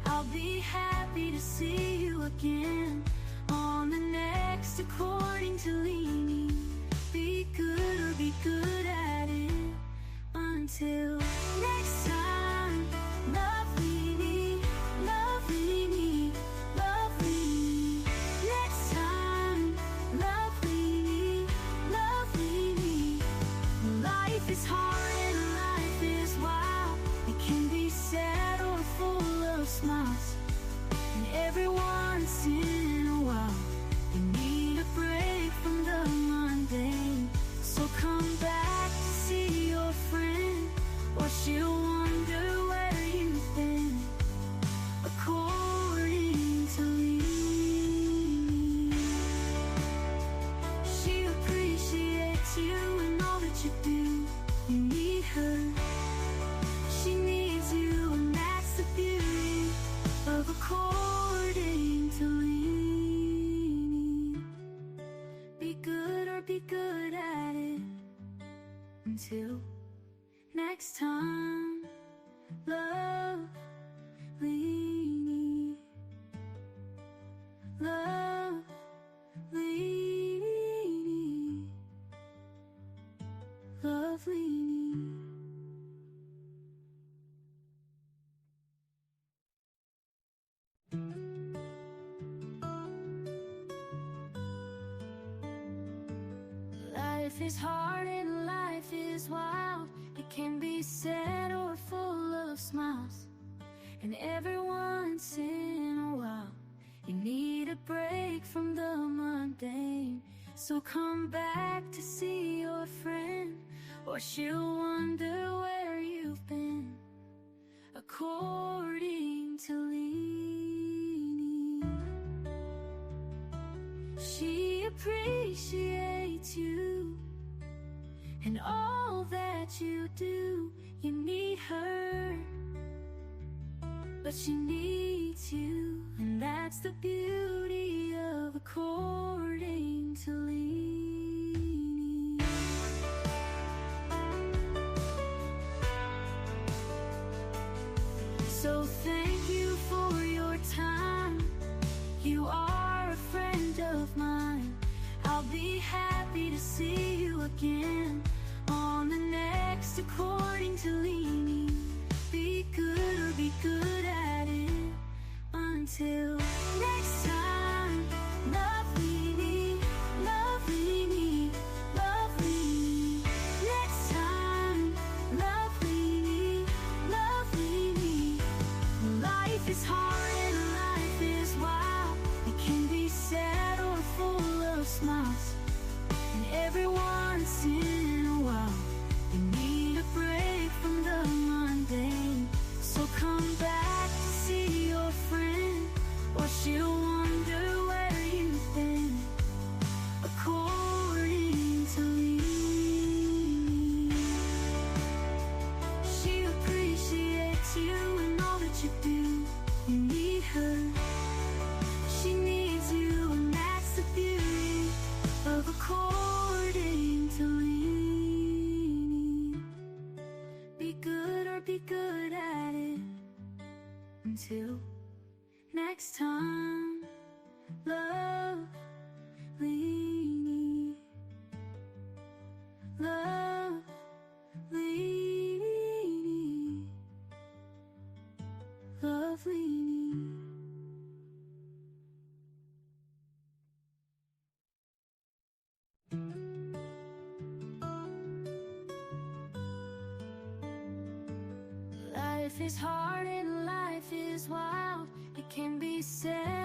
Speaker 1: I'll be happy to see you again on the next According to Leanie. Be good or be good at it. Until next time, love Leanie, love Leanie, love Leanie. Next time, love Leanie, love Leanie. Life is hard and life is wild. It can be sad or full of smiles. And every once in a while, you need a break from the mundane. So come back to see your friend, or she'll wonder where you've been. According to Leanie, she appreciates you and all that you do. You need her, she needs you, and that's the beauty of according to Leanie. Be good or be good at it. Until next time, love Leanie, love Leanie, love Leanie. Life is hard and life is wild. It can be sad or full of smiles. And every once in a while, you need a break from the mundane. So come back to see your friend, or she'll wonder where you've been. According to Leanie, she appreciates you and all that you do. You need her, but she needs you, and that's the beauty of according to Leanie. So thank you for your time. You are a friend of mine. I'll be happy to see you again on the next According to Leanie. Be good or be good at it. Until next time, love Leanie, love Leanie, love Leanie. Next time, love Leanie, love Leanie. Life is hard and life is wild. It can be sad or full of smiles. And every once in a while, you need a break from the mundane. So come back to see your friend, or she'll wonder where you've been. According to Leanie, she appreciates you and all that you do. You need her, she needs you, and that's the beauty of according to Leanie. Be good or be good at it. Until next time, love Leanie, love Leanie, love Leanie. Life is hard and life is wild. It can be said.